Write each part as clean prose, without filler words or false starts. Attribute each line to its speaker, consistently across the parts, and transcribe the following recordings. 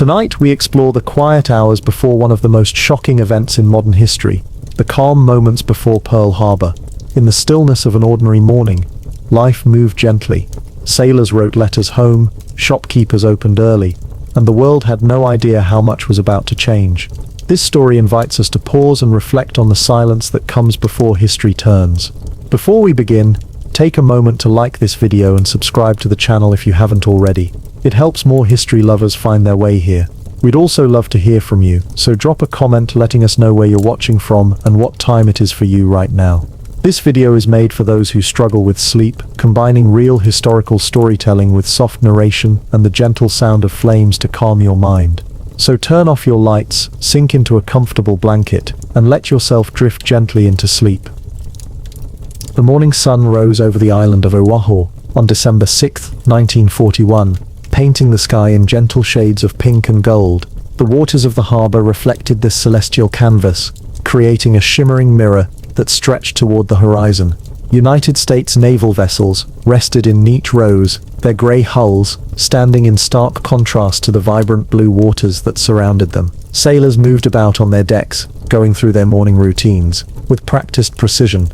Speaker 1: Tonight we explore the quiet hours before one of the most shocking events in modern history, the calm moments before Pearl Harbor. In the stillness of an ordinary morning, life moved gently. Sailors wrote letters home, shopkeepers opened early, and the world had no idea how much was about to change. This story invites us to pause and reflect on the silence that comes before history turns. Before we begin, take a moment to like this video and subscribe to the channel if you haven't already. It helps more history lovers find their way here. We'd also love to hear from you, so drop a comment letting us know where you're watching from and what time it is for you right now. This video is made for those who struggle with sleep, combining real historical storytelling with soft narration and the gentle sound of flames to calm your mind. So turn off your lights, sink into a comfortable blanket, and let yourself drift gently into sleep. The morning sun rose over the island of Oahu on December 6, 1941, painting the sky in gentle shades of pink and gold. The waters of the harbor reflected this celestial canvas, creating a shimmering mirror that stretched toward the horizon. United States naval vessels rested in neat rows, their gray hulls standing in stark contrast to the vibrant blue waters that surrounded them. Sailors moved about on their decks, going through their morning routines with practiced precision,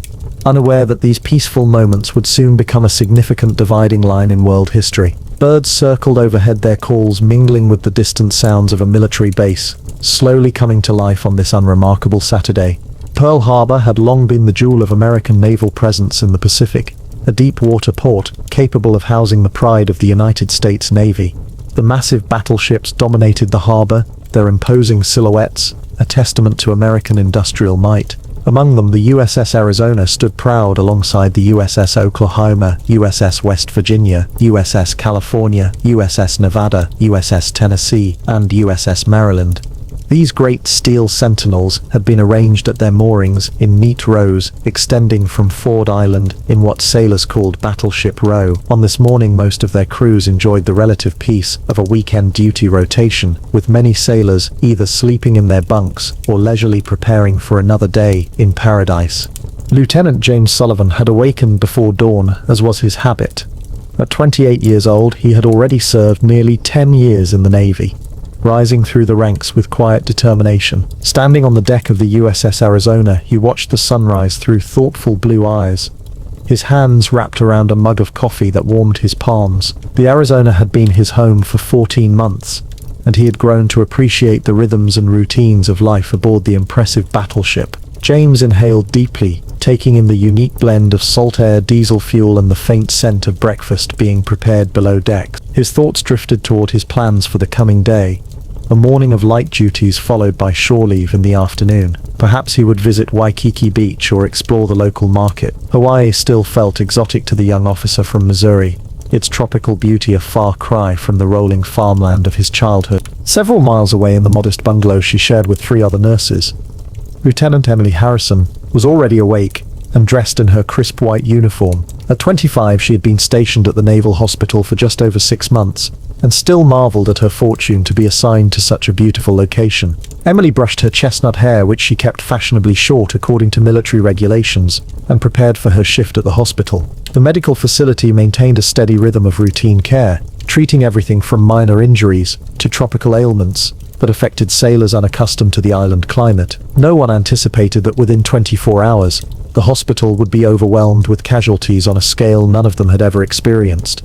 Speaker 1: unaware that these peaceful moments would soon become a significant dividing line in world history. Birds circled overhead, their calls mingling with the distant sounds of a military base, slowly coming to life on this unremarkable Saturday. Pearl Harbor had long been the jewel of American naval presence in the Pacific, a deep-water port capable of housing the pride of the United States Navy. The massive battleships dominated the harbor, their imposing silhouettes a testament to American industrial might. Among them, the USS Arizona stood proud alongside the USS Oklahoma, USS West Virginia, USS California, USS Nevada, USS Tennessee, and USS Maryland. These great steel sentinels had been arranged at their moorings in neat rows extending from Ford Island in what sailors called Battleship Row. On this morning, most of their crews enjoyed the relative peace of a weekend duty rotation, with many sailors either sleeping in their bunks or leisurely preparing for another day in paradise. Lieutenant James Sullivan had awakened before dawn, as was his habit. At 28 years old, he had already served nearly 10 years in the Navy, rising through the ranks with quiet determination. Standing on the deck of the USS Arizona, he watched the sunrise through thoughtful blue eyes, his hands wrapped around a mug of coffee that warmed his palms. The Arizona had been his home for 14 months, and he had grown to appreciate the rhythms and routines of life aboard the impressive battleship. James inhaled deeply, taking in the unique blend of salt air, diesel fuel, and the faint scent of breakfast being prepared below deck. His thoughts drifted toward his plans for the coming day. A morning of light duties followed by shore leave in the afternoon. Perhaps he would visit Waikiki Beach or explore the local market. Hawaii still felt exotic to the young officer from Missouri, its tropical beauty a far cry from the rolling farmland of his childhood. Several miles away in the modest bungalow she shared with 3 other nurses, Lieutenant Emily Harrison was already awake and dressed in her crisp white uniform. At 25, she had been stationed at the Naval Hospital for just over 6 months, and still marveled at her fortune to be assigned to such a beautiful location. Emily brushed her chestnut hair, which she kept fashionably short according to military regulations, and prepared for her shift at the hospital. The medical facility maintained a steady rhythm of routine care, treating everything from minor injuries to tropical ailments that affected sailors unaccustomed to the island climate. No one anticipated that within 24 hours, the hospital would be overwhelmed with casualties on a scale none of them had ever experienced.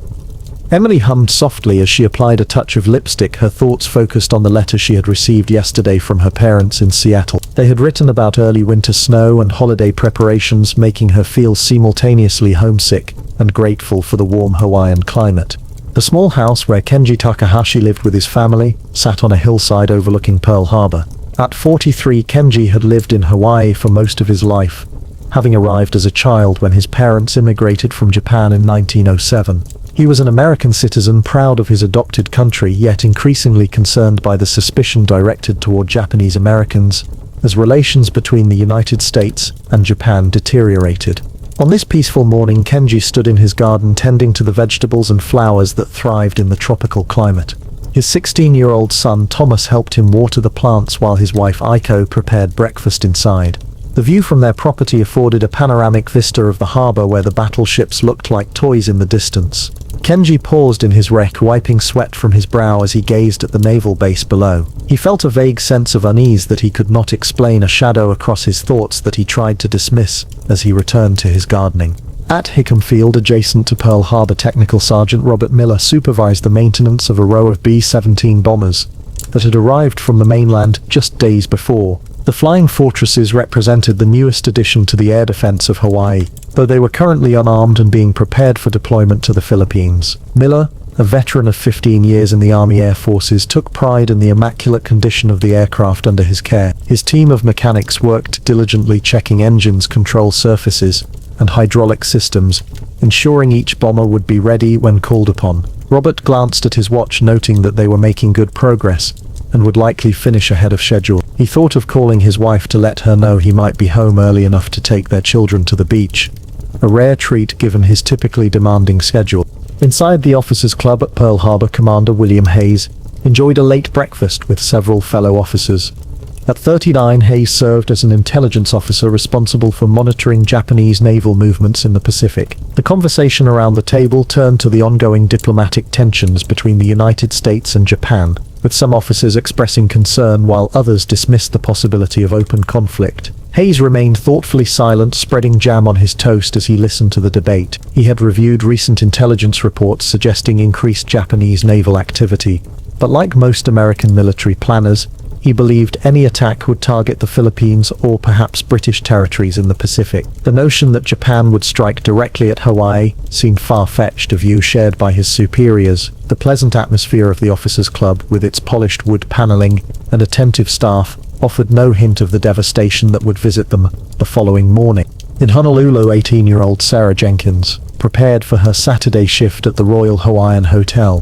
Speaker 1: Emily hummed softly as she applied a touch of lipstick, her thoughts focused on the letter she had received yesterday from her parents in Seattle. They had written about early winter snow and holiday preparations, making her feel simultaneously homesick and grateful for the warm Hawaiian climate. The small house where Kenji Takahashi lived with his family sat on a hillside overlooking Pearl Harbor. At 43, Kenji had lived in Hawaii for most of his life, having arrived as a child when his parents immigrated from Japan in 1907. He was an American citizen, proud of his adopted country, yet increasingly concerned by the suspicion directed toward Japanese Americans as relations between the United States and Japan deteriorated. On this peaceful morning, Kenji stood in his garden tending to the vegetables and flowers that thrived in the tropical climate. His 16-year-old son Thomas helped him water the plants while his wife Aiko prepared breakfast inside. The view from their property afforded a panoramic vista of the harbor where the battleships looked like toys in the distance. Kenji paused in his wreck, wiping sweat from his brow as he gazed at the naval base below. He felt a vague sense of unease that he could not explain, a shadow across his thoughts that he tried to dismiss as he returned to his gardening. At Hickam Field, adjacent to Pearl Harbor, Technical Sergeant Robert Miller supervised the maintenance of a row of B-17 bombers that had arrived from the mainland just days before. The Flying Fortresses represented the newest addition to the air defense of Hawaii, though they were currently unarmed and being prepared for deployment to the Philippines. Miller, a veteran of 15 years in the Army Air Forces, took pride in the immaculate condition of the aircraft under his care. His team of mechanics worked diligently, checking engines, control surfaces, and hydraulic systems, ensuring each bomber would be ready when called upon. Robert glanced at his watch, noting that they were making good progress and would likely finish ahead of schedule. He thought of calling his wife to let her know he might be home early enough to take their children to the beach, a rare treat given his typically demanding schedule. Inside the officers' club at Pearl Harbor, Commander William Hayes enjoyed a late breakfast with several fellow officers. At 39, Hayes served as an intelligence officer responsible for monitoring Japanese naval movements in the Pacific. The conversation around the table turned to the ongoing diplomatic tensions between the United States and Japan, with some officers expressing concern while others dismissed the possibility of open conflict. Hayes remained thoughtfully silent, spreading jam on his toast as he listened to the debate. He had reviewed recent intelligence reports suggesting increased Japanese naval activity, but like most American military planners, he believed any attack would target the Philippines or perhaps British territories in the Pacific. The notion that Japan would strike directly at Hawaii seemed far-fetched, a view shared by his superiors. The pleasant atmosphere of the officers' club, with its polished wood paneling and attentive staff, offered no hint of the devastation that would visit them the following morning. In Honolulu, 18-year-old Sarah Jenkins prepared for her Saturday shift at the Royal Hawaiian Hotel.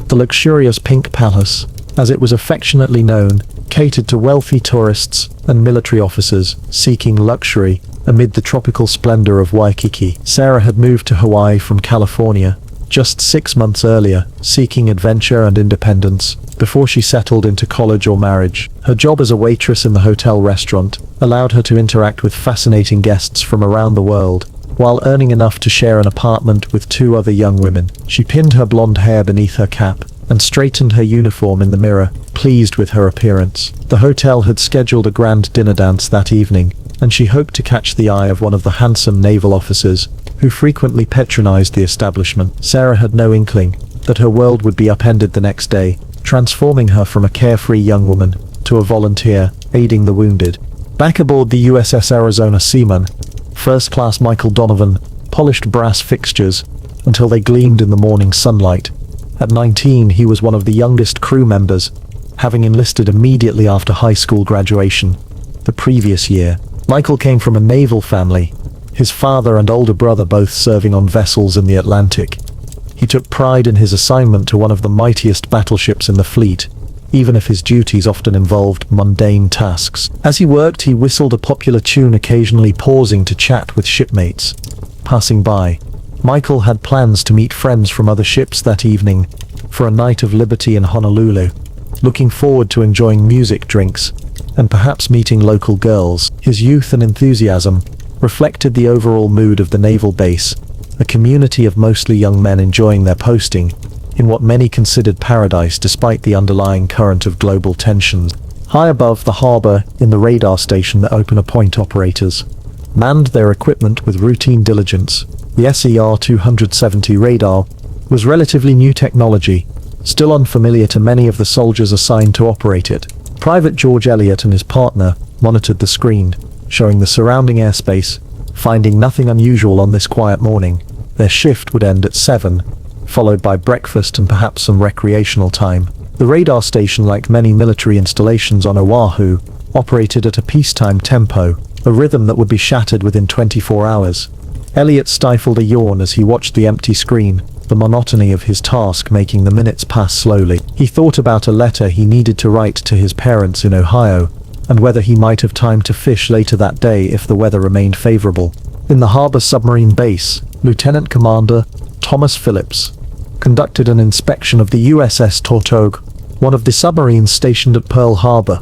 Speaker 1: The luxurious Pink Palace, as it was affectionately known, catered to wealthy tourists and military officers seeking luxury amid the tropical splendor of Waikiki. Sarah had moved to Hawaii from California just 6 months earlier, seeking adventure and independence before she settled into college or marriage. Her job as a waitress in the hotel restaurant allowed her to interact with fascinating guests from around the world, while earning enough to share an apartment with 2 other young women. She pinned her blonde hair beneath her cap and straightened her uniform in the mirror, pleased with her appearance. The hotel had scheduled a grand dinner dance that evening, and she hoped to catch the eye of one of the handsome naval officers who frequently patronized the establishment. Sarah had no inkling that her world would be upended the next day, transforming her from a carefree young woman to a volunteer aiding the wounded. Back aboard the USS Arizona Seaman, First Class Michael Donovan polished brass fixtures until they gleamed in the morning sunlight. At 19, he was one of the youngest crew members, having enlisted immediately after high school graduation the previous year. Michael came from a naval family, his father and older brother both serving on vessels in the Atlantic. He took pride in his assignment to one of the mightiest battleships in the fleet, even if his duties often involved mundane tasks. As he worked, he whistled a popular tune, occasionally pausing to chat with shipmates passing by. Michael had plans to meet friends from other ships that evening for a night of liberty in Honolulu, looking forward to enjoying music, drinks, and perhaps meeting local girls. His youth and enthusiasm reflected the overall mood of the naval base, a community of mostly young men enjoying their posting in what many considered paradise despite the underlying current of global tensions. High above the harbor, in the radar station, the opener point operators manned their equipment with routine diligence. The SER-270 radar was relatively new technology, still unfamiliar to many of the soldiers assigned to operate it. Private George Elliott and his partner monitored the screen, showing the surrounding airspace. Finding nothing unusual on this quiet morning, their shift would end at 7, followed by breakfast and perhaps some recreational time. The radar station, like many military installations on Oahu, operated at a peacetime tempo, a rhythm that would be shattered within 24 hours. Elliot stifled a yawn as he watched the empty screen, the monotony of his task making the minutes pass slowly. He thought about a letter he needed to write to his parents in Ohio, and whether he might have time to fish later that day if the weather remained favorable. In the harbor submarine base, Lieutenant Commander Thomas Phillips conducted an inspection of the USS Tautog, one of the submarines stationed at Pearl Harbor.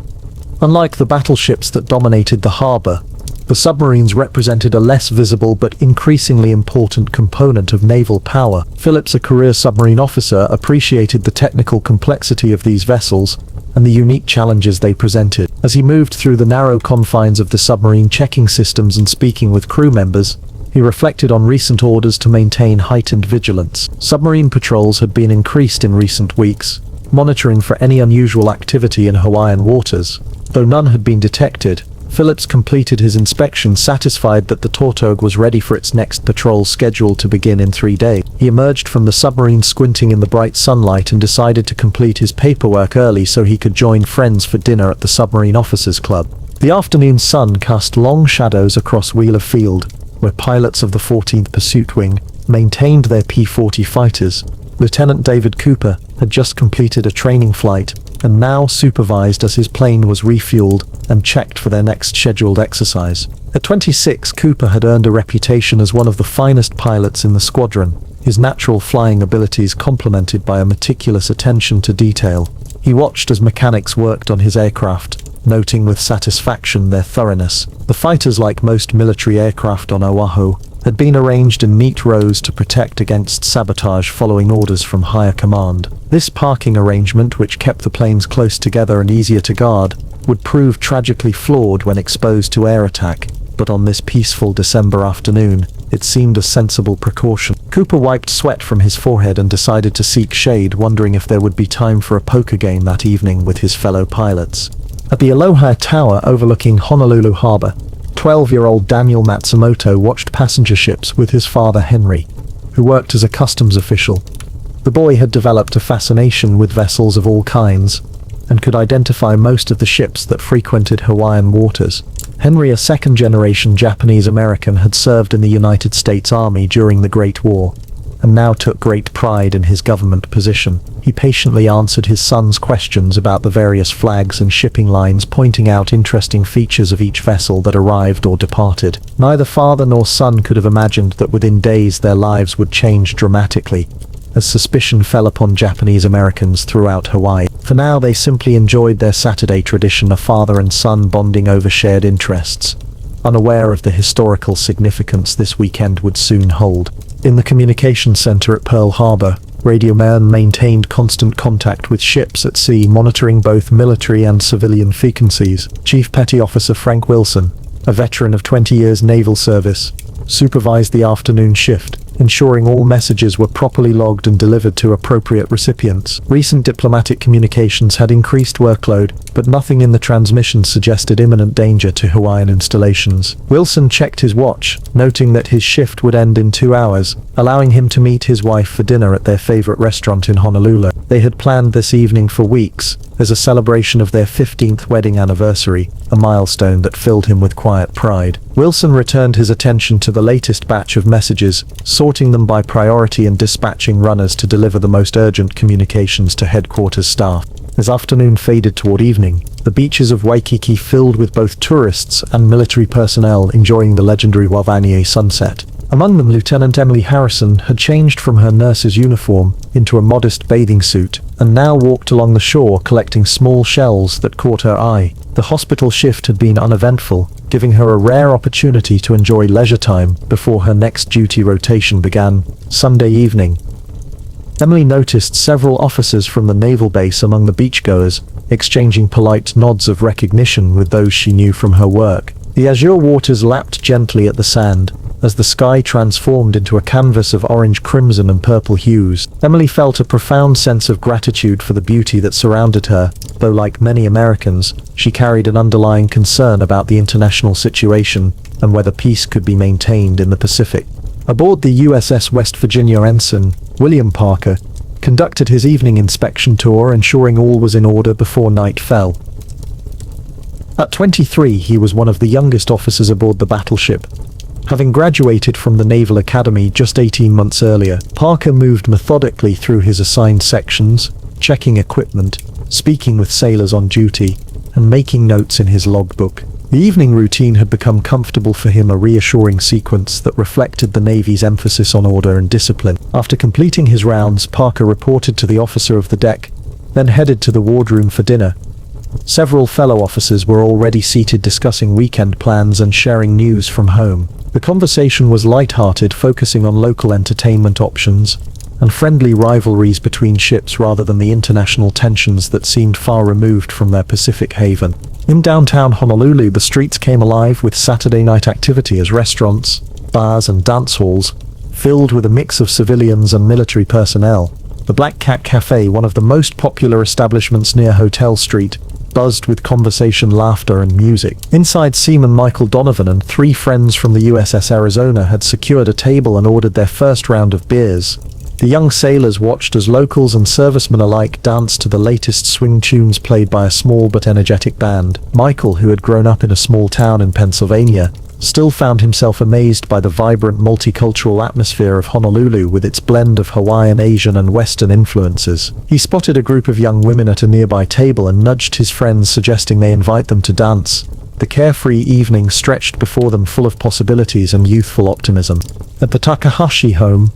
Speaker 1: Unlike the battleships that dominated the harbor, The submarines represented a less visible but increasingly important component of naval power. Phillips, a career submarine officer, appreciated the technical complexity of these vessels and the unique challenges they presented. As he moved through the narrow confines of the submarine checking systems and speaking with crew members, he reflected on recent orders to maintain heightened vigilance. Submarine patrols had been increased in recent weeks, monitoring for any unusual activity in Hawaiian waters. Though none had been detected, Phillips completed his inspection satisfied that the Tortug was ready for its next patrol scheduled to begin in 3 days. He emerged from the submarine squinting in the bright sunlight and decided to complete his paperwork early so he could join friends for dinner at the Submarine Officers Club. The afternoon sun cast long shadows across Wheeler Field, where pilots of the 14th Pursuit Wing maintained their P-40 fighters. Lieutenant David Cooper had just completed a training flight and now supervised as his plane was refueled and checked for their next scheduled exercise. At 26, Cooper had earned a reputation as one of the finest pilots in the squadron, his natural flying abilities complemented by a meticulous attention to detail. He watched as mechanics worked on his aircraft, noting with satisfaction their thoroughness. The fighters, like most military aircraft on Oahu, had been arranged in neat rows to protect against sabotage following orders from higher command. This parking arrangement, which kept the planes close together and easier to guard, would prove tragically flawed when exposed to air attack, but on this peaceful December afternoon, it seemed a sensible precaution. Cooper wiped sweat from his forehead and decided to seek shade, wondering if there would be time for a poker game that evening with his fellow pilots. At the Aloha Tower overlooking Honolulu Harbor, 12-year-old Daniel Matsumoto watched passenger ships with his father Henry, who worked as a customs official. The boy had developed a fascination with vessels of all kinds, and could identify most of the ships that frequented Hawaiian waters. Henry, a second-generation Japanese-American, had served in the United States Army during the Great War, and now took great pride in his government position. He patiently answered his son's questions about the various flags and shipping lines, pointing out interesting features of each vessel that arrived or departed. Neither father nor son could have imagined that within days their lives would change dramatically, as suspicion fell upon Japanese Americans throughout Hawaii. For now, they simply enjoyed their Saturday tradition, a father and son bonding over shared interests, unaware of the historical significance this weekend would soon hold. In the communications center at Pearl Harbor, Radio Man maintained constant contact with ships at sea, monitoring both military and civilian frequencies. Chief Petty Officer Frank Wilson, a veteran of 20 years naval service, supervised the afternoon shift, ensuring all messages were properly logged and delivered to appropriate recipients. Recent diplomatic communications had increased workload, but nothing in the transmission suggested imminent danger to Hawaiian installations. Wilson checked his watch, noting that his shift would end in 2 hours, allowing him to meet his wife for dinner at their favorite restaurant in Honolulu. They had planned this evening for weeks, as a celebration of their 15th wedding anniversary, a milestone that filled him with quiet pride. Wilson returned his attention to the latest batch of messages, sorting them by priority and dispatching runners to deliver the most urgent communications to headquarters staff. As afternoon faded toward evening, the beaches of Waikiki filled with both tourists and military personnel enjoying the legendary Wavanier sunset. Among them, Lieutenant Emily Harrison had changed from her nurse's uniform into a modest bathing suit, and now walked along the shore collecting small shells that caught her eye. The hospital shift had been uneventful, giving her a rare opportunity to enjoy leisure time before her next duty rotation began. Sunday evening, Emily noticed several officers from the naval base among the beachgoers, exchanging polite nods of recognition with those she knew from her work. The azure waters lapped gently at the sand, as the sky transformed into a canvas of orange, crimson, and purple hues. Emily felt a profound sense of gratitude for the beauty that surrounded her, though like many Americans, she carried an underlying concern about the international situation and whether peace could be maintained in the Pacific. Aboard the USS West Virginia, Ensign William Parker conducted his evening inspection tour, ensuring all was in order before night fell. At 23, he was one of the youngest officers aboard the battleship. Having graduated from the Naval Academy just 18 months earlier, Parker moved methodically through his assigned sections, checking equipment, speaking with sailors on duty, and making notes in his logbook. The evening routine had become comfortable for him, a reassuring sequence that reflected the Navy's emphasis on order and discipline. After completing his rounds, Parker reported to the officer of the deck, then headed to the wardroom for dinner, Several fellow officers were already seated discussing weekend plans and sharing news from home. The conversation was light-hearted, focusing on local entertainment options and friendly rivalries between ships rather than the international tensions that seemed far removed from their Pacific haven. In downtown Honolulu, the streets came alive with Saturday night activity as restaurants, bars and dance halls filled with a mix of civilians and military personnel. The Black Cat Cafe, one of the most popular establishments near Hotel Street, buzzed with conversation, laughter and music. Inside, Seaman Michael Donovan and 3 friends from the USS Arizona had secured a table and ordered their first round of beers. The young sailors watched as locals and servicemen alike danced to the latest swing tunes played by a small but energetic band. Michael, who had grown up in a small town in Pennsylvania, still found himself amazed by the vibrant multicultural atmosphere of Honolulu with its blend of Hawaiian, Asian and Western influences. He spotted a group of young women at a nearby table and nudged his friends, suggesting they invite them to dance. The carefree evening stretched before them, full of possibilities and youthful optimism. At the Takahashi home,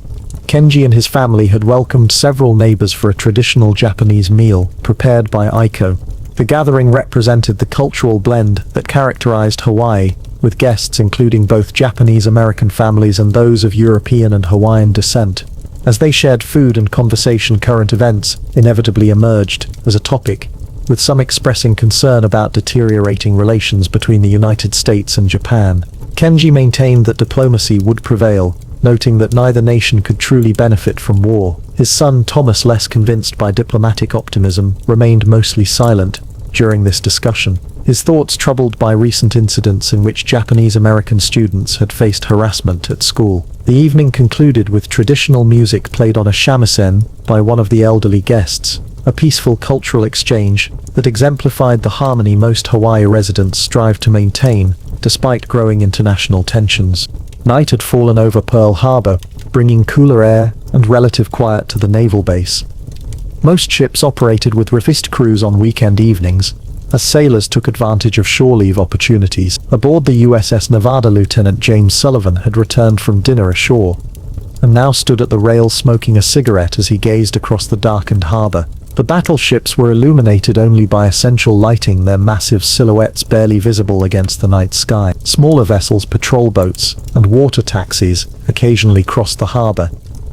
Speaker 1: Kenji and his family had welcomed several neighbors for a traditional Japanese meal prepared by Aiko. The gathering represented the cultural blend that characterized Hawaii, with guests including both Japanese-American families and those of European and Hawaiian descent. As they shared food and conversation, current events inevitably emerged as a topic, with some expressing concern about deteriorating relations between the United States and Japan. Kenji maintained that diplomacy would prevail, noting that neither nation could truly benefit from war. His son Thomas, less convinced by diplomatic optimism, remained mostly silent during this discussion, his thoughts troubled by recent incidents in which Japanese-American students had faced harassment at school. The evening concluded with traditional music played on a shamisen by one of the elderly guests, a peaceful cultural exchange that exemplified the harmony most Hawaii residents strive to maintain despite growing international tensions. Night had fallen over Pearl Harbor, bringing cooler air and relative quiet to the naval base. Most ships operated with refit crews on weekend evenings, as sailors took advantage of shore leave opportunities. Aboard the USS Nevada, Lieutenant James Sullivan had returned from dinner ashore, and now stood at the rail smoking a cigarette as he gazed across the darkened harbor. The battleships were illuminated only by essential lighting, their massive silhouettes barely visible against the night sky. Smaller vessels, patrol boats, and water taxis occasionally crossed the harbor,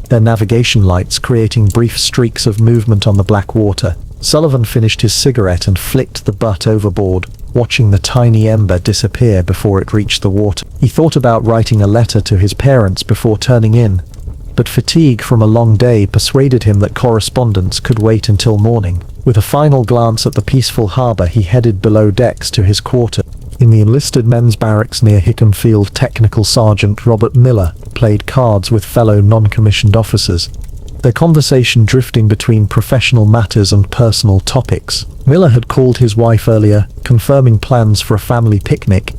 Speaker 1: their navigation lights creating brief streaks of movement on the black water. Sullivan finished his cigarette and flicked the butt overboard, watching the tiny ember disappear before it reached the water. He thought about writing a letter to his parents before turning in, but fatigue from a long day persuaded him that correspondence could wait until morning. With a final glance at the peaceful harbor, he headed below decks to his quarter. In the enlisted men's barracks near Hickam Field, Technical Sergeant Robert Miller played cards with fellow non-commissioned officers, their conversation drifting between professional matters and personal topics. Miller had called his wife earlier, confirming plans for a family picnic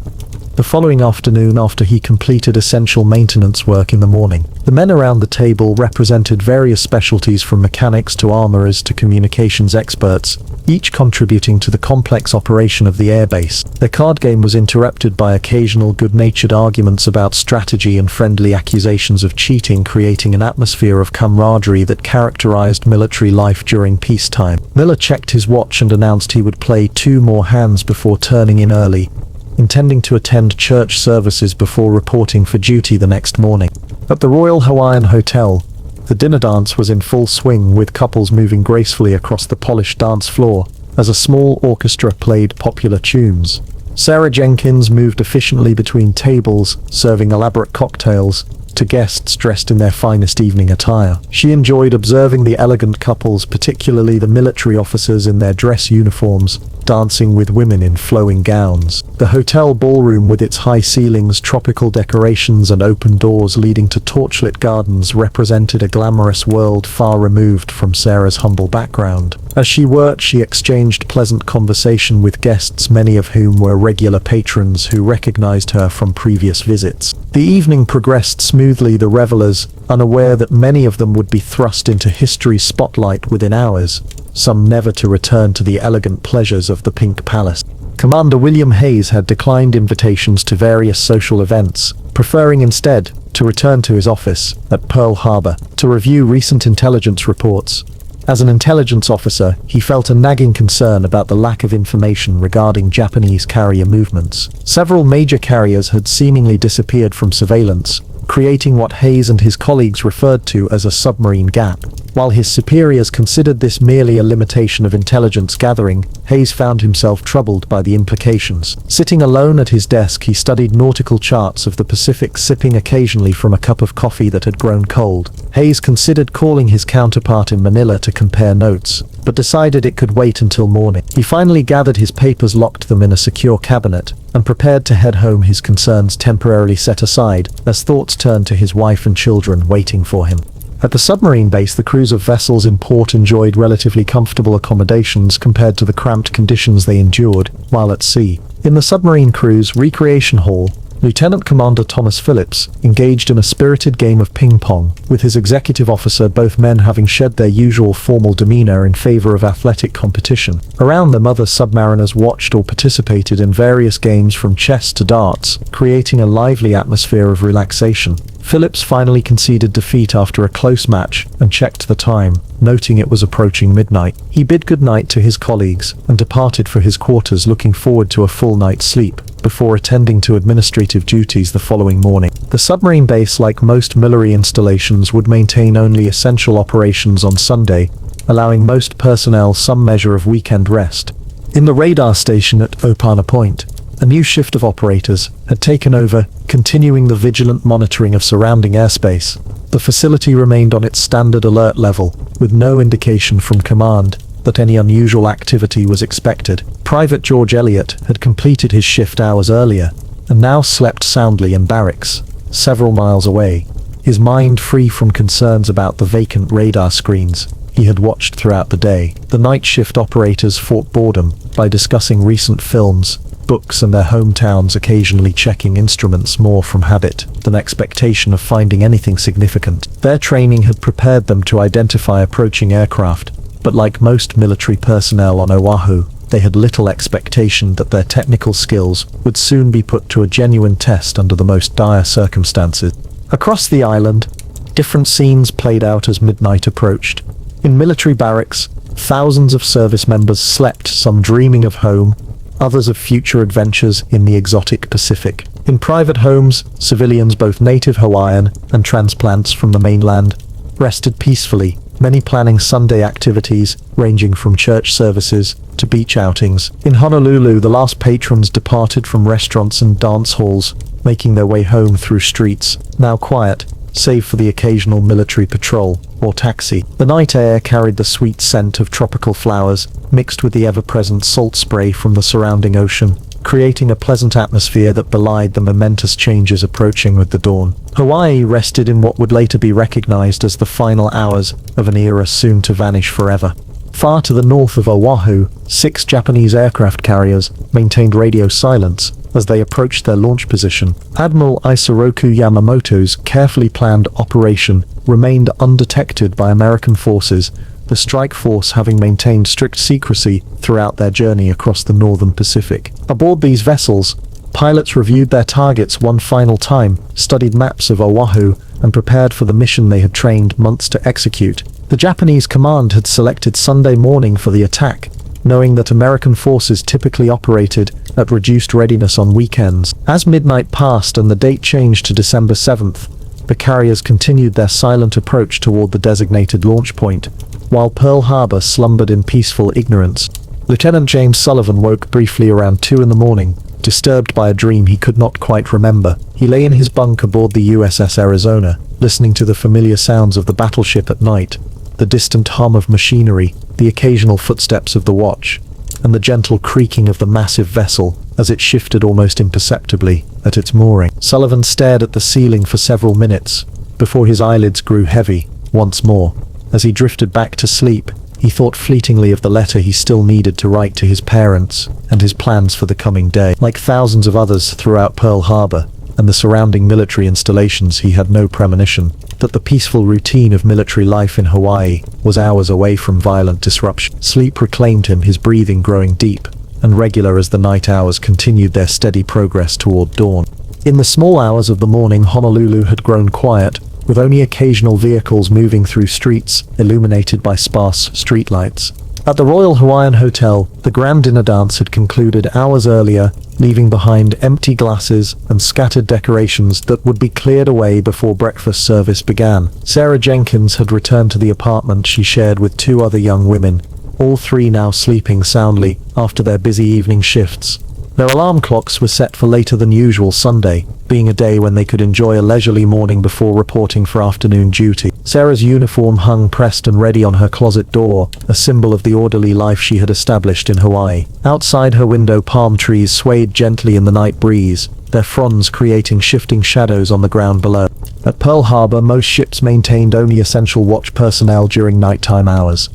Speaker 1: the following afternoon after he completed essential maintenance work in the morning. The men around the table represented various specialties, from mechanics to armorers to communications experts, each contributing to the complex operation of the airbase. Their card game was interrupted by occasional good-natured arguments about strategy and friendly accusations of cheating, creating an atmosphere of camaraderie that characterized military life during peacetime. Miller checked his watch and announced he would play 2 more hands before turning in early, intending to attend church services before reporting for duty the next morning. At the Royal Hawaiian Hotel, the dinner dance was in full swing, with couples moving gracefully across the polished dance floor as a small orchestra played popular tunes. Sarah Jenkins moved efficiently between tables, serving elaborate cocktails to guests dressed in their finest evening attire. She enjoyed observing the elegant couples, particularly the military officers in their dress uniforms, dancing with women in flowing gowns. The hotel ballroom, with its high ceilings, tropical decorations and open doors leading to torchlit gardens, represented a glamorous world far removed from Sarah's humble background. As she worked, she exchanged pleasant conversation with guests, many of whom were regular patrons who recognized her from previous visits. The evening progressed smoothly, the revelers unaware that many of them would be thrust into history's spotlight within hours, some never to return to the elegant pleasures of the Pink Palace. Commander William Hayes had declined invitations to various social events, preferring instead to return to his office at Pearl Harbor to review recent intelligence reports. As an intelligence officer, he felt a nagging concern about the lack of information regarding Japanese carrier movements. Several major carriers had seemingly disappeared from surveillance, creating what Hayes and his colleagues referred to as a submarine gap. While his superiors considered this merely a limitation of intelligence gathering, Hayes found himself troubled by the implications. Sitting alone at his desk, he studied nautical charts of the Pacific, sipping occasionally from a cup of coffee that had grown cold. Hayes considered calling his counterpart in Manila to compare notes, but decided it could wait until morning. He finally gathered his papers, locked them in a secure cabinet, and prepared to head home, his concerns temporarily set aside as thoughts turned to his wife and children waiting for him. At the submarine base, the crews of vessels in port enjoyed relatively comfortable accommodations compared to the cramped conditions they endured while at sea. In the submarine crew's recreation hall, Lieutenant Commander Thomas Phillips engaged in a spirited game of ping-pong with his executive officer, both men having shed their usual formal demeanor in favor of athletic competition. Around them, other submariners watched or participated in various games from chess to darts, creating a lively atmosphere of relaxation. Phillips finally conceded defeat after a close match and checked the time, noting it was approaching midnight. He bid goodnight to his colleagues and departed for his quarters, looking forward to a full night's sleep before attending to administrative duties the following morning. The submarine base, like most military installations, would maintain only essential operations on Sunday, allowing most personnel some measure of weekend rest. In the radar station at Opana Point, a new shift of operators had taken over, continuing the vigilant monitoring of surrounding airspace. The facility remained on its standard alert level, with no indication from command that any unusual activity was expected. Private George Elliott had completed his shift hours earlier, and now slept soundly in barracks, several miles away, his mind free from concerns about the vacant radar screens he had watched throughout the day. The night shift operators fought boredom by discussing recent films, books, and their hometowns, occasionally checking instruments more from habit than expectation of finding anything significant. Their training had prepared them to identify approaching aircraft, but like most military personnel on Oahu, they had little expectation that their technical skills would soon be put to a genuine test under the most dire circumstances. Across the island, different scenes played out as midnight approached. In military barracks, thousands of service members slept, some dreaming of home, others of future adventures in the exotic Pacific. In private homes, civilians, both native Hawaiian and transplants from the mainland, rested peacefully, many planning Sunday activities ranging from church services to beach outings. In Honolulu, the last patrons departed from restaurants and dance halls, making their way home through streets now quiet, save for the occasional military patrol or taxi. The night air carried the sweet scent of tropical flowers, mixed with the ever-present salt spray from the surrounding ocean, creating a pleasant atmosphere that belied the momentous changes approaching with the dawn. Hawaii rested in what would later be recognized as the final hours of an era soon to vanish forever. Far to the north of Oahu, 6 Japanese aircraft carriers maintained radio silence as they approached their launch position. Admiral Isoroku Yamamoto's carefully planned operation remained undetected by American forces, the strike force having maintained strict secrecy throughout their journey across the northern Pacific. Aboard these vessels, pilots reviewed their targets one final time, studied maps of Oahu, and prepared for the mission they had trained months to execute. The Japanese command had selected Sunday morning for the attack, knowing that American forces typically operated at reduced readiness on weekends. As midnight passed and the date changed to December 7th, the carriers continued their silent approach toward the designated launch point, while Pearl Harbor slumbered in peaceful ignorance. Lieutenant James Sullivan woke briefly around 2 in the morning, disturbed by a dream he could not quite remember. He lay in his bunk aboard the USS Arizona, listening to the familiar sounds of the battleship at night, the distant hum of machinery, the occasional footsteps of the watch, and the gentle creaking of the massive vessel as it shifted almost imperceptibly at its mooring. Sullivan stared at the ceiling for several minutes before his eyelids grew heavy once more. As he drifted back to sleep, he thought fleetingly of the letter he still needed to write to his parents and his plans for the coming day. Like thousands of others throughout Pearl Harbor and the surrounding military installations, he had no premonition that the peaceful routine of military life in Hawaii was hours away from violent disruption. Sleep reclaimed him, his breathing growing deep and regular as the night hours continued their steady progress toward dawn. In the small hours of the morning, Honolulu had grown quiet, with only occasional vehicles moving through streets illuminated by sparse streetlights. At the Royal Hawaiian Hotel, the grand dinner dance had concluded hours earlier, leaving behind empty glasses and scattered decorations that would be cleared away before breakfast service began. Sarah Jenkins had returned to the apartment she shared with two other young women, all three now sleeping soundly after their busy evening shifts. Their alarm clocks were set for later than usual Sunday, being a day when they could enjoy a leisurely morning before reporting for afternoon duty. Sarah's uniform hung pressed and ready on her closet door, a symbol of the orderly life she had established in Hawaii. Outside her window, palm trees swayed gently in the night breeze, their fronds creating shifting shadows on the ground below. At Pearl Harbor, most ships maintained only essential watch personnel during nighttime hours.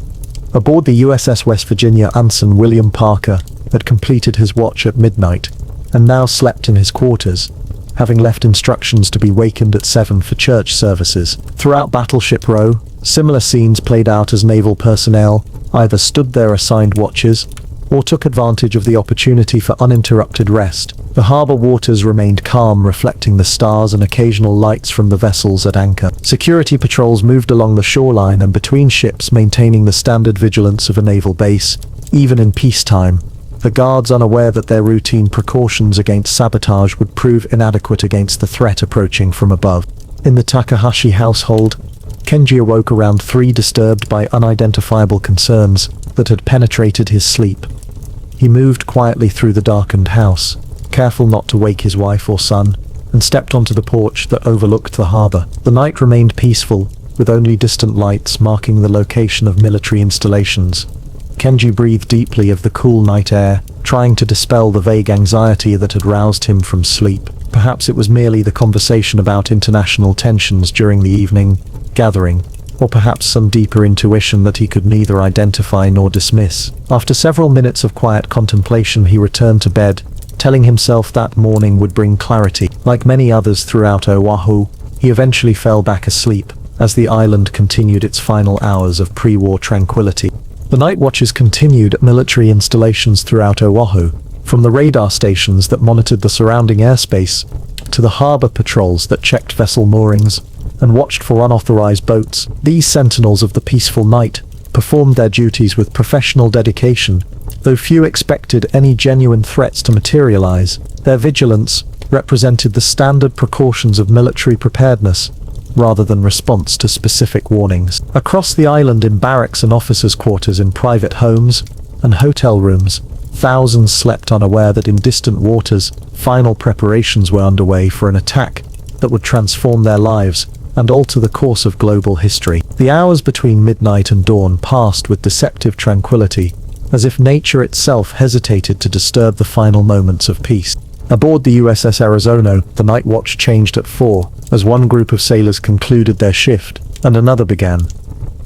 Speaker 1: Aboard the USS West Virginia, Anson William Parker had completed his watch at midnight, and now slept in his quarters, having left instructions to be wakened at 7 for church services. Throughout Battleship Row, similar scenes played out as naval personnel either stood their assigned watches or took advantage of the opportunity for uninterrupted rest. The harbor waters remained calm, reflecting the stars and occasional lights from the vessels at anchor. Security patrols moved along the shoreline and between ships, maintaining the standard vigilance of a naval base, even in peacetime. The guards, unaware that their routine precautions against sabotage would prove inadequate against the threat approaching from above. In the Takahashi household, Kenji awoke around 3, disturbed by unidentifiable concerns that had penetrated his sleep. He moved quietly through the darkened house, careful not to wake his wife or son, and stepped onto the porch that overlooked the harbor. The night remained peaceful, with only distant lights marking the location of military installations. Kenji breathed deeply of the cool night air, trying to dispel the vague anxiety that had roused him from sleep. Perhaps it was merely the conversation about international tensions during the evening gathering, or perhaps some deeper intuition that he could neither identify nor dismiss. After several minutes of quiet contemplation, he returned to bed, telling himself that morning would bring clarity. Like many others throughout Oahu, he eventually fell back asleep as the island continued its final hours of pre-war tranquility. The night watches continued at military installations throughout Oahu, from the radar stations that monitored the surrounding airspace to the harbor patrols that checked vessel moorings and watched for unauthorized boats. These sentinels of the peaceful night performed their duties with professional dedication, though few expected any genuine threats to materialize. Their vigilance represented the standard precautions of military preparedness, rather than response to specific warnings. Across the island, in barracks and officers' quarters, in private homes and hotel rooms, thousands slept unaware that in distant waters, final preparations were underway for an attack that would transform their lives and alter the course of global history. The hours between midnight and dawn passed with deceptive tranquility, as if nature itself hesitated to disturb the final moments of peace. Aboard the USS Arizona, the night watch changed at 4, as one group of sailors concluded their shift, and another began.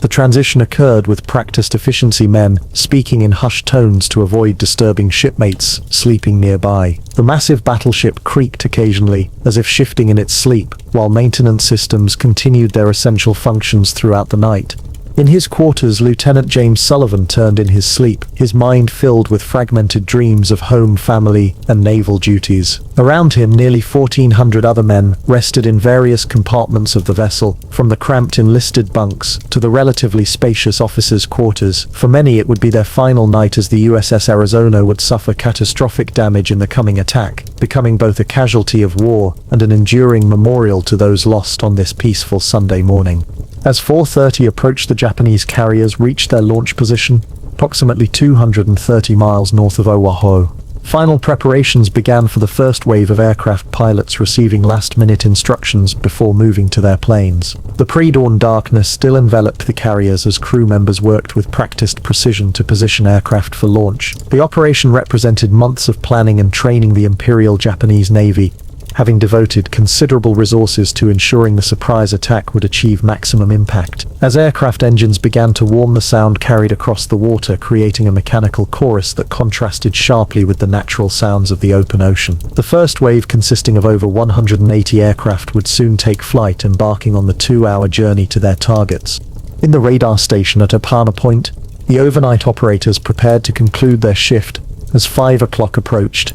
Speaker 1: The transition occurred with practiced efficiency, men speaking in hushed tones to avoid disturbing shipmates sleeping nearby. The massive battleship creaked occasionally, as if shifting in its sleep, while maintenance systems continued their essential functions throughout the night. In his quarters, Lieutenant James Sullivan turned in his sleep, his mind filled with fragmented dreams of home, family, and naval duties. Around him, nearly 1,400 other men rested in various compartments of the vessel, from the cramped enlisted bunks to the relatively spacious officers' quarters. For many, it would be their final night, as the USS Arizona would suffer catastrophic damage in the coming attack, becoming both a casualty of war and an enduring memorial to those lost on this peaceful Sunday morning. As 4:30 approached, the Japanese carriers reached their launch position, approximately 230 miles north of Oahu. Final preparations began for the first wave of aircraft pilots receiving last-minute instructions before moving to their planes. The pre-dawn darkness still enveloped the carriers as crew members worked with practiced precision to position aircraft for launch. The operation represented months of planning and training the Imperial Japanese Navy, having devoted considerable resources to ensuring the surprise attack would achieve maximum impact. As aircraft engines began to warm, the sound carried across the water, creating a mechanical chorus that contrasted sharply with the natural sounds of the open ocean. The first wave, consisting of over 180 aircraft, would soon take flight, embarking on the 2-hour journey to their targets. In the radar station at Apana Point, the overnight operators prepared to conclude their shift as 5 o'clock approached.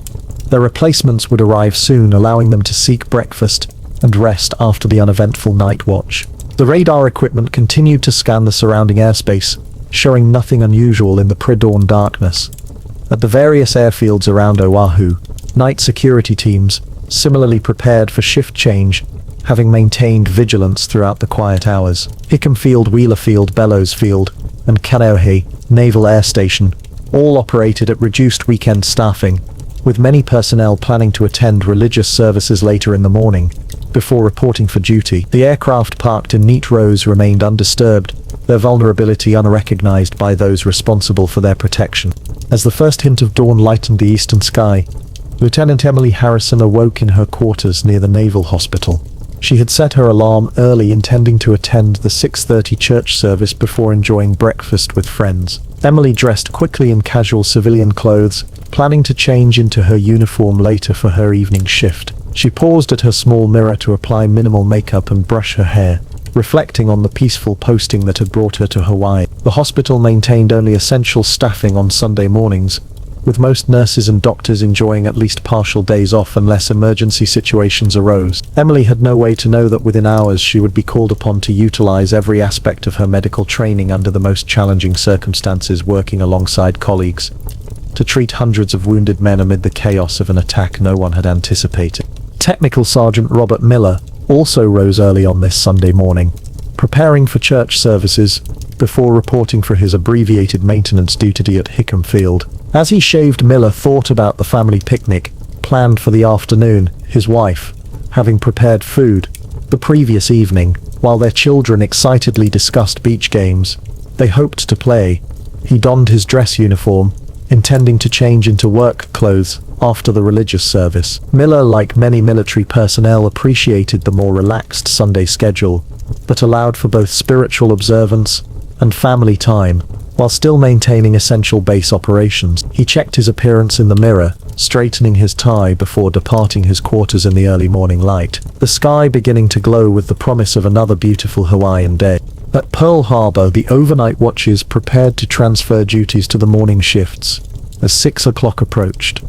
Speaker 1: Their replacements would arrive soon, allowing them to seek breakfast and rest after the uneventful night watch. The radar equipment continued to scan the surrounding airspace, showing nothing unusual in the pre-dawn darkness. At the various airfields around Oahu, night security teams, similarly prepared for shift change, having maintained vigilance throughout the quiet hours. Hickam Field, Wheeler Field, Bellows Field, and Kaneohe Naval Air Station all operated at reduced weekend staffing, with many personnel planning to attend religious services later in the morning, before reporting for duty. The aircraft parked in neat rows remained undisturbed, their vulnerability unrecognized by those responsible for their protection. As the first hint of dawn lightened the eastern sky, Lieutenant Emily Harrison awoke in her quarters near the Naval Hospital. She had set her alarm early, intending to attend the 6:30 church service before enjoying breakfast with friends. Emily dressed quickly in casual civilian clothes, planning to change into her uniform later for her evening shift. She paused at her small mirror to apply minimal makeup and brush her hair, reflecting on the peaceful posting that had brought her to Hawaii. The hospital maintained only essential staffing on Sunday mornings, with most nurses and doctors enjoying at least partial days off unless emergency situations arose. Emily had no way to know that within hours she would be called upon to utilize every aspect of her medical training under the most challenging circumstances, working alongside colleagues to treat hundreds of wounded men amid the chaos of an attack no one had anticipated. Technical Sergeant Robert Miller also rose early on this Sunday morning, preparing for church services before reporting for his abbreviated maintenance duty at Hickam Field. As he shaved, Miller thought about the family picnic planned for the afternoon, his wife having prepared food the previous evening, while their children excitedly discussed beach games they hoped to play. He donned his dress uniform, intending to change into work clothes after the religious service. Miller, like many military personnel, appreciated the more relaxed Sunday schedule that allowed for both spiritual observance and family time, while still maintaining essential base operations. He checked his appearance in the mirror, straightening his tie before departing his quarters in the early morning light, the sky beginning to glow with the promise of another beautiful Hawaiian day. At Pearl Harbor, the overnight watches prepared to transfer duties to the morning shifts as 6 o'clock approached.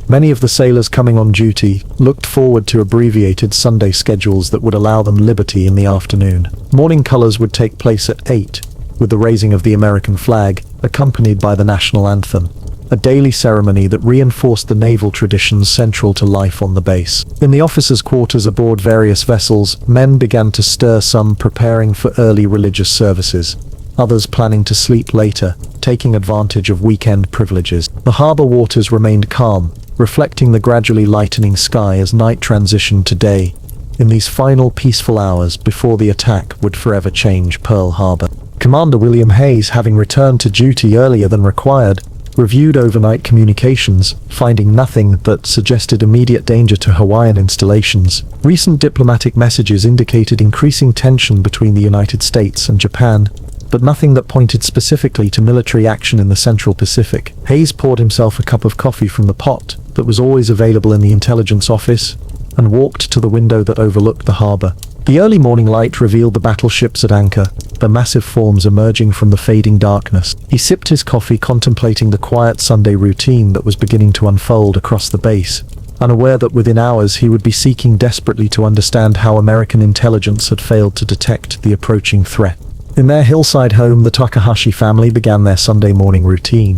Speaker 1: Many of the sailors coming on duty looked forward to abbreviated Sunday schedules that would allow them liberty in the afternoon. Morning colors would take place at 8, with the raising of the American flag, accompanied by the national anthem, a daily ceremony that reinforced the naval traditions central to life on the base. In the officers' quarters aboard various vessels, men began to stir, some preparing for early religious services, others planning to sleep later, taking advantage of weekend privileges. The harbor waters remained calm, reflecting the gradually lightening sky as night transitioned to day, in these final peaceful hours before the attack would forever change Pearl Harbor. Commander William Hayes, having returned to duty earlier than required, reviewed overnight communications, finding nothing that suggested immediate danger to Hawaiian installations. Recent diplomatic messages indicated increasing tension between the United States and Japan, but nothing that pointed specifically to military action in the Central Pacific. Hayes poured himself a cup of coffee from the pot that was always available in the intelligence office and walked to the window that overlooked the harbor. The early morning light revealed the battleships at anchor, their massive forms emerging from the fading darkness. He sipped his coffee, contemplating the quiet Sunday routine that was beginning to unfold across the base, unaware that within hours he would be seeking desperately to understand how American intelligence had failed to detect the approaching threat. In their hillside home, the Takahashi family began their Sunday morning routine.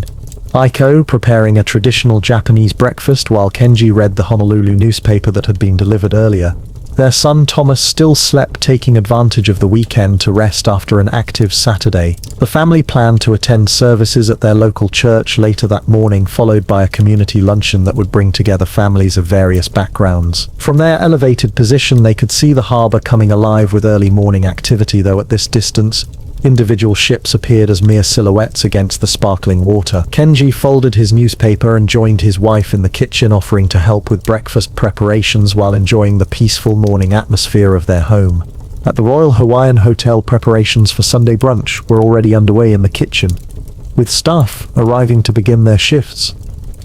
Speaker 1: Aiko preparing a traditional Japanese breakfast while Kenji read the Honolulu newspaper that had been delivered earlier. Their son Thomas still slept, taking advantage of the weekend to rest after an active Saturday. The family planned to attend services at their local church later that morning, followed by a community luncheon that would bring together families of various backgrounds. From their elevated position, they could see the harbor coming alive with early morning activity, though at this distance, individual ships appeared as mere silhouettes against the sparkling water. Kenji folded his newspaper and joined his wife in the kitchen, offering to help with breakfast preparations while enjoying the peaceful morning atmosphere of their home. At the Royal Hawaiian Hotel, preparations for Sunday brunch were already underway in the kitchen, with staff arriving to begin their shifts.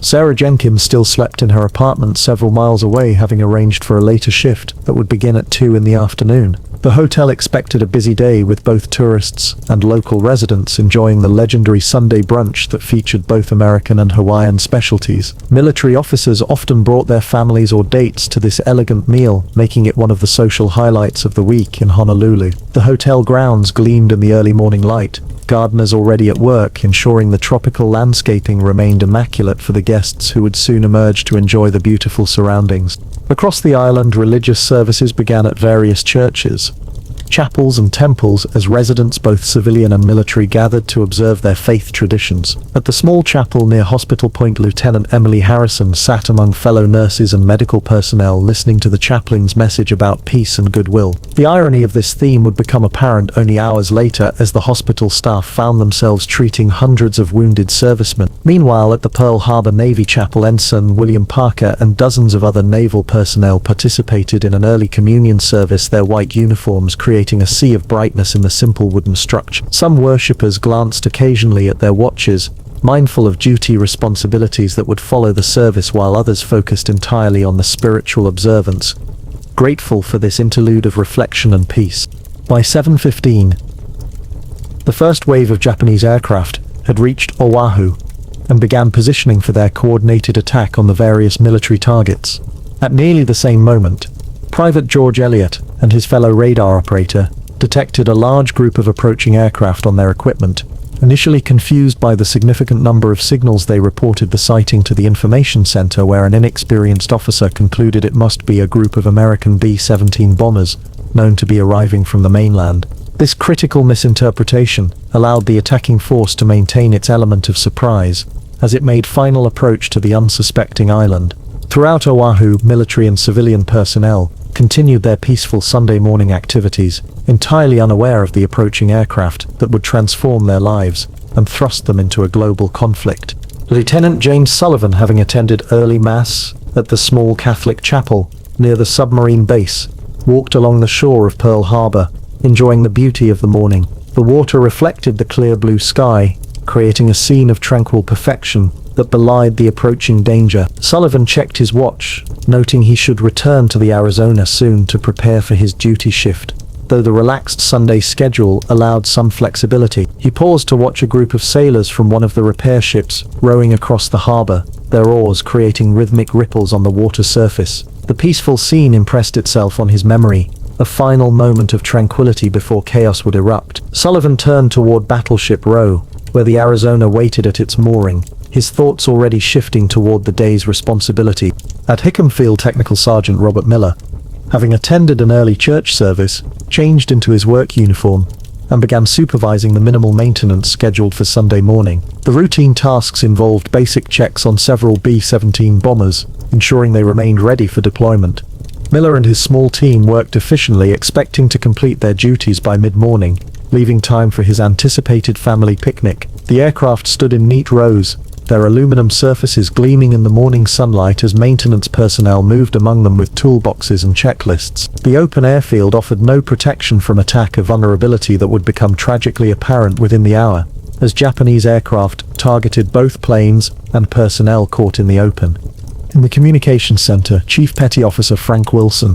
Speaker 1: Sarah Jenkins still slept in her apartment several miles away, having arranged for a later shift that would begin at 2 in the afternoon. The hotel expected a busy day with both tourists and local residents enjoying the legendary Sunday brunch that featured both American and Hawaiian specialties. Military officers often brought their families or dates to this elegant meal, making it one of the social highlights of the week in Honolulu. The hotel grounds gleamed in the early morning light, gardeners already at work ensuring the tropical landscaping remained immaculate for the guests who would soon emerge to enjoy the beautiful surroundings. Across the island, religious services began at various churches, chapels and temples as residents, both civilian and military, gathered to observe their faith traditions. At the small chapel near Hospital Point, Lieutenant Emily Harrison sat among fellow nurses and medical personnel listening to the chaplain's message about peace and goodwill. The irony of this theme would become apparent only hours later as the hospital staff found themselves treating hundreds of wounded servicemen. Meanwhile, at the Pearl Harbor Navy Chapel, Ensign William Parker and dozens of other naval personnel participated in an early communion service, their white uniforms creating a sea of brightness in the simple wooden structure. Some worshippers glanced occasionally at their watches, mindful of duty responsibilities that would follow the service, while others focused entirely on the spiritual observance, grateful for this interlude of reflection and peace. By 7:15, the first wave of Japanese aircraft had reached Oahu and began positioning for their coordinated attack on the various military targets. At nearly the same moment, Private George Elliott and his fellow radar operator detected a large group of approaching aircraft on their equipment. Initially confused by the significant number of signals, they reported the sighting to the information center, where an inexperienced officer concluded it must be a group of American B-17 bombers known to be arriving from the mainland. This critical misinterpretation allowed the attacking force to maintain its element of surprise as it made final approach to the unsuspecting island. Throughout Oahu, military and civilian personnel continued their peaceful Sunday morning activities, entirely unaware of the approaching aircraft that would transform their lives and thrust them into a global conflict. Lieutenant James Sullivan, having attended early mass at the small Catholic chapel near the submarine base, walked along the shore of Pearl Harbor, enjoying the beauty of the morning. The water reflected the clear blue sky, creating a scene of tranquil perfection that belied the approaching danger. Sullivan checked his watch, noting he should return to the Arizona soon to prepare for his duty shift. Though the relaxed Sunday schedule allowed some flexibility, he paused to watch a group of sailors from one of the repair ships rowing across the harbor, their oars creating rhythmic ripples on the water surface. The peaceful scene impressed itself on his memory, a final moment of tranquility before chaos would erupt. Sullivan turned toward Battleship Row, where the Arizona waited at its mooring, his thoughts already shifting toward the day's responsibility. At Hickam Field, Technical Sergeant Robert Miller, having attended an early church service, changed into his work uniform and began supervising the minimal maintenance scheduled for Sunday morning. The routine tasks involved basic checks on several B-17 bombers, ensuring they remained ready for deployment. Miller and his small team worked efficiently, expecting to complete their duties by mid-morning, leaving time for his anticipated family picnic. The aircraft stood in neat rows, their aluminum surfaces gleaming in the morning sunlight as maintenance personnel moved among them with toolboxes and checklists. The open airfield offered no protection from attack, a vulnerability that would become tragically apparent within the hour, as Japanese aircraft targeted both planes and personnel caught in the open. In the communications center, Chief Petty Officer Frank Wilson,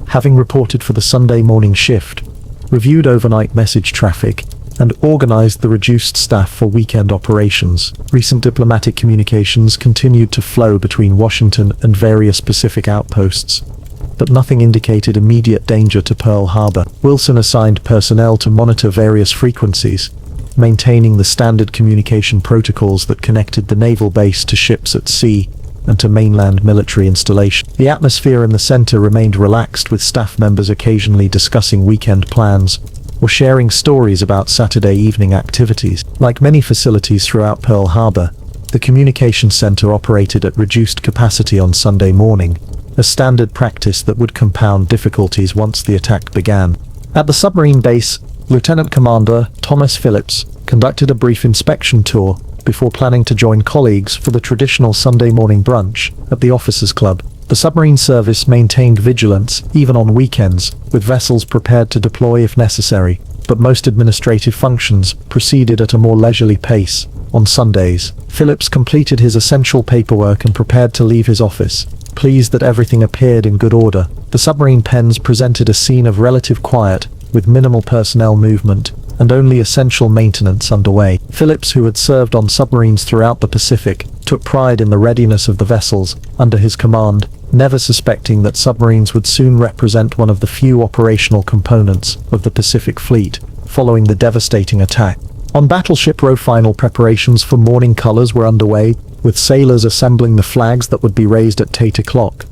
Speaker 1: having reported for the Sunday morning shift, reviewed overnight message traffic and organized the reduced staff for weekend operations. Recent diplomatic communications continued to flow between Washington and various Pacific outposts, but nothing indicated immediate danger to Pearl Harbor. Wilson assigned personnel to monitor various frequencies, maintaining the standard communication protocols that connected the naval base to ships at sea and to mainland military installations. The atmosphere in the center remained relaxed, with staff members occasionally discussing weekend plans or sharing stories about Saturday evening activities. Like many facilities throughout Pearl Harbor, the communications center operated at reduced capacity on Sunday morning, a standard practice that would compound difficulties once the attack began. At the submarine base, Lieutenant Commander Thomas Phillips conducted a brief inspection tour before planning to join colleagues for the traditional Sunday morning brunch at the Officers Club. The submarine service maintained vigilance even on weekends, with vessels prepared to deploy if necessary, but most administrative functions proceeded at a more leisurely pace. On Sundays, Phillips completed his essential paperwork and prepared to leave his office, pleased that everything appeared in good order. The submarine pens presented a scene of relative quiet, with minimal personnel movement, and only essential maintenance underway. Phillips, who had served on submarines throughout the Pacific, took pride in the readiness of the vessels under his command, never suspecting that submarines would soon represent one of the few operational components of the Pacific Fleet, following the devastating attack. On Battleship Row, final preparations for morning colors were underway, with sailors assembling the flags that would be raised at 8 o'clock.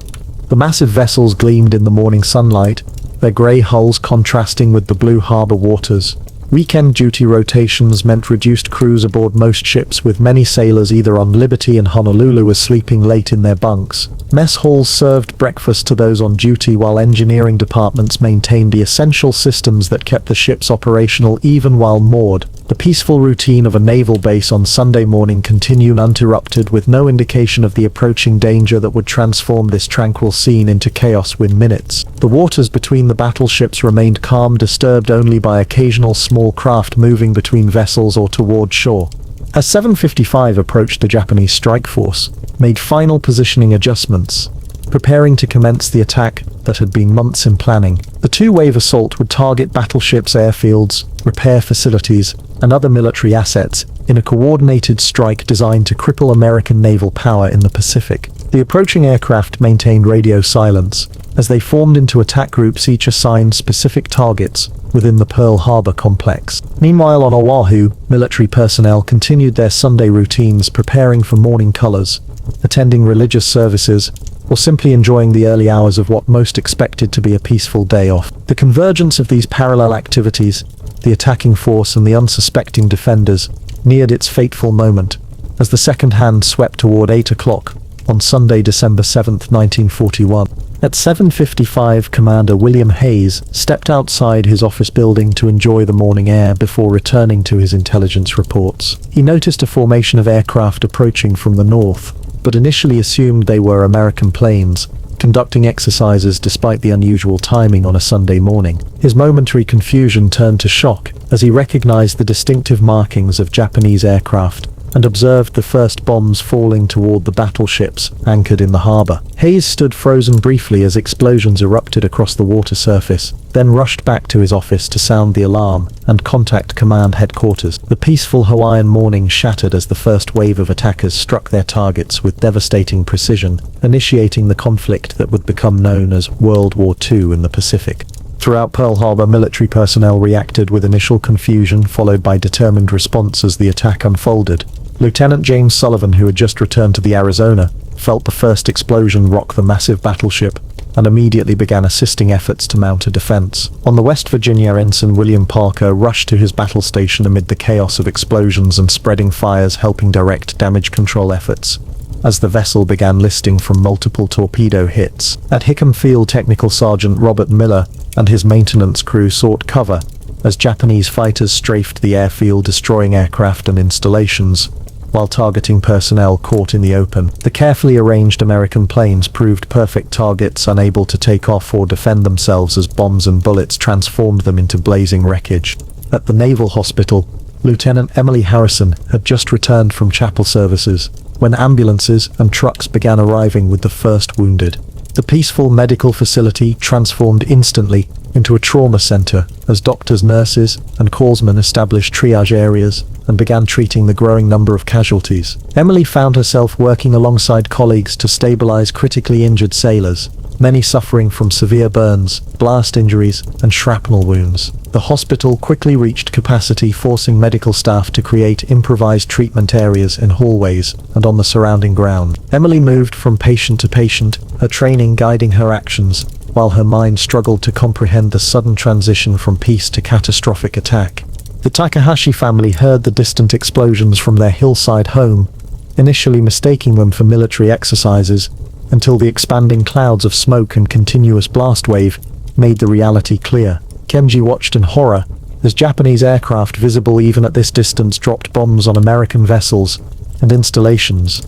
Speaker 1: The massive vessels gleamed in the morning sunlight, their grey hulls contrasting with the blue harbor waters. Weekend duty rotations meant reduced crews aboard most ships, with many sailors either on liberty in Honolulu or sleeping late in their bunks. Mess halls served breakfast to those on duty, while engineering departments maintained the essential systems that kept the ships operational even while moored. The peaceful routine of a naval base on Sunday morning continued uninterrupted, with no indication of the approaching danger that would transform this tranquil scene into chaos within minutes. The waters between the battleships remained calm, disturbed only by occasional small craft moving between vessels or toward shore. As 7:55 approached, the Japanese strike force made final positioning adjustments, preparing to commence the attack that had been months in planning. The two-wave assault would target battleships' airfields, repair facilities, and other military assets in a coordinated strike designed to cripple American naval power in the Pacific. The approaching aircraft maintained radio silence as they formed into attack groups, each assigned specific targets within the Pearl Harbor complex. Meanwhile, on Oahu, military personnel continued their Sunday routines, preparing for morning colors, attending religious services, or simply enjoying the early hours of what most expected to be a peaceful day off. The convergence of these parallel activities, the attacking force and the unsuspecting defenders, neared its fateful moment as the second hand swept toward 8 o'clock on Sunday, December 7, 1941. At 7:55, Commander William Hayes stepped outside his office building to enjoy the morning air before returning to his intelligence reports. He noticed a formation of aircraft approaching from the north, but initially assumed they were American planes, conducting exercises despite the unusual timing on a Sunday morning. His momentary confusion turned to shock as he recognized the distinctive markings of Japanese aircraft and observed the first bombs falling toward the battleships anchored in the harbor. Hayes stood frozen briefly as explosions erupted across the water surface, then rushed back to his office to sound the alarm and contact command headquarters. The peaceful Hawaiian morning shattered as the first wave of attackers struck their targets with devastating precision, initiating the conflict that would become known as World War II in the Pacific. Throughout Pearl Harbor, military personnel reacted with initial confusion, followed by determined response as the attack unfolded. Lieutenant James Sullivan, who had just returned to the Arizona, felt the first explosion rock the massive battleship and immediately began assisting efforts to mount a defense. On the West Virginia, Ensign William Parker rushed to his battle station amid the chaos of explosions and spreading fires, helping direct damage control efforts as the vessel began listing from multiple torpedo hits. At Hickam Field, Technical Sergeant Robert Miller and his maintenance crew sought cover as Japanese fighters strafed the airfield, destroying aircraft and installations while targeting personnel caught in the open. The carefully arranged American planes proved perfect targets, unable to take off or defend themselves as bombs and bullets transformed them into blazing wreckage. At the Naval Hospital, Lieutenant Emily Harrison had just returned from chapel services when ambulances and trucks began arriving with the first wounded. The peaceful medical facility transformed instantly into a trauma center as doctors, nurses, and callsmen established triage areas and began treating the growing number of casualties. Emily found herself working alongside colleagues to stabilize critically injured sailors, many suffering from severe burns, blast injuries, and shrapnel wounds. The hospital quickly reached capacity, forcing medical staff to create improvised treatment areas in hallways and on the surrounding ground. Emily moved from patient to patient, her training guiding her actions, while her mind struggled to comprehend the sudden transition from peace to catastrophic attack. The Takahashi family heard the distant explosions from their hillside home, initially mistaking them for military exercises, until the expanding clouds of smoke and continuous blast wave made the reality clear. Kenji watched in horror as Japanese aircraft visible even at this distance dropped bombs on American vessels and installations.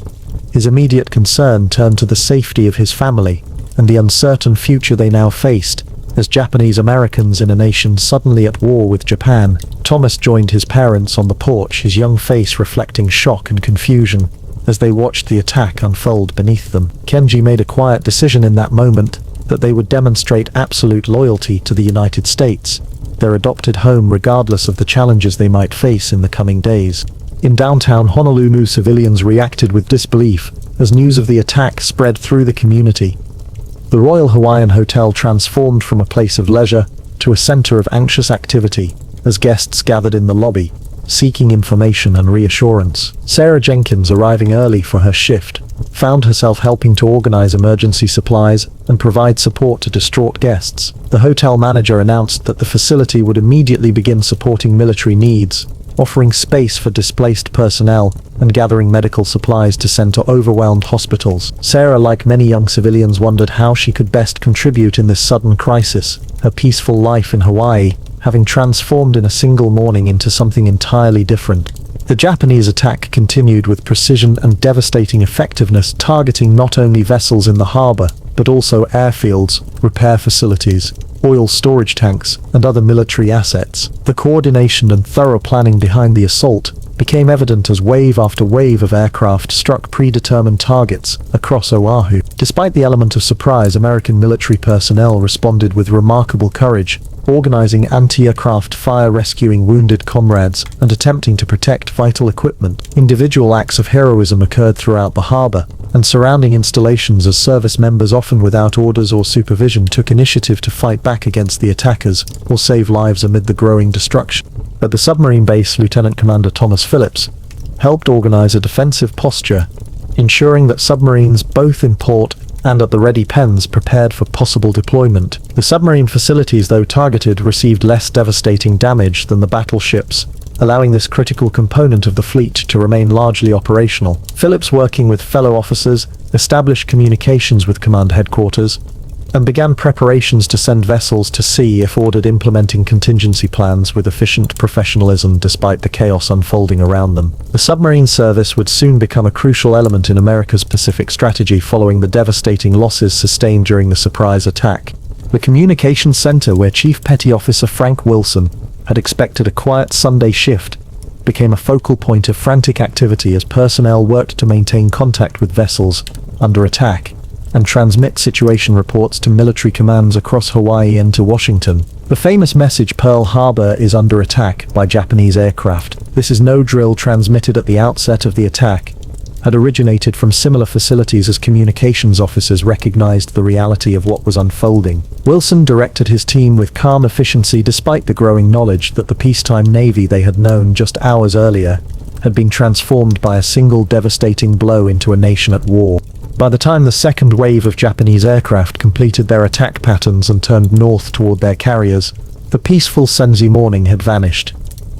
Speaker 1: His immediate concern turned to the safety of his family and the uncertain future they now faced as Japanese Americans in a nation suddenly at war with Japan. Thomas joined his parents on the porch, his young face reflecting shock and confusion as they watched the attack unfold beneath them. Kenji made a quiet decision in that moment that they would demonstrate absolute loyalty to the United States, their adopted home regardless of the challenges they might face in the coming days. In downtown Honolulu, civilians reacted with disbelief as news of the attack spread through the community. The Royal Hawaiian Hotel transformed from a place of leisure to a center of anxious activity as guests gathered in the lobby, seeking information and reassurance. Sarah Jenkins, arriving early for her shift, found herself helping to organize emergency supplies and provide support to distraught guests. The hotel manager announced that the facility would immediately begin supporting military needs, offering space for displaced personnel and gathering medical supplies to send to overwhelmed hospitals. Sarah, like many young civilians, wondered how she could best contribute in this sudden crisis, her peaceful life in Hawaii having transformed in a single morning into something entirely different. The Japanese attack continued with precision and devastating effectiveness, targeting not only vessels in the harbor, but also airfields, repair facilities, oil storage tanks, and other military assets. The coordination and thorough planning behind the assault became evident as wave after wave of aircraft struck predetermined targets across Oahu. Despite the element of surprise, American military personnel responded with remarkable courage, organizing anti-aircraft fire, rescuing wounded comrades, and attempting to protect vital equipment. Individual acts of heroism occurred throughout the harbor and surrounding installations as service members, often without orders or supervision, took initiative to fight back against the attackers or save lives amid the growing destruction. At the submarine base, Lieutenant Commander Thomas Phillips helped organize a defensive posture, ensuring that submarines both in port and at the ready pens prepared for possible deployment. The submarine facilities, though targeted, received less devastating damage than the battleships, allowing this critical component of the fleet to remain largely operational. Phillips, working with fellow officers, established communications with command headquarters and began preparations to send vessels to sea if ordered, implementing contingency plans with efficient professionalism despite the chaos unfolding around them. The submarine service would soon become a crucial element in America's Pacific strategy following the devastating losses sustained during the surprise attack. The communications center, where Chief Petty Officer Frank Wilson had expected a quiet Sunday shift, became a focal point of frantic activity as personnel worked to maintain contact with vessels under attack and transmit situation reports to military commands across Hawaii and to Washington. The famous message "Pearl Harbor is under attack" by Japanese aircraft, "This is no drill," transmitted at the outset of the attack, had originated from similar facilities as communications officers recognized the reality of what was unfolding. Wilson directed his team with calm efficiency despite the growing knowledge that the peacetime Navy they had known just hours earlier had been transformed by a single devastating blow into a nation at war. By the time the second wave of Japanese aircraft completed their attack patterns and turned north toward their carriers, the peaceful Senzi morning had vanished,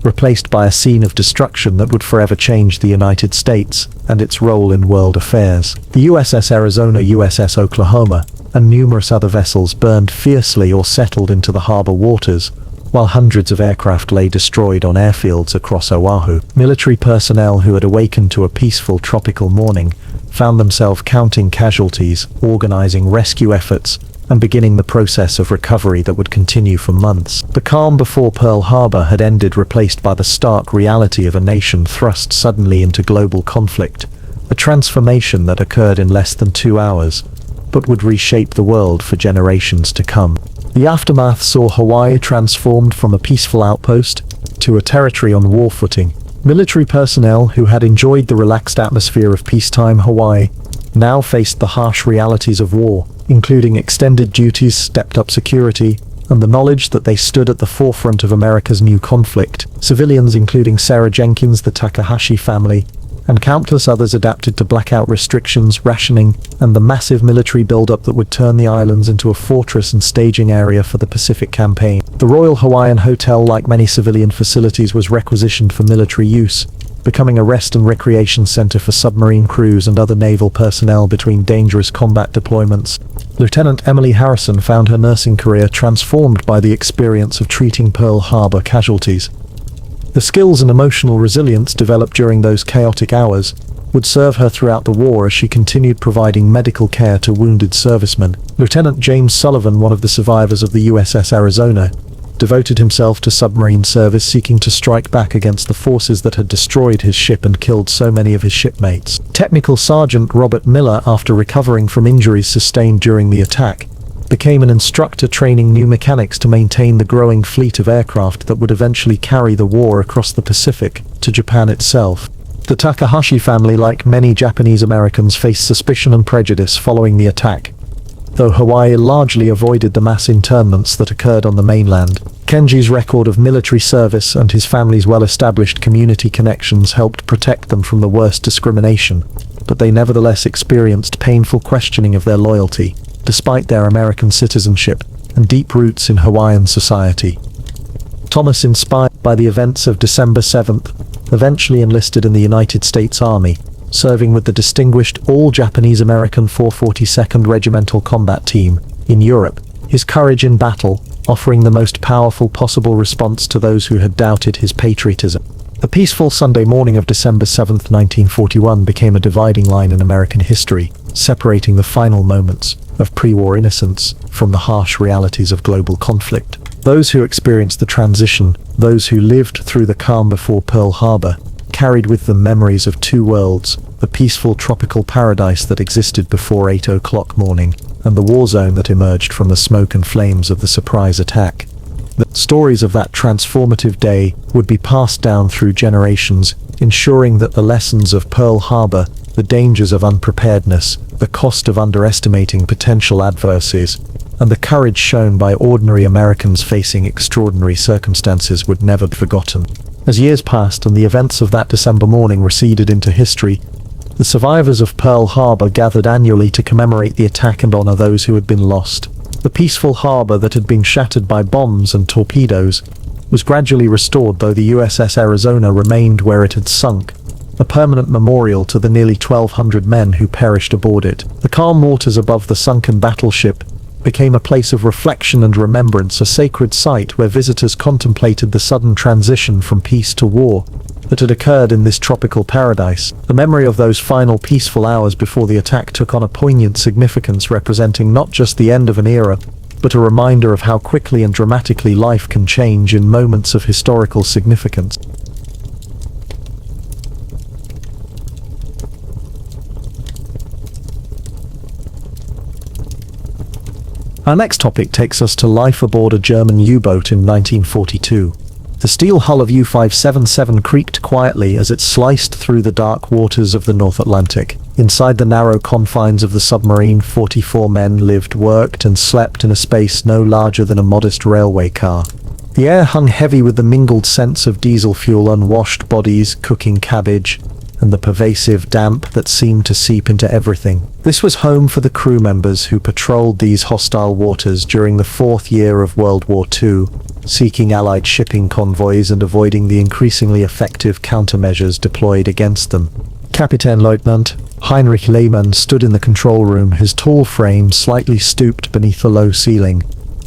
Speaker 1: replaced by a scene of destruction that would forever change the United States and its role in world affairs. The USS Arizona, USS Oklahoma, and numerous other vessels burned fiercely or settled into the harbor waters, while hundreds of aircraft lay destroyed on airfields across Oahu. Military personnel who had awakened to a peaceful tropical morning found themselves counting casualties, organizing rescue efforts, and beginning the process of recovery that would continue for months. The calm before Pearl Harbor had ended, replaced by the stark reality of a nation thrust suddenly into global conflict, a transformation that occurred in less than 2 hours, but would reshape the world for generations to come. The aftermath saw Hawaii transformed from a peaceful outpost to a territory on war footing. Military personnel who had enjoyed the relaxed atmosphere of peacetime Hawaii now faced the harsh realities of war, including extended duties, stepped-up security, and the knowledge that they stood at the forefront of America's new conflict. Civilians, including Sarah Jenkins, the Takahashi family, and countless others, adapted to blackout restrictions, rationing, and the massive military buildup that would turn the islands into a fortress and staging area for the Pacific Campaign. The Royal Hawaiian Hotel, like many civilian facilities, was requisitioned for military use, becoming a rest and recreation center for submarine crews and other naval personnel between dangerous combat deployments. Lieutenant Emily Harrison found her nursing career transformed by the experience of treating Pearl Harbor casualties. The skills and emotional resilience developed during those chaotic hours would serve her throughout the war as she continued providing medical care to wounded servicemen. Lieutenant James Sullivan, one of the survivors of the USS Arizona, devoted himself to submarine service, seeking to strike back against the forces that had destroyed his ship and killed so many of his shipmates. Technical Sergeant Robert Miller, after recovering from injuries sustained during the attack, became an instructor training new mechanics to maintain the growing fleet of aircraft that would eventually carry the war across the Pacific to Japan itself. The Takahashi family, like many Japanese Americans, faced suspicion and prejudice following the attack, though Hawaii largely avoided the mass internments that occurred on the mainland. Kenji's record of military service and his family's well-established community connections helped protect them from the worst discrimination, but they nevertheless experienced painful questioning of their loyalty, despite their American citizenship and deep roots in Hawaiian society. Thomas, inspired by the events of December 7th, eventually enlisted in the United States Army, serving with the distinguished all-Japanese American 442nd Regimental Combat Team in Europe. His courage in battle, offering the most powerful possible response to those who had doubted his patriotism. The peaceful Sunday morning of December 7, 1941 became a dividing line in American history, separating the final moments of pre-war innocence from the harsh realities of global conflict. Those who experienced the transition, those who lived through the calm before Pearl Harbor, carried with them memories of two worlds, the peaceful tropical paradise that existed before 8 o'clock morning, and the war zone that emerged from the smoke and flames of the surprise attack. The stories of that transformative day would be passed down through generations, ensuring that the lessons of Pearl Harbor, the dangers of unpreparedness, the cost of underestimating potential adversities, and the courage shown by ordinary Americans facing extraordinary circumstances would never be forgotten. As years passed and the events of that December morning receded into history, the survivors of Pearl Harbor gathered annually to commemorate the attack and honor those who had been lost. The peaceful harbor that had been shattered by bombs and torpedoes was gradually restored, though the USS Arizona remained where it had sunk, a permanent memorial to the nearly 1,200 men who perished aboard it. The calm waters above the sunken battleship became a place of reflection and remembrance, a sacred site where visitors contemplated the sudden transition from peace to war that had occurred in this tropical paradise. The memory of those final peaceful hours before the attack took on a poignant significance, representing not just the end of an era, but a reminder of how quickly and dramatically life can change in moments of historical significance. Our next topic takes us to life aboard a German U-boat in 1942. The steel hull of U-577 creaked quietly as it sliced through the dark waters of the North Atlantic. Inside the narrow confines of the submarine, 44 men lived, worked, and slept in a space no larger than a modest railway car. The air hung heavy with the mingled scents of diesel fuel, unwashed bodies, cooking cabbage, and the pervasive damp that seemed to seep into everything. This was home for the crew members who patrolled these hostile waters during the fourth year of World War II, seeking Allied shipping convoys and avoiding the increasingly effective countermeasures deployed against them. Captain Lieutenant Heinrich Lehmann stood in the control room, his tall frame slightly stooped beneath the low ceiling.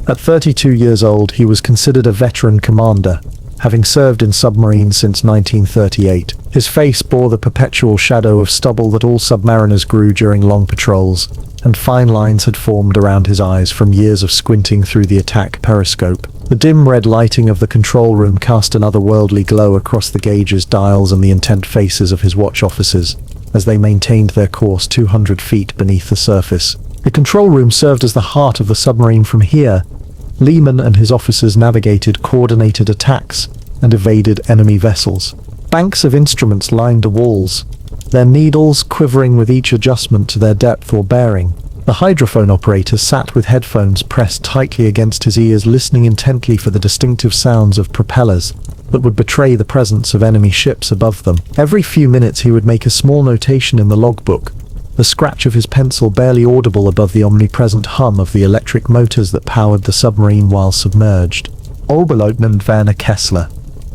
Speaker 1: At 32 years old, he was considered a veteran commander, having served in submarines since 1938. His face bore the perpetual shadow of stubble that all submariners grew during long patrols, and fine lines had formed around his eyes from years of squinting through the attack periscope. The dim red lighting of the control room cast an otherworldly glow across the gauges, dials, and the intent faces of his watch officers as they maintained their course 200 feet beneath the surface. The control room served as the heart of the submarine. From here, Lehmann and his officers navigated coordinated attacks and evaded enemy vessels. Banks of instruments lined the walls, their needles quivering with each adjustment to their depth or bearing. The hydrophone operator sat with headphones pressed tightly against his ears, listening intently for the distinctive sounds of propellers that would betray the presence of enemy ships above them. Every few minutes he would make a small notation in the logbook, the scratch of his pencil barely audible above the omnipresent hum of the electric motors that powered the submarine while submerged. Oberleutnant Werner Kessler,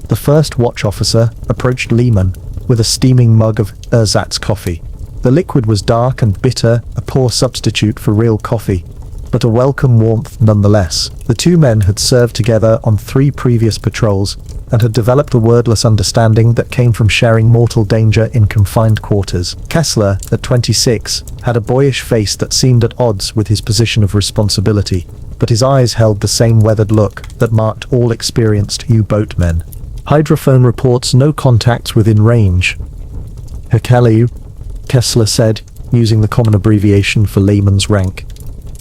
Speaker 1: the first watch officer, approached Lehmann with a steaming mug of ersatz coffee. The liquid was dark and bitter, a poor substitute for real coffee, but a welcome warmth nonetheless. The two men had served together on 3 previous patrols and had developed a wordless understanding that came from sharing mortal danger in confined quarters. Kessler, at 26, had a boyish face that seemed at odds with his position of responsibility, but his eyes held the same weathered look that marked all experienced U-boatmen. Hydrophone reports no contacts within range. Hercule, Kessler said, using the common abbreviation for layman's rank.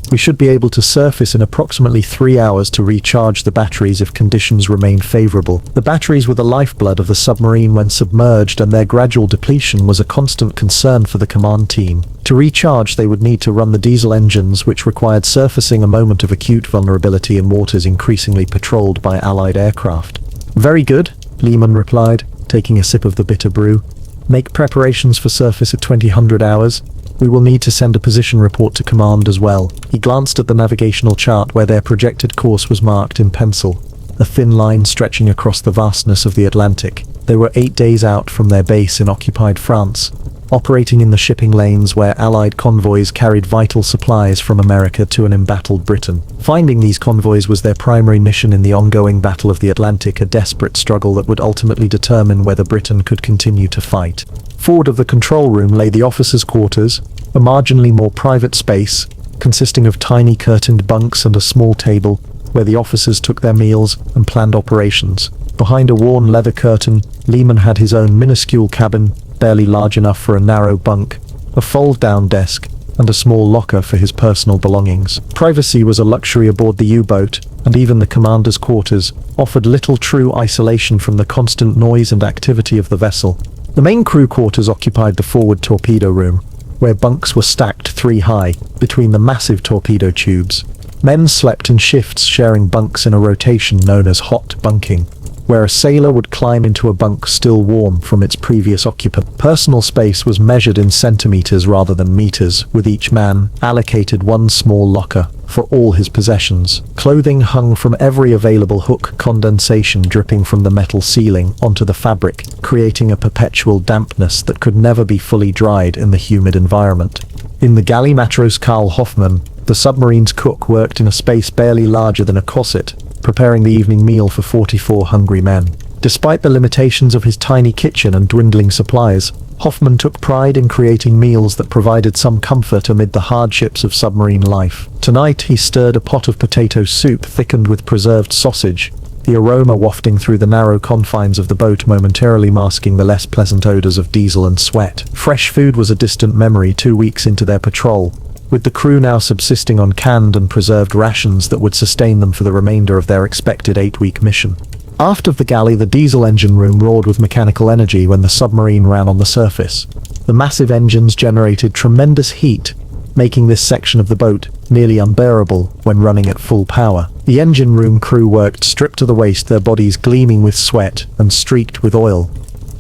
Speaker 1: We should be able to surface in approximately 3 hours to recharge the batteries if conditions remain favorable. The batteries were the lifeblood of the submarine when submerged, and their gradual depletion was a constant concern for the command team. To recharge, they would need to run the diesel engines, which required surfacing a moment of acute vulnerability in waters increasingly patrolled by Allied aircraft. Very good, Lehman replied, taking a sip of the bitter brew. Make preparations for surface at 2000 hours. We will need to send a position report to command as well. He glanced at the navigational chart where their projected course was marked in pencil, a thin line stretching across the vastness of the Atlantic. They were 8 days out from their base in occupied France, operating in the shipping lanes where Allied convoys carried vital supplies from America to an embattled Britain. Finding these convoys was their primary mission in the ongoing Battle of the Atlantic, a desperate struggle that would ultimately determine whether Britain could continue to fight. Forward of the control room lay the officers' quarters, a marginally more private space, consisting of tiny curtained bunks and a small table, where the officers took their meals and planned operations. Behind a worn leather curtain, Lehman had his own minuscule cabin, barely large enough for a narrow bunk, a fold-down desk, and a small locker for his personal belongings. Privacy was a luxury aboard the U-boat, and even the commander's quarters offered little true isolation from the constant noise and activity of the vessel. The main crew quarters occupied the forward torpedo room, where bunks were stacked 3 high between the massive torpedo tubes. Men slept in shifts, sharing bunks in a rotation known as hot bunking, where a sailor would climb into a bunk still warm from its previous occupant. Personal space was measured in centimeters rather than meters, with each man allocated one small locker for all his possessions. Clothing hung from every available hook, condensation dripping from the metal ceiling onto the fabric, creating a perpetual dampness that could never be fully dried in the humid environment. In the galley, Matros Karl Hoffman, the submarine's cook, worked in a space barely larger than a corset, preparing the evening meal for 44 hungry men. Despite the limitations of his tiny kitchen and dwindling supplies, Hoffman took pride in creating meals that provided some comfort amid the hardships of submarine life. Tonight he stirred a pot of potato soup thickened with preserved sausage, the aroma wafting through the narrow confines of the boat, momentarily masking the less pleasant odors of diesel and sweat. Fresh food was a distant memory 2 weeks into their patrol, with the crew now subsisting on canned and preserved rations that would sustain them for the remainder of their expected 8-week mission. Aft of the galley, the diesel engine room roared with mechanical energy when the submarine ran on the surface. The massive engines generated tremendous heat, making this section of the boat nearly unbearable when running at full power. The engine room crew worked stripped to the waist, their bodies gleaming with sweat and streaked with oil,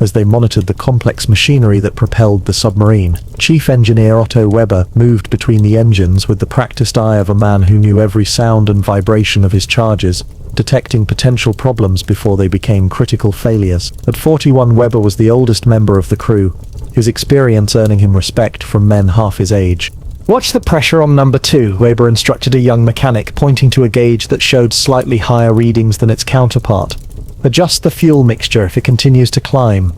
Speaker 1: as they monitored the complex machinery that propelled the submarine. Chief Engineer Otto Weber moved between the engines with the practiced eye of a man who knew every sound and vibration of his charges, detecting potential problems before they became critical failures. At 41, Weber was the oldest member of the crew, his experience earning him respect from men half his age. "Watch the pressure on number 2, Weber instructed a young mechanic, pointing to a gauge that showed slightly higher readings than its counterpart. "Adjust the fuel mixture if it continues to climb."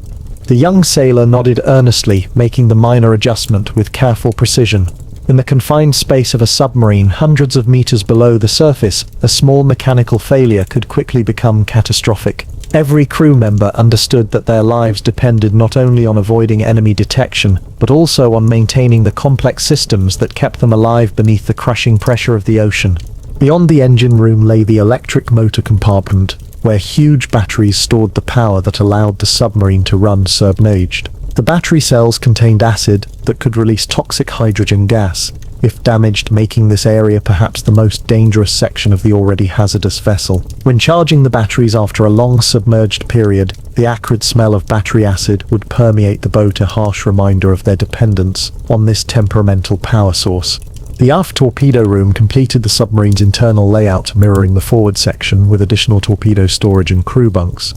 Speaker 1: The young sailor nodded earnestly, making the minor adjustment with careful precision. In the confined space of a submarine hundreds of meters below the surface, a small mechanical failure could quickly become catastrophic. Every crew member understood that their lives depended not only on avoiding enemy detection, but also on maintaining the complex systems that kept them alive beneath the crushing pressure of the ocean. Beyond the engine room lay the electric motor compartment, where huge batteries stored the power that allowed the submarine to run submerged. The battery cells contained acid that could release toxic hydrogen gas, if damaged, making this area perhaps the most dangerous section of the already hazardous vessel. When charging the batteries after a long submerged period, the acrid smell of battery acid would permeate the boat, a harsh reminder of their dependence on this temperamental power source. The aft torpedo room completed the submarine's internal layout, mirroring the forward section with additional torpedo storage and crew bunks.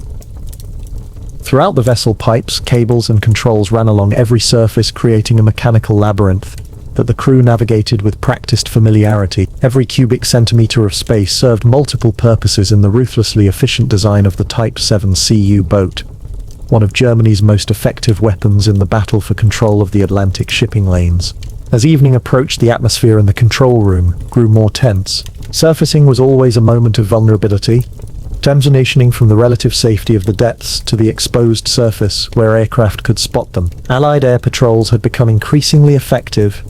Speaker 1: Throughout the vessel, pipes, cables, and controls ran along every surface, creating a mechanical labyrinth that the crew navigated with practiced familiarity. Every cubic centimeter of space served multiple purposes in the ruthlessly efficient design of the Type 7C U-boat, one of Germany's most effective weapons in the battle for control of the Atlantic shipping lanes. As evening approached, the atmosphere in the control room grew more tense. Surfacing was always a moment of vulnerability, transitioning from the relative safety of the depths to the exposed surface where aircraft could spot them. Allied air patrols had become increasingly effective,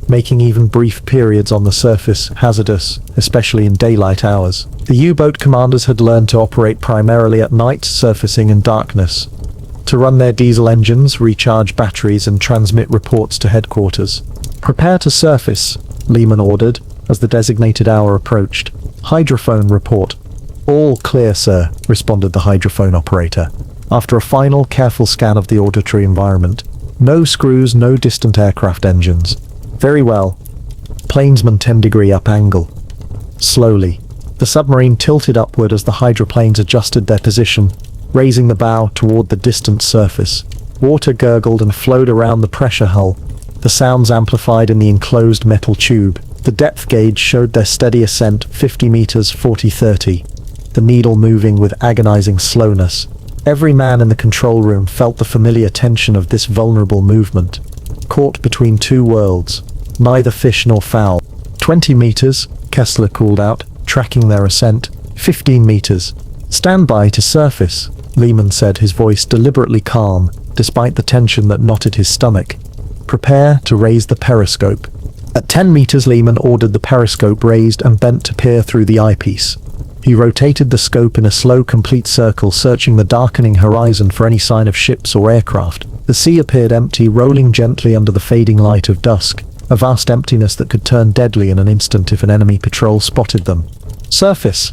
Speaker 1: making even brief periods on the surface hazardous, especially in daylight hours. The U-boat commanders had learned to operate primarily at night, surfacing in darkness, to run their diesel engines, recharge batteries, and transmit reports to headquarters. "Prepare to surface," Lehman ordered, as the designated hour approached. "Hydrophone report." "All clear, sir," responded the hydrophone operator, after a final, careful scan of the auditory environment. "No screws, no distant aircraft engines." "Very well." Planesman 10-degree up angle. Slowly, the submarine tilted upward as the hydroplanes adjusted their position, raising the bow toward the distant surface. Water gurgled and flowed around the pressure hull, the sounds amplified in the enclosed metal tube. The depth gauge showed their steady ascent, 50 meters, 40-30, the needle moving with agonizing slowness. Every man in the control room felt the familiar tension of this vulnerable movement, caught between two worlds, neither fish nor fowl. 20 meters, Kessler called out, tracking their ascent. 15 meters. "Stand by to surface," Lehman said, his voice deliberately calm, despite the tension that knotted his stomach. "Prepare to raise the periscope." At 10 meters, Lehman ordered the periscope raised and bent to peer through the eyepiece. He rotated the scope in a slow, complete circle, searching the darkening horizon for any sign of ships or aircraft. The sea appeared empty, rolling gently under the fading light of dusk, a vast emptiness that could turn deadly in an instant if an enemy patrol spotted them. "Surface!"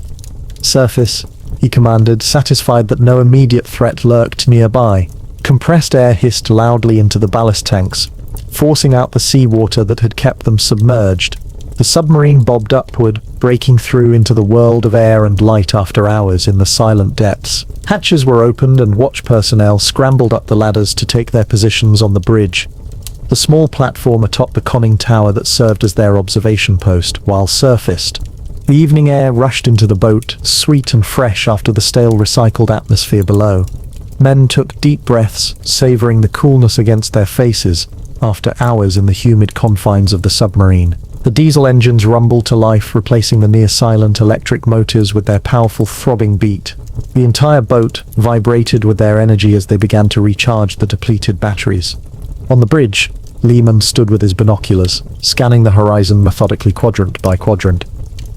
Speaker 1: "Surface," he commanded, satisfied that no immediate threat lurked nearby. Compressed air hissed loudly into the ballast tanks, forcing out the seawater that had kept them submerged. The submarine bobbed upward, breaking through into the world of air and light after hours in the silent depths. Hatches were opened and watch personnel scrambled up the ladders to take their positions on the bridge, the small platform atop the conning tower that served as their observation post while surfaced. The evening air rushed into the boat, sweet and fresh after the stale recycled atmosphere below. Men took deep breaths, savoring the coolness against their faces after hours in the humid confines of the submarine. The diesel engines rumbled to life, replacing the near-silent electric motors with their powerful throbbing beat. The entire boat vibrated with their energy as they began to recharge the depleted batteries. On the bridge, Lehman stood with his binoculars, scanning the horizon methodically quadrant by quadrant.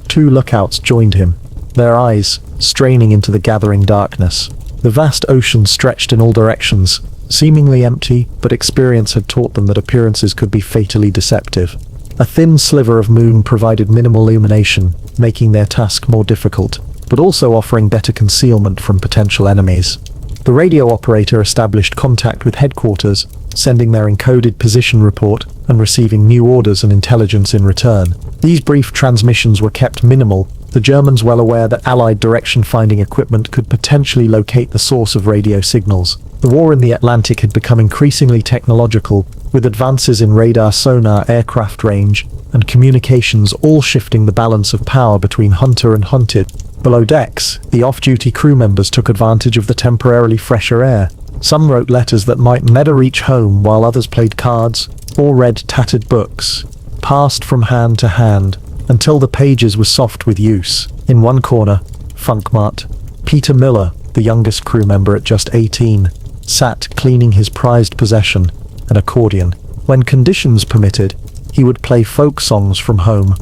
Speaker 1: Two lookouts joined him, their eyes straining into the gathering darkness. The vast ocean stretched in all directions, seemingly empty, but experience had taught them that appearances could be fatally deceptive. A thin sliver of moon provided minimal illumination, making their task more difficult, but also offering better concealment from potential enemies. The radio operator established contact with headquarters, sending their encoded position report and receiving new orders and intelligence in return. These brief transmissions were kept minimal, the Germans well aware that Allied direction-finding equipment could potentially locate the source of radio signals. The war in the Atlantic had become increasingly technological, with advances in radar, sonar, aircraft range, and communications all shifting the balance of power between hunter and hunted. Below decks, the off-duty crew members took advantage of the temporarily fresher air. Some wrote letters that might never reach home, while others played cards or read tattered books, passed from hand to hand, until the pages were soft with use. In one corner, Funkmart, Peter Miller, the youngest crew member at just 18, sat cleaning his prized possession, an accordion. When conditions permitted, he would play folk songs from home,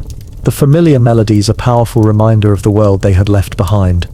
Speaker 1: the familiar melodies a powerful reminder of the world they had left behind.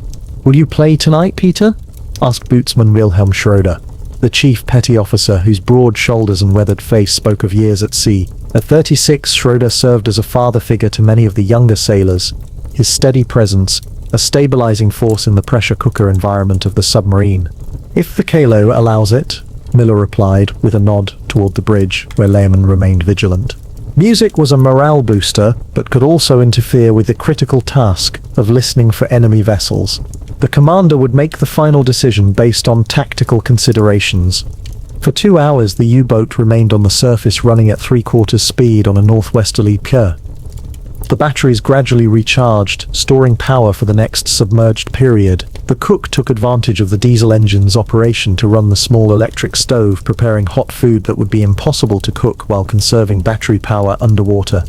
Speaker 1: "Will you play tonight, Peter?" asked Bootsman Wilhelm Schroeder, the chief petty officer whose broad shoulders and weathered face spoke of years at sea. At 36, Schroeder served as a father figure to many of the younger sailors, his steady presence a stabilizing force in the pressure cooker environment of the submarine. "If the Kalo allows it," Miller replied, with a nod toward the bridge, where Lehman remained vigilant. Music was a morale booster, but could also interfere with the critical task of listening for enemy vessels. The commander would make the final decision based on tactical considerations. For 2 hours the U-boat remained on the surface running at 3/4 speed on a northwesterly pier. The batteries gradually recharged, storing power for the next submerged period. The cook took advantage of the diesel engine's operation to run the small electric stove, preparing hot food that would be impossible to cook while conserving battery power underwater.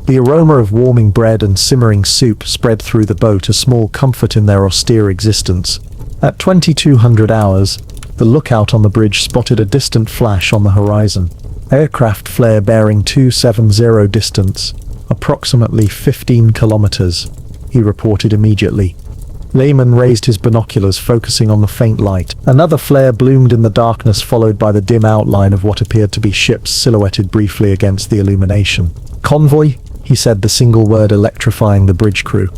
Speaker 1: The aroma of warming bread and simmering soup spread through the boat, a small comfort in their austere existence. At 2200 hours, the lookout on the bridge spotted a distant flash on the horizon. Aircraft flare bearing 270 distance, approximately 15 kilometers, he reported immediately. Lehman raised his binoculars, focusing on the faint light. Another flare bloomed in the darkness, followed by the dim outline of what appeared to be ships silhouetted briefly against the illumination. "Convoy," he said, the single word electrifying the bridge crew.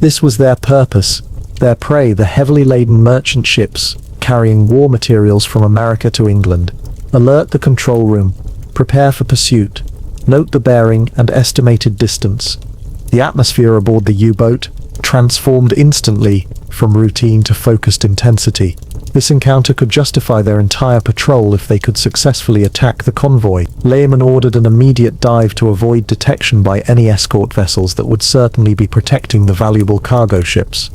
Speaker 1: This was their purpose, their prey, the heavily laden merchant ships carrying war materials from America to England. Alert the control room. Prepare for pursuit. Note the bearing and estimated distance. The atmosphere aboard the U-boat transformed instantly from routine to focused intensity. This encounter could justify their entire patrol if they could successfully attack the convoy. Lehman ordered an immediate dive to avoid detection by any escort vessels that would certainly be protecting the valuable cargo ships.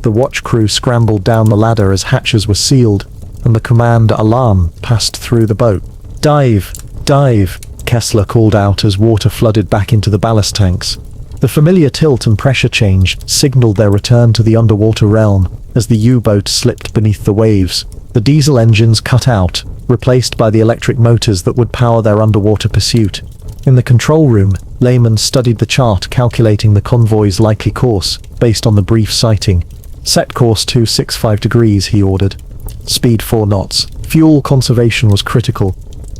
Speaker 1: The watch crew scrambled down the ladder as hatches were sealed, and the command alarm passed through the boat. "Dive! Dive!" Kessler called out as water flooded back into the ballast tanks. The familiar tilt and pressure change signaled their return to the underwater realm. As the U-boat slipped beneath the waves, the diesel engines cut out, replaced by the electric motors that would power their underwater pursuit. In the control room, Lehman studied the chart, calculating the convoy's likely course based on the brief sighting. "Set course 265 degrees, he ordered. "Speed 4 knots. Fuel conservation was critical.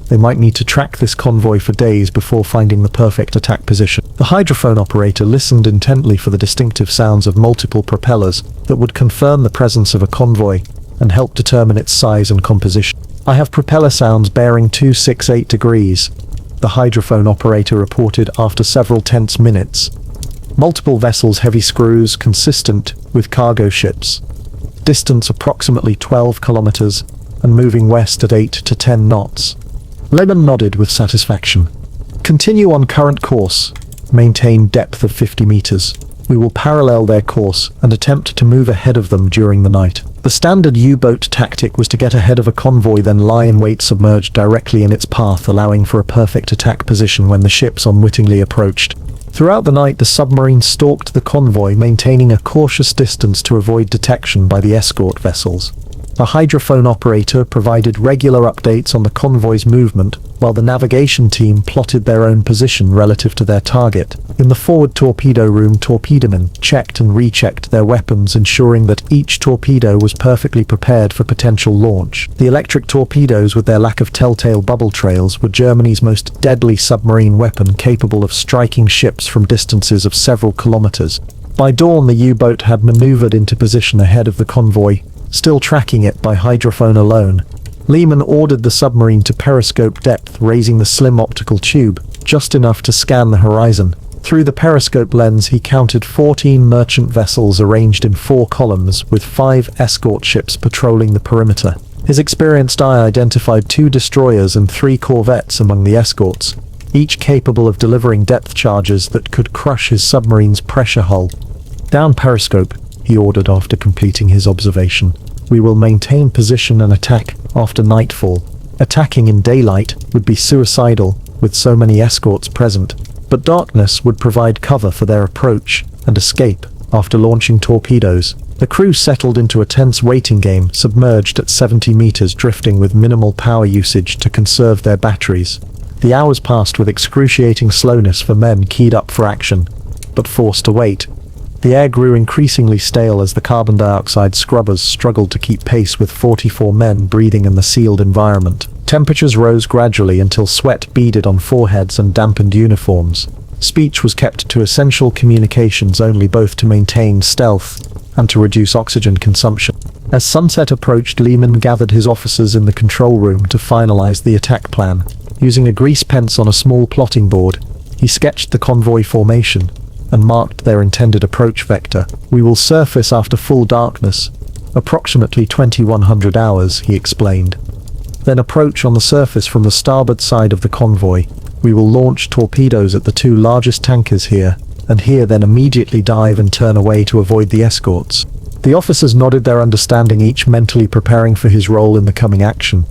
Speaker 1: They might need to track this convoy for days before finding the perfect attack position." The hydrophone operator listened intently for the distinctive sounds of multiple propellers that would confirm the presence of a convoy and help determine its size and composition. "I have propeller sounds bearing 268 degrees, the hydrophone operator reported after several tense minutes. "Multiple vessels, heavy screws, consistent with cargo ships. Distance approximately 12 kilometers and moving west at 8 to 10 knots. Lehman nodded with satisfaction. "Continue on current course. Maintain depth of 50 meters. We will parallel their course and attempt to move ahead of them during the night." The standard U-boat tactic was to get ahead of a convoy, then lie in wait submerged directly in its path, allowing for a perfect attack position when the ships unwittingly approached. Throughout the night, the submarine stalked the convoy, maintaining a cautious distance to avoid detection by the escort vessels. The hydrophone operator provided regular updates on the convoy's movement, while the navigation team plotted their own position relative to their target. In the forward torpedo room, torpedomen checked and rechecked their weapons, ensuring that each torpedo was perfectly prepared for potential launch. The electric torpedoes, with their lack of telltale bubble trails, were Germany's most deadly submarine weapon, capable of striking ships from distances of several kilometers. By dawn, the U-boat had maneuvered into position ahead of the convoy, still tracking it by hydrophone alone. Lehman ordered the submarine to periscope depth, raising the slim optical tube just enough to scan the horizon. Through the periscope lens, he counted 14 merchant vessels arranged in 4 columns, with 5 escort ships patrolling the perimeter. His experienced eye identified 2 destroyers and 3 corvettes among the escorts, each capable of delivering depth charges that could crush his submarine's pressure hull. "Down periscope," he ordered after completing his observation. "We will maintain position and attack after nightfall." Attacking in daylight would be suicidal with so many escorts present, but darkness would provide cover for their approach and escape. After launching torpedoes, the crew settled into a tense waiting game, submerged at 70 meters, drifting with minimal power usage to conserve their batteries. The hours passed with excruciating slowness for men keyed up for action, but forced to wait. The air grew increasingly stale as the carbon dioxide scrubbers struggled to keep pace with 44 men breathing in the sealed environment. Temperatures rose gradually until sweat beaded on foreheads and dampened uniforms. Speech was kept to essential communications only, both to maintain stealth and to reduce oxygen consumption. As sunset approached, Lehman gathered his officers in the control room to finalize the attack plan. Using a grease pence on a small plotting board, he sketched the convoy formation and marked their intended approach vector. "We will surface after full darkness, approximately 2100 hours, he explained. Then approach on the surface from the starboard side of the convoy. We will launch torpedoes at the two largest tankers here, and here then immediately dive and turn away to avoid the escorts." The officers nodded their understanding, each mentally preparing for his role in the coming action.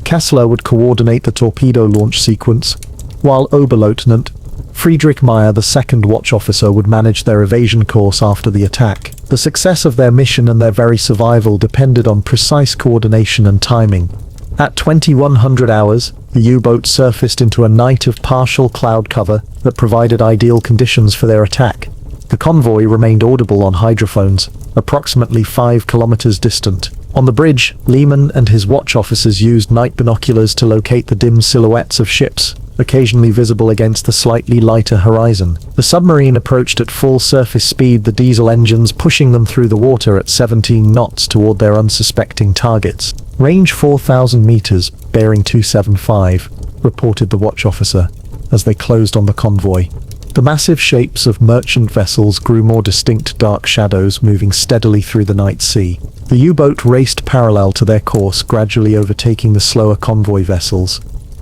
Speaker 1: Kessler would coordinate the torpedo launch sequence, while Oberleutnant Friedrich Meyer, the second watch officer, would manage their evasion course after the attack. The success of their mission and their very survival depended on precise coordination and timing. At 2100 hours, the U-boat surfaced into a night of partial cloud cover that provided ideal conditions for their attack. The convoy remained audible on hydrophones, approximately 5 kilometers distant. On the bridge, Lehman and his watch officers used night binoculars to locate the dim silhouettes of ships, occasionally visible against the slightly lighter horizon. The submarine approached at full surface speed, the diesel engines pushing them through the water at 17 knots toward their unsuspecting targets. "Range 4,000 meters, bearing 275, reported the watch officer, as they closed on the convoy. The massive shapes of merchant vessels grew more distinct, dark shadows moving steadily through the night sea. The U-boat raced parallel to their course, gradually overtaking the slower convoy vessels.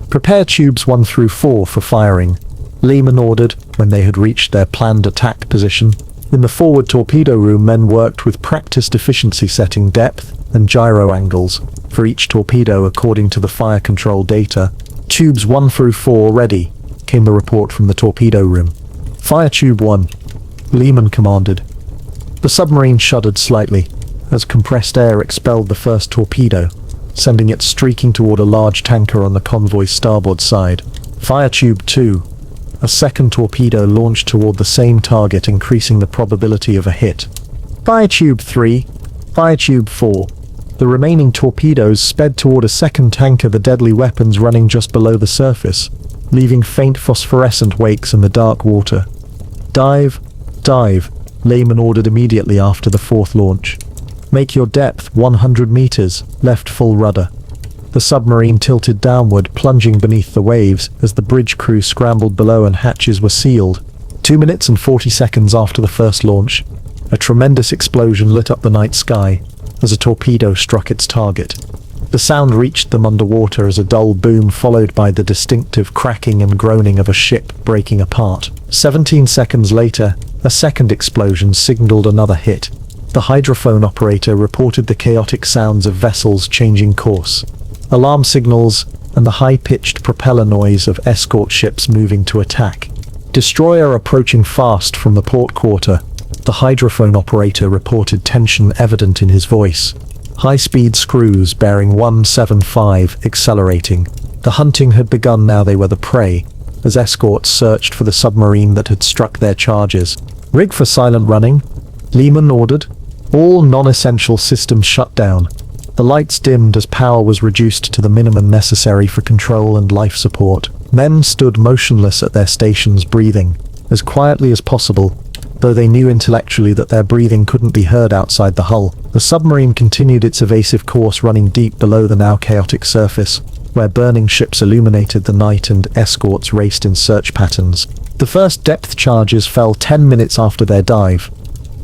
Speaker 1: "Prepare tubes 1 through 4 for firing," Lehman ordered when they had reached their planned attack position. In the forward torpedo room, men worked with practiced efficiency, setting depth and gyro angles for each torpedo according to the fire control data. "Tubes 1 through 4 ready," came the report from the torpedo room. "Fire tube 1, Lehman commanded. The submarine shuddered slightly as compressed air expelled the first torpedo, sending it streaking toward a large tanker on the convoy's starboard side. "Fire tube 2. A second torpedo launched toward the same target, increasing the probability of a hit. "Fire tube 3. Fire tube 4. The remaining torpedoes sped toward a second tanker, the deadly weapons running just below the surface, leaving faint phosphorescent wakes in the dark water. "Dive, dive," Lehman ordered immediately after the fourth launch. "Make your depth 100 meters, left full rudder." The submarine tilted downward, plunging beneath the waves as the bridge crew scrambled below and hatches were sealed. 2 minutes and 40 seconds after the first launch, a tremendous explosion lit up the night sky as a torpedo struck its target. The sound reached them underwater as a dull boom, followed by the distinctive cracking and groaning of a ship breaking apart. 17 seconds later, a second explosion signaled another hit. The hydrophone operator reported the chaotic sounds of vessels changing course, alarm signals, and the high-pitched propeller noise of escort ships moving to attack. "Destroyer approaching fast from the port quarter," the hydrophone operator reported, tension evident in his voice. High-speed screws bearing 175 accelerating. The hunting had begun. Now they were the prey, as escorts searched for the submarine that had struck their charges. "Rig for silent running," Lehman ordered. All non-essential systems shut down. The lights dimmed as power was reduced to the minimum necessary for control and life support. Men stood motionless at their stations, breathing as quietly as possible, though they knew intellectually that their breathing couldn't be heard outside the hull. The submarine continued its evasive course, running deep below the now chaotic surface, where burning ships illuminated the night and escorts raced in search patterns. The first depth charges fell 10 minutes after their dive.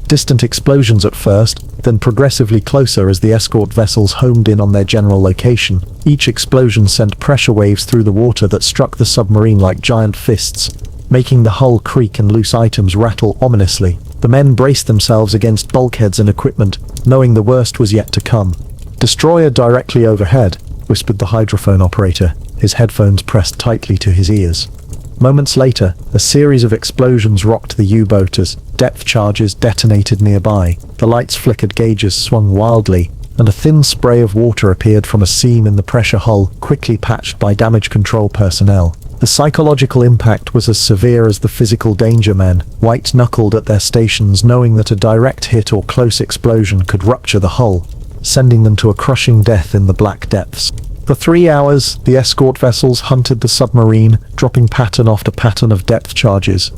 Speaker 1: Distant explosions at first, then progressively closer as the escort vessels homed in on their general location. Each explosion sent pressure waves through the water that struck the submarine like giant fists, making the hull creak and loose items rattle ominously. The men braced themselves against bulkheads and equipment, knowing the worst was yet to come. "Destroyer directly overhead," whispered the hydrophone operator, his headphones pressed tightly to his ears. Moments later, a series of explosions rocked the U-boat as depth charges detonated nearby. The lights flickered, gauges swung wildly, and a thin spray of water appeared from a seam in the pressure hull, quickly patched by damage control personnel. The psychological impact was as severe as the physical danger. Men, white-knuckled at their stations, knowing that a direct hit or close explosion could rupture the hull, sending them to a crushing death in the black depths. For 3 hours, the escort vessels hunted the submarine, dropping pattern after pattern of depth charges.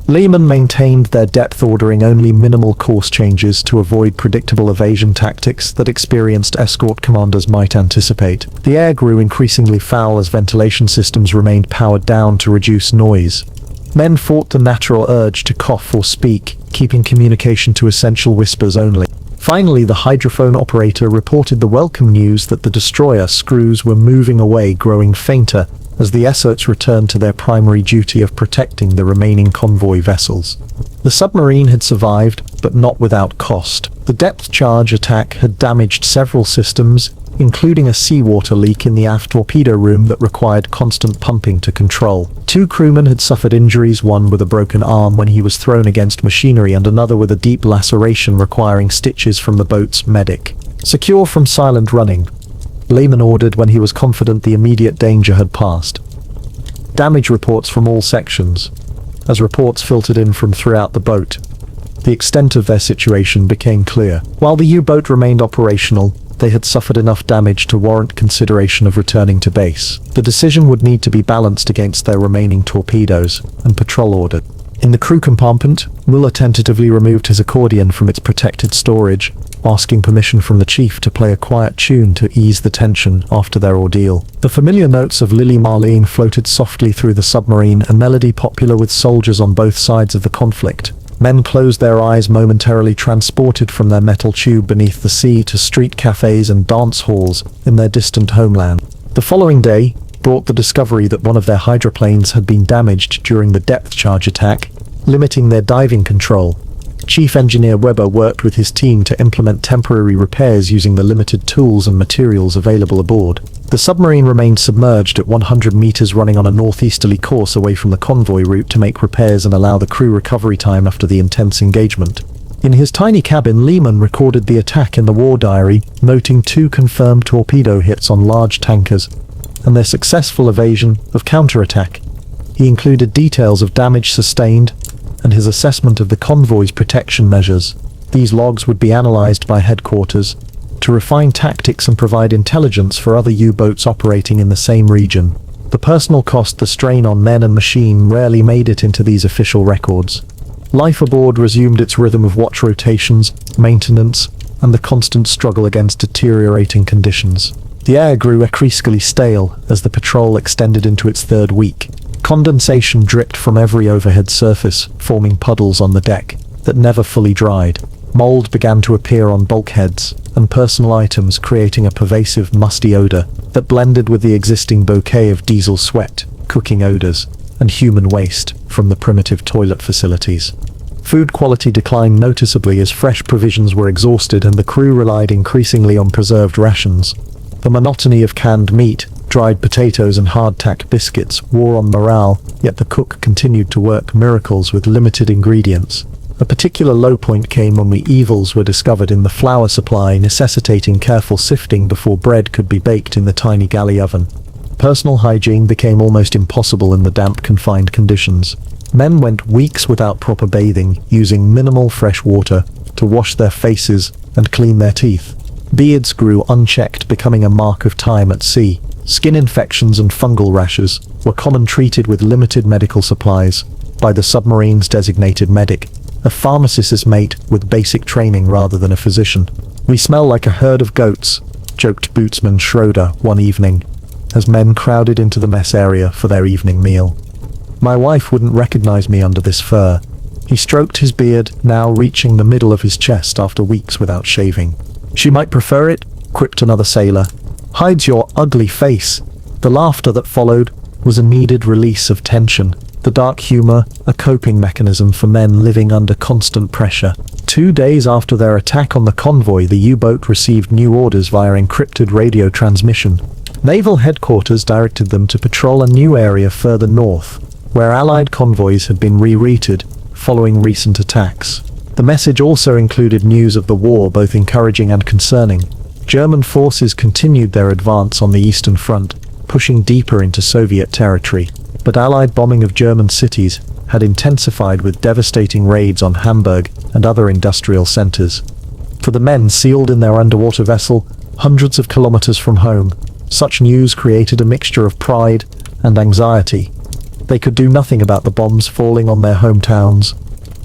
Speaker 1: Lehman maintained their depth, ordering only minimal course changes to avoid predictable evasion tactics that experienced escort commanders might anticipate. The air grew increasingly foul as ventilation systems remained powered down to reduce noise. Men fought the natural urge to cough or speak, keeping communication to essential whispers only. Finally, the hydrophone operator reported the welcome news that the destroyer screws were moving away, growing fainter as the Essex returned to their primary duty of protecting the remaining convoy vessels. The submarine had survived, but not without cost. The depth charge attack had damaged several systems, including a seawater leak in the aft torpedo room that required constant pumping to control. 2 crewmen had suffered injuries, one with a broken arm when he was thrown against machinery and another with a deep laceration requiring stitches from the boat's medic. Secure from silent running, Lehman ordered when he was confident the immediate danger had passed. Damage reports from all sections. As reports filtered in from throughout the boat, the extent of their situation became clear. While the U-boat remained operational, they had suffered enough damage to warrant consideration of returning to base. The decision would need to be balanced against their remaining torpedoes and patrol ordered. In the crew compartment, Muller tentatively removed his accordion from its protected storage, asking permission from the chief to play a quiet tune to ease the tension after their ordeal. The familiar notes of Lily Marlene floated softly through the submarine, a melody popular with soldiers on both sides of the conflict. Men closed their eyes, momentarily transported from their metal tube beneath the sea to street cafes and dance halls in their distant homeland. The following day brought the discovery that one of their hydroplanes had been damaged during the depth charge attack, limiting their diving control. Chief Engineer Weber worked with his team to implement temporary repairs using the limited tools and materials available aboard. The submarine remained submerged at 100 meters, running on a northeasterly course away from the convoy route to make repairs and allow the crew recovery time after the intense engagement. In his tiny cabin, Lehman recorded the attack in the war diary, noting 2 confirmed torpedo hits on large tankers and their successful evasion of counterattack. He included details of damage sustained and his assessment of the convoy's protection measures. These logs would be analyzed by headquarters to refine tactics and provide intelligence for other U-boats operating in the same region. The personal cost, the strain on men and machine, rarely made it into these official records. Life aboard resumed its rhythm of watch rotations, maintenance, and the constant struggle against deteriorating conditions. The air grew increasingly stale as the patrol extended into its 3rd week. Condensation dripped from every overhead surface, forming puddles on the deck that never fully dried. Mold began to appear on bulkheads and personal items, creating a pervasive, musty odor that blended with the existing bouquet of diesel sweat, cooking odors, and human waste from the primitive toilet facilities. Food quality declined noticeably as fresh provisions were exhausted and the crew relied increasingly on preserved rations. The monotony of canned meat, dried potatoes and hardtack biscuits wore on morale, yet the cook continued to work miracles with limited ingredients. A particular low point came when evils were discovered in the flour supply, necessitating careful sifting before bread could be baked in the tiny galley oven. Personal hygiene became almost impossible in the damp, confined conditions. Men went weeks without proper bathing, using minimal fresh water to wash their faces and clean their teeth. Beards grew unchecked, becoming a mark of time at sea. Skin infections and fungal rashes were common, treated with limited medical supplies by the submarine's designated medic, a pharmacist's mate with basic training rather than a physician. "We smell like a herd of goats," joked Bootsman Schroeder one evening, as men crowded into the mess area for their evening meal. "My wife wouldn't recognize me under this fur." He stroked his beard, now reaching the middle of his chest after weeks without shaving. "She might prefer it," quipped another sailor. "Hides your ugly face." The laughter that followed was a needed release of tension. The dark humor, a coping mechanism for men living under constant pressure. 2 days after their attack on the convoy, the U-boat received new orders via encrypted radio transmission. Naval headquarters directed them to patrol a new area further north, where Allied convoys had been rerouted following recent attacks. The message also included news of the war, both encouraging and concerning. German forces continued their advance on the Eastern Front, pushing deeper into Soviet territory. But Allied bombing of German cities had intensified with devastating raids on Hamburg and other industrial centers. For the men sealed in their underwater vessel, hundreds of kilometers from home, such news created a mixture of pride and anxiety. They could do nothing about the bombs falling on their hometowns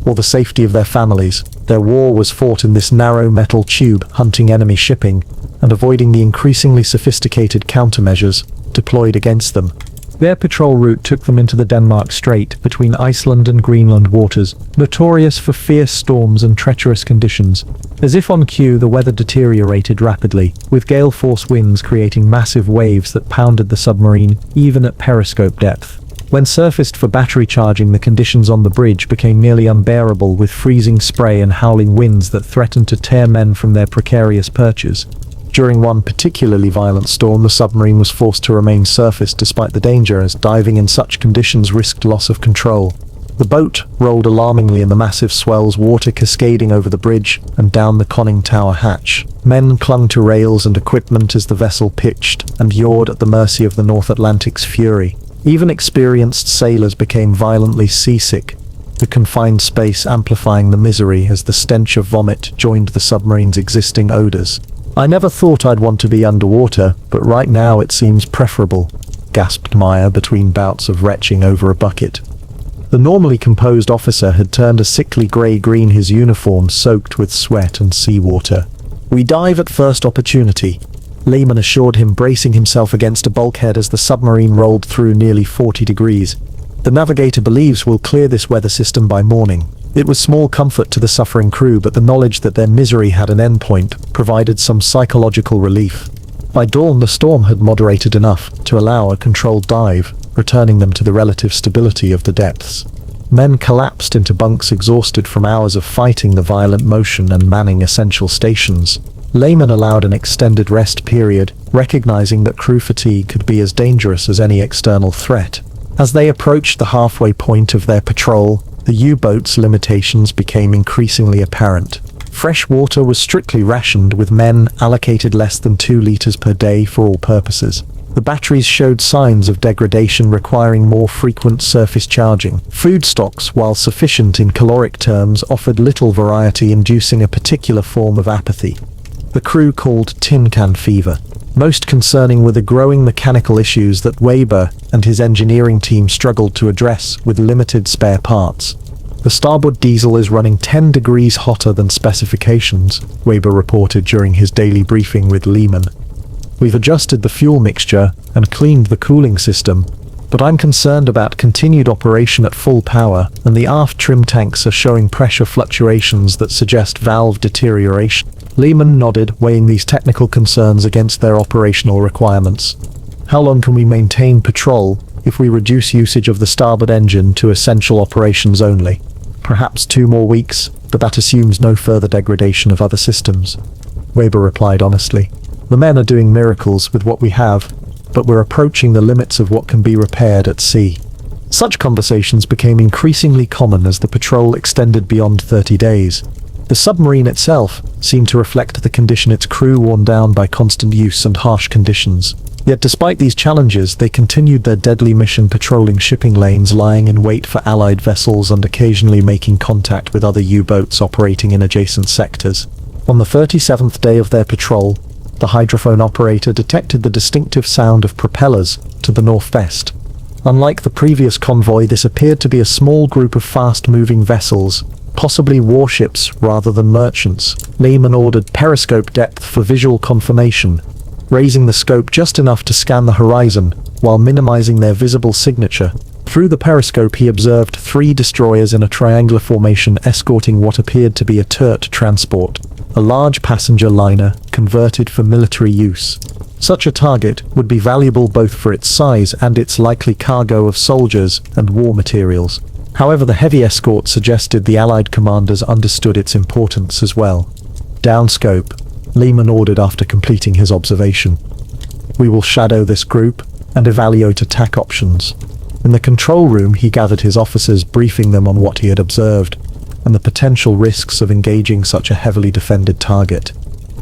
Speaker 1: or the safety of their families. Their war was fought in this narrow metal tube, hunting enemy shipping and avoiding the increasingly sophisticated countermeasures deployed against them. Their patrol route took them into the Denmark Strait between Iceland and Greenland waters, notorious for fierce storms and treacherous conditions. As if on cue, the weather deteriorated rapidly, with gale-force winds creating massive waves that pounded the submarine, even at periscope depth. When surfaced for battery charging, the conditions on the bridge became nearly unbearable, with freezing spray and howling winds that threatened to tear men from their precarious perches. During one particularly violent storm, the submarine was forced to remain surfaced despite the danger, as diving in such conditions risked loss of control. The boat rolled alarmingly in the massive swells, water cascading over the bridge and down the conning tower hatch. Men clung to rails and equipment as the vessel pitched and yawed at the mercy of the North Atlantic's fury. Even experienced sailors became violently seasick, the confined space amplifying the misery as the stench of vomit joined the submarine's existing odors. "I never thought I'd want to be underwater, but right now it seems preferable," gasped Meyer between bouts of retching over a bucket. The normally composed officer had turned a sickly grey-green, his uniform soaked with sweat and seawater. "We dive at first opportunity," Lehman assured him, bracing himself against a bulkhead as the submarine rolled through nearly 40 degrees. "The navigator believes we'll clear this weather system by morning." It was small comfort to the suffering crew, but the knowledge that their misery had an endpoint provided some psychological relief. By dawn, the storm had moderated enough to allow a controlled dive, returning them to the relative stability of the depths. Men collapsed into bunks, exhausted from hours of fighting the violent motion and manning essential stations. Lehman allowed an extended rest period, recognizing that crew fatigue could be as dangerous as any external threat. As they approached the halfway point of their patrol, the U-boat's limitations became increasingly apparent. Fresh water was strictly rationed, with men allocated less than 2 liters per day for all purposes. The batteries showed signs of degradation, requiring more frequent surface charging. Food stocks, while sufficient in caloric terms, offered little variety, inducing a particular form of apathy. The crew called tin can fever. Most concerning were the growing mechanical issues that Weber and his engineering team struggled to address with limited spare parts. "The starboard diesel is running 10 degrees hotter than specifications," Weber reported during his daily briefing with Lehman. "We've adjusted the fuel mixture and cleaned the cooling system, but I'm concerned about continued operation at full power, and the aft trim tanks are showing pressure fluctuations that suggest valve deterioration." Lehman nodded, weighing these technical concerns against their operational requirements. "How long can we maintain patrol if we reduce usage of the starboard engine to essential operations only?" "Perhaps 2 more weeks, but that assumes no further degradation of other systems," Weber replied honestly. "The men are doing miracles with what we have, but we're approaching the limits of what can be repaired at sea." Such conversations became increasingly common as the patrol extended beyond 30 days. The submarine itself seemed to reflect the condition its crew, worn down by constant use and harsh conditions. Yet despite these challenges, they continued their deadly mission, patrolling shipping lanes, lying in wait for Allied vessels, and occasionally making contact with other U-boats operating in adjacent sectors. On the 37th day of their patrol, the hydrophone operator detected the distinctive sound of propellers to the northwest. Unlike the previous convoy, this appeared to be a small group of fast-moving vessels, possibly warships rather than merchants. Lehman ordered periscope depth for visual confirmation, raising the scope just enough to scan the horizon while minimizing their visible signature. Through the periscope, he observed 3 destroyers in a triangular formation escorting what appeared to be a turret transport, a large passenger liner converted for military use. Such a target would be valuable both for its size and its likely cargo of soldiers and war materials. However, the heavy escort suggested the Allied commanders understood its importance as well. "Downscope," Lehman ordered after completing his observation. "We will shadow this group and evaluate attack options." In the control room, he gathered his officers, briefing them on what he had observed and the potential risks of engaging such a heavily defended target.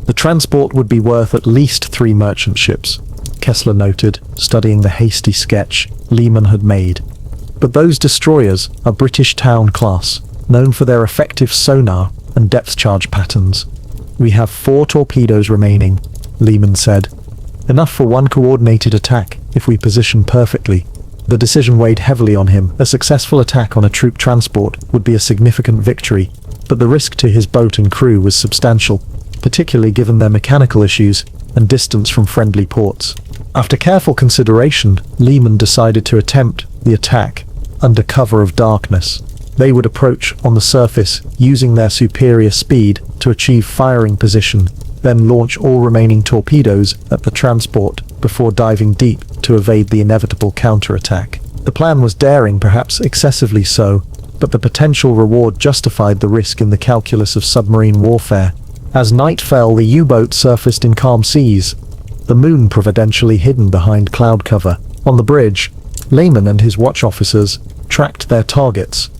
Speaker 1: The transport would be worth at least 3 merchant ships, Kessler noted, studying the hasty sketch Lehman had made. "But those destroyers are British Town class, known for their effective sonar and depth charge patterns. We have 4 torpedoes remaining," Lehman said. "Enough for one coordinated attack if we position perfectly." The decision weighed heavily on him. A successful attack on a troop transport would be a significant victory, but the risk to his boat and crew was substantial, particularly given their mechanical issues and distance from friendly ports. After careful consideration, Lehman decided to attempt the attack under cover of darkness. They would approach on the surface, using their superior speed to achieve firing position, then launch all remaining torpedoes at the transport before diving deep to evade the inevitable counterattack. The plan was daring, perhaps excessively so, but the potential reward justified the risk in the calculus of submarine warfare. As night fell, the U-boat surfaced in calm seas, the moon providentially hidden behind cloud cover. On the bridge, Lehman and his watch officers tracked their targets,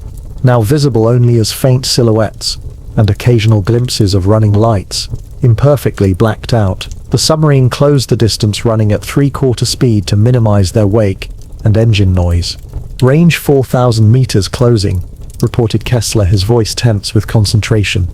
Speaker 1: now visible only as faint silhouettes and occasional glimpses of running lights, imperfectly blacked out. The submarine closed the distance, running at three-quarter speed to minimize their wake and engine noise. Range 4,000 meters closing, reported Kessler, his voice tense with concentration.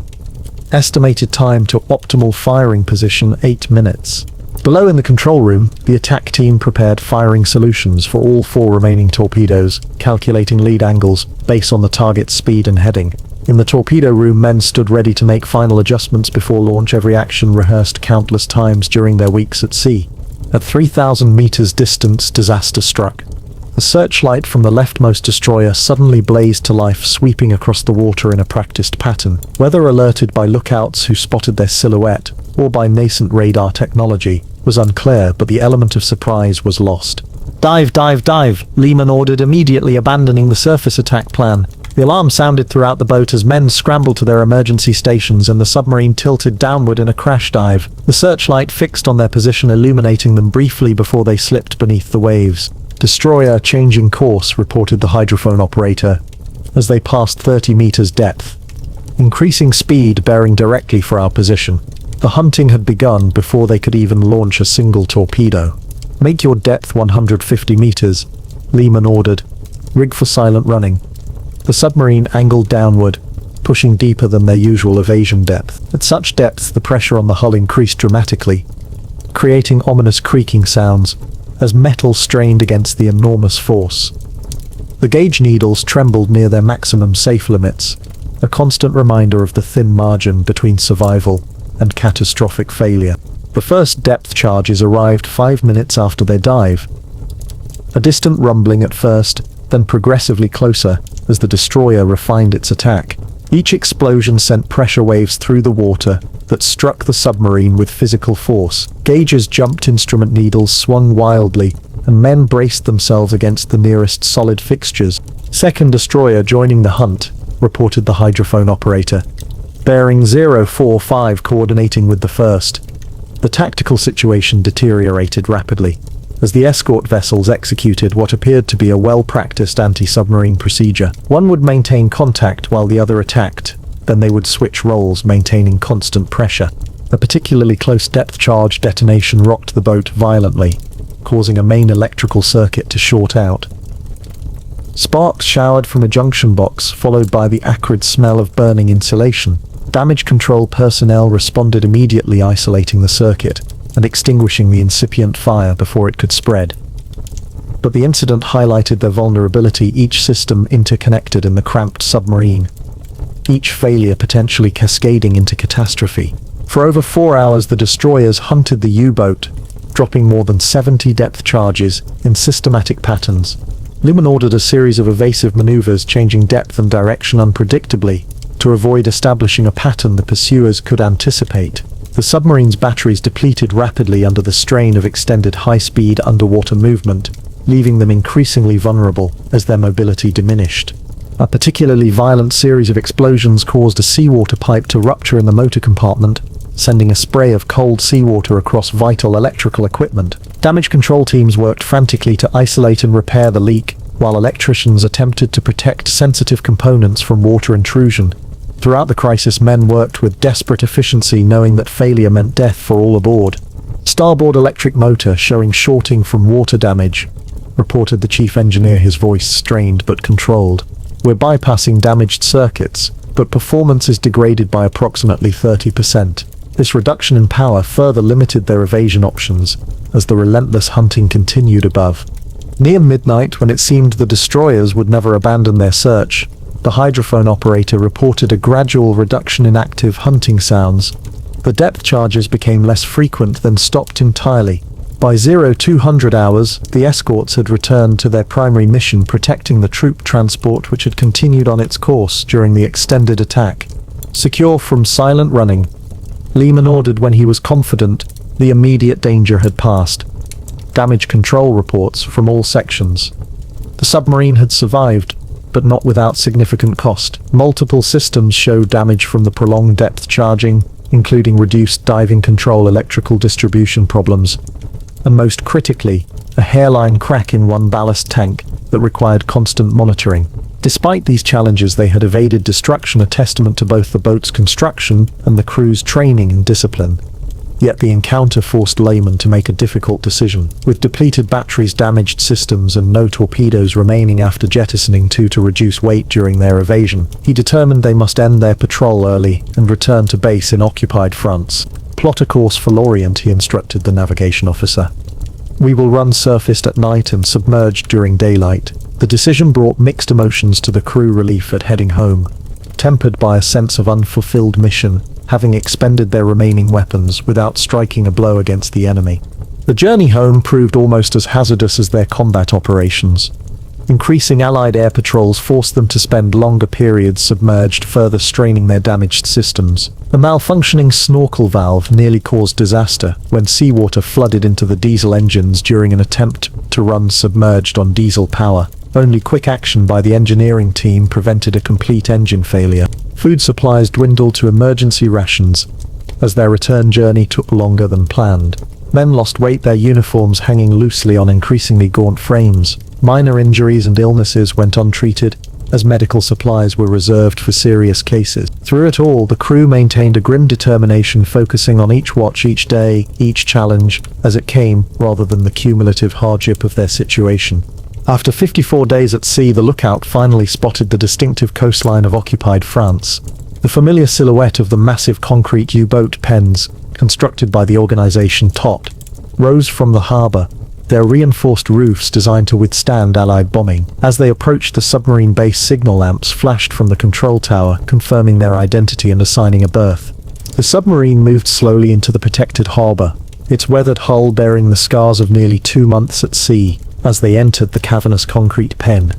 Speaker 1: Estimated time to optimal firing position 8 minutes. Below in the control room, the attack team prepared firing solutions for all 4 remaining torpedoes, calculating lead angles based on the target's speed and heading. In the torpedo room, men stood ready to make final adjustments before launch, every action rehearsed countless times during their weeks at sea. At 3,000 meters distance, disaster struck. A searchlight from the leftmost destroyer suddenly blazed to life, sweeping across the water in a practiced pattern. Whether alerted by lookouts who spotted their silhouette, or by nascent radar technology, was unclear, but the element of surprise was lost. "Dive, dive, dive!" Lehman ordered, immediately abandoning the surface attack plan. The alarm sounded throughout the boat as men scrambled to their emergency stations and the submarine tilted downward in a crash dive. The searchlight fixed on their position, illuminating them briefly before they slipped beneath the waves. "Destroyer changing course," reported the hydrophone operator, as they passed 30 meters depth. "Increasing speed, bearing directly for our position." The hunting had begun before they could even launch a single torpedo. "Make your depth 150 meters," Lehman ordered. "Rig for silent running." The submarine angled downward, pushing deeper than their usual evasion depth. At such depths, the pressure on the hull increased dramatically, creating ominous creaking sounds as metal strained against the enormous force. The gauge needles trembled near their maximum safe limits, a constant reminder of the thin margin between survival and catastrophic failure. The first depth charges arrived 5 minutes after their dive. A distant rumbling at first, then progressively closer as the destroyer refined its attack. Each explosion sent pressure waves through the water that struck the submarine with physical force. Gauges jumped, instrument needles swung wildly, and men braced themselves against the nearest solid fixtures. "Second destroyer joining the hunt," reported the hydrophone operator. "Bearing 045 coordinating with the first." The tactical situation deteriorated rapidly as the escort vessels executed what appeared to be a well-practiced anti-submarine procedure. One would maintain contact while the other attacked, then they would switch roles, maintaining constant pressure. A particularly close depth charge detonation rocked the boat violently, causing a main electrical circuit to short out. Sparks showered from a junction box, followed by the acrid smell of burning insulation. Damage control personnel responded immediately, isolating the circuit and extinguishing the incipient fire before it could spread. But the incident highlighted their vulnerability, each system interconnected in the cramped submarine, each failure potentially cascading into catastrophe. For over 4 hours, the destroyers hunted the U-boat, dropping more than 70 depth charges in systematic patterns. Lehman ordered a series of evasive maneuvers, changing depth and direction unpredictably to avoid establishing a pattern the pursuers could anticipate. The submarine's batteries depleted rapidly under the strain of extended high-speed underwater movement, leaving them increasingly vulnerable as their mobility diminished. A particularly violent series of explosions caused a seawater pipe to rupture in the motor compartment, sending a spray of cold seawater across vital electrical equipment. Damage control teams worked frantically to isolate and repair the leak, while electricians attempted to protect sensitive components from water intrusion. Throughout the crisis, men worked with desperate efficiency, knowing that failure meant death for all aboard. "Starboard electric motor showing shorting from water damage," reported the chief engineer, his voice strained but controlled. "We're bypassing damaged circuits, but performance is degraded by approximately 30%. This reduction in power further limited their evasion options as the relentless hunting continued above. Near midnight, when it seemed the destroyers would never abandon their search, the hydrophone operator reported a gradual reduction in active hunting sounds. The depth charges became less frequent, then stopped entirely, By 0200 hours, the escorts had returned to their primary mission, protecting the troop transport which had continued on its course during the extended attack. Secure from silent running, Lehman ordered when he was confident the immediate danger had passed. Damage control reports from all sections. The submarine had survived, but not without significant cost. Multiple systems showed damage from the prolonged depth charging, including reduced diving control, electrical distribution problems, and most critically, a hairline crack in one ballast tank that required constant monitoring. Despite these challenges, they had evaded destruction, a testament to both the boat's construction and the crew's training and discipline. Yet the encounter forced Lehman to make a difficult decision. With depleted batteries, damaged systems, and no torpedoes remaining after jettisoning two to reduce weight during their evasion, he determined they must end their patrol early and return to base in occupied France. Plot a course for Lorient, he instructed the navigation officer. We will run surfaced at night and submerged during daylight. The decision brought mixed emotions to the crew. Relief at heading home, tempered by a sense of unfulfilled mission, having expended their remaining weapons without striking a blow against the enemy. The journey home proved almost as hazardous as their combat operations. Increasing Allied air patrols forced them to spend longer periods submerged, further straining their damaged systems. The malfunctioning snorkel valve nearly caused disaster when seawater flooded into the diesel engines during an attempt to run submerged on diesel power. Only quick action by the engineering team prevented a complete engine failure. Food supplies dwindled to emergency rations as their return journey took longer than planned. Men lost weight, their uniforms hanging loosely on increasingly gaunt frames. Minor injuries and illnesses went untreated, as medical supplies were reserved for serious cases. Through it all, the crew maintained a grim determination, focusing on each watch, each day, each challenge, as it came, rather than the cumulative hardship of their situation. After 54 days at sea, the lookout finally spotted the distinctive coastline of occupied France. The familiar silhouette of the massive concrete U-boat pens, constructed by the organization TOT, rose from the harbor, their reinforced roofs designed to withstand Allied bombing. As they approached the submarine base, signal lamps flashed from the control tower, confirming their identity and assigning a berth. The submarine moved slowly into the protected harbor, its weathered hull bearing the scars of nearly 2 months at sea. As they entered the cavernous concrete pen,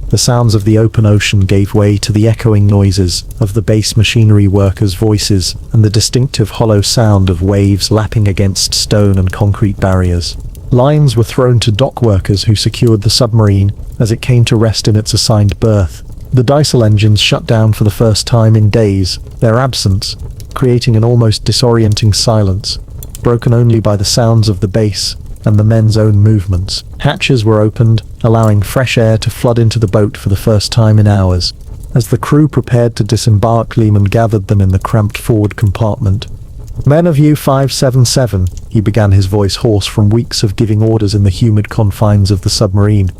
Speaker 1: the sounds of the open ocean gave way to the echoing noises of the base machinery workers' voices and the distinctive hollow sound of waves lapping against stone and concrete barriers. Lines were thrown to dock workers who secured the submarine as it came to rest in its assigned berth. The diesel engines shut down for the first time in days, their absence creating an almost disorienting silence, broken only by the sounds of the base and the men's own movements. Hatches were opened, allowing fresh air to flood into the boat for the first time in hours. As the crew prepared to disembark, Lehman gathered them in the cramped forward compartment. "Men of U-577, he began, his voice hoarse from weeks of giving orders in the humid confines of the submarine.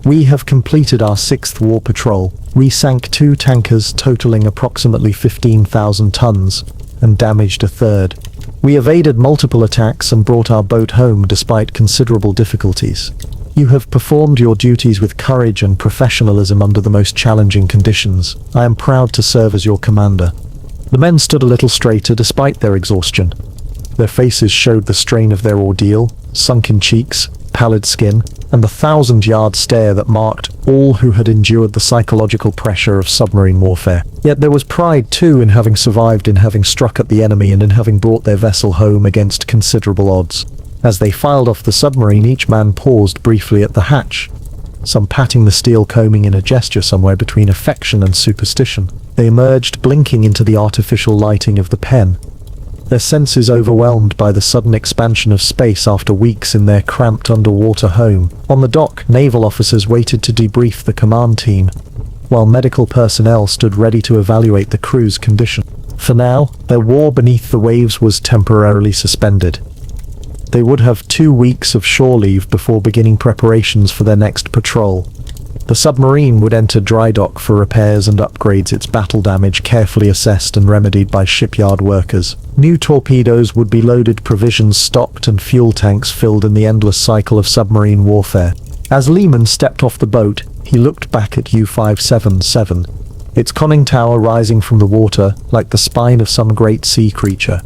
Speaker 1: "We have completed our 6th war patrol. We sank 2 tankers totaling approximately 15,000 tons and damaged a third. We evaded multiple attacks and brought our boat home despite considerable difficulties. You have performed your duties with courage and professionalism under the most challenging conditions. I am proud to serve as your commander." The men stood a little straighter despite their exhaustion. Their faces showed the strain of their ordeal, sunken cheeks, pallid skin, and the 1,000-yard stare that marked all who had endured the psychological pressure of submarine warfare. Yet there was pride too in having survived, in having struck at the enemy, and in having brought their vessel home against considerable odds. As they filed off the submarine, each man paused briefly at the hatch, some patting the steel coaming in a gesture somewhere between affection and superstition. They emerged, blinking into the artificial lighting of the pen, their senses overwhelmed by the sudden expansion of space after weeks in their cramped underwater home. On the dock, naval officers waited to debrief the command team, while medical personnel stood ready to evaluate the crew's condition. For now, their war beneath the waves was temporarily suspended. They would have 2 weeks of shore leave before beginning preparations for their next patrol. The submarine would enter dry dock for repairs and upgrades, its battle damage carefully assessed and remedied by shipyard workers. New torpedoes would be loaded, provisions stocked, and fuel tanks filled in the endless cycle of submarine warfare. As Lehman stepped off the boat, he looked back at U-577, its conning tower rising from the water like the spine of some great sea creature.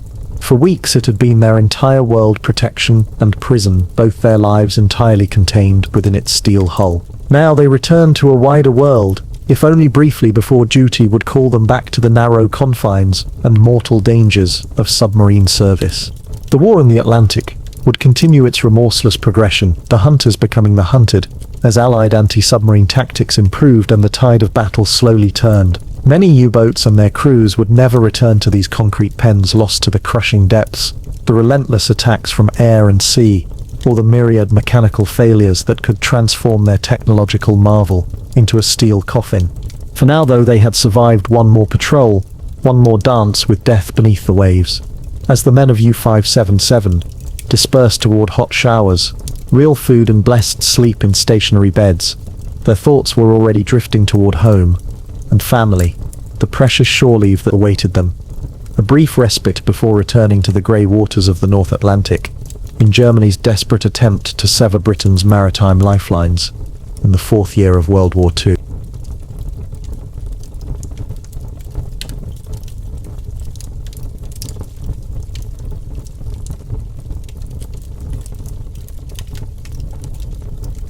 Speaker 1: For weeks it had been their entire world, protection and prison, both their lives entirely contained within its steel hull. Now they returned to a wider world, if only briefly, before duty would call them back to the narrow confines and mortal dangers of submarine service. The war in the Atlantic would continue its remorseless progression, the hunters becoming the hunted, as Allied anti-submarine tactics improved and the tide of battle slowly turned. Many U-boats and their crews would never return to these concrete pens lost to the crushing depths, the relentless attacks from air and sea, or the myriad mechanical failures that could transform their technological marvel into a steel coffin. For now, though, they had survived one more patrol, one more dance with death beneath the waves. As the men of U-577 dispersed toward hot showers, real food and blessed sleep in stationary beds, their thoughts were already drifting toward home and family, the precious shore leave that awaited them. A brief respite before returning to the grey waters of the North Atlantic, in Germany's desperate attempt to sever Britain's maritime lifelines in the fourth year of World War II.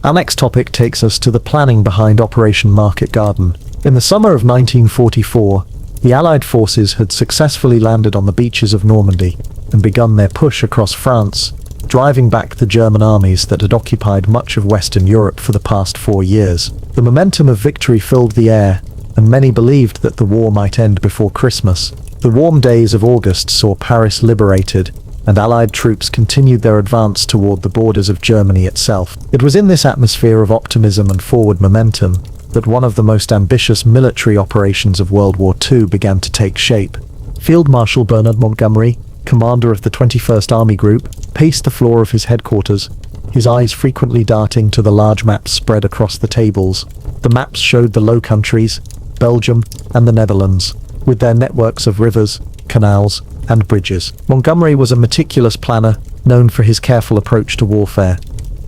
Speaker 1: Our next topic takes us to the planning behind Operation Market Garden. In the summer of 1944, the Allied forces had successfully landed on the beaches of Normandy and begun their push across France, driving back the German armies that had occupied much of Western Europe for the past 4 years. The momentum of victory filled the air, and many believed that the war might end before Christmas. The warm days of August saw Paris liberated, and Allied troops continued their advance toward the borders of Germany itself. It was in this atmosphere of optimism and forward momentum that one of the most ambitious military operations of World War II began to take shape. Field Marshal Bernard Montgomery, commander of the 21st Army Group, paced the floor of his headquarters, his eyes frequently darting to the large maps spread across the tables. The maps showed the Low Countries, Belgium, and the Netherlands, with their networks of rivers, canals, and bridges. Montgomery was a meticulous planner, known for his careful approach to warfare.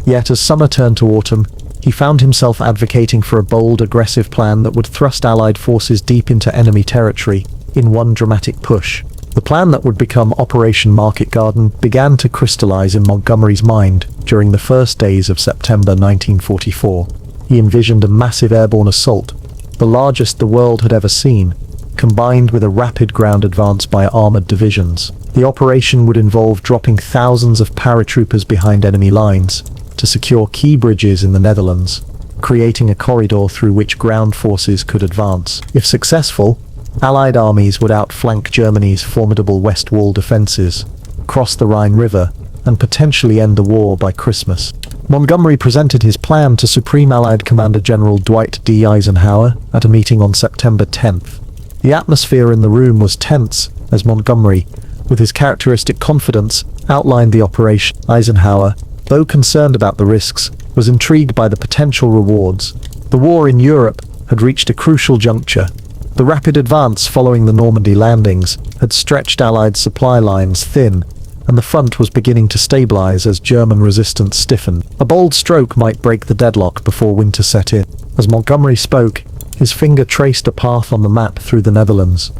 Speaker 1: Yet as summer turned to autumn, he found himself advocating for a bold, aggressive plan that would thrust Allied forces deep into enemy territory in one dramatic push. The plan that would become Operation Market Garden began to crystallize in Montgomery's mind during the first days of September 1944. He envisioned a massive airborne assault, the largest the world had ever seen, combined with a rapid ground advance by armored divisions. The operation would involve dropping thousands of paratroopers behind enemy lines to secure key bridges in the Netherlands, creating a corridor through which ground forces could advance. If successful, Allied armies would outflank Germany's formidable West Wall defenses, cross the Rhine River, and potentially end the war by Christmas. Montgomery presented his plan to Supreme Allied Commander General Dwight D. Eisenhower at a meeting on September 10th. The atmosphere in the room was tense as Montgomery, with his characteristic confidence, outlined the operation. Eisenhower, though concerned about the risks, was intrigued by the potential rewards. The war in Europe had reached a crucial juncture. The rapid advance following the Normandy landings had stretched Allied supply lines thin, and the front was beginning to stabilize as German resistance stiffened. A bold stroke might break the deadlock before winter set in. As Montgomery spoke, his finger traced a path on the map through the Netherlands.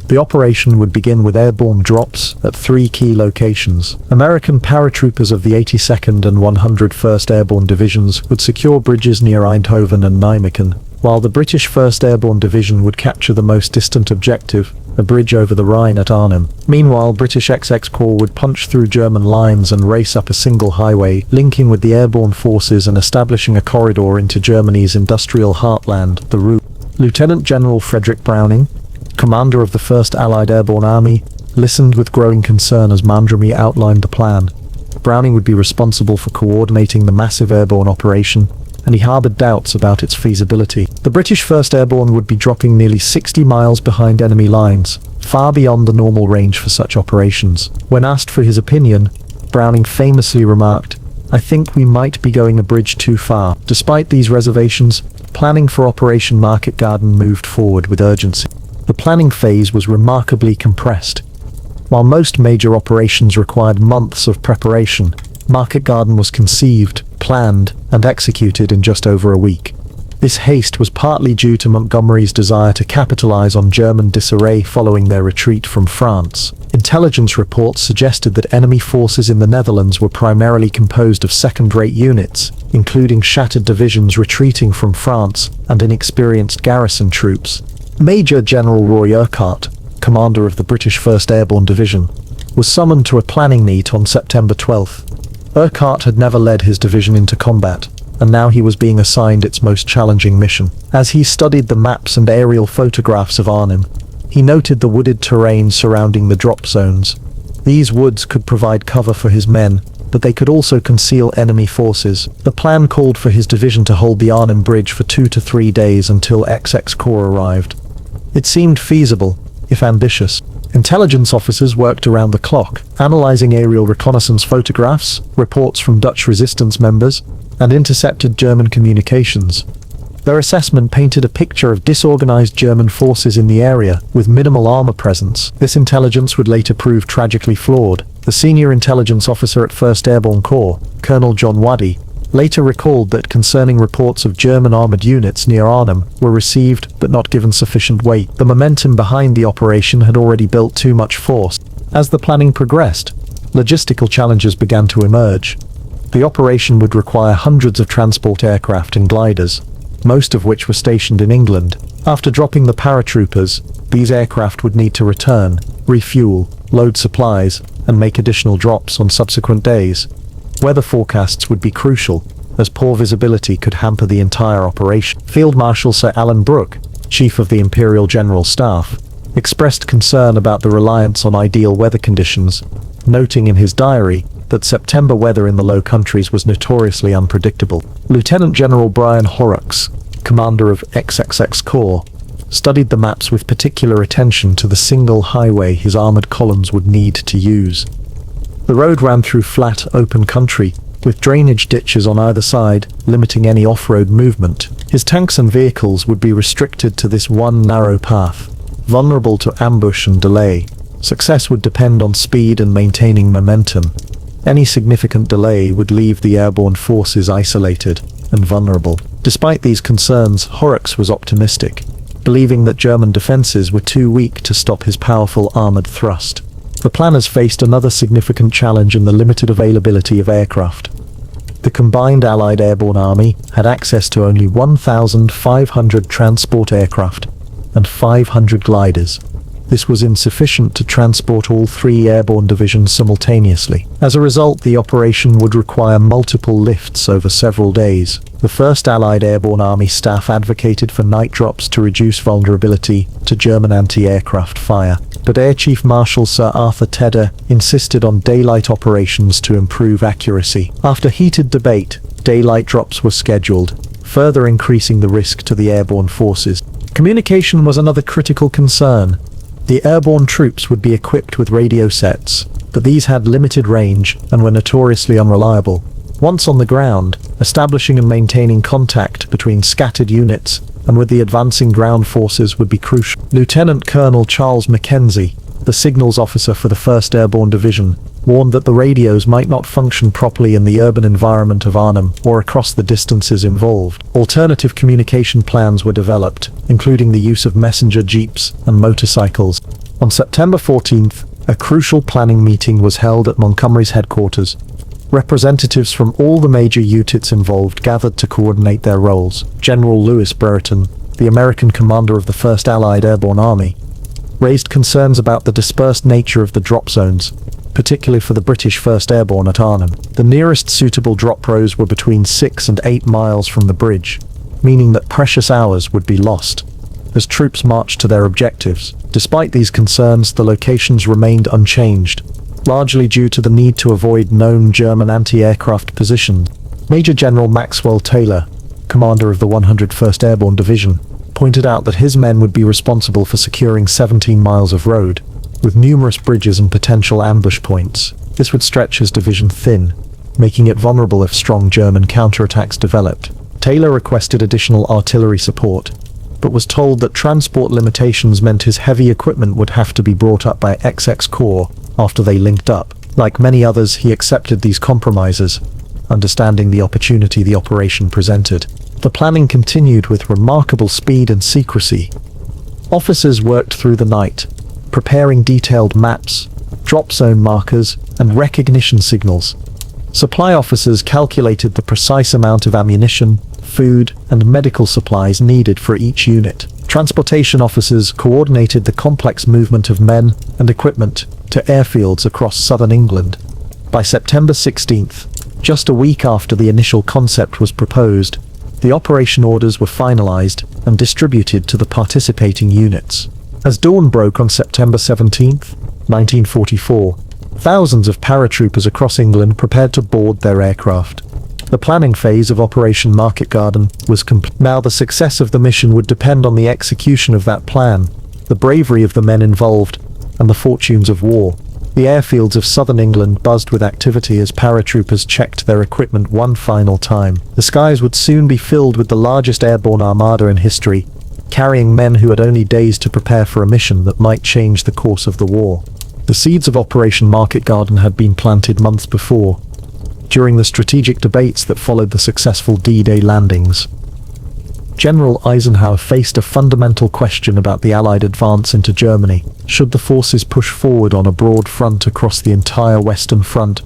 Speaker 1: The operation would begin with airborne drops at 3 key locations. American paratroopers of the 82nd and 101st Airborne Divisions would secure bridges near Eindhoven and Nijmegen, while the British 1st Airborne Division would capture the most distant objective, a bridge over the Rhine at Arnhem. Meanwhile, British XX Corps would punch through German lines and race up a single highway, linking with the airborne forces and establishing a corridor into Germany's industrial heartland, the Ruhr. Lieutenant General Frederick Browning, commander of the 1st Allied Airborne Army, listened with growing concern as Montgomery outlined the plan. Browning would be responsible for coordinating the massive airborne operation, and he harbored doubts about its feasibility. The British 1st Airborne would be dropping nearly 60 miles behind enemy lines, far beyond the normal range for such operations. When asked for his opinion, Browning famously remarked, "I think we might be going a bridge too far." Despite these reservations, planning for Operation Market Garden moved forward with urgency. The planning phase was remarkably compressed. While most major operations required months of preparation, Market Garden was conceived, planned, and executed in just over a week. This haste was partly due to Montgomery's desire to capitalize on German disarray following their retreat from France. Intelligence reports suggested that enemy forces in the Netherlands were primarily composed of second-rate units, including shattered divisions retreating from France and inexperienced garrison troops. Major General Roy Urquhart, commander of the British 1st Airborne Division, was summoned to a planning meet on September 12th. Urquhart had never led his division into combat, and now he was being assigned its most challenging mission. As he studied the maps and aerial photographs of Arnhem, he noted the wooded terrain surrounding the drop zones. These woods could provide cover for his men, but they could also conceal enemy forces. The plan called for his division to hold the Arnhem Bridge for 2 to 3 days until XX Corps arrived. It seemed feasible, if ambitious. Intelligence officers worked around the clock, analyzing aerial reconnaissance photographs, reports from Dutch resistance members, and intercepted German communications. Their assessment painted a picture of disorganized German forces in the area, with minimal armor presence. This intelligence would later prove tragically flawed. The senior intelligence officer at 1st Airborne Corps, Colonel John Waddy, later recalled that concerning reports of German armored units near Arnhem were received but not given sufficient weight. The momentum behind the operation had already built too much force. As the planning progressed, logistical challenges began to emerge. The operation would require hundreds of transport aircraft and gliders, most of which were stationed in England. After dropping the paratroopers, these aircraft would need to return, refuel, load supplies, and make additional drops on subsequent days. Weather forecasts would be crucial, as poor visibility could hamper the entire operation. Field Marshal Sir Alan Brooke, Chief of the Imperial General Staff, expressed concern about the reliance on ideal weather conditions, noting in his diary that September weather in the Low Countries was notoriously unpredictable. Lieutenant General Brian Horrocks, commander of XXX Corps, studied the maps with particular attention to the single highway his armored columns would need to use. The road ran through flat, open country, with drainage ditches on either side, limiting any off-road movement. His tanks and vehicles would be restricted to this one narrow path, vulnerable to ambush and delay. Success would depend on speed and maintaining momentum. Any significant delay would leave the airborne forces isolated and vulnerable. Despite these concerns, Horrocks was optimistic, believing that German defenses were too weak to stop his powerful armored thrust. The planners faced another significant challenge in the limited availability of aircraft. The combined Allied Airborne Army had access to only 1,500 transport aircraft and 500 gliders. This was insufficient to transport all 3 airborne divisions simultaneously. As a result, the operation would require multiple lifts over several days. The 1st Allied Airborne Army staff advocated for night drops to reduce vulnerability to German anti-aircraft fire, but Air Chief Marshal Sir Arthur Tedder insisted on daylight operations to improve accuracy. After heated debate, daylight drops were scheduled, further increasing the risk to the airborne forces. Communication was another critical concern. The airborne troops would be equipped with radio sets, but these had limited range and were notoriously unreliable. Once on the ground, establishing and maintaining contact between scattered units and with the advancing ground forces would be crucial. Lieutenant Colonel Charles Mackenzie, the signals officer for the 1st Airborne Division, warned that the radios might not function properly in the urban environment of Arnhem or across the distances involved. Alternative communication plans were developed, including the use of messenger jeeps and motorcycles. On September 14th, a crucial planning meeting was held at Montgomery's headquarters. Representatives from all the major units involved gathered to coordinate their roles. General Louis Brereton, the American commander of the 1st Allied Airborne Army, raised concerns about the dispersed nature of the drop zones, particularly for the British 1st Airborne at Arnhem. The nearest suitable drop rows were between 6 and 8 miles from the bridge, meaning that precious hours would be lost as troops marched to their objectives. Despite these concerns, the locations remained unchanged, largely due to the need to avoid known German anti-aircraft positions. Major General Maxwell Taylor, commander of the 101st Airborne Division, pointed out that his men would be responsible for securing 17 miles of road, with numerous bridges and potential ambush points. This would stretch his division thin, making it vulnerable if strong German counterattacks developed. Taylor requested additional artillery support, but was told that transport limitations meant his heavy equipment would have to be brought up by XX Corps after they linked up. Like many others, he accepted these compromises, understanding the opportunity the operation presented. The planning continued with remarkable speed and secrecy. Officers worked through the night, preparing detailed maps, drop zone markers, and recognition signals. Supply officers calculated the precise amount of ammunition, food, and medical supplies needed for each unit. Transportation officers coordinated the complex movement of men and equipment to airfields across southern England. By September 16th, just a week after the initial concept was proposed, the operation orders were finalized and distributed to the participating units. As dawn broke on September 17th, 1944, thousands of paratroopers across England prepared to board their aircraft. The planning phase of Operation Market Garden was complete. Now the success of the mission would depend on the execution of that plan, the bravery of the men involved, and the fortunes of war. The airfields of southern England buzzed with activity as paratroopers checked their equipment one final time. The skies would soon be filled with the largest airborne armada in history, carrying men who had only days to prepare for a mission that might change the course of the war. The seeds of Operation Market Garden had been planted months before, during the strategic debates that followed the successful D-Day landings. General Eisenhower faced a fundamental question about the Allied advance into Germany. Should the forces push forward on a broad front across the entire Western Front,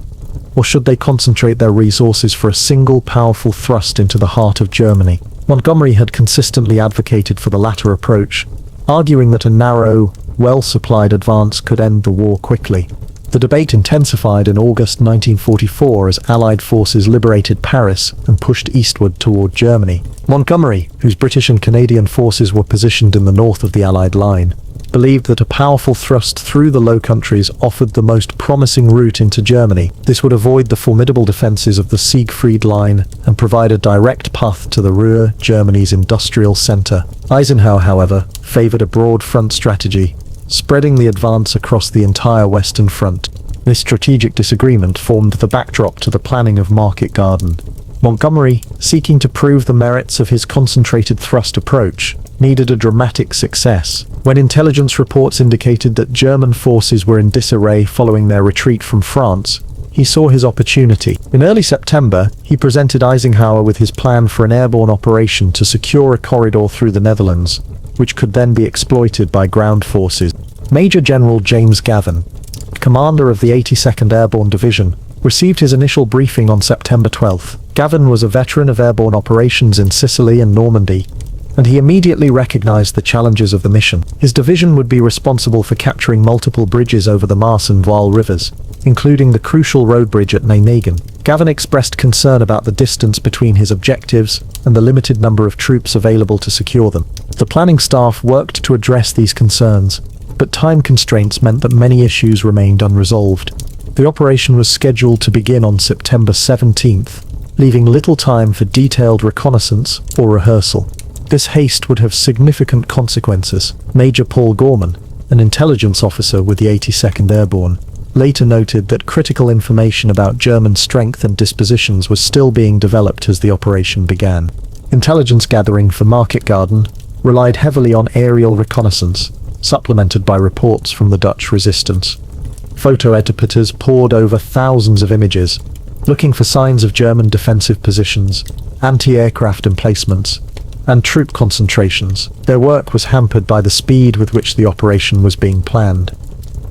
Speaker 1: or should they concentrate their resources for a single powerful thrust into the heart of Germany? Montgomery had consistently advocated for the latter approach, arguing that a narrow, well-supplied advance could end the war quickly. The debate intensified in August 1944 as Allied forces liberated Paris and pushed eastward toward Germany. Montgomery, whose British and Canadian forces were positioned in the north of the Allied line, believed that a powerful thrust through the Low Countries offered the most promising route into Germany. This would avoid the formidable defences of the Siegfried Line and provide a direct path to the Ruhr, Germany's industrial centre. Eisenhower, however, favoured a broad front strategy, spreading the advance across the entire Western Front. This strategic disagreement formed the backdrop to the planning of Market Garden. Montgomery, seeking to prove the merits of his concentrated thrust approach, needed a dramatic success. When intelligence reports indicated that German forces were in disarray following their retreat from France, he saw his opportunity. In early September, he presented Eisenhower with his plan for an airborne operation to secure a corridor through the Netherlands, which could then be exploited by ground forces. Major General James Gavin, commander of the 82nd Airborne Division, received his initial briefing on September 12th. Gavin was a veteran of airborne operations in Sicily and Normandy, and he immediately recognized the challenges of the mission. His division would be responsible for capturing multiple bridges over the Maas and Waal rivers, including the crucial road bridge at Nijmegen. Gavin expressed concern about the distance between his objectives and the limited number of troops available to secure them. The planning staff worked to address these concerns, but time constraints meant that many issues remained unresolved. The operation was scheduled to begin on September 17th, leaving little time for detailed reconnaissance or rehearsal. This haste would have significant consequences. Major Paul Gorman, an intelligence officer with the 82nd Airborne, later noted that critical information about German strength and dispositions was still being developed as the operation began. Intelligence gathering for Market Garden relied heavily on aerial reconnaissance, supplemented by reports from the Dutch resistance. Photo editors pored over thousands of images, looking for signs of German defensive positions, anti-aircraft emplacements, and troop concentrations. Their work was hampered by the speed with which the operation was being planned,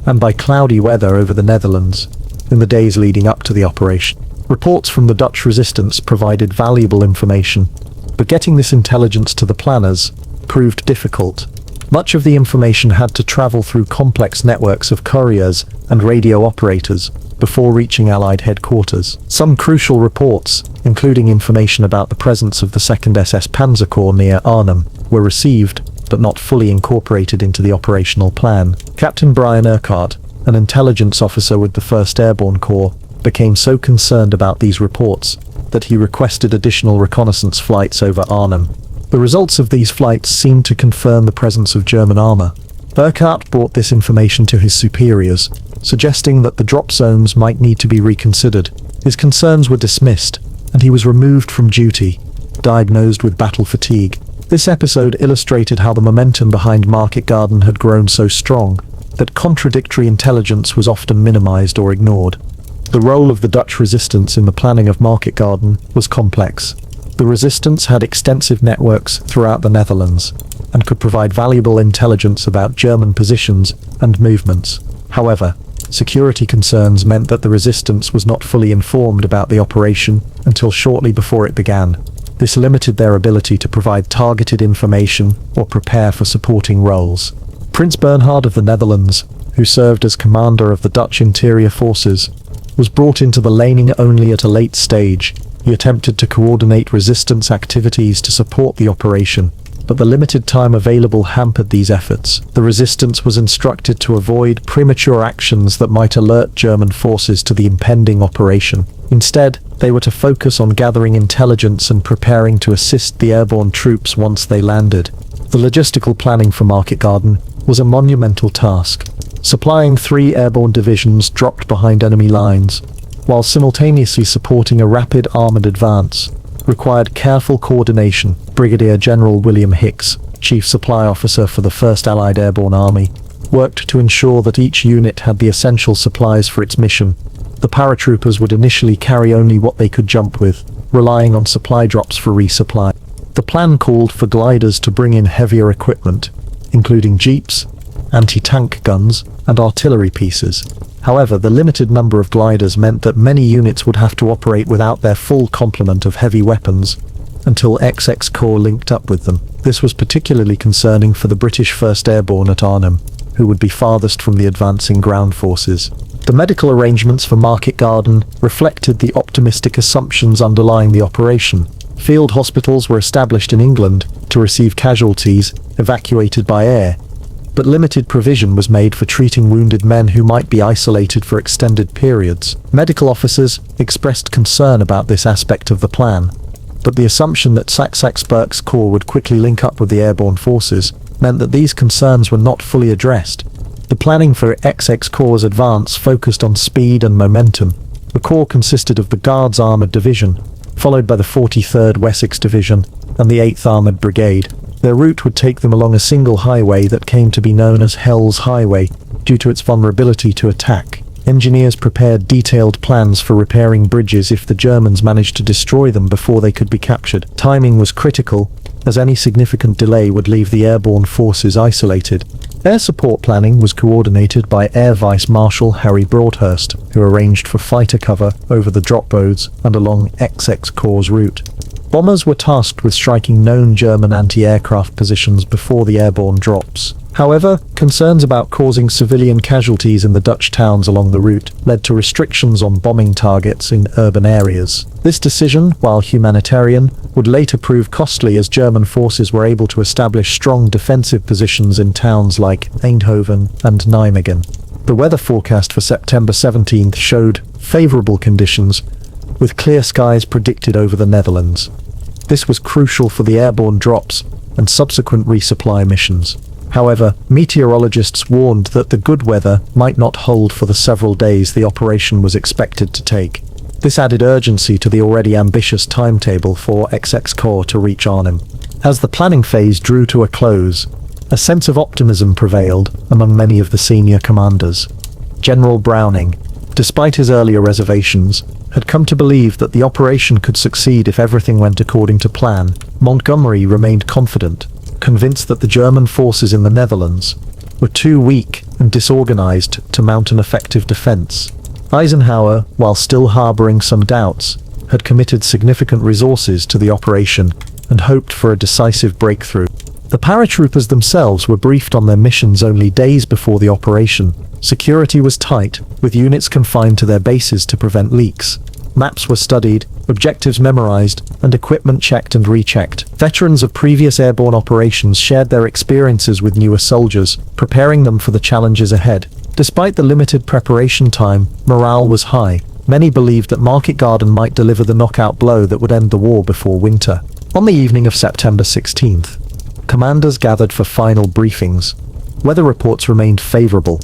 Speaker 1: and by cloudy weather over the Netherlands in the days leading up to the operation. Reports from the Dutch resistance provided valuable information, but getting this intelligence to the planners proved difficult. Much of the information had to travel through complex networks of couriers and radio operators before reaching Allied headquarters. Some crucial reports, including information about the presence of the 2nd SS Panzer Corps near Arnhem, were received, but not fully incorporated into the operational plan. Captain Brian Urquhart, an intelligence officer with the 1st Airborne Corps, became so concerned about these reports that he requested additional reconnaissance flights over Arnhem. The results of these flights seemed to confirm the presence of German armor. Urquhart brought this information to his superiors, suggesting that the drop zones might need to be reconsidered. His concerns were dismissed, and he was removed from duty, diagnosed with battle fatigue. This episode illustrated how the momentum behind Market Garden had grown so strong that contradictory intelligence was often minimized or ignored. The role of the Dutch resistance in the planning of Market Garden was complex. The resistance had extensive networks throughout the Netherlands and could provide valuable intelligence about German positions and movements. However, security concerns meant that the resistance was not fully informed about the operation until shortly before it began. This limited their ability to provide targeted information or prepare for supporting roles. Prince Bernhard of the Netherlands, who served as commander of the Dutch interior forces, was brought into the laning only at a late stage. He attempted to coordinate resistance activities to support the operation, but the limited time available hampered these efforts. The resistance was instructed to avoid premature actions that might alert German forces to the impending operation. Instead, they were to focus on gathering intelligence and preparing to assist the airborne troops once they landed. The logistical planning for Market Garden was a monumental task. Supplying 3 airborne divisions dropped behind enemy lines, while simultaneously supporting a rapid armoured advance, required careful coordination. Brigadier General William Hicks, Chief Supply Officer for the 1st Allied Airborne Army, worked to ensure that each unit had the essential supplies for its mission. The paratroopers would initially carry only what they could jump with, relying on supply drops for resupply. The plan called for gliders to bring in heavier equipment, including jeeps, anti-tank guns, and artillery pieces. However, the limited number of gliders meant that many units would have to operate without their full complement of heavy weapons until XX Corps linked up with them. This was particularly concerning for the British 1st Airborne at Arnhem, who would be farthest from the advancing ground forces. The medical arrangements for Market Garden reflected the optimistic assumptions underlying the operation. Field hospitals were established in England to receive casualties evacuated by air, but limited provision was made for treating wounded men who might be isolated for extended periods. Medical officers expressed concern about this aspect of the plan, but the assumption that Saxe-Berg's Corps would quickly link up with the airborne forces meant that these concerns were not fully addressed. The planning for XX Corps' advance focused on speed and momentum. The Corps consisted of the Guards Armoured Division, followed by the 43rd Wessex Division and the 8th Armoured Brigade. Their route would take them along a single highway that came to be known as Hell's Highway due to its vulnerability to attack. Engineers prepared detailed plans for repairing bridges if the Germans managed to destroy them before they could be captured. Timing was critical, as any significant delay would leave the airborne forces isolated. Air support planning was coordinated by Air Vice Marshal Harry Broadhurst, who arranged for fighter cover over the drop roads and along XX Corps' route. Bombers were tasked with striking known German anti-aircraft positions before the airborne drops. However, concerns about causing civilian casualties in the Dutch towns along the route led to restrictions on bombing targets in urban areas. This decision, while humanitarian, would later prove costly as German forces were able to establish strong defensive positions in towns like Eindhoven and Nijmegen. The weather forecast for September 17th showed favourable conditions, with clear skies predicted over the Netherlands. This was crucial for the airborne drops and subsequent resupply missions. However, meteorologists warned that the good weather might not hold for the several days the operation was expected to take. This added urgency to the already ambitious timetable for XX Corps to reach Arnhem. As the planning phase drew to a close, a sense of optimism prevailed among many of the senior commanders. General Browning, despite his earlier reservations, had come to believe that the operation could succeed if everything went according to plan. Montgomery remained confident, convinced that the German forces in the Netherlands were too weak and disorganized to mount an effective defense. Eisenhower, while still harboring some doubts, had committed significant resources to the operation and hoped for a decisive breakthrough. The paratroopers themselves were briefed on their missions only days before the operation. Security was tight, with units confined to their bases to prevent leaks. Maps were studied, objectives memorized, and equipment checked and rechecked. Veterans of previous airborne operations shared their experiences with newer soldiers, preparing them for the challenges ahead. Despite the limited preparation time, morale was high. Many believed that Market Garden might deliver the knockout blow that would end the war before winter. On the evening of September 16th, commanders gathered for final briefings. Weather reports remained favorable,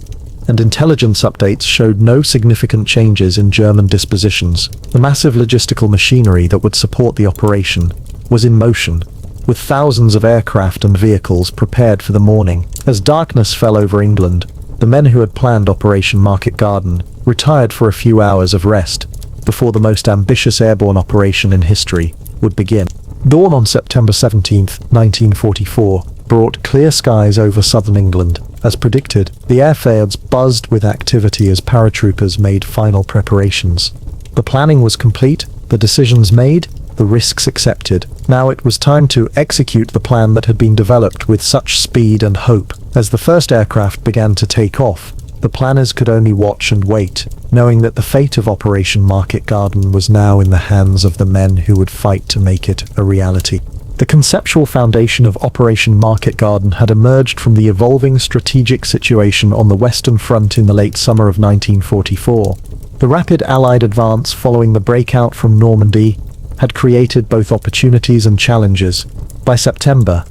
Speaker 1: and intelligence updates showed no significant changes in German dispositions. The massive logistical machinery that would support the operation was in motion, with thousands of aircraft and vehicles prepared for the morning. As darkness fell over England, The men who had planned Operation Market Garden retired for a few hours of rest before the most ambitious airborne operation in history would begin. Dawn on September 17, 1944, brought clear skies over southern England. As predicted, the airfields buzzed with activity as paratroopers made final preparations. The planning was complete, the decisions made, the risks accepted. Now it was time to execute the plan that had been developed with such speed and hope. As the first aircraft began to take off, the planners could only watch and wait, knowing that the fate of Operation Market Garden was now in the hands of the men who would fight to make it a reality. The conceptual foundation of Operation Market Garden had emerged from the evolving strategic situation on the Western Front in the late summer of 1944. The rapid Allied advance following the breakout from Normandy had created both opportunities and challenges. By September,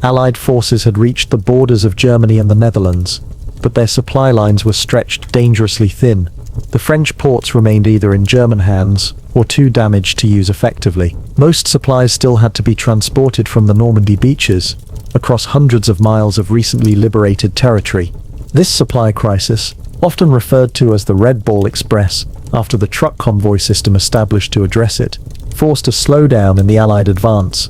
Speaker 1: Allied forces had reached the borders of Germany and the Netherlands, but their supply lines were stretched dangerously thin. The French ports remained either in German hands or too damaged to use effectively. Most supplies still had to be transported from the Normandy beaches across hundreds of miles of recently liberated territory. This supply crisis, often referred to as the Red Ball Express after the truck convoy system established to address it, forced a slowdown in the Allied advance.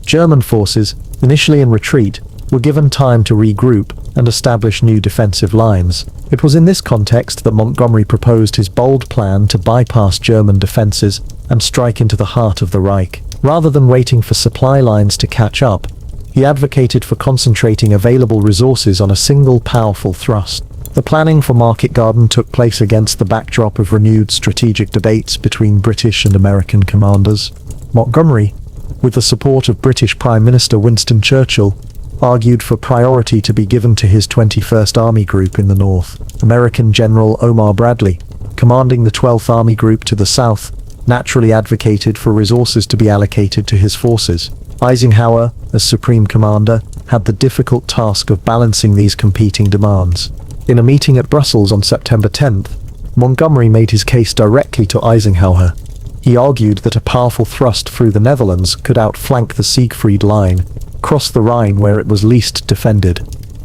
Speaker 1: German forces, initially in retreat, were given time to regroup and establish new defensive lines. It was in this context that Montgomery proposed his bold plan to bypass German defenses and strike into the heart of the Reich. Rather than waiting for supply lines to catch up, he advocated for concentrating available resources on a single powerful thrust. The planning for Market Garden took place against the backdrop of renewed strategic debates between British and American commanders. Montgomery, with the support of British Prime Minister Winston Churchill, argued for priority to be given to his 21st Army Group in the north. American General Omar Bradley, commanding the 12th Army Group to the south, naturally advocated for resources to be allocated to his forces. Eisenhower, as Supreme Commander, had the difficult task of balancing these competing demands. In a meeting at Brussels on September 10th, Montgomery made his case directly to Eisenhower. He argued that a powerful thrust through the Netherlands could outflank the Siegfried Line, cross the Rhine where it was least defended,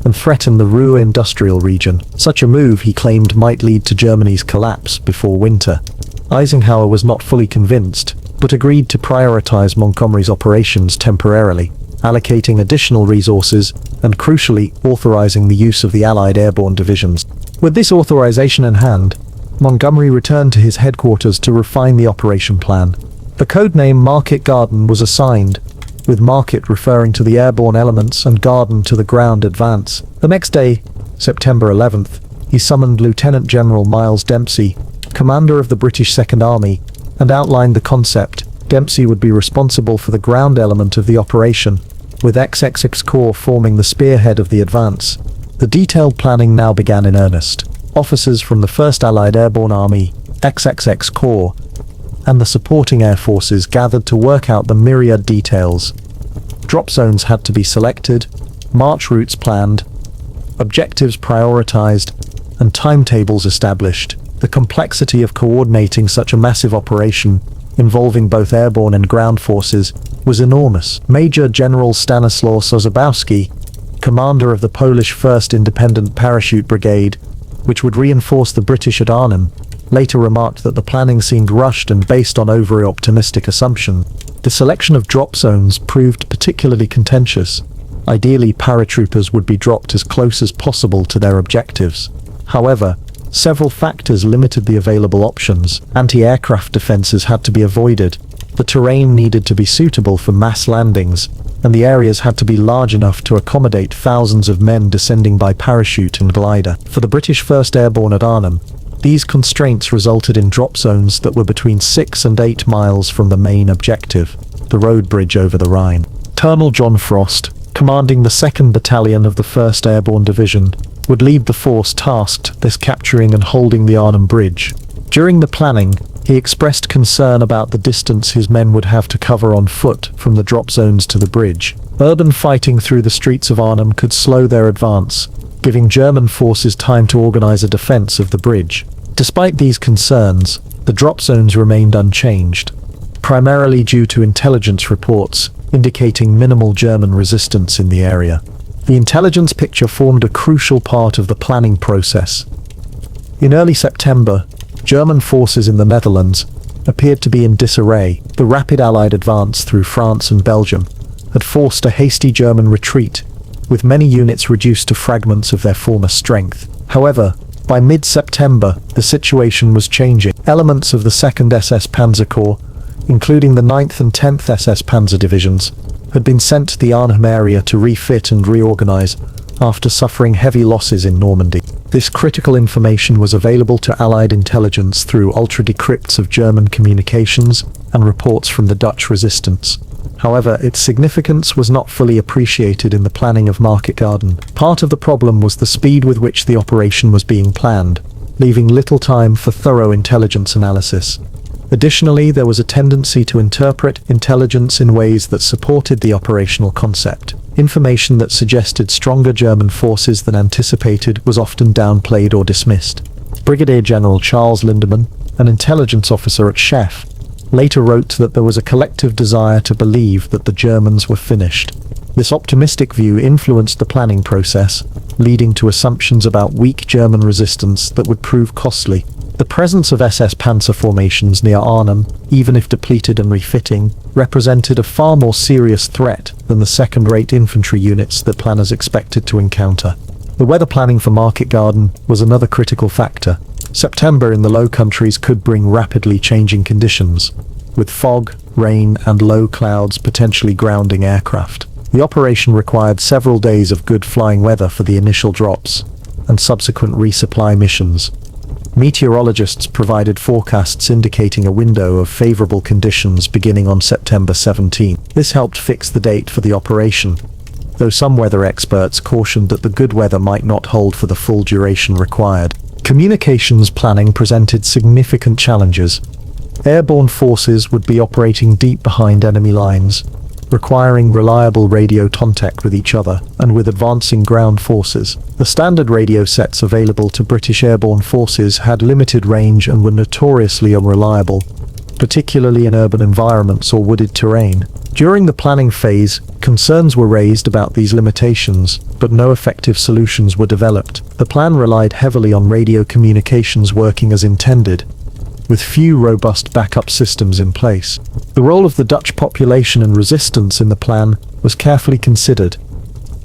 Speaker 1: and threaten the Ruhr industrial region. Such a move, he claimed, might lead to Germany's collapse before winter. Eisenhower was not fully convinced, but agreed to prioritize Montgomery's operations temporarily, allocating additional resources and, crucially, authorizing the use of the Allied airborne divisions. With this authorization in hand, Montgomery returned to his headquarters to refine the operation plan. The codename Market Garden was assigned, with Market referring to the airborne elements and Garden to the ground advance. The next day, September 11th, he summoned Lieutenant General Miles Dempsey, commander of the British Second Army, and outlined the concept. Dempsey would be responsible for the ground element of the operation, with XXX Corps forming the spearhead of the advance. The detailed planning now began in earnest. Officers from the 1st Allied Airborne Army, XXX Corps, and the supporting air forces gathered to work out the myriad details. Drop zones had to be selected, march routes planned, objectives prioritized, and timetables established. The complexity of coordinating such a massive operation, involving both airborne and ground forces, was enormous. Major General Stanislaw Sosabowski, commander of the Polish 1st Independent Parachute Brigade, which would reinforce the British at Arnhem, later remarked that the planning seemed rushed and based on overly optimistic assumption. The selection of drop zones proved particularly contentious. Ideally, paratroopers would be dropped as close as possible to their objectives. However, several factors limited the available options. Anti-aircraft defenses had to be avoided. The terrain needed to be suitable for mass landings, and the areas had to be large enough to accommodate thousands of men descending by parachute and glider. For the British 1st Airborne at Arnhem, these constraints resulted in drop zones that were between 6 and 8 miles from the main objective, the road bridge over the Rhine. Colonel John Frost, commanding the 2nd Battalion of the 1st Airborne Division, would lead the force tasked with capturing and holding the Arnhem Bridge. During the planning, he expressed concern about the distance his men would have to cover on foot from the drop zones to the bridge. Urban fighting through the streets of Arnhem could slow their advance, giving German forces time to organize a defense of the bridge. Despite these concerns, the drop zones remained unchanged, primarily due to intelligence reports indicating minimal German resistance in the area. The intelligence picture formed a crucial part of the planning process. In early September, German forces in the Netherlands appeared to be in disarray. The rapid Allied advance through France and Belgium had forced a hasty German retreat, with many units reduced to fragments of their former strength. However, by mid-September, the situation was changing. Elements of the 2nd SS Panzer Corps, including the 9th and 10th SS Panzer Divisions, had been sent to the Arnhem area to refit and reorganize after suffering heavy losses in Normandy. This critical information was available to Allied intelligence through ultra-decrypts of German communications and reports from the Dutch resistance. However, its significance was not fully appreciated in the planning of Market Garden. Part of the problem was the speed with which the operation was being planned, leaving little time for thorough intelligence analysis. Additionally, there was a tendency to interpret intelligence in ways that supported the operational concept. Information that suggested stronger German forces than anticipated was often downplayed or dismissed. Brigadier General Charles Lindemann, an intelligence officer at Chef, later wrote that there was a collective desire to believe that the Germans were finished. This optimistic view influenced the planning process, leading to assumptions about weak German resistance that would prove costly. The presence of SS Panzer formations near Arnhem, even if depleted and refitting, represented a far more serious threat than the second-rate infantry units that planners expected to encounter. The weather planning for Market Garden was another critical factor. September in the Low Countries could bring rapidly changing conditions, with fog, rain, and low clouds potentially grounding aircraft. The operation required several days of good flying weather for the initial drops and subsequent resupply missions. Meteorologists provided forecasts indicating a window of favorable conditions beginning on September 17. This helped fix the date for the operation, though some weather experts cautioned that the good weather might not hold for the full duration required. Communications planning presented significant challenges. Airborne forces would be operating deep behind enemy lines, requiring reliable radio contact with each other and with advancing ground forces. The standard radio sets available to British airborne forces had limited range and were notoriously unreliable, particularly in urban environments or wooded terrain. During the planning phase, concerns were raised about these limitations, but no effective solutions were developed. The plan relied heavily on radio communications working as intended, with few robust backup systems in place. The role of the Dutch population and resistance in the plan was carefully considered.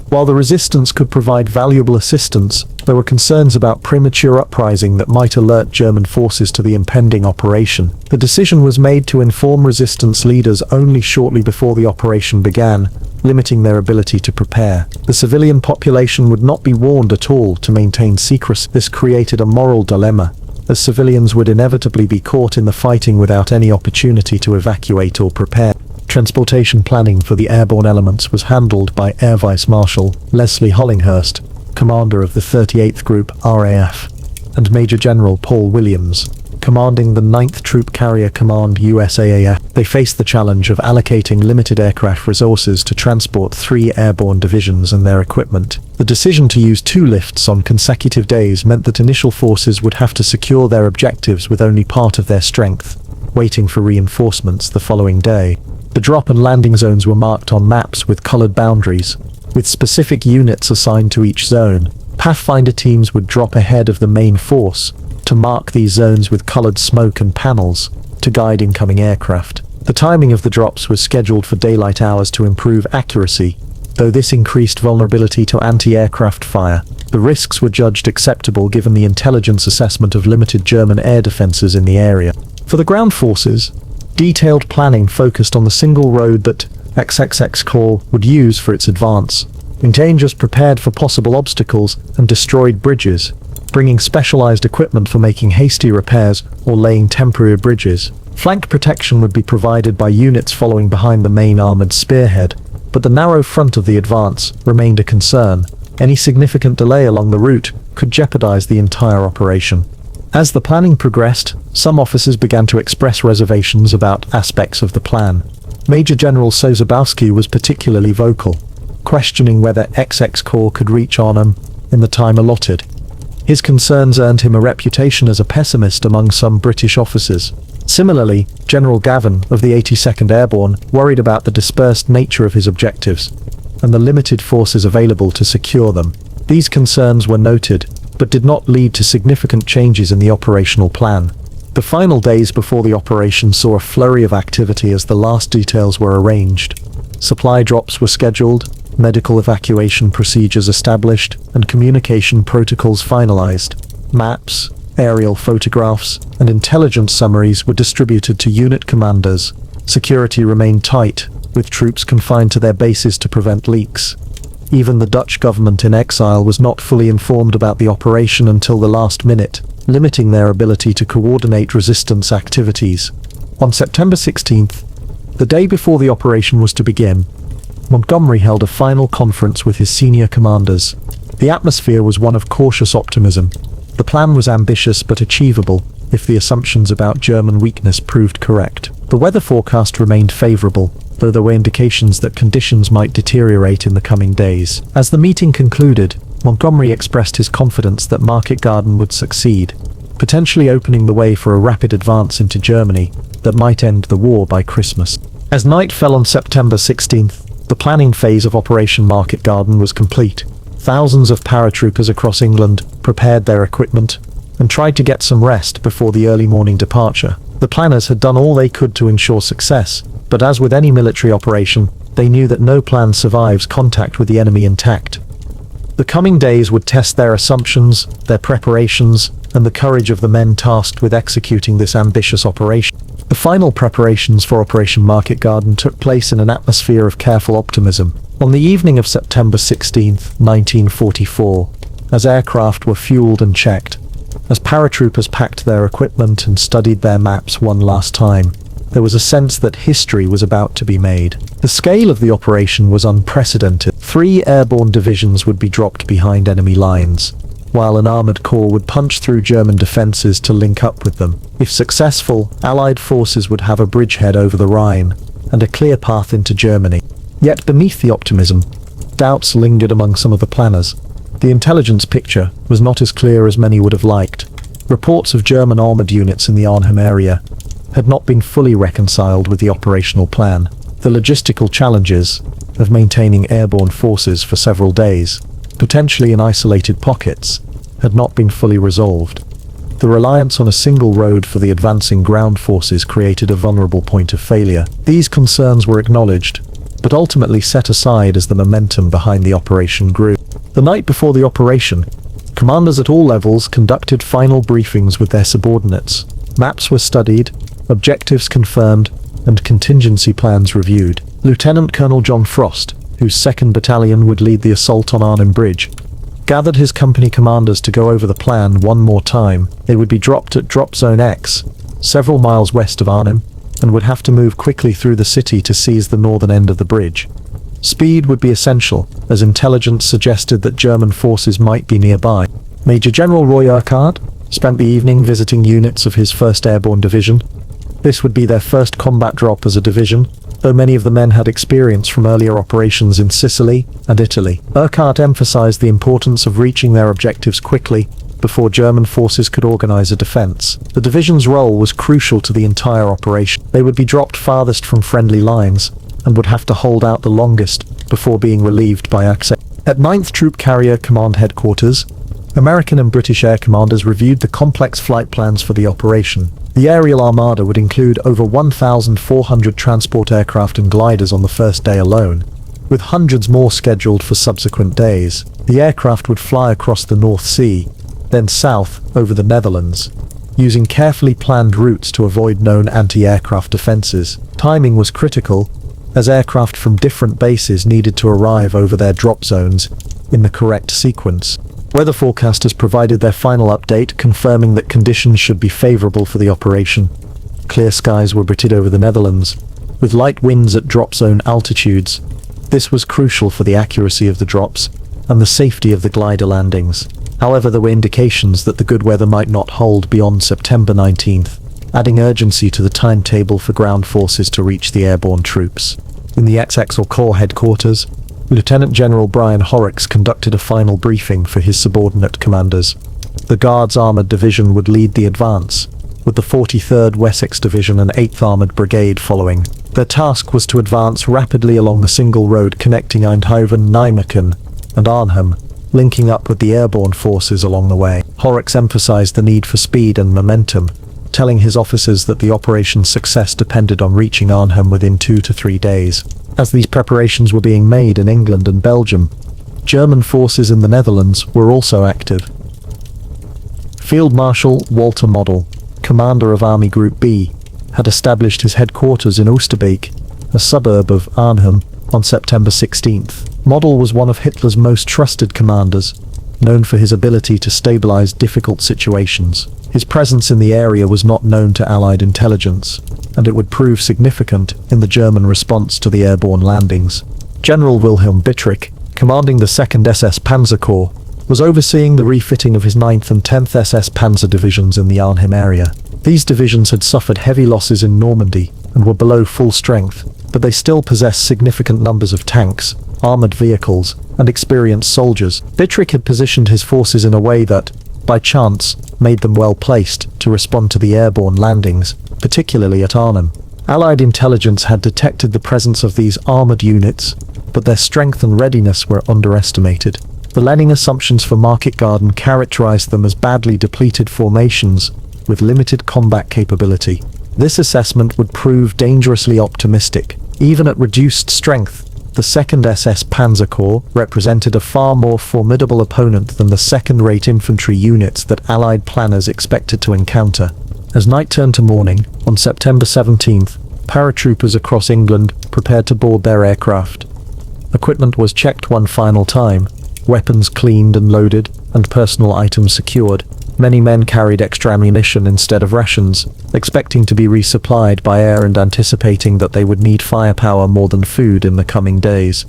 Speaker 1: While the resistance could provide valuable assistance, there were concerns about premature uprising that might alert German forces to the impending operation. The decision was made to inform resistance leaders only shortly before the operation began, limiting their ability to prepare. The civilian population would not be warned at all to maintain secrecy. This created a moral dilemma, as civilians would inevitably be caught in the fighting without any opportunity to evacuate or prepare. Transportation planning for the airborne elements was handled by Air Vice Marshal Leslie Hollinghurst, commander of the 38th Group RAF, and Major General Paul Williams, commanding the 9th Troop Carrier Command USAAF. They faced the challenge of allocating limited aircraft resources to transport 3 airborne divisions and their equipment. The decision to use 2 lifts on consecutive days meant that initial forces would have to secure their objectives with only part of their strength, waiting for reinforcements the following day. The drop and landing zones were marked on maps with colored boundaries, with specific units assigned to each zone. Pathfinder teams would drop ahead of the main force to mark these zones with colored smoke and panels to guide incoming aircraft. The timing of the drops was scheduled for daylight hours to improve accuracy, though this increased vulnerability to anti-aircraft fire. The risks were judged acceptable given the intelligence assessment of limited German air defenses in the area. For the ground forces, detailed planning focused on the single road that XXX Corps would use for its advance. Rangers prepared for possible obstacles and destroyed bridges, bringing specialized equipment for making hasty repairs or laying temporary bridges. Flank protection would be provided by units following behind the main armored spearhead, but the narrow front of the advance remained a concern. Any significant delay along the route could jeopardize the entire operation. As the planning progressed, some officers began to express reservations about aspects of the plan. Major General Sozabowski was particularly vocal, questioning whether XX Corps could reach Arnhem in the time allotted. His concerns earned him a reputation as a pessimist among some British officers. Similarly, General Gavin of the 82nd Airborne worried about the dispersed nature of his objectives. and the limited forces available to secure them. These concerns were noted, but did not lead to significant changes in the operational plan. The final days before the operation saw a flurry of activity as the last details were arranged. Supply drops were scheduled, medical evacuation procedures established, and communication protocols finalized. Maps, aerial photographs, and intelligence summaries were distributed to unit commanders. Security remained tight, with troops confined to their bases to prevent leaks. Even the Dutch government in exile was not fully informed about the operation until the last minute, limiting their ability to coordinate resistance activities. On September 16th, the day before the operation was to begin, Montgomery held a final conference with his senior commanders. The atmosphere was one of cautious optimism. The plan was ambitious but achievable, if the assumptions about German weakness proved correct. The weather forecast remained favorable, though there were indications that conditions might deteriorate in the coming days. As the meeting concluded, Montgomery expressed his confidence that Market Garden would succeed, potentially opening the way for a rapid advance into Germany that might end the war by Christmas. As night fell on September 16th, the planning phase of Operation Market Garden was complete. Thousands of paratroopers across England prepared their equipment and tried to get some rest before the early morning departure. The planners had done all they could to ensure success, but as with any military operation, they knew that no plan survives contact with the enemy intact. The coming days would test their assumptions, their preparations, and the courage of the men tasked with executing this ambitious operation. The final preparations for Operation Market Garden took place in an atmosphere of careful optimism. On the evening of September 16, 1944, as aircraft were fueled and checked, as paratroopers packed their equipment and studied their maps one last time, there was a sense that history was about to be made. The scale of the operation was unprecedented. 3 airborne divisions would be dropped behind enemy lines, while an armored corps would punch through German defenses to link up with them. If successful, Allied forces would have a bridgehead over the Rhine and a clear path into Germany. Yet beneath the optimism, doubts lingered among some of the planners. The intelligence picture was not as clear as many would have liked. Reports of German armored units in the Arnhem area had not been fully reconciled with the operational plan. The logistical challenges of maintaining airborne forces for several days, potentially in isolated pockets, had not been fully resolved. The reliance on a single road for the advancing ground forces created a vulnerable point of failure. These concerns were acknowledged, but ultimately set aside as the momentum behind the operation grew. The night before the operation, commanders at all levels conducted final briefings with their subordinates. Maps were studied, objectives confirmed, and contingency plans reviewed. Lieutenant Colonel John Frost, whose 2nd Battalion would lead the assault on Arnhem Bridge, gathered his company commanders to go over the plan one more time. They would be dropped at Drop Zone X, several miles west of Arnhem, and would have to move quickly through the city to seize the northern end of the bridge. Speed would be essential, as intelligence suggested that German forces might be nearby. Major General Roy Urquhart spent the evening visiting units of his 1st Airborne Division. This would be their first combat drop as a division, though many of the men had experience from earlier operations in Sicily and Italy. Urquhart emphasized the importance of reaching their objectives quickly before German forces could organize a defense. The division's role was crucial to the entire operation. They would be dropped farthest from friendly lines and would have to hold out the longest before being relieved by access. At 9th Troop Carrier Command Headquarters, American and British air commanders reviewed the complex flight plans for the operation. The aerial armada would include over 1,400 transport aircraft and gliders on the first day alone, with hundreds more scheduled for subsequent days. The aircraft would fly across the North Sea, then south over the Netherlands, using carefully planned routes to avoid known anti-aircraft defenses. Timing was critical, as aircraft from different bases needed to arrive over their drop zones in the correct sequence. Weather forecasters provided their final update, confirming that conditions should be favorable for the operation. Clear skies were predicted over the Netherlands, with light winds at drop zone altitudes. This was crucial for the accuracy of the drops and the safety of the glider landings. However, there were indications that the good weather might not hold beyond September 19th, adding urgency to the timetable for ground forces to reach the airborne troops. In the XX Corps headquarters, Lieutenant General Brian Horrocks conducted a final briefing for his subordinate commanders. The Guards Armoured Division would lead the advance, with the 43rd Wessex Division and 8th Armoured Brigade following. Their task was to advance rapidly along the single road connecting Eindhoven, Nijmegen, and Arnhem, linking up with the airborne forces along the way. Horrocks emphasized the need for speed and momentum, telling his officers that the operation's success depended on reaching Arnhem within 2 to 3 days. As these preparations were being made in England and Belgium, German forces in the Netherlands were also active. Field Marshal Walter Model, commander of Army Group B, had established his headquarters in Oosterbeek, a suburb of Arnhem, on September 16th. Model was one of Hitler's most trusted commanders, known for his ability to stabilize difficult situations. His presence in the area was not known to Allied intelligence, and it would prove significant in the German response to the airborne landings. General Wilhelm Bittrich, commanding the 2nd SS Panzer Corps, was overseeing the refitting of his 9th and 10th SS Panzer divisions in the Arnhem area. These divisions had suffered heavy losses in Normandy and were below full strength, but they still possessed significant numbers of tanks, armored vehicles, and experienced soldiers. Bittrich had positioned his forces in a way that, by chance, made them well placed to respond to the airborne landings, particularly at Arnhem. Allied intelligence had detected the presence of these armored units, but their strength and readiness were underestimated. The landing assumptions for Market Garden characterized them as badly depleted formations with limited combat capability. This assessment would prove dangerously optimistic. Even at reduced strength, the 2nd SS Panzer Corps represented a far more formidable opponent than the second-rate infantry units that Allied planners expected to encounter. As night turned to morning, on September 17th, paratroopers across England prepared to board their aircraft. Equipment was checked one final time, weapons cleaned and loaded, and personal items secured. Many men carried extra ammunition instead of rations, expecting to be resupplied by air and anticipating that they would need firepower more than food in the coming days.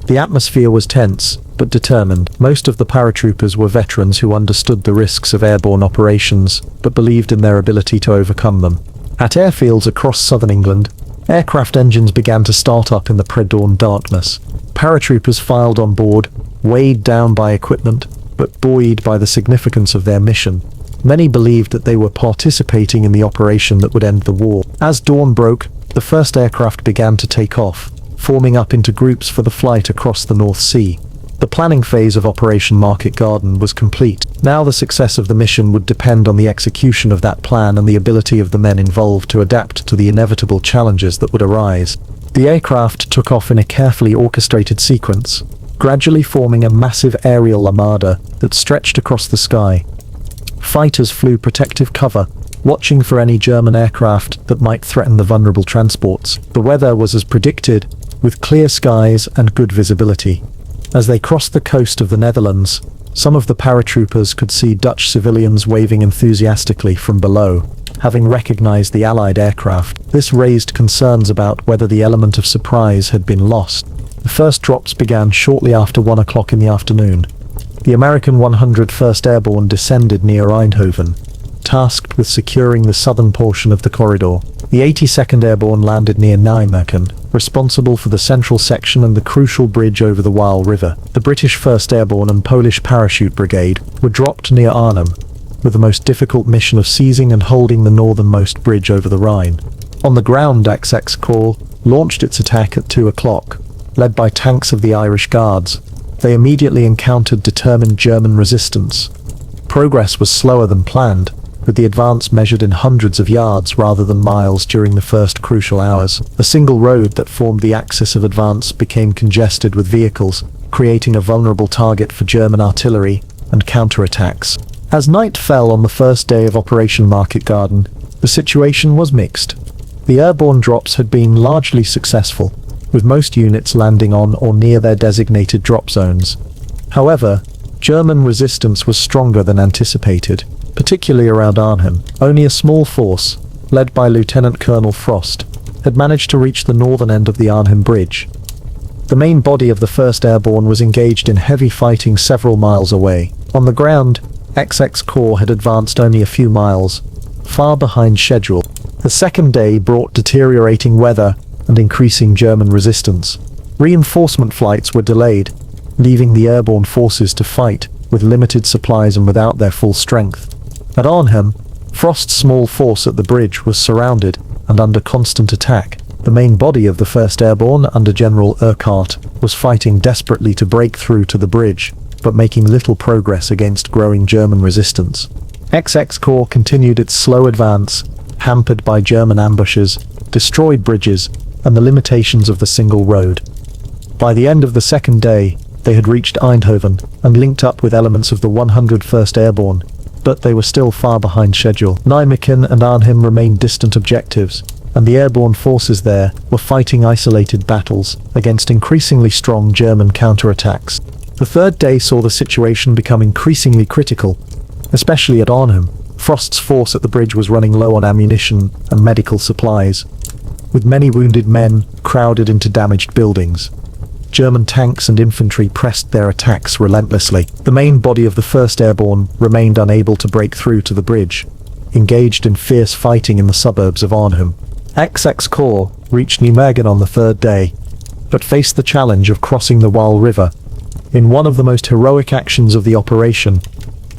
Speaker 1: The atmosphere was tense, but determined. Most of the paratroopers were veterans who understood the risks of airborne operations, but believed in their ability to overcome them. At airfields across southern England, aircraft engines began to start up in the pre-dawn darkness. Paratroopers filed on board, weighed down by equipment, but buoyed by the significance of their mission. Many believed that they were participating in the operation that would end the war. As dawn broke, the first aircraft began to take off, forming up into groups for the flight across the North Sea. The planning phase of Operation Market Garden was complete. Now the success of the mission would depend on the execution of that plan and the ability of the men involved to adapt to the inevitable challenges that would arise. The aircraft took off in a carefully orchestrated sequence, gradually forming a massive aerial armada that stretched across the sky. Fighters flew protective cover, watching for any German aircraft that might threaten the vulnerable transports. The weather was as predicted, with clear skies and good visibility. As they crossed the coast of the Netherlands, some of the paratroopers could see Dutch civilians waving enthusiastically from below, having recognized the Allied aircraft. This raised concerns about whether the element of surprise had been lost. The first drops began shortly after 1 o'clock in the afternoon. The American 101st Airborne descended near Eindhoven, tasked with securing the southern portion of the corridor. The 82nd Airborne landed near Nijmegen, responsible for the central section and the crucial bridge over the Waal River. The British 1st Airborne and Polish Parachute Brigade were dropped near Arnhem, with the most difficult mission of seizing and holding the northernmost bridge over the Rhine. On the ground, XX Corps launched its attack at 2 o'clock. Led by tanks of the Irish Guards, they immediately encountered determined German resistance. Progress was slower than planned, with the advance measured in hundreds of yards rather than miles during the first crucial hours. The single road that formed the axis of advance became congested with vehicles, creating a vulnerable target for German artillery and counterattacks. As night fell on the first day of Operation Market Garden, the situation was mixed. The airborne drops had been largely successful, with most units landing on or near their designated drop zones. However, German resistance was stronger than anticipated, particularly around Arnhem. Only a small force, led by Lieutenant Colonel Frost, had managed to reach the northern end of the Arnhem Bridge. The main body of the 1st Airborne was engaged in heavy fighting several miles away. On the ground, XX Corps had advanced only a few miles, far behind schedule. The second day brought deteriorating weather and increasing German resistance. Reinforcement flights were delayed, leaving the airborne forces to fight with limited supplies and without their full strength. At Arnhem, Frost's small force at the bridge was surrounded and under constant attack. The main body of the 1st Airborne under General Urquhart was fighting desperately to break through to the bridge, but making little progress against growing German resistance. XX Corps continued its slow advance, hampered by German ambushes, destroyed bridges, and the limitations of the single road. By the end of the 2nd day, they had reached Eindhoven and linked up with elements of the 101st Airborne, but they were still far behind schedule. Nijmegen and Arnhem remained distant objectives, and the airborne forces there were fighting isolated battles against increasingly strong German counterattacks. The 3rd day saw the situation become increasingly critical, especially at Arnhem. Frost's force at the bridge was running low on ammunition and medical supplies, with many wounded men crowded into damaged buildings. German tanks and infantry pressed their attacks relentlessly. The main body of the 1st Airborne remained unable to break through to the bridge, engaged in fierce fighting in the suburbs of Arnhem. XX Corps reached Nijmegen on the 3rd day, but faced the challenge of crossing the Waal River. In one of the most heroic actions of the operation,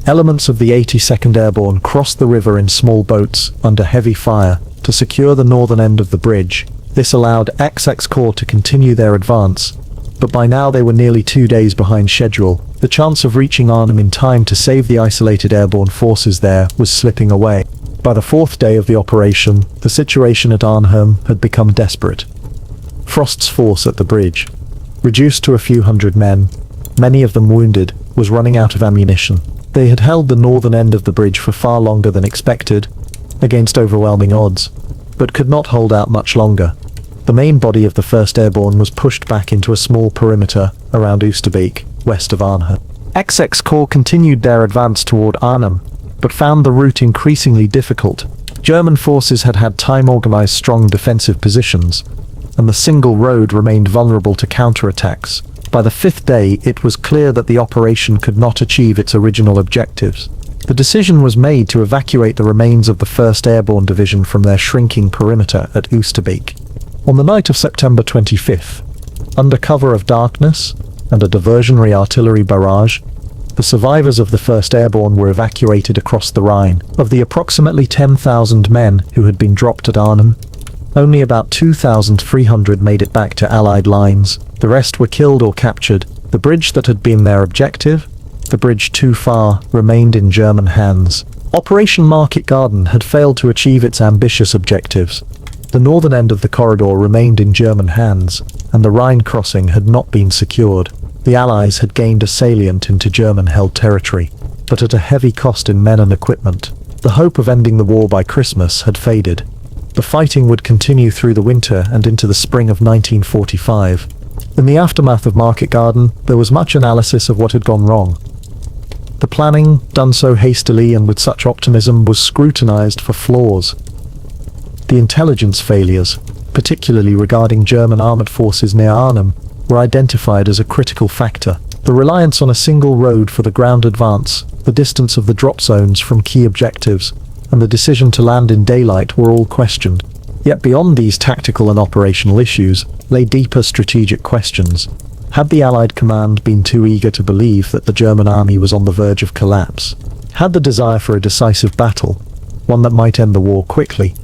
Speaker 1: elements of the 82nd Airborne crossed the river in small boats under heavy fire to secure the northern end of the bridge. This allowed XX Corps to continue their advance, but by now they were nearly 2 days behind schedule. The chance of reaching Arnhem in time to save the isolated airborne forces there was slipping away. By the 4th day of the operation, the situation at Arnhem had become desperate. Frost's force at the bridge, reduced to a few hundred men, many of them wounded, was running out of ammunition. They had held the northern end of the bridge for far longer than expected, against overwhelming odds, but could not hold out much longer. The main body of the 1st Airborne was pushed back into a small perimeter around Oosterbeek, west of Arnhem. XX Corps continued their advance toward Arnhem, but found the route increasingly difficult. German forces had had time organize strong defensive positions, and the single road remained vulnerable to counterattacks. By the 5th day, it was clear that the operation could not achieve its original objectives. The decision was made to evacuate the remains of the 1st Airborne Division from their shrinking perimeter at Oosterbeek. On the night of September 25th, under cover of darkness and a diversionary artillery barrage, the survivors of the 1st Airborne were evacuated across the Rhine. Of the approximately 10,000 men who had been dropped at Arnhem, only about 2,300 made it back to Allied lines. The rest were killed or captured. The bridge that had been their objective, the bridge too far, remained in German hands. Operation Market Garden had failed to achieve its ambitious objectives. The northern end of the corridor remained in German hands, and the Rhine crossing had not been secured. The Allies had gained a salient into German-held territory, but at a heavy cost in men and equipment. The hope of ending the war by Christmas had faded. The fighting would continue through the winter and into the spring of 1945. In the aftermath of Market Garden, there was much analysis of what had gone wrong. The planning, done so hastily and with such optimism, was scrutinized for flaws. The intelligence failures, particularly regarding German armored forces near Arnhem, were identified as a critical factor. The reliance on a single road for the ground advance, the distance of the drop zones from key objectives, and the decision to land in daylight were all questioned. Yet beyond these tactical and operational issues lay deeper strategic questions. Had the Allied command been too eager to believe that the German army was on the verge of collapse? Had the desire for a decisive battle, one that might end the war quickly,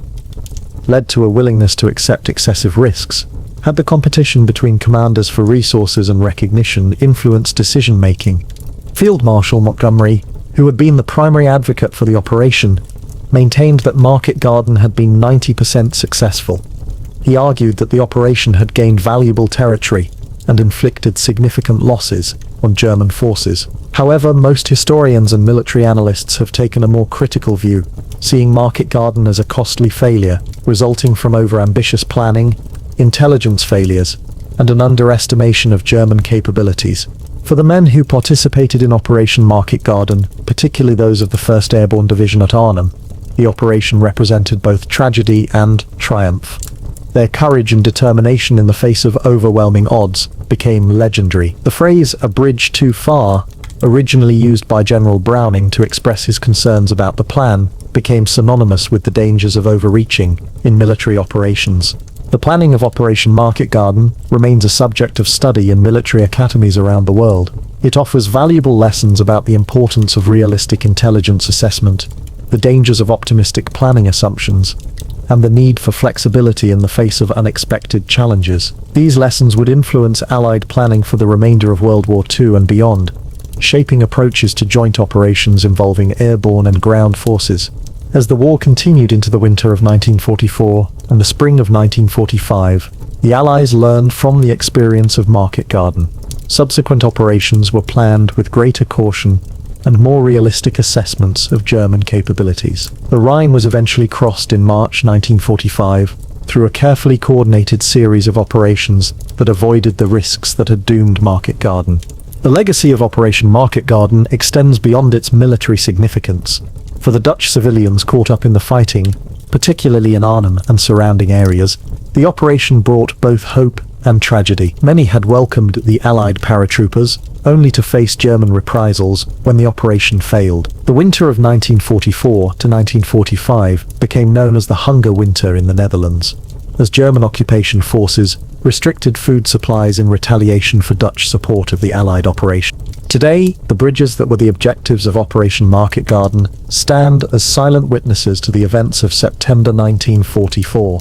Speaker 1: led to a willingness to accept excessive risks? Had the competition between commanders for resources and recognition influenced decision-making? Field Marshal Montgomery, who had been the primary advocate for the operation, maintained that Market Garden had been 90% successful. He argued that the operation had gained valuable territory and inflicted significant losses on German forces. However, most historians and military analysts have taken a more critical view, seeing Market Garden as a costly failure, resulting from over-ambitious planning, intelligence failures, and an underestimation of German capabilities. For the men who participated in Operation Market Garden, particularly those of the 1st Airborne Division at Arnhem, the operation represented both tragedy and triumph. Their courage and determination in the face of overwhelming odds became legendary. The phrase "a bridge too far," originally used by General Browning to express his concerns about the plan, became synonymous with the dangers of overreaching in military operations. The planning of Operation Market Garden remains a subject of study in military academies around the world. It offers valuable lessons about the importance of realistic intelligence assessment, the dangers of optimistic planning assumptions, and the need for flexibility in the face of unexpected challenges. These lessons would influence Allied planning for the remainder of World War II and beyond, shaping approaches to joint operations involving airborne and ground forces. As the war continued into the winter of 1944 and the spring of 1945, the Allies learned from the experience of Market Garden. Subsequent operations were planned with greater caution and more realistic assessments of German capabilities. The Rhine was eventually crossed in March 1945 through a carefully coordinated series of operations that avoided the risks that had doomed Market Garden. The legacy of Operation Market Garden extends beyond its military significance. For the Dutch civilians caught up in the fighting, particularly in Arnhem and surrounding areas, the operation brought both hope and tragedy. Many had welcomed the Allied paratroopers, only to face German reprisals when the operation failed. The winter of 1944 to 1945 became known as the Hunger Winter in the Netherlands, as German occupation forces restricted food supplies in retaliation for Dutch support of the Allied operation. Today, the bridges that were the objectives of Operation Market Garden stand as silent witnesses to the events of September 1944.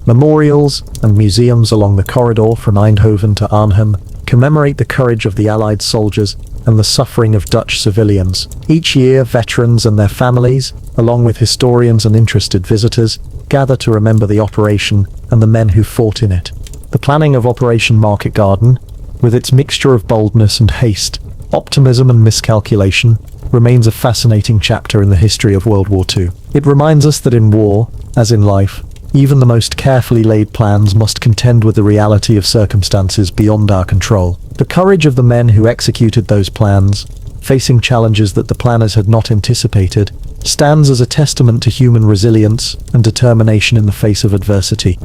Speaker 1: Memorials and museums along the corridor from Eindhoven to Arnhem commemorate the courage of the Allied soldiers and the suffering of Dutch civilians. Each year, veterans and their families, along with historians and interested visitors, gather to remember the operation and the men who fought in it. The planning of Operation Market Garden, with its mixture of boldness and haste, optimism and miscalculation, remains a fascinating chapter in the history of World War II. It reminds us that in war, as in life, even the most carefully laid plans must contend with the reality of circumstances beyond our control. The courage of the men who executed those plans, facing challenges that the planners had not anticipated, stands as a testament to human resilience and determination in the face of adversity.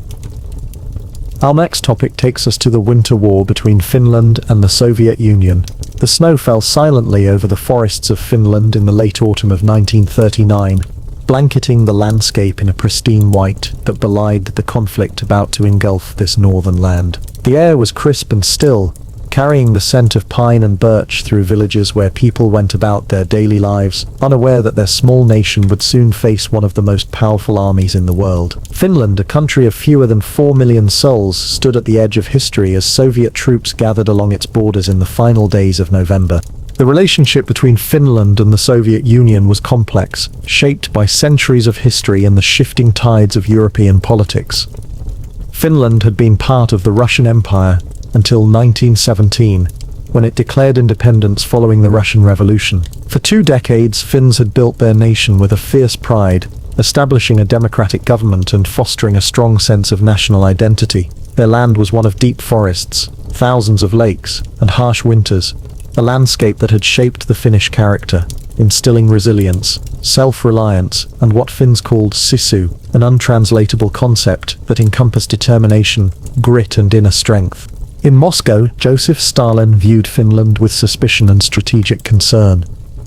Speaker 1: Our next topic takes us to the Winter War between Finland and the Soviet Union. The snow fell silently over the forests of Finland in the late autumn of 1939, blanketing the landscape in a pristine white that belied the conflict about to engulf this northern land. The air was crisp and still, carrying the scent of pine and birch through villages where people went about their daily lives, unaware that their small nation would soon face one of the most powerful armies in the world. Finland, a country of fewer than 4 million souls, stood at the edge of history as Soviet troops gathered along its borders in the final days of November. The relationship between Finland and the Soviet Union was complex, shaped by centuries of history and the shifting tides of European politics. Finland had been part of the Russian Empire until 1917, when it declared independence following the Russian Revolution. For 2 decades, Finns had built their nation with a fierce pride, establishing a democratic government and fostering a strong sense of national identity. Their land was one of deep forests, thousands of lakes, and harsh winters, a landscape that had shaped the Finnish character, instilling resilience, self-reliance, and what Finns called sisu, an untranslatable concept that encompassed determination, grit, and inner strength. In Moscow, Joseph Stalin viewed Finland with suspicion and strategic concern.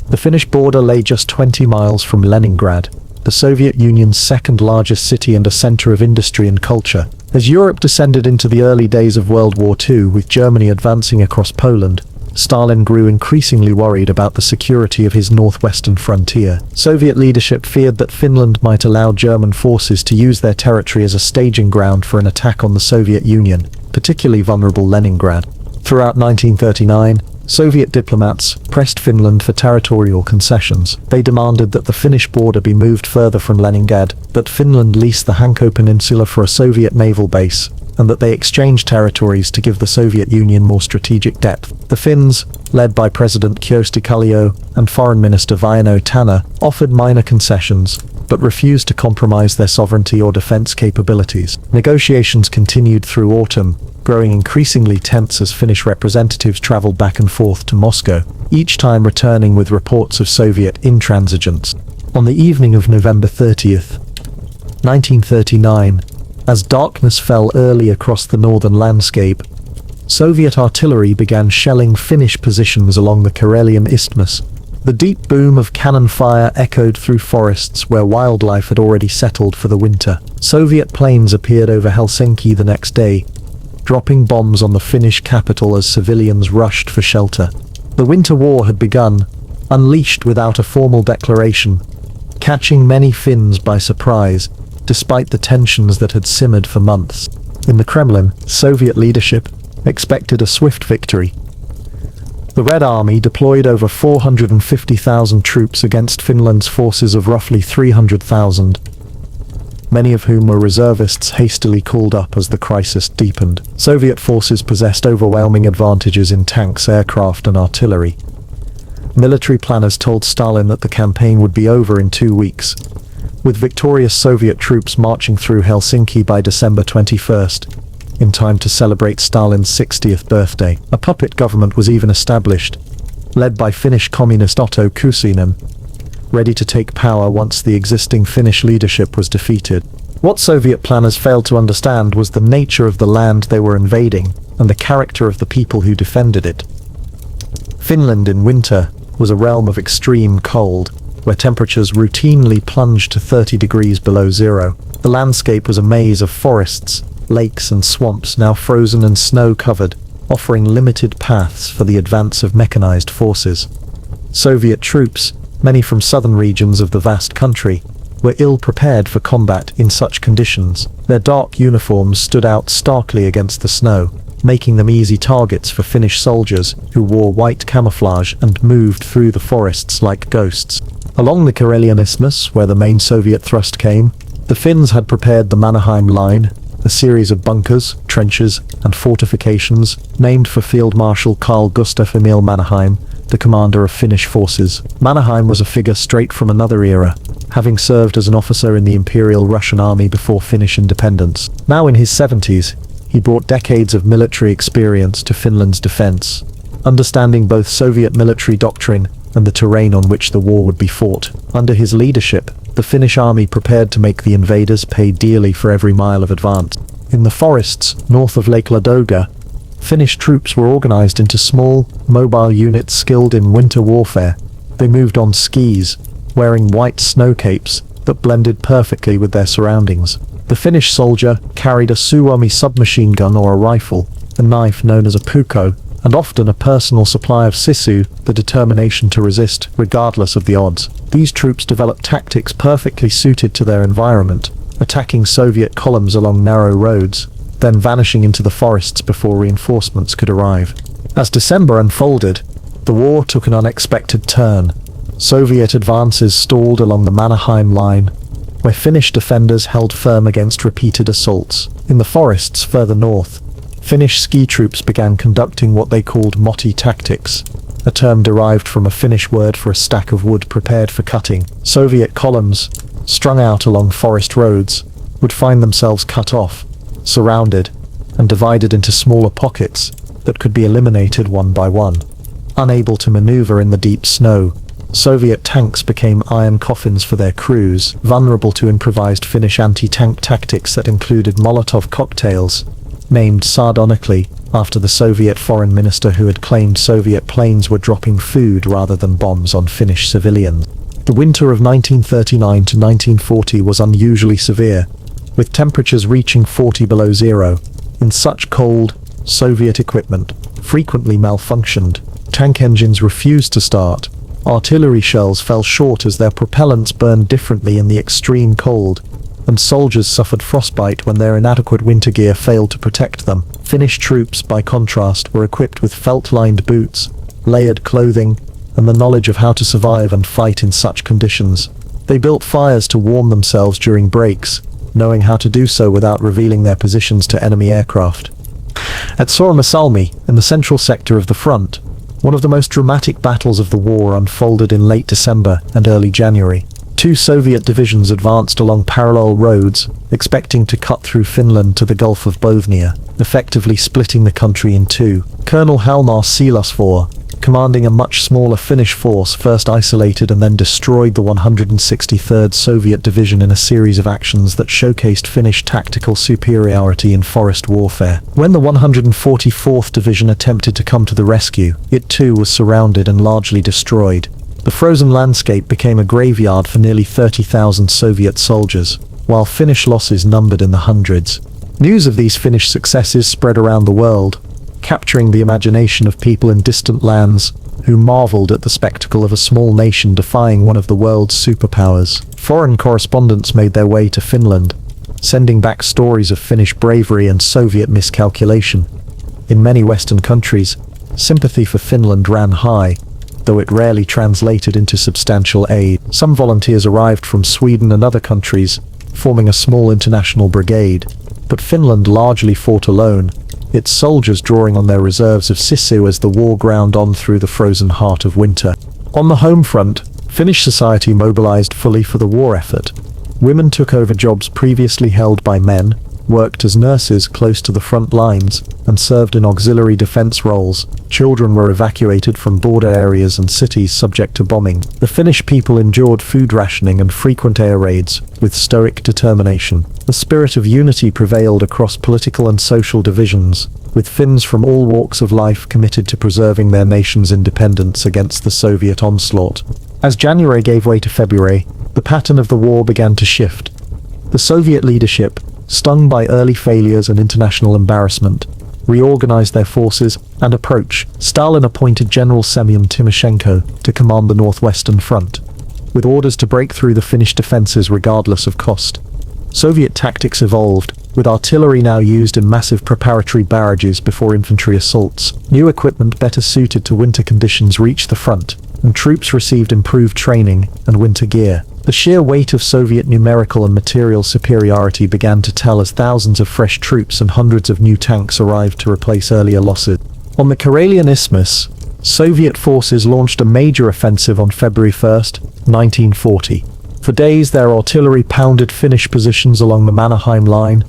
Speaker 1: The Finnish border lay just 20 miles from Leningrad, the Soviet Union's second-largest city and a center of industry and culture. As Europe descended into the early days of World War II, with Germany advancing across Poland, Stalin grew increasingly worried about the security of his northwestern frontier. Soviet leadership feared that Finland might allow German forces to use their territory as a staging ground for an attack on the Soviet Union, particularly vulnerable Leningrad. Throughout 1939, Soviet diplomats pressed Finland for territorial concessions. They demanded that the Finnish border be moved further from Leningrad, that Finland lease the Hanko Peninsula for a Soviet naval base, and that they exchange territories to give the Soviet Union more strategic depth. The Finns, led by President Kyösti Kallio and Foreign Minister Väinö Tanner, offered minor concessions, but refused to compromise their sovereignty or defense capabilities. Negotiations continued through autumn, growing increasingly tense as Finnish representatives traveled back and forth to Moscow, each time returning with reports of Soviet intransigence. On the evening of November 30th, 1939, as darkness fell early across the northern landscape, Soviet artillery began shelling Finnish positions along the Karelian Isthmus. The deep boom of cannon fire echoed through forests where wildlife had already settled for the winter. Soviet planes appeared over Helsinki the next day, dropping bombs on the Finnish capital as civilians rushed for shelter. The Winter War had begun, unleashed without a formal declaration, catching many Finns by surprise. despite the tensions that had simmered for months. In the Kremlin, Soviet leadership expected a swift victory. The Red Army deployed over 450,000 troops against Finland's forces of roughly 300,000, many of whom were reservists hastily called up as the crisis deepened. Soviet forces possessed overwhelming advantages in tanks, aircraft, and artillery. Military planners told Stalin that the campaign would be over in 2 weeks, with victorious Soviet troops marching through Helsinki by December 21st, in time to celebrate Stalin's 60th birthday. A puppet government was even established, led by Finnish communist Otto Kuusinen, ready to take power once the existing Finnish leadership was defeated. What Soviet planners failed to understand was the nature of the land they were invading and the character of the people who defended it. Finland in winter was a realm of extreme cold, where temperatures routinely plunged to 30 degrees below zero. The landscape was a maze of forests, lakes and swamps now frozen and snow-covered, offering limited paths for the advance of mechanized forces. Soviet troops, many from southern regions of the vast country, were ill-prepared for combat in such conditions. Their dark uniforms stood out starkly against the snow, making them easy targets for Finnish soldiers who wore white camouflage and moved through the forests like ghosts. Along the Karelian Isthmus, where the main Soviet thrust came, the Finns had prepared the Mannerheim Line, a series of bunkers, trenches, and fortifications named for Field Marshal Carl Gustaf Emil Mannerheim, the commander of Finnish forces. Mannerheim was a figure straight from another era, having served as an officer in the Imperial Russian Army before Finnish independence. Now in his 70s, he brought decades of military experience to Finland's defense, understanding both Soviet military doctrine and the terrain on which the war would be fought. Under his leadership, the Finnish army prepared to make the invaders pay dearly for every mile of advance. In the forests north of Lake Ladoga, Finnish troops were organized into small, mobile units skilled in winter warfare. They moved on skis, wearing white snow capes that blended perfectly with their surroundings. The Finnish soldier carried a Suomi submachine gun or a rifle, a knife known as a puukko, and often a personal supply of sisu, the determination to resist regardless of the odds. These troops developed tactics perfectly suited to their environment, attacking Soviet columns along narrow roads, then vanishing into the forests before reinforcements could arrive. As December unfolded, the war took an unexpected turn. Soviet advances stalled along the Mannerheim Line, where Finnish defenders held firm against repeated assaults. In the forests further north, Finnish ski troops began conducting what they called motti tactics, a term derived from a Finnish word for a stack of wood prepared for cutting. Soviet columns, strung out along forest roads, would find themselves cut off, surrounded, and divided into smaller pockets that could be eliminated one by one. Unable to maneuver in the deep snow, Soviet tanks became iron coffins for their crews, vulnerable to improvised Finnish anti-tank tactics that included Molotov cocktails, named sardonically after the Soviet foreign minister who had claimed Soviet planes were dropping food rather than bombs on Finnish civilians. The winter of 1939 to 1940 was unusually severe, with temperatures reaching 40 below zero. In such cold, Soviet equipment frequently malfunctioned. Tank engines refused to start. Artillery shells fell short as their propellants burned differently in the extreme cold, and soldiers suffered frostbite when their inadequate winter gear failed to protect them. Finnish troops, by contrast, were equipped with felt-lined boots, layered clothing, and the knowledge of how to survive and fight in such conditions. They built fires to warm themselves during breaks, knowing how to do so without revealing their positions to enemy aircraft. At Suomussalmi, in the central sector of the front, one of the most dramatic battles of the war unfolded in late December and early January. Two Soviet divisions advanced along parallel roads, expecting to cut through Finland to the Gulf of Bothnia, effectively splitting the country in two. Colonel Halmar Siilasvuo, commanding a much smaller Finnish force, first isolated and then destroyed the 163rd Soviet Division in a series of actions that showcased Finnish tactical superiority in forest warfare. When the 144th Division attempted to come to the rescue, it too was surrounded and largely destroyed. The frozen landscape became a graveyard for nearly 30,000 Soviet soldiers, while Finnish losses numbered in the hundreds. News of these Finnish successes spread around the world, capturing the imagination of people in distant lands who marveled at the spectacle of a small nation defying one of the world's superpowers. Foreign correspondents made their way to Finland, sending back stories of Finnish bravery and Soviet miscalculation. In many Western countries, sympathy for Finland ran high, though it rarely translated into substantial aid. Some volunteers arrived from Sweden and other countries, forming a small international brigade, but Finland largely fought alone, its soldiers drawing on their reserves of sisu as the war ground on through the frozen heart of winter. On the home front, Finnish society mobilized fully for the war effort. Women took over jobs previously held by men, worked as nurses close to the front lines, and served in auxiliary defense roles. Children were evacuated from border areas and cities subject to bombing. The Finnish people endured food rationing and frequent air raids with stoic determination. The spirit of unity prevailed across political and social divisions, with Finns from all walks of life committed to preserving their nation's independence against the Soviet onslaught. As January gave way to February, the pattern of the war began to shift. The Soviet leadership, stung by early failures and international embarrassment, reorganized their forces and approach. Stalin appointed General Semyon Timoshenko to command the Northwestern Front, with orders to break through the Finnish defenses regardless of cost. Soviet tactics evolved, with artillery now used in massive preparatory barrages before infantry assaults. New equipment better suited to winter conditions reached the front, and troops received improved training and winter gear. The sheer weight of Soviet numerical and material superiority began to tell as thousands of fresh troops and hundreds of new tanks arrived to replace earlier losses. On the Karelian Isthmus, Soviet forces launched a major offensive on February 1st, 1940. For days their artillery pounded Finnish positions along the Mannerheim Line,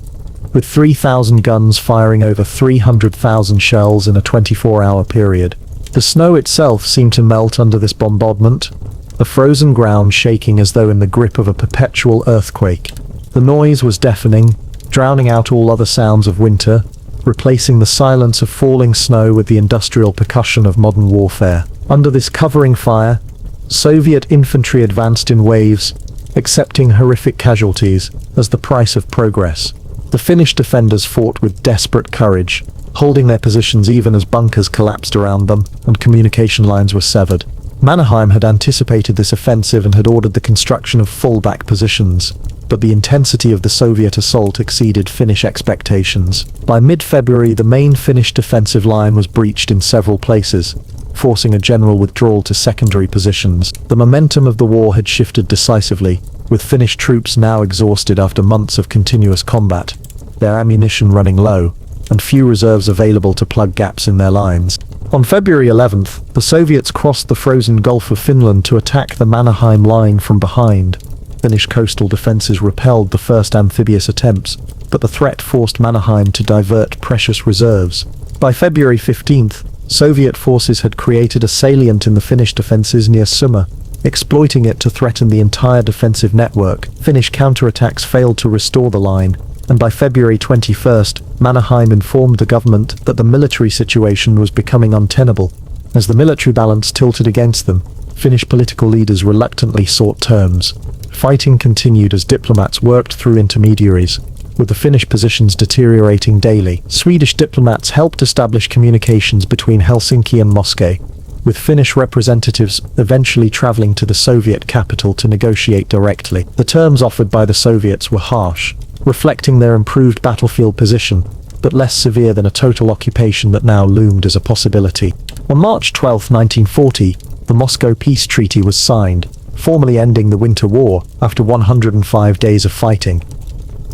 Speaker 1: with 3,000 guns firing over 300,000 shells in a 24-hour period. The snow itself seemed to melt under this bombardment, the frozen ground shaking as though in the grip of a perpetual earthquake. The noise was deafening, drowning out all other sounds of winter, replacing the silence of falling snow with the industrial percussion of modern warfare. Under this covering fire, Soviet infantry advanced in waves, accepting horrific casualties as the price of progress. The Finnish defenders fought with desperate courage, holding their positions even as bunkers collapsed around them and communication lines were severed. Mannerheim had anticipated this offensive and had ordered the construction of fallback positions, but the intensity of the Soviet assault exceeded Finnish expectations. By mid-February, the main Finnish defensive line was breached in several places, forcing a general withdrawal to secondary positions. The momentum of the war had shifted decisively, with Finnish troops now exhausted after months of continuous combat, their ammunition running low, and few reserves available to plug gaps in their lines. On February 11th, the Soviets crossed the frozen Gulf of Finland to attack the Mannerheim Line from behind. Finnish coastal defenses repelled the first amphibious attempts, but the threat forced Mannerheim to divert precious reserves. By February 15th, Soviet forces had created a salient in the Finnish defenses near Summa, exploiting it to threaten the entire defensive network. Finnish counterattacks failed to restore the line, and by February 21st, Mannerheim informed the government that the military situation was becoming untenable. As the military balance tilted against them, Finnish political leaders reluctantly sought terms. Fighting continued as diplomats worked through intermediaries, with the Finnish positions deteriorating daily. Swedish diplomats helped establish communications between Helsinki and Moscow, with Finnish representatives eventually traveling to the Soviet capital to negotiate directly. The terms offered by the Soviets were harsh, reflecting their improved battlefield position, but less severe than a total occupation that now loomed as a possibility. On March 12, 1940, the Moscow Peace Treaty was signed, formally ending the Winter War after 105 days of fighting.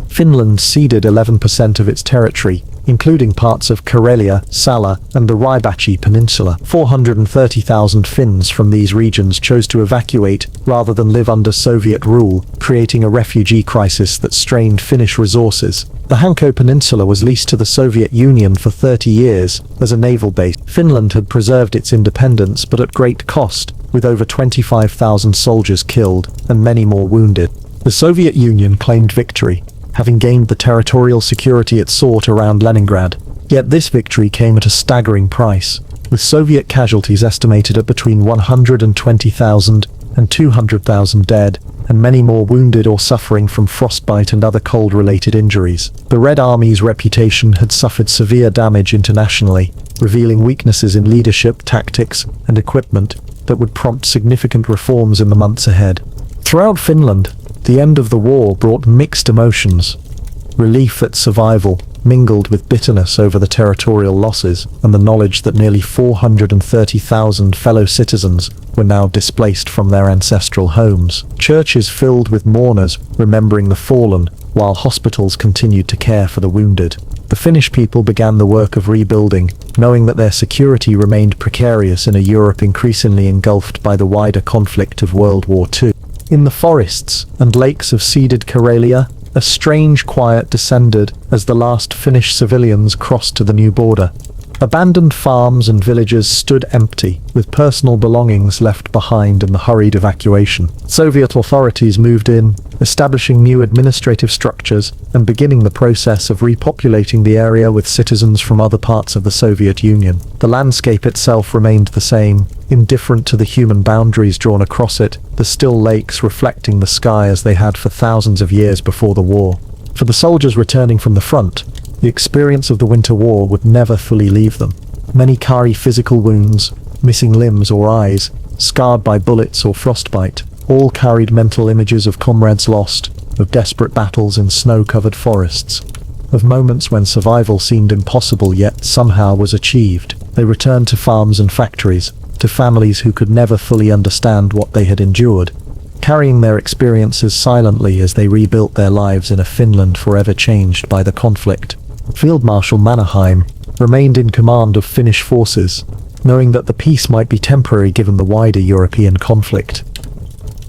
Speaker 1: Finland ceded 11% of its territory, including parts of Karelia, Sala, and the Raibachi Peninsula. 430,000 Finns from these regions chose to evacuate rather than live under Soviet rule, creating a refugee crisis that strained Finnish resources. The Hanko Peninsula was leased to the Soviet Union for 30 years as a naval base. Finland had preserved its independence, but at great cost, with over 25,000 soldiers killed and many more wounded. The Soviet Union claimed victory, having gained the territorial security it sought around Leningrad. Yet this victory came at a staggering price, with Soviet casualties estimated at between 120,000 and 200,000 dead, and many more wounded or suffering from frostbite and other cold-related injuries. The Red Army's reputation had suffered severe damage internationally, revealing weaknesses in leadership, tactics, and equipment that would prompt significant reforms in the months ahead. Throughout Finland, the end of the war brought mixed emotions. Relief at survival mingled with bitterness over the territorial losses and the knowledge that nearly 430,000 fellow citizens were now displaced from their ancestral homes. Churches filled with mourners remembering the fallen, while hospitals continued to care for the wounded. The Finnish people began the work of rebuilding, knowing that their security remained precarious in a Europe increasingly engulfed by the wider conflict of World War II. In the forests and lakes of ceded Karelia, a strange quiet descended as the last Finnish civilians crossed to the new border. Abandoned farms and villages stood empty, with personal belongings left behind in the hurried evacuation. Soviet authorities moved in, establishing new administrative structures and beginning the process of repopulating the area with citizens from other parts of the Soviet Union. The landscape itself remained the same, indifferent to the human boundaries drawn across it, the still lakes reflecting the sky as they had for thousands of years before the war. For the soldiers returning from the front, the experience of the Winter War would never fully leave them. Many carry physical wounds, missing limbs or eyes, scarred by bullets or frostbite. All carried mental images of comrades lost, of desperate battles in snow-covered forests, of moments when survival seemed impossible yet somehow was achieved. They returned to farms and factories, to families who could never fully understand what they had endured, carrying their experiences silently as they rebuilt their lives in a Finland forever changed by the conflict. Field Marshal Mannerheim remained in command of Finnish forces, knowing that the peace might be temporary given the wider European conflict.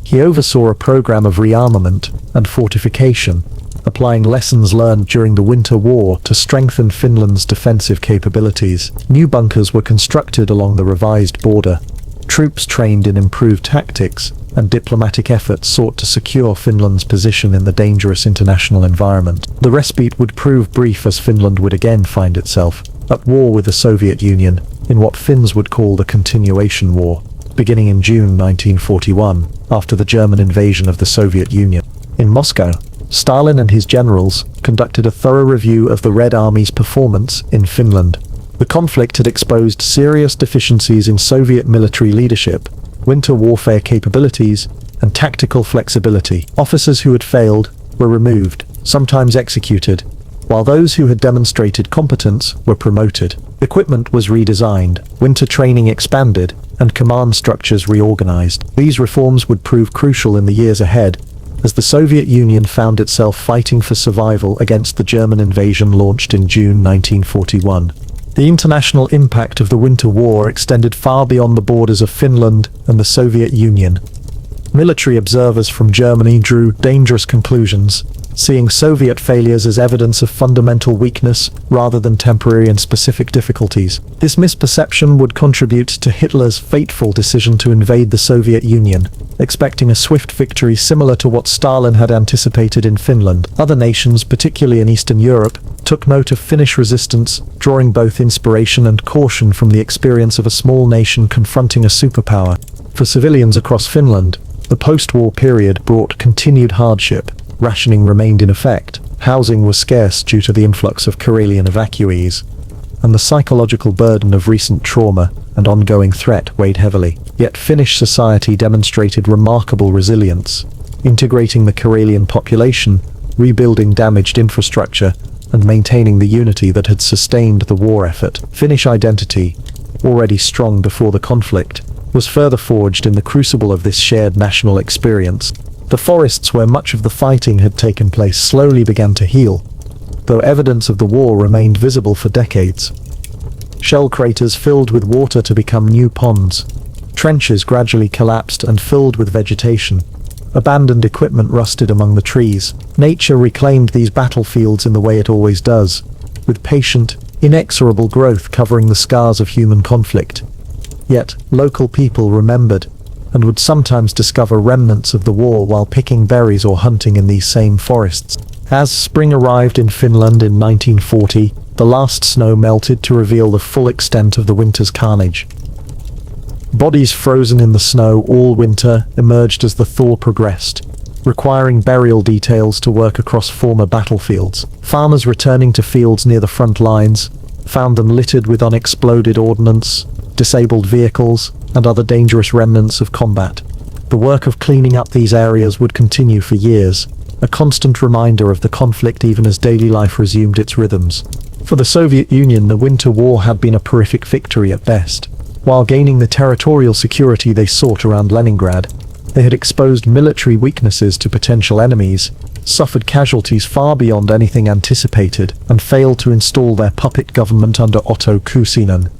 Speaker 1: He oversaw a program of rearmament and fortification, applying lessons learned during the Winter War to strengthen Finland's defensive capabilities. New bunkers were constructed along the revised border. Troops trained in improved tactics, and diplomatic efforts sought to secure Finland's position in the dangerous international environment. The respite would prove brief as Finland would again find itself at war with the Soviet Union in what Finns would call the Continuation War, beginning in June 1941, after the German invasion of the Soviet Union. In Moscow, Stalin and his generals conducted a thorough review of the Red Army's performance in Finland. The conflict had exposed serious deficiencies in Soviet military leadership, winter warfare capabilities, and tactical flexibility. Officers who had failed were removed, sometimes executed, while those who had demonstrated competence were promoted. Equipment was redesigned, winter training expanded, and command structures reorganized. These reforms would prove crucial in the years ahead, as the Soviet Union found itself fighting for survival against the German invasion launched in June 1941. The international impact of the Winter War extended far beyond the borders of Finland and the Soviet Union. Military observers from Germany drew dangerous conclusions, seeing Soviet failures as evidence of fundamental weakness rather than temporary and specific difficulties. This misperception would contribute to Hitler's fateful decision to invade the Soviet Union, expecting a swift victory similar to what Stalin had anticipated in Finland. Other nations, particularly in Eastern Europe, took note of Finnish resistance, drawing both inspiration and caution from the experience of a small nation confronting a superpower. For civilians across Finland, the post-war period brought continued hardship. Rationing remained in effect, housing was scarce due to the influx of Karelian evacuees, and the psychological burden of recent trauma and ongoing threat weighed heavily. Yet Finnish society demonstrated remarkable resilience, integrating the Karelian population, rebuilding damaged infrastructure, and maintaining the unity that had sustained the war effort. Finnish identity, already strong before the conflict, was further forged in the crucible of this shared national experience. The forests where much of the fighting had taken place slowly began to heal, though evidence of the war remained visible for decades. Shell craters filled with water to become new ponds. Trenches gradually collapsed and filled with vegetation. Abandoned equipment rusted among the trees. Nature reclaimed these battlefields in the way it always does, with patient, inexorable growth covering the scars of human conflict. Yet, local people remembered, and would sometimes discover remnants of the war while picking berries or hunting in these same forests. As spring arrived in Finland in 1940, the last snow melted to reveal the full extent of the winter's carnage. Bodies frozen in the snow all winter emerged as the thaw progressed, requiring burial details to work across former battlefields. Farmers returning to fields near the front lines found them littered with unexploded ordnance, disabled vehicles, and other dangerous remnants of combat. The work of cleaning up these areas would continue for years, a constant reminder of the conflict even as daily life resumed its rhythms. For the Soviet Union, the Winter War had been a horrific victory at best. While gaining the territorial security they sought around Leningrad, they had exposed military weaknesses to potential enemies, suffered casualties far beyond anything anticipated, and failed to install their puppet government under Otto Kuusinen,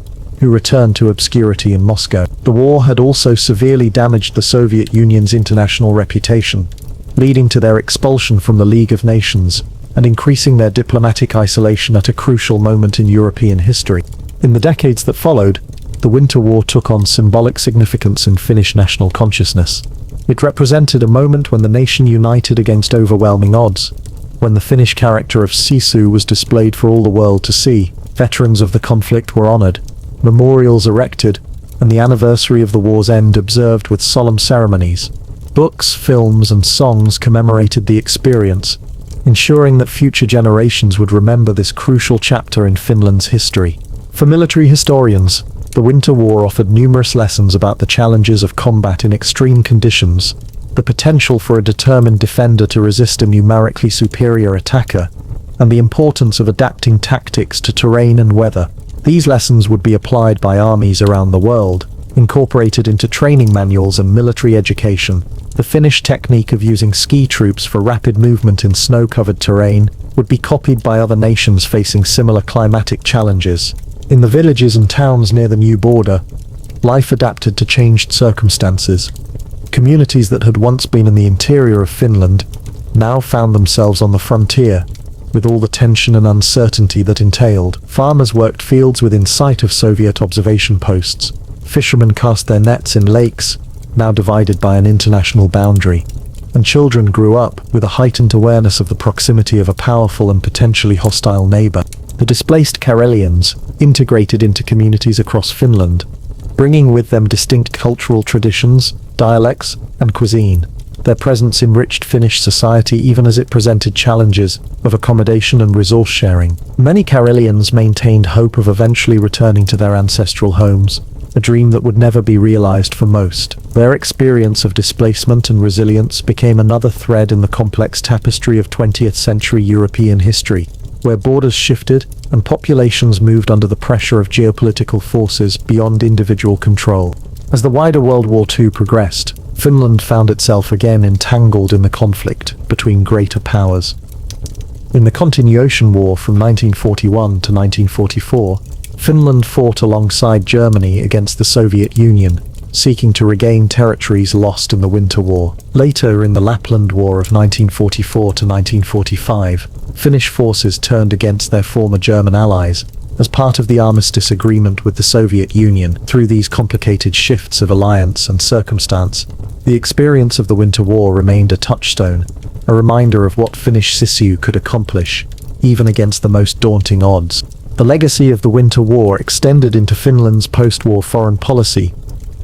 Speaker 1: who returned to obscurity in Moscow. The war had also severely damaged the Soviet Union's international reputation, leading to their expulsion from the League of Nations and increasing their diplomatic isolation at a crucial moment in European history. In the decades that followed, the Winter War took on symbolic significance in Finnish national consciousness. It represented a moment when the nation united against overwhelming odds, when the Finnish character of Sisu was displayed for all the world to see. Veterans of the conflict were honored, memorials erected, and the anniversary of the war's end observed with solemn ceremonies. Books, films, and songs commemorated the experience, ensuring that future generations would remember this crucial chapter in Finland's history. For military historians, the Winter War offered numerous lessons about the challenges of combat in extreme conditions, the potential for a determined defender to resist a numerically superior attacker, and the importance of adapting tactics to terrain and weather. These lessons would be applied by armies around the world, incorporated into training manuals and military education. The Finnish technique of using ski troops for rapid movement in snow-covered terrain would be copied by other nations facing similar climatic challenges. In the villages and towns near the new border, life adapted to changed circumstances. Communities that had once been in the interior of Finland now found themselves on the frontier, with all the tension and uncertainty that entailed. Farmers worked fields within sight of Soviet observation posts. Fishermen cast their nets in lakes, now divided by an international boundary. And children grew up with a heightened awareness of the proximity of a powerful and potentially hostile neighbor. The displaced Karelians integrated into communities across Finland, bringing with them distinct cultural traditions, dialects, and cuisine. Their presence enriched Finnish society even as it presented challenges of accommodation and resource sharing. Many Karelians maintained hope of eventually returning to their ancestral homes, a dream that would never be realized for most. Their experience of displacement and resilience became another thread in the complex tapestry of 20th century European history, where borders shifted and populations moved under the pressure of geopolitical forces beyond individual control. As the wider World War II progressed, Finland found itself again entangled in the conflict between greater powers. In the Continuation War from 1941 to 1944, Finland fought alongside Germany against the Soviet Union, seeking to regain territories lost in the Winter War. Later, in the Lapland War of 1944 to 1945, Finnish forces turned against their former German allies as part of the armistice agreement with the Soviet Union. Through these complicated shifts of alliance and circumstance, the experience of the Winter War remained a touchstone, a reminder of what Finnish Sisu could accomplish, even against the most daunting odds. The legacy of the Winter War extended into Finland's post-war foreign policy,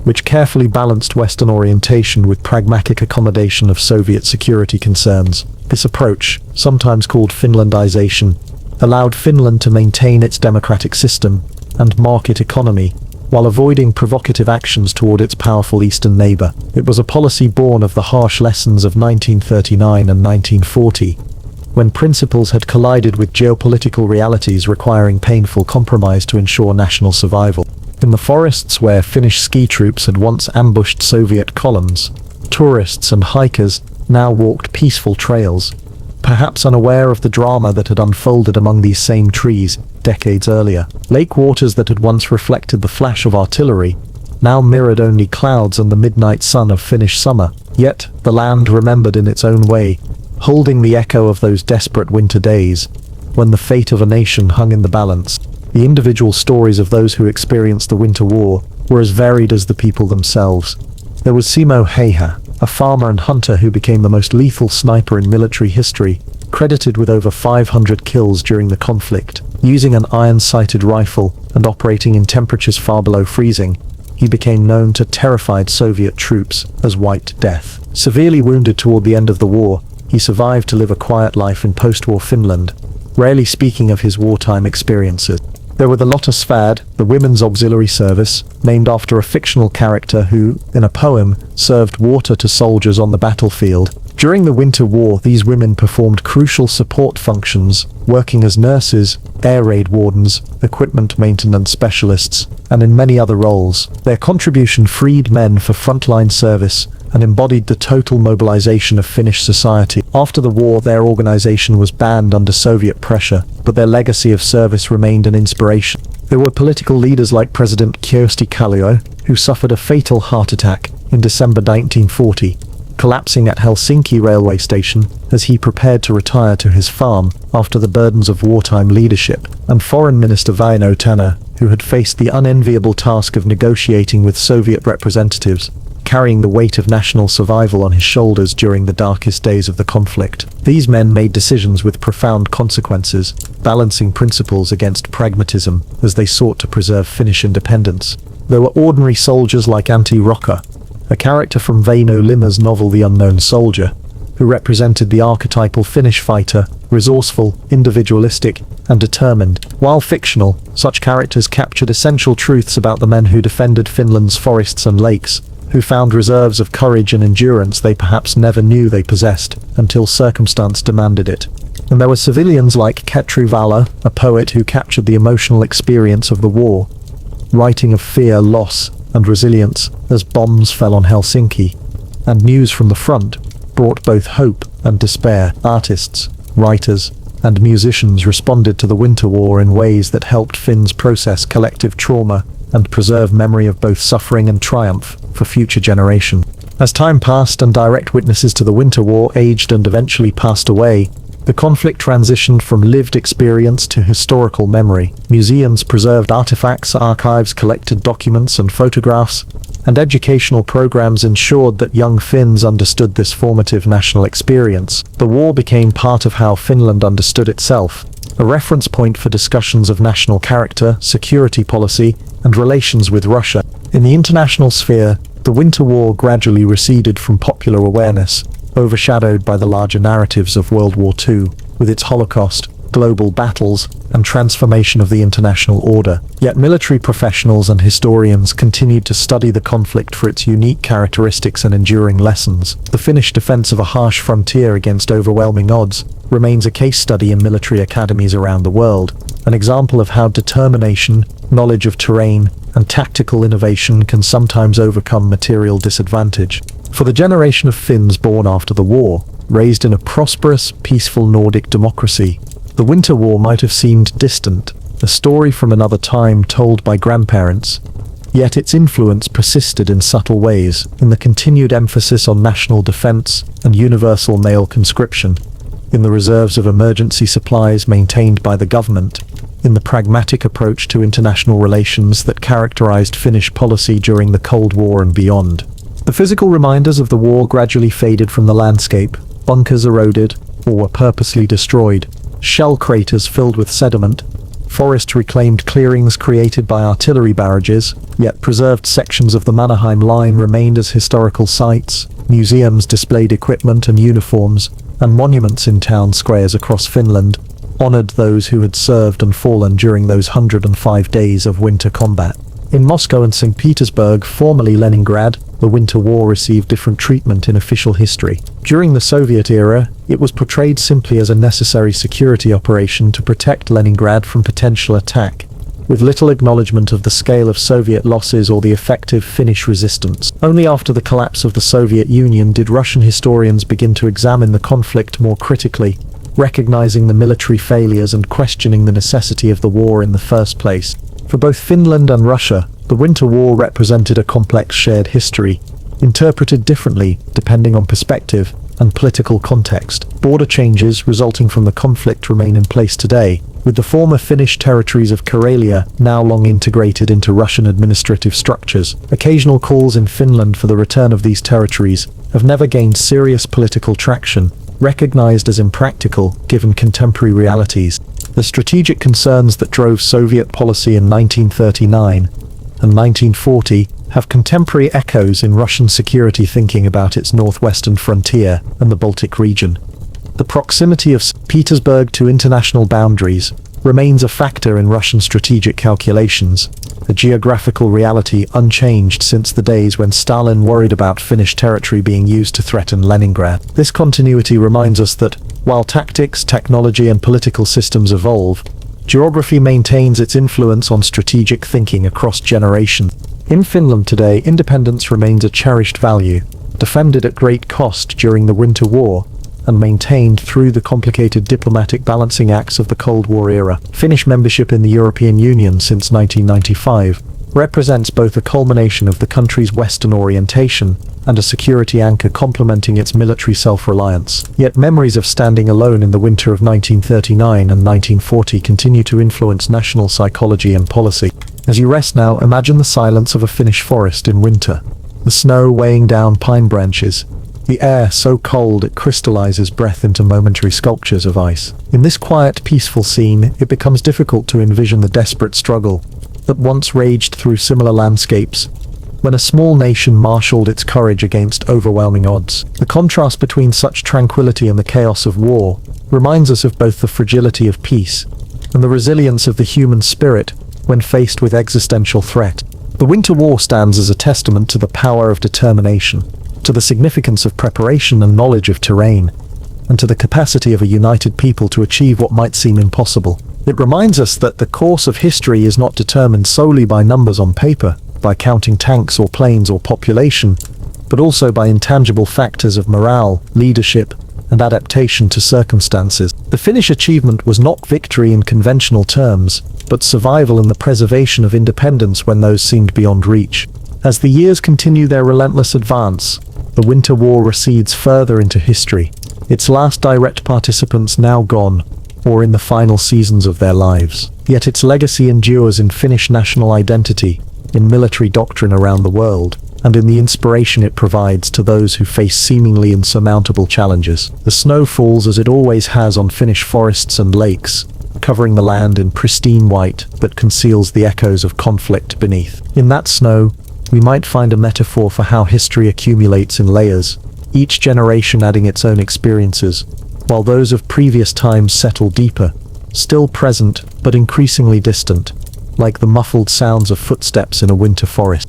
Speaker 1: which carefully balanced Western orientation with pragmatic accommodation of Soviet security concerns. This approach, sometimes called Finlandization, allowed Finland to maintain its democratic system and market economy, while avoiding provocative actions toward its powerful eastern neighbor. It was a policy born of the harsh lessons of 1939 and 1940, when principles had collided with geopolitical realities requiring painful compromise to ensure national survival. In the forests where Finnish ski troops had once ambushed Soviet columns, tourists and hikers now walked peaceful trails, perhaps unaware of the drama that had unfolded among these same trees decades earlier. Lake waters that had once reflected the flash of artillery now mirrored only clouds and the midnight sun of Finnish summer. Yet the land remembered in its own way, holding the echo of those desperate winter days when the fate of a nation hung in the balance. The individual stories of those who experienced the Winter War were as varied as the people themselves. There was Simo Heiha, a farmer and hunter who became the most lethal sniper in military history, credited with over 500 kills during the conflict. Using an iron-sighted rifle and operating in temperatures far below freezing, he became known to terrified Soviet troops as White Death. Severely wounded toward the end of the war, he survived to live a quiet life in post-war Finland, rarely speaking of his wartime experiences. There were the Lottosfad, the women's auxiliary service, named after a fictional character who, in a poem, served water to soldiers on the battlefield. During the Winter War, these women performed crucial support functions, working as nurses, air raid wardens, equipment maintenance specialists, and in many other roles. Their contribution freed men for frontline service and embodied the total mobilization of Finnish society. After the war, their organization was banned under Soviet pressure, but their legacy of service remained an inspiration. There were political leaders like President Kyösti Kallio, who suffered a fatal heart attack in December 1940, collapsing at Helsinki railway station as he prepared to retire to his farm after the burdens of wartime leadership, and Foreign Minister Väinö Tanner, who had faced the unenviable task of negotiating with Soviet representatives, carrying the weight of national survival on his shoulders during the darkest days of the conflict. These men made decisions with profound consequences, balancing principles against pragmatism as they sought to preserve Finnish independence. There were ordinary soldiers like Antti Rokka, a character from Väinö Linna's novel The Unknown Soldier, who represented the archetypal Finnish fighter, resourceful, individualistic, and determined. While fictional, such characters captured essential truths about the men who defended Finland's forests and lakes, who found reserves of courage and endurance they perhaps never knew they possessed until circumstance demanded it. And there were civilians like Ketri Vala, a poet who captured the emotional experience of the war, writing of fear, loss, and resilience as bombs fell on Helsinki, and news from the front brought both hope and despair. Artists, writers, and musicians responded to the Winter War in ways that helped Finns process collective trauma and preserve memory of both suffering and triumph for future generations. As time passed and direct witnesses to the Winter War aged and eventually passed away, the conflict transitioned from lived experience to historical memory. Museums preserved artifacts, archives collected documents and photographs, and educational programs ensured that young Finns understood this formative national experience. The war became part of how Finland understood itself, a reference point for discussions of national character, security policy, and relations with Russia. In the international sphere, the Winter War gradually receded from popular awareness, overshadowed by the larger narratives of World War II, with its Holocaust, global battles, and transformation of the international order. Yet military professionals and historians continued to study the conflict for its unique characteristics and enduring lessons. The Finnish defense of a harsh frontier against overwhelming odds remains a case study in military academies around the world, an example of how determination, knowledge of terrain, and tactical innovation can sometimes overcome material disadvantage. For the generation of Finns born after the war, raised in a prosperous, peaceful Nordic democracy, the Winter War might have seemed distant, a story from another time told by grandparents. Yet its influence persisted in subtle ways, in the continued emphasis on national defense and universal male conscription, in the reserves of emergency supplies maintained by the government, in the pragmatic approach to international relations that characterized Finnish policy during the Cold War and beyond. The physical reminders of the war gradually faded from the landscape. Bunkers eroded or were purposely destroyed, shell craters filled with sediment, forest reclaimed clearings created by artillery barrages, yet preserved sections of the Mannerheim Line remained as historical sites. Museums displayed equipment and uniforms, and monuments in town squares across Finland honored those who had served and fallen during those 105 days of winter combat. In Moscow and St. Petersburg, formerly Leningrad, the Winter War received different treatment in official history. During the Soviet era, it was portrayed simply as a necessary security operation to protect Leningrad from potential attack, with little acknowledgement of the scale of Soviet losses or the effective Finnish resistance. Only after the collapse of the Soviet Union did Russian historians begin to examine the conflict more critically, recognizing the military failures and questioning the necessity of the war in the first place. For both Finland and Russia, the Winter War represented a complex shared history, interpreted differently depending on perspective and political context. Border changes resulting from the conflict remain in place today, with the former Finnish territories of Karelia now long integrated into Russian administrative structures. Occasional calls in Finland for the return of these territories have never gained serious political traction, recognized as impractical given contemporary realities. The strategic concerns that drove Soviet policy in 1939 and 1940 have contemporary echoes in Russian security thinking about its northwestern frontier and the Baltic region. The proximity of St. Petersburg to international boundaries, remains a factor in Russian strategic calculations, a geographical reality unchanged since the days when Stalin worried about Finnish territory being used to threaten Leningrad. This continuity reminds us that, while tactics, technology, and political systems evolve, geography maintains its influence on strategic thinking across generations. In Finland today, independence remains a cherished value, defended at great cost during the Winter War, and maintained through the complicated diplomatic balancing acts of the Cold War era. Finnish membership in the European Union since 1995 represents both a culmination of the country's Western orientation and a security anchor complementing its military self-reliance. Yet memories of standing alone in the winter of 1939 and 1940 continue to influence national psychology and policy. As you rest now, imagine the silence of a Finnish forest in winter, the snow weighing down pine branches, the air so cold it crystallizes breath into momentary sculptures of ice. In this quiet, peaceful scene, it becomes difficult to envision the desperate struggle that once raged through similar landscapes, when a small nation marshaled its courage against overwhelming odds. The contrast between such tranquility and the chaos of war reminds us of both the fragility of peace and the resilience of the human spirit when faced with existential threat. The Winter War stands as a testament to the power of determination, to the significance of preparation and knowledge of terrain, and to the capacity of a united people to achieve what might seem impossible. It reminds us that the course of history is not determined solely by numbers on paper, by counting tanks or planes or population, but also by intangible factors of morale, leadership, and adaptation to circumstances. The Finnish achievement was not victory in conventional terms, but survival in the preservation of independence when those seemed beyond reach. As the years continue their relentless advance, the Winter War recedes further into history, its last direct participants now gone, or in the final seasons of their lives. Yet its legacy endures in Finnish national identity, in military doctrine around the world, and in the inspiration it provides to those who face seemingly insurmountable challenges. The snow falls as it always has on Finnish forests and lakes, covering the land in pristine white that conceals the echoes of conflict beneath. In that snow, we might find a metaphor for how history accumulates in layers, each generation adding its own experiences, while those of previous times settle deeper, still present but increasingly distant, like the muffled sounds of footsteps in a winter forest.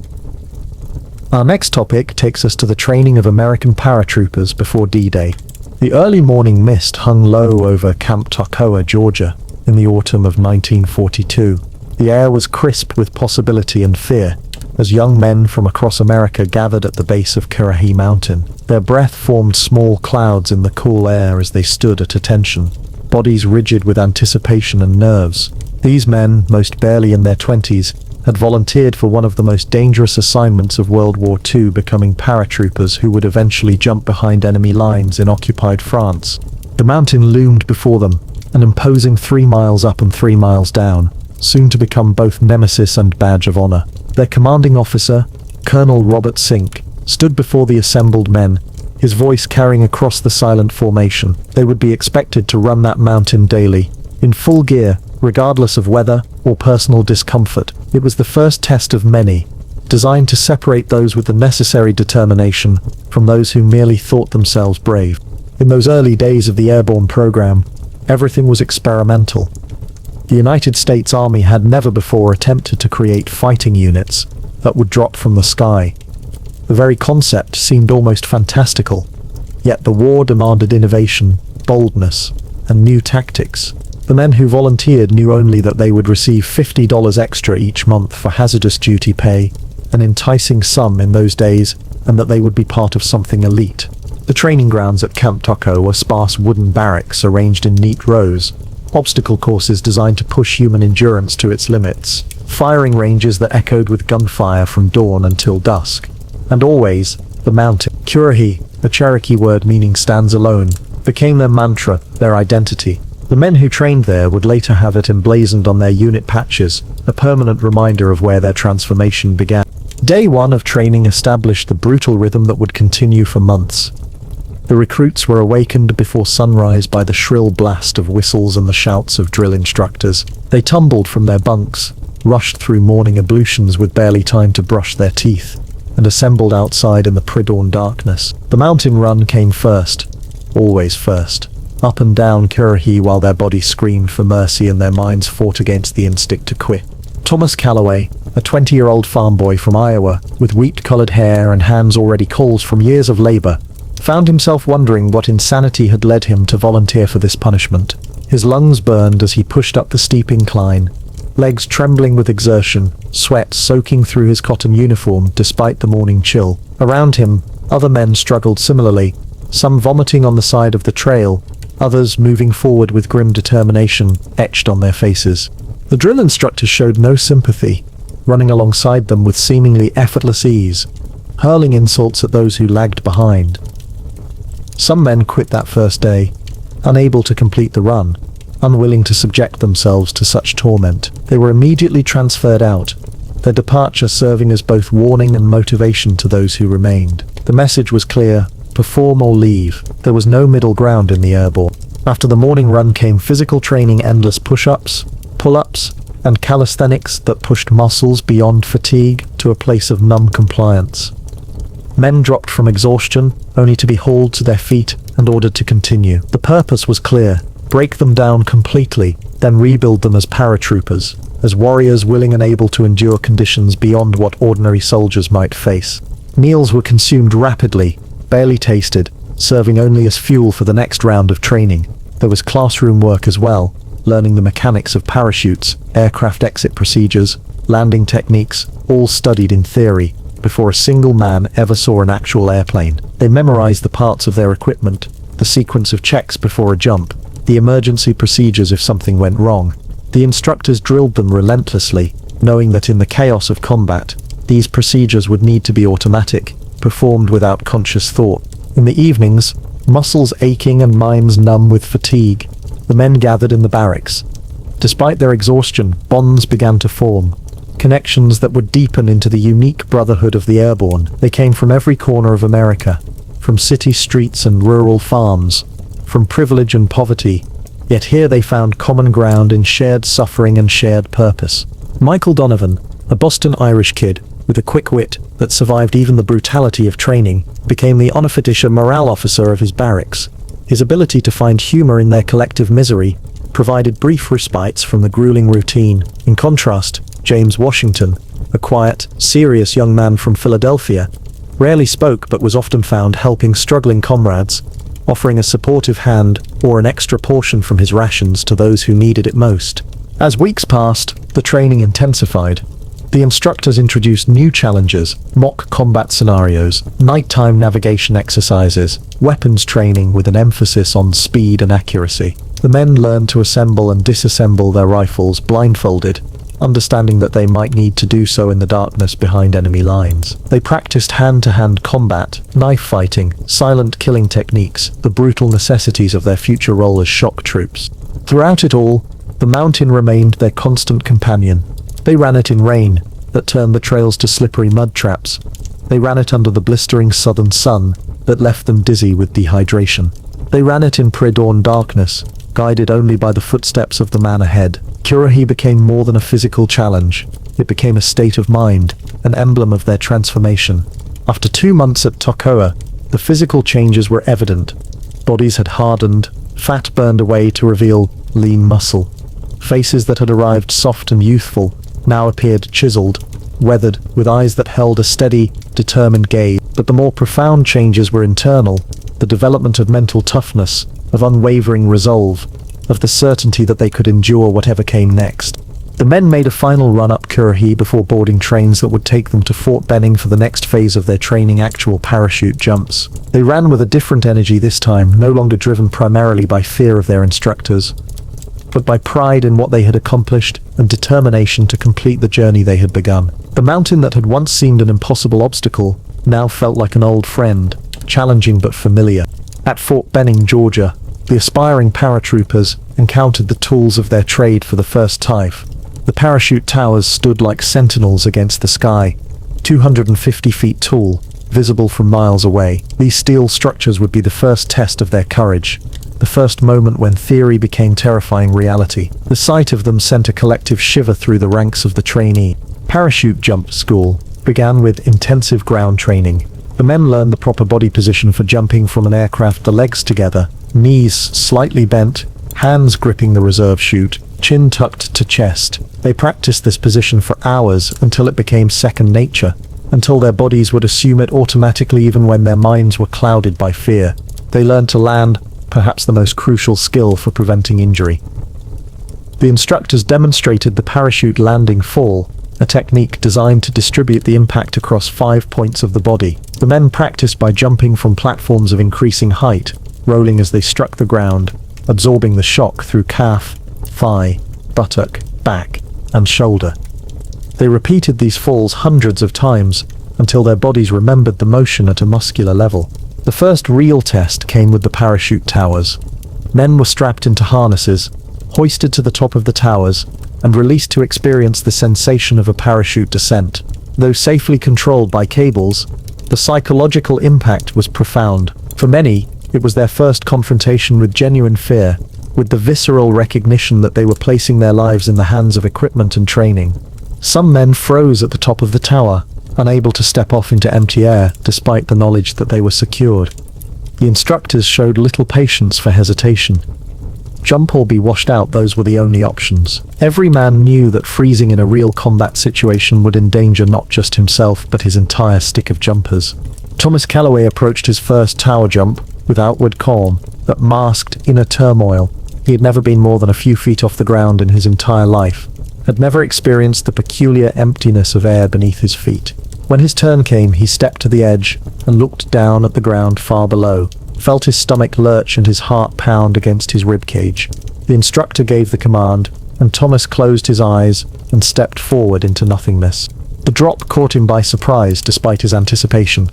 Speaker 1: Our next topic takes us to the training of American paratroopers before D-Day. The early morning mist hung low over Camp Toccoa, Georgia, in the autumn of 1942. The air was crisp with possibility and fear, as young men from across America gathered at the base of Currahee Mountain. Their breath formed small clouds in the cool air as they stood at attention, bodies rigid with anticipation and nerves. These men, most barely in their 20s, had volunteered for one of the most dangerous assignments of World War II, becoming paratroopers who would eventually jump behind enemy lines in occupied France. The mountain loomed before them, an imposing 3 miles up and 3 miles down, soon to become both nemesis and badge of honor. Their commanding officer, Colonel Robert Sink, stood before the assembled men, his voice carrying across the silent formation. They would be expected to run that mountain daily, in full gear, regardless of weather or personal discomfort. It was the first test of many, designed to separate those with the necessary determination from those who merely thought themselves brave. In those early days of the airborne program, everything was experimental. The United States Army had never before attempted to create fighting units that would drop from the sky. The very concept seemed almost fantastical, yet the war demanded innovation, boldness, and new tactics. The men who volunteered knew only that they would receive $50 extra each month for hazardous duty pay, an enticing sum in those days, and that they would be part of something elite. The training grounds at Camp Toccoa were sparse wooden barracks arranged in neat rows, obstacle courses designed to push human endurance to its limits, firing ranges that echoed with gunfire from dawn until dusk, and always, the mountain. Currahee, a Cherokee word meaning stands alone, became their mantra, their identity. The men who trained there would later have it emblazoned on their unit patches, a permanent reminder of where their transformation began. Day one of training established the brutal rhythm that would continue for months. The recruits were awakened before sunrise by the shrill blast of whistles and the shouts of drill instructors. They tumbled from their bunks, rushed through morning ablutions with barely time to brush their teeth, and assembled outside in the pre-dawn darkness. The mountain run came first, always first. up and down Currahee while their bodies screamed for mercy and their minds fought against the instinct to quit. Thomas Calloway, a 20-year-old farm boy from Iowa, with wheat-colored hair and hands already cold from years of labor, found himself wondering what insanity had led him to volunteer for this punishment. His lungs burned as he pushed up the steep incline, legs trembling with exertion, sweat soaking through his cotton uniform despite the morning chill. Around him, other men struggled similarly, some vomiting on the side of the trail, others moving forward with grim determination etched on their faces. The drill instructors showed no sympathy, running alongside them with seemingly effortless ease, hurling insults at those who lagged behind. Some men quit that first day, unable to complete the run, unwilling to subject themselves to such torment. They were immediately transferred out, their departure serving as both warning and motivation to those who remained. The message was clear: perform or leave. There was no middle ground in the airborne. After the morning run came physical training, endless push-ups, pull-ups, and calisthenics that pushed muscles beyond fatigue to a place of numb compliance. Men dropped from exhaustion, only to be hauled to their feet and ordered to continue. The purpose was clear: break them down completely, then rebuild them as paratroopers, as warriors willing and able to endure conditions beyond what ordinary soldiers might face. Meals were consumed rapidly, barely tasted, serving only as fuel for the next round of training. There was classroom work as well, learning the mechanics of parachutes, aircraft exit procedures, landing techniques, all studied in theory, before a single man ever saw an actual airplane. They memorized the parts of their equipment, the sequence of checks before a jump, the emergency procedures if something went wrong. The instructors drilled them relentlessly, knowing that in the chaos of combat, these procedures would need to be automatic, performed without conscious thought. In the evenings, muscles aching and minds numb with fatigue, the men gathered in the barracks. Despite their exhaustion, bonds began to form, connections that would deepen into the unique brotherhood of the airborne. They came from every corner of America, from city streets and rural farms, from privilege and poverty, yet here they found common ground in shared suffering and shared purpose. Michael Donovan, a Boston Irish kid with a quick wit that survived even the brutality of training, became the unofficial morale officer of his barracks. His ability to find humor in their collective misery provided brief respites from the grueling routine. In contrast, James Washington, a quiet, serious young man from Philadelphia, rarely spoke but was often found helping struggling comrades, offering a supportive hand or an extra portion from his rations to those who needed it most. As weeks passed, the training intensified. The instructors introduced new challenges, mock combat scenarios, nighttime navigation exercises, weapons training with an emphasis on speed and accuracy. The men learned to assemble and disassemble their rifles blindfolded, understanding that they might need to do so in the darkness behind enemy lines. They practiced hand-to-hand combat, knife fighting, silent killing techniques, the brutal necessities of their future role as shock troops. Throughout it all, the mountain remained their constant companion. They ran it in rain that turned the trails to slippery mud traps. They ran it under the blistering southern sun that left them dizzy with dehydration. They ran it in pre-dawn darkness, guided only by the footsteps of the man ahead. Currahee became more than a physical challenge. It became a state of mind, an emblem of their transformation. After 2 months at Toccoa, the physical changes were evident. Bodies had hardened, fat burned away to reveal lean muscle. Faces that had arrived soft and youthful now appeared chiseled, weathered, with eyes that held a steady, determined gaze. But the more profound changes were internal, the development of mental toughness, of unwavering resolve, of the certainty that they could endure whatever came next. The men made a final run up Currahee before boarding trains that would take them to Fort Benning for the next phase of their training, actual parachute jumps. They ran with a different energy this time, no longer driven primarily by fear of their instructors, but by pride in what they had accomplished and determination to complete the journey they had begun. The mountain that had once seemed an impossible obstacle now felt like an old friend, challenging but familiar. At Fort Benning, Georgia, the aspiring paratroopers encountered the tools of their trade for the first time. The parachute towers stood like sentinels against the sky, 250 feet tall, visible from miles away. These steel structures would be the first test of their courage, the first moment when theory became terrifying reality. The sight of them sent a collective shiver through the ranks of the trainee. Parachute jump school began with intensive ground training. The men learned the proper body position for jumping from an aircraft, the legs together, knees slightly bent, hands gripping the reserve chute, chin tucked to chest. They practiced this position for hours until it became second nature, until their bodies would assume it automatically even when their minds were clouded by fear. They learned to land, perhaps the most crucial skill for preventing injury. The instructors demonstrated the parachute landing fall, a technique designed to distribute the impact across 5 points of the body. The men practiced by jumping from platforms of increasing height, rolling as they struck the ground, absorbing the shock through calf, thigh, buttock, back, and shoulder. They repeated these falls hundreds of times until their bodies remembered the motion at a muscular level. The first real test came with the parachute towers. Men were strapped into harnesses, hoisted to the top of the towers, and released to experience the sensation of a parachute descent. Though safely controlled by cables, the psychological impact was profound. For many, it was their first confrontation with genuine fear, with the visceral recognition that they were placing their lives in the hands of equipment and training. Some men froze at the top of the tower, unable to step off into empty air despite the knowledge that they were secured. The instructors showed little patience for hesitation. Jump or be washed out, those were the only options. Every man knew that freezing in a real combat situation would endanger not just himself but his entire stick of jumpers. Thomas Calloway approached his first tower jump with outward calm that masked inner turmoil. He had never been more than a few feet off the ground in his entire life, had never experienced the peculiar emptiness of air beneath his feet. When his turn came, he stepped to the edge and looked down at the ground far below, felt his stomach lurch and his heart pound against his ribcage. The instructor gave the command, and Thomas closed his eyes and stepped forward into nothingness. The drop caught him by surprise despite his anticipation.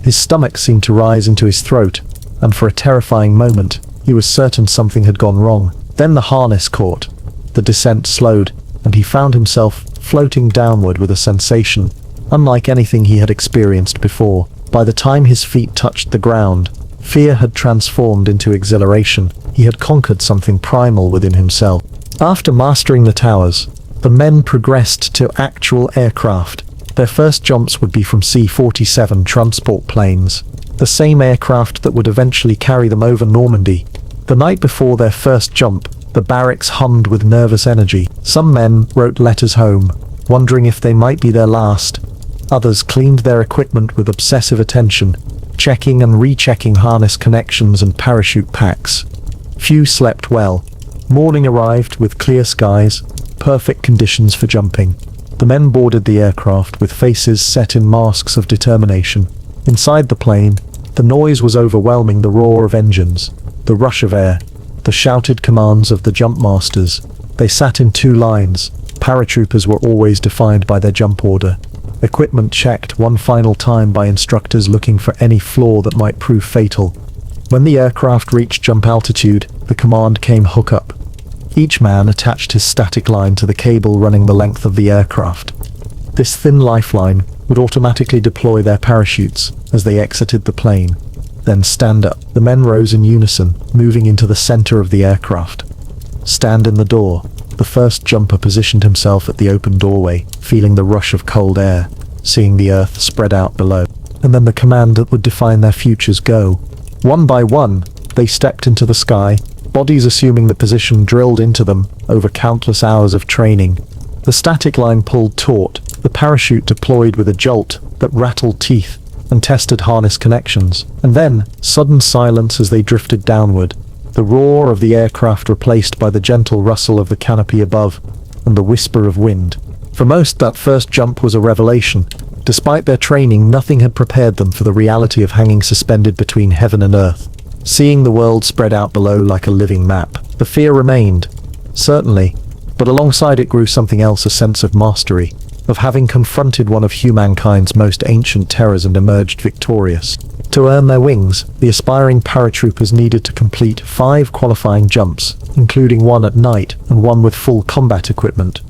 Speaker 1: His stomach seemed to rise into his throat, and for a terrifying moment, he was certain something had gone wrong. Then the harness caught, the descent slowed, and he found himself floating downward with a sensation unlike anything he had experienced before. By the time his feet touched the ground, fear had transformed into exhilaration. He had conquered something primal within himself. After mastering the towers, the men progressed to actual aircraft. Their first jumps would be from C-47 transport planes, the same aircraft that would eventually carry them over Normandy. The night before their first jump, the barracks hummed with nervous energy. Some men wrote letters home, wondering if they might be their last. Others cleaned their equipment with obsessive attention, checking and rechecking harness connections and parachute packs. Few slept well. Morning arrived with clear skies, perfect conditions for jumping. The men boarded the aircraft with faces set in masks of determination. Inside the plane, the noise was overwhelming: the roar of engines, the rush of air, the shouted commands of the jump masters. They sat in two lines. Paratroopers were always defined by their jump order. Equipment checked one final time by instructors looking for any flaw that might prove fatal. When the aircraft reached jump altitude, the command came hook up. Each man attached his static line to the cable running the length of the aircraft. This thin lifeline would automatically deploy their parachutes as they exited the plane. Then stand up. The men rose in unison, moving into the center of the aircraft. Stand in the door. The first jumper positioned himself at the open doorway, feeling the rush of cold air, seeing the earth spread out below. And then the command that would define their futures go. One by one, they stepped into the sky, bodies assuming the position drilled into them over countless hours of training. The static line pulled taut, the parachute deployed with a jolt that rattled teeth and tested harness connections. And then, sudden silence as they drifted downward. The roar of the aircraft replaced by the gentle rustle of the canopy above and the whisper of wind. For most, that first jump was a revelation. Despite their training, nothing had prepared them for the reality of hanging suspended between heaven and earth, seeing the world spread out below like a living map. The fear remained, certainly, but alongside it grew something else: a sense of mastery, of having confronted one of humankind's most ancient terrors and emerged victorious. To earn their wings, the aspiring paratroopers needed to complete 5 qualifying jumps, including one at night and one with full combat equipment.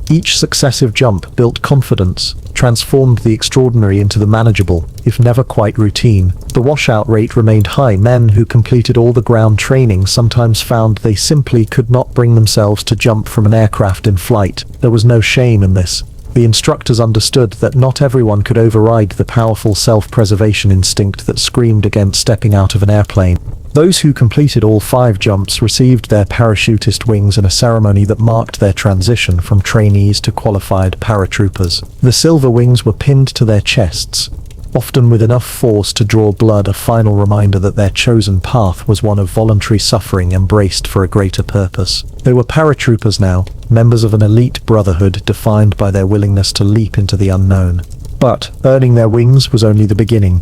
Speaker 1: Each successive jump built confidence, transformed the extraordinary into the manageable, if never quite routine. The washout rate remained high. Men who completed all the ground training sometimes found they simply could not bring themselves to jump from an aircraft in flight. There was no shame in this. The instructors understood that not everyone could override the powerful self-preservation instinct that screamed against stepping out of an airplane. Those who completed all 5 jumps received their parachutist wings in a ceremony that marked their transition from trainees to qualified paratroopers. The silver wings were pinned to their chests, often with enough force to draw blood, a final reminder that their chosen path was one of voluntary suffering embraced for a greater purpose. They were paratroopers now, members of an elite brotherhood defined by their willingness to leap into the unknown. But earning their wings was only the beginning.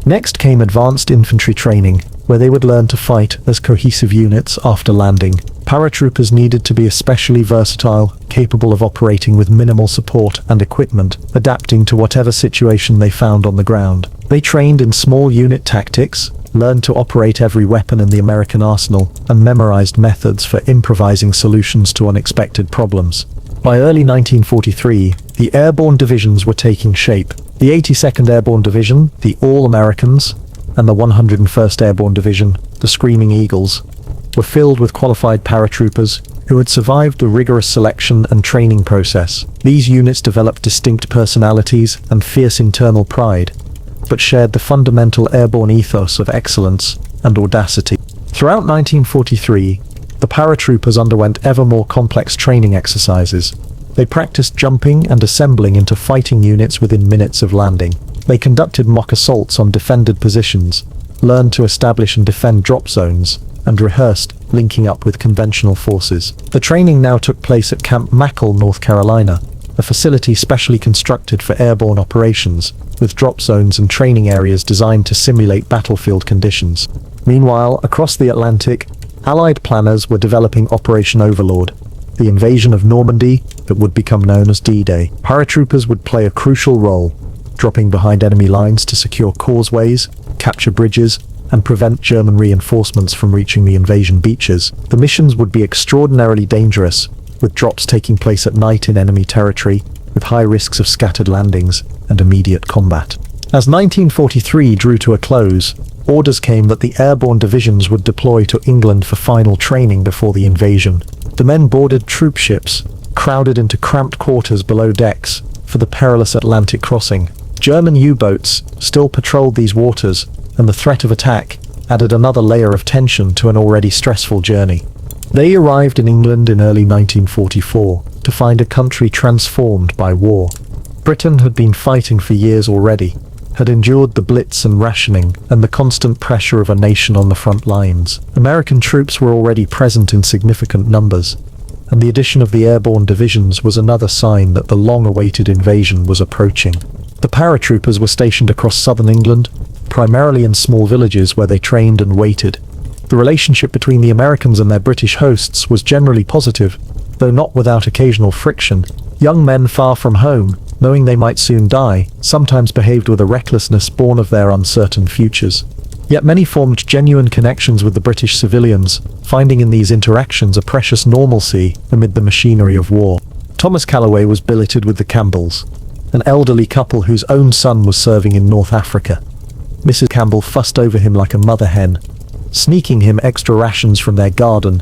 Speaker 1: Next came advanced infantry training, where they would learn to fight as cohesive units after landing. Paratroopers needed to be especially versatile, capable of operating with minimal support and equipment, adapting to whatever situation they found on the ground. They trained in small unit tactics, learned to operate every weapon in the American arsenal, and memorized methods for improvising solutions to unexpected problems. By early 1943, the airborne divisions were taking shape. The 82nd Airborne Division, the All-Americans, and the 101st Airborne Division, the Screaming Eagles, were filled with qualified paratroopers who had survived the rigorous selection and training process. These units developed distinct personalities and fierce internal pride, but shared the fundamental airborne ethos of excellence and audacity. Throughout 1943, the paratroopers underwent ever more complex training exercises. They practiced jumping and assembling into fighting units within minutes of landing. They conducted mock assaults on defended positions, learned to establish and defend drop zones, and rehearsed linking up with conventional forces. The training now took place at Camp Mackle, North Carolina, a facility specially constructed for airborne operations, with drop zones and training areas designed to simulate battlefield conditions. Meanwhile, across the Atlantic, Allied planners were developing Operation Overlord, the invasion of Normandy that would become known as D-Day. Paratroopers would play a crucial role, dropping behind enemy lines to secure causeways, capture bridges, and prevent German reinforcements from reaching the invasion beaches. The missions would be extraordinarily dangerous, with drops taking place at night in enemy territory, with high risks of scattered landings and immediate combat. As 1943 drew to a close, orders came that the airborne divisions would deploy to England for final training before the invasion. The men boarded troop ships, crowded into cramped quarters below decks for the perilous Atlantic crossing. German U-boats still patrolled these waters, and the threat of attack added another layer of tension to an already stressful journey. They arrived in England in early 1944 to find a country transformed by war. Britain had been fighting for years already, had endured the Blitz and rationing and the constant pressure of a nation on the front lines. American troops were already present in significant numbers, and the addition of the airborne divisions was another sign that the long-awaited invasion was approaching. The paratroopers were stationed across southern England, primarily in small villages where they trained and waited. The relationship between the Americans and their British hosts was generally positive, though not without occasional friction. Young men far from home, knowing they might soon die, sometimes behaved with a recklessness born of their uncertain futures. Yet many formed genuine connections with the British civilians, finding in these interactions a precious normalcy amid the machinery of war. Thomas Calloway was billeted with the Campbells, an elderly couple whose own son was serving in North Africa. Mrs. Campbell fussed over him like a mother hen, sneaking him extra rations from their garden,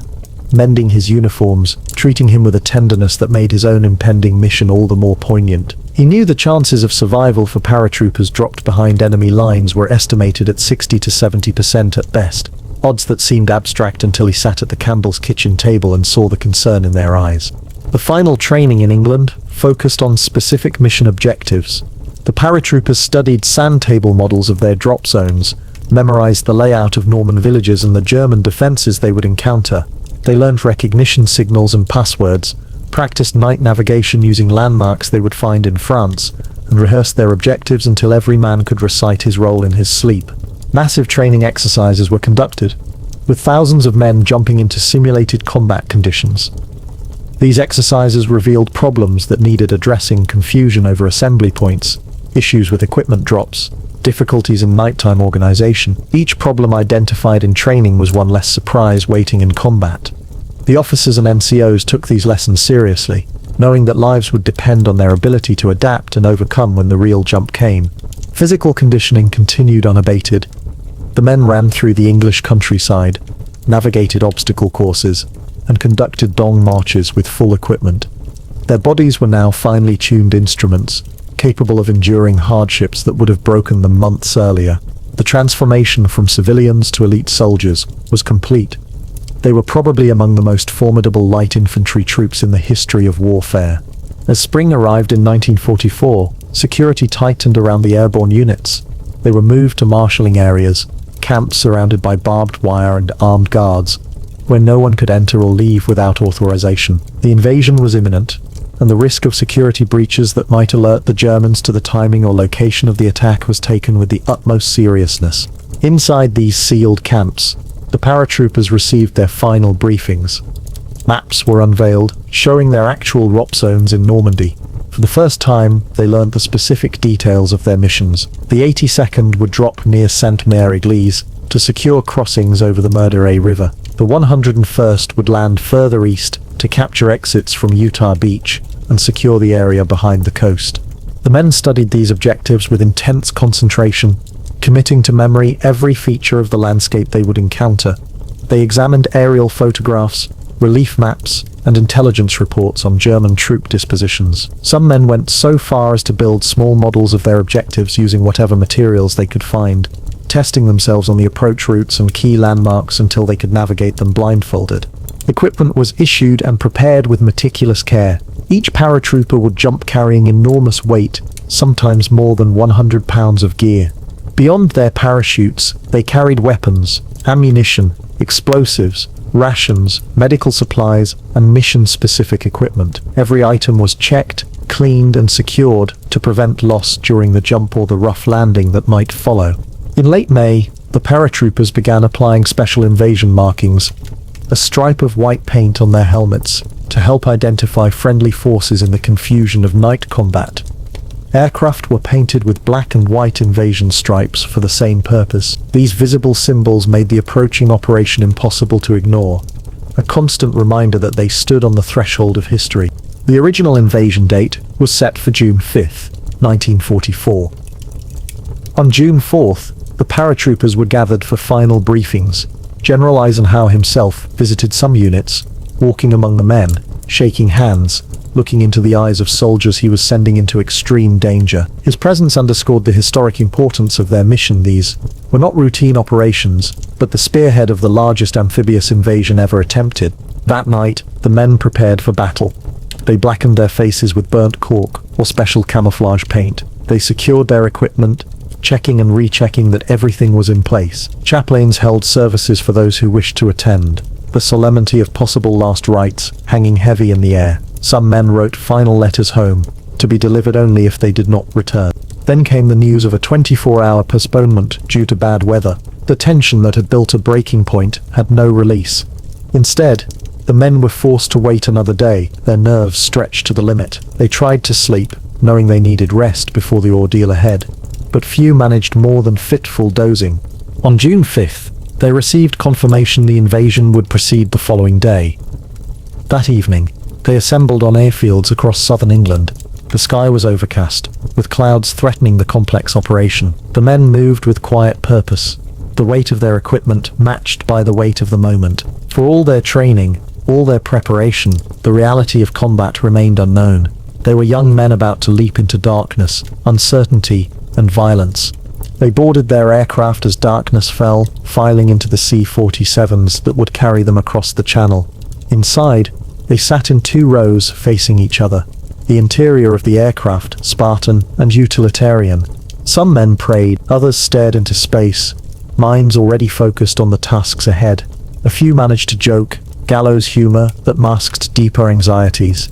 Speaker 1: mending his uniforms, treating him with a tenderness that made his own impending mission all the more poignant. He knew the chances of survival for paratroopers dropped behind enemy lines were estimated at 60 to 70% at best, odds that seemed abstract until he sat at the Campbell's kitchen table and saw the concern in their eyes. The final training in England focused on specific mission objectives. The paratroopers studied sand table models of their drop zones, memorized the layout of Norman villages and the German defenses they would encounter. They learned recognition signals and passwords, practiced night navigation using landmarks they would find in France, and rehearsed their objectives until every man could recite his role in his sleep. Massive training exercises were conducted, with thousands of men jumping into simulated combat conditions. These exercises revealed problems that needed addressing: confusion over assembly points, issues with equipment drops, difficulties in nighttime organization. Each problem identified in training was one less surprise waiting in combat. The officers and NCOs took these lessons seriously, knowing that lives would depend on their ability to adapt and overcome when the real jump came. Physical conditioning continued unabated. The men ran through the English countryside, navigated obstacle courses, and conducted long marches with full equipment. Their bodies were now finely tuned instruments, capable of enduring hardships that would have broken them months earlier. The transformation from civilians to elite soldiers was complete. They were probably among the most formidable light infantry troops in the history of warfare. As spring arrived in 1944, security tightened around the airborne units. They were moved to marshalling areas, camps surrounded by barbed wire and armed guards, where no one could enter or leave without authorization. The invasion was imminent, and the risk of security breaches that might alert the Germans to the timing or location of the attack was taken with the utmost seriousness. Inside these sealed camps, the paratroopers received their final briefings. Maps were unveiled, showing their actual ROP zones in Normandy. For the first time, they learned the specific details of their missions. The 82nd would drop near Sainte-Mère-Église to secure crossings over the Meurthe River. The 101st would land further east to capture exits from Utah Beach and secure the area behind the coast. The men studied these objectives with intense concentration, committing to memory every feature of the landscape they would encounter. They examined aerial photographs, relief maps, and intelligence reports on German troop dispositions. Some men went so far as to build small models of their objectives using whatever materials they could find, testing themselves on the approach routes and key landmarks until they could navigate them blindfolded. Equipment was issued and prepared with meticulous care. Each paratrooper would jump carrying enormous weight, sometimes more than 100 pounds of gear. Beyond their parachutes, they carried weapons, ammunition, explosives, rations, medical supplies, and mission-specific equipment. Every item was checked, cleaned, and secured to prevent loss during the jump or the rough landing that might follow. In late May, the paratroopers began applying special invasion markings, a stripe of white paint on their helmets, to help identify friendly forces in the confusion of night combat. Aircraft were painted with black and white invasion stripes for the same purpose. These visible symbols made the approaching operation impossible to ignore, a constant reminder that they stood on the threshold of history. The original invasion date was set for June 5, 1944. On June 4th, the paratroopers were gathered for final briefings. General Eisenhower himself visited some units, walking among the men, shaking hands, looking into the eyes of soldiers he was sending into extreme danger. His presence underscored the historic importance of their mission. These were not routine operations, but the spearhead of the largest amphibious invasion ever attempted. That night, the men prepared for battle. They blackened their faces with burnt cork or special camouflage paint. They secured their equipment, checking and rechecking that everything was in place. Chaplains held services for those who wished to attend, the solemnity of possible last rites hanging heavy in the air. Some men wrote final letters home, to be delivered only if they did not return. Then came the news of a 24-hour postponement due to bad weather. The tension that had built a breaking point had no release. Instead, the men were forced to wait another day, their nerves stretched to the limit. They tried to sleep, knowing they needed rest before the ordeal ahead, but few managed more than fitful dozing. On June 5th, they received confirmation the invasion would proceed the following day. That evening, they assembled on airfields across southern England. The sky was overcast, with clouds threatening the complex operation. The men moved with quiet purpose, the weight of their equipment matched by the weight of the moment. For all their training, all their preparation, the reality of combat remained unknown. They were young men about to leap into darkness, uncertainty, and violence. They boarded their aircraft as darkness fell, filing into the C-47s that would carry them across the channel. Inside, they sat in 2 rows facing each other, the interior of the aircraft Spartan and utilitarian. Some men prayed, others stared into space, minds already focused on the tasks ahead. A few managed to joke, gallows humor that masked deeper anxieties.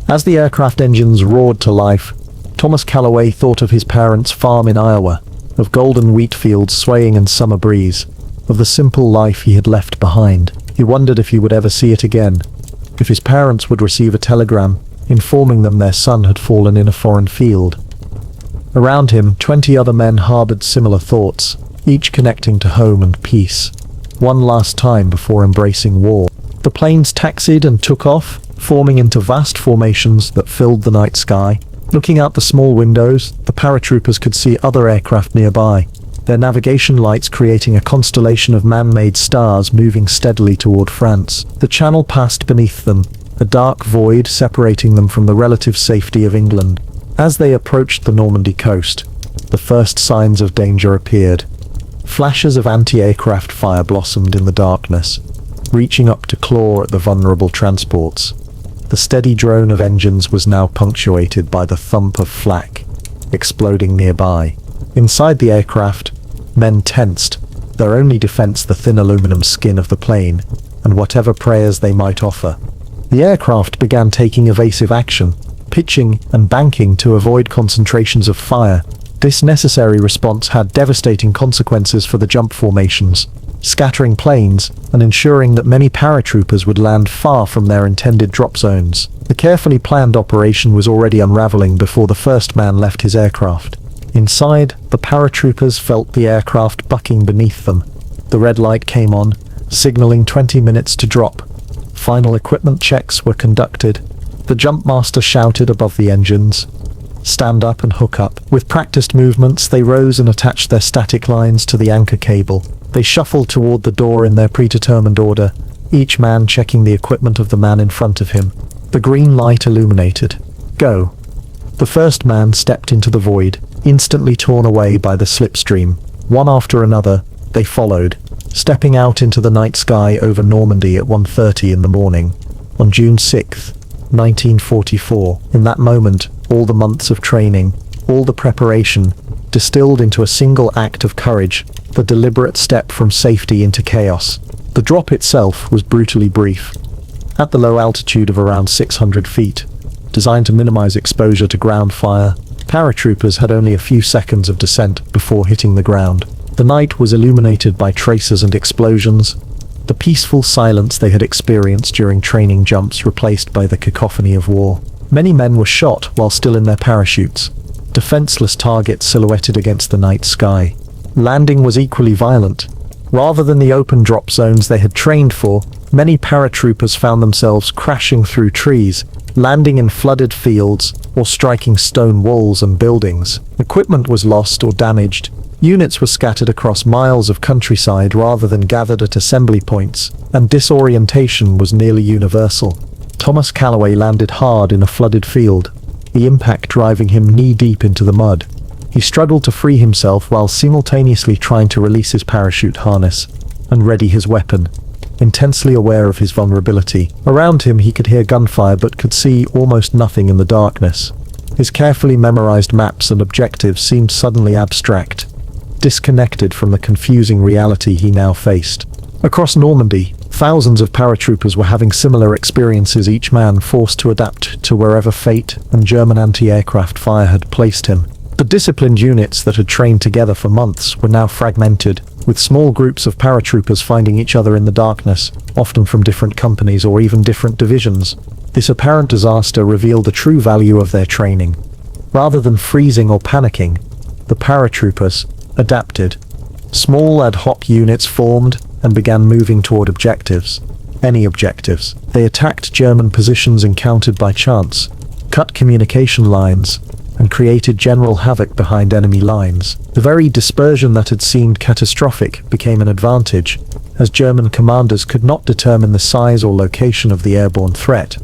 Speaker 1: As the aircraft engines roared to life, Thomas Calloway thought of his parents' farm in Iowa, of golden wheat fields swaying in summer breeze, of the simple life he had left behind. He wondered if he would ever see it again, if his parents would receive a telegram informing them their son had fallen in a foreign field. Around him, 20 other men harbored similar thoughts, each connecting to home and peace. One last time before embracing war. The planes taxied and took off, forming into vast formations that filled the night sky. Looking out the small windows, the paratroopers could see other aircraft nearby, their navigation lights creating a constellation of man-made stars moving steadily toward France. The channel passed beneath them, a dark void separating them from the relative safety of England. As they approached the Normandy coast, the first signs of danger appeared. Flashes of anti-aircraft fire blossomed in the darkness, reaching up to claw at the vulnerable transports. The steady drone of engines was now punctuated by the thump of flak, exploding nearby. Inside the aircraft, men tensed, their only defense the thin aluminum skin of the plane, and whatever prayers they might offer. The aircraft began taking evasive action, pitching and banking to avoid concentrations of fire. This necessary response had devastating consequences for the jump formations, scattering planes and ensuring that many paratroopers would land far from their intended drop zones. The carefully planned operation was already unraveling before the first man left his aircraft. Inside, the paratroopers felt the aircraft bucking beneath them. The red light came on, signaling 20 minutes to drop. Final equipment checks were conducted. The jump master shouted above the engines, "Stand up and hook up." With practiced movements, they rose and attached their static lines to the anchor cable. They shuffled toward the door in their predetermined order, each man checking the equipment of the man in front of him. The green light illuminated. Go. The first man stepped into the void, instantly torn away by the slipstream. One after another, they followed, stepping out into the night sky over Normandy at 1:30 in the morning, on June 6, 1944. In that moment, all the months of training, all the preparation, distilled into a single act of courage, the deliberate step from safety into chaos. The drop itself was brutally brief. At the low altitude of around 600 feet, designed to minimize exposure to ground fire, paratroopers had only a few seconds of descent before hitting the ground. The night was illuminated by tracers and explosions, the peaceful silence they had experienced during training jumps replaced by the cacophony of war. Many men were shot while still in their parachutes, defenseless targets silhouetted against the night sky. Landing was equally violent. Rather than the open drop zones they had trained for, many paratroopers found themselves crashing through trees, landing in flooded fields, or striking stone walls and buildings. Equipment was lost or damaged. Units were scattered across miles of countryside rather than gathered at assembly points, and disorientation was nearly universal. Thomas Calloway landed hard in a flooded field, the impact driving him knee-deep into the mud. He struggled to free himself while simultaneously trying to release his parachute harness and ready his weapon, intensely aware of his vulnerability. Around him he could hear gunfire but could see almost nothing in the darkness. His carefully memorized maps and objectives seemed suddenly abstract, disconnected from the confusing reality he now faced. Across Normandy, thousands of paratroopers were having similar experiences, each man forced to adapt to wherever fate and German anti-aircraft fire had placed him. The disciplined units that had trained together for months were now fragmented, with small groups of paratroopers finding each other in the darkness, often from different companies or even different divisions. This apparent disaster revealed the true value of their training. Rather than freezing or panicking, the paratroopers adapted. Small ad hoc units formed and began moving toward objectives. Any objectives. They attacked German positions encountered by chance, cut communication lines, and created general havoc behind enemy lines. The very dispersion that had seemed catastrophic became an advantage, as German commanders could not determine the size or location of the airborne threat,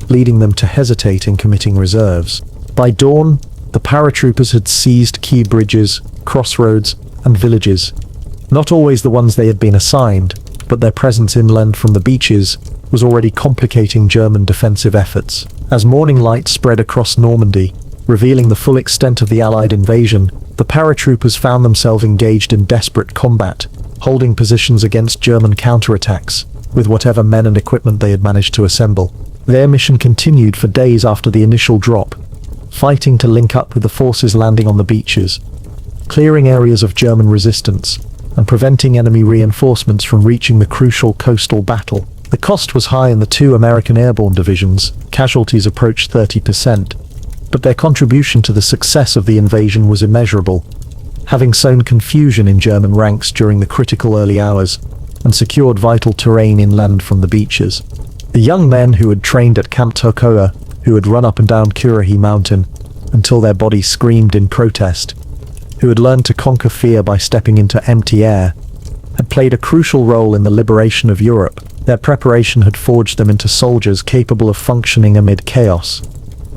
Speaker 1: leading them to hesitate in committing reserves. By dawn, the paratroopers had seized key bridges, crossroads, and villages. Not always the ones they had been assigned, but their presence inland from the beaches was already complicating German defensive efforts. As morning light spread across Normandy, revealing the full extent of the Allied invasion, the paratroopers found themselves engaged in desperate combat, holding positions against German counterattacks, with whatever men and equipment they had managed to assemble. Their mission continued for days after the initial drop, fighting to link up with the forces landing on the beaches, clearing areas of German resistance, and preventing enemy reinforcements from reaching the crucial coastal battle. The cost was high in the two American airborne divisions, casualties approached 30%, but their contribution to the success of the invasion was immeasurable, having sown confusion in German ranks during the critical early hours and secured vital terrain inland from the beaches. The young men who had trained at Camp Tokoa, who had run up and down Currahee Mountain until their bodies screamed in protest, who had learned to conquer fear by stepping into empty air, had played a crucial role in the liberation of Europe. Their preparation had forged them into soldiers capable of functioning amid chaos,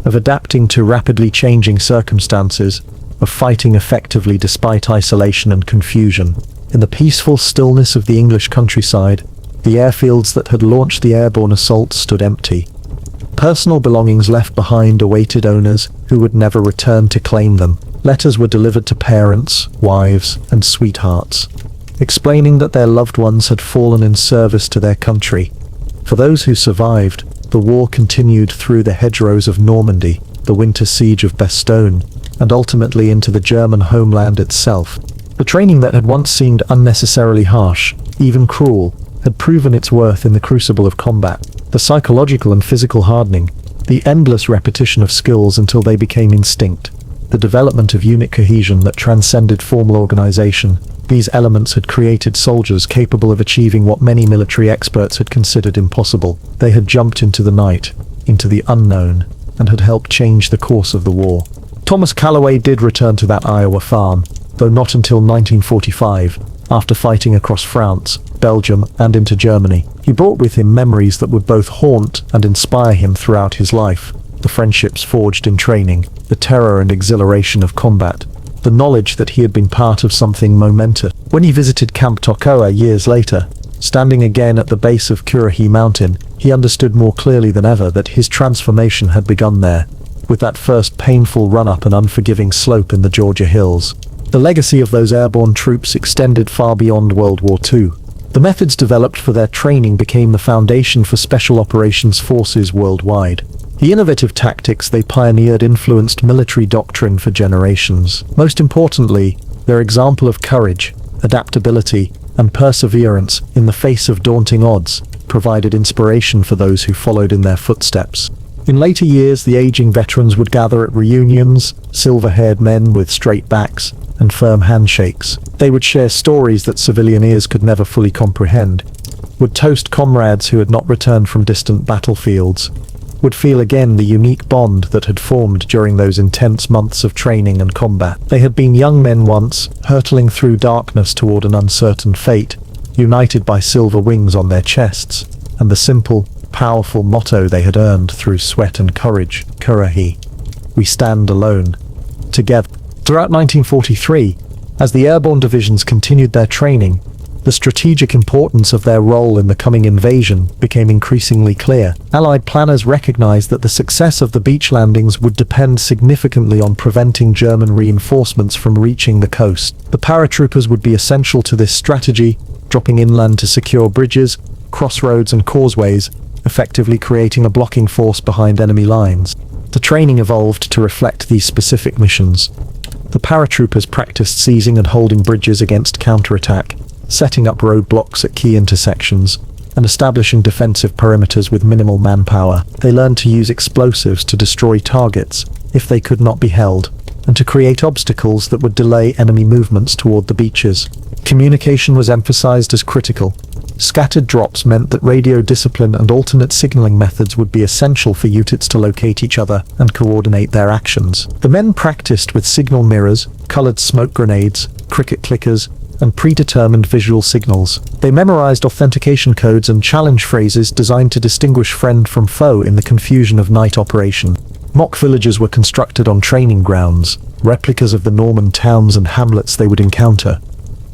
Speaker 1: of adapting to rapidly changing circumstances, of fighting effectively despite isolation and confusion. In the peaceful stillness of the English countryside, the airfields that had launched the airborne assault stood empty. Personal belongings left behind awaited owners who would never return to claim them. Letters were delivered to parents, wives, and sweethearts, explaining that their loved ones had fallen in service to their country. For those who survived, the war continued through the hedgerows of Normandy, the winter siege of Bastogne, and ultimately into the German homeland itself. The training that had once seemed unnecessarily harsh, even cruel, had proven its worth in the crucible of combat. The psychological and physical hardening, the endless repetition of skills until they became instinct, the development of unit cohesion that transcended formal organization, these elements had created soldiers capable of achieving what many military experts had considered impossible. They had jumped into the night, into the unknown, and had helped change the course of the war. Thomas Calloway did return to that Iowa farm, though not until 1945, after fighting across France, Belgium, and into Germany. He brought with him memories that would both haunt and inspire him throughout his life. The friendships forged in training, the terror and exhilaration of combat, the knowledge that he had been part of something momentous. When he visited Camp Tocoa years later, standing again at the base of Currahee Mountain, he understood more clearly than ever that his transformation had begun there, with that first painful run-up an unforgiving slope in the Georgia hills. The legacy of those airborne troops extended far beyond World War II. The methods developed for their training became the foundation for special operations forces worldwide. The innovative tactics they pioneered influenced military doctrine for generations. Most importantly, their example of courage, adaptability, and perseverance in the face of daunting odds provided inspiration for those who followed in their footsteps. In later years, the aging veterans would gather at reunions, silver-haired men with straight backs and firm handshakes. They would share stories that civilian ears could never fully comprehend, would toast comrades who had not returned from distant battlefields, would feel again the unique bond that had formed during those intense months of training and combat. They had been young men once, hurtling through darkness toward an uncertain fate, united by silver wings on their chests, and the simple, powerful motto they had earned through sweat and courage, Currahee, we stand alone, together. Throughout 1943, as the airborne divisions continued their training, the strategic importance of their role in the coming invasion became increasingly clear. Allied planners recognized that the success of the beach landings would depend significantly on preventing German reinforcements from reaching the coast. The paratroopers would be essential to this strategy, dropping inland to secure bridges, crossroads, and causeways, effectively creating a blocking force behind enemy lines. The training evolved to reflect these specific missions. The paratroopers practiced seizing and holding bridges against counterattack, setting up roadblocks at key intersections, and establishing defensive perimeters with minimal manpower. They learned to use explosives to destroy targets if they could not be held, and to create obstacles that would delay enemy movements toward the beaches. Communication was emphasized as critical. Scattered drops meant that radio discipline and alternate signaling methods would be essential for units to locate each other and coordinate their actions. The men practiced with signal mirrors, colored smoke grenades, cricket clickers, and predetermined visual signals. They memorized authentication codes and challenge phrases designed to distinguish friend from foe in the confusion of night operation. Mock villages were constructed on training grounds, replicas of the Norman towns and hamlets they would encounter.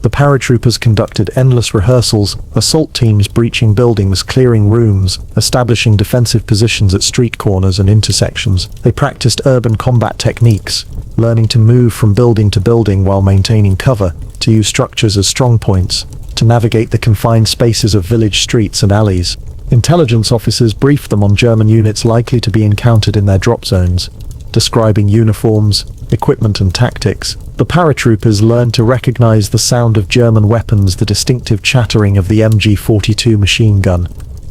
Speaker 1: The paratroopers conducted endless rehearsals, assault teams breaching buildings, clearing rooms, establishing defensive positions at street corners and intersections. They practiced urban combat techniques, learning to move from building to building while maintaining cover, to use structures as strong points, to navigate the confined spaces of village streets and alleys. Intelligence officers briefed them on German units likely to be encountered in their drop zones, describing uniforms, equipment and tactics. The paratroopers learned to recognize the sound of German weapons, the distinctive chattering of the MG-42 machine gun,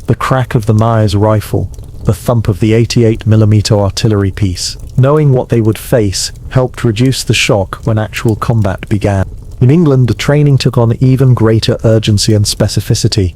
Speaker 1: the crack of the Myers rifle, the thump of the 88mm artillery piece. Knowing what they would face helped reduce the shock when actual combat began. In England, the training took on even greater urgency and specificity.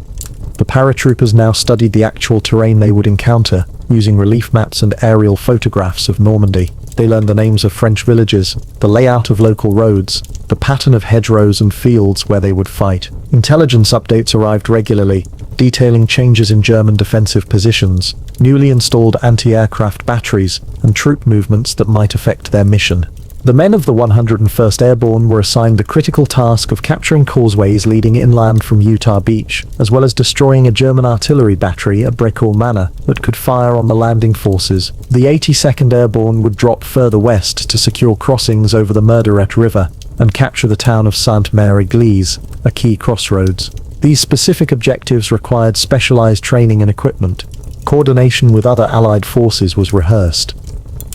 Speaker 1: The paratroopers now studied the actual terrain they would encounter, using relief maps and aerial photographs of Normandy. They learned the names of French villages, the layout of local roads, the pattern of hedgerows and fields where they would fight. Intelligence updates arrived regularly, detailing changes in German defensive positions, newly installed anti-aircraft batteries, and troop movements that might affect their mission. The men of the 101st Airborne were assigned the critical task of capturing causeways leading inland from Utah Beach, as well as destroying a German artillery battery at Brecourt Manor that could fire on the landing forces. The 82nd Airborne would drop further west to secure crossings over the Murderette River and capture the town of Sainte-Mère-Église, a key crossroads. These specific objectives required specialized training and equipment. Coordination with other Allied forces was rehearsed.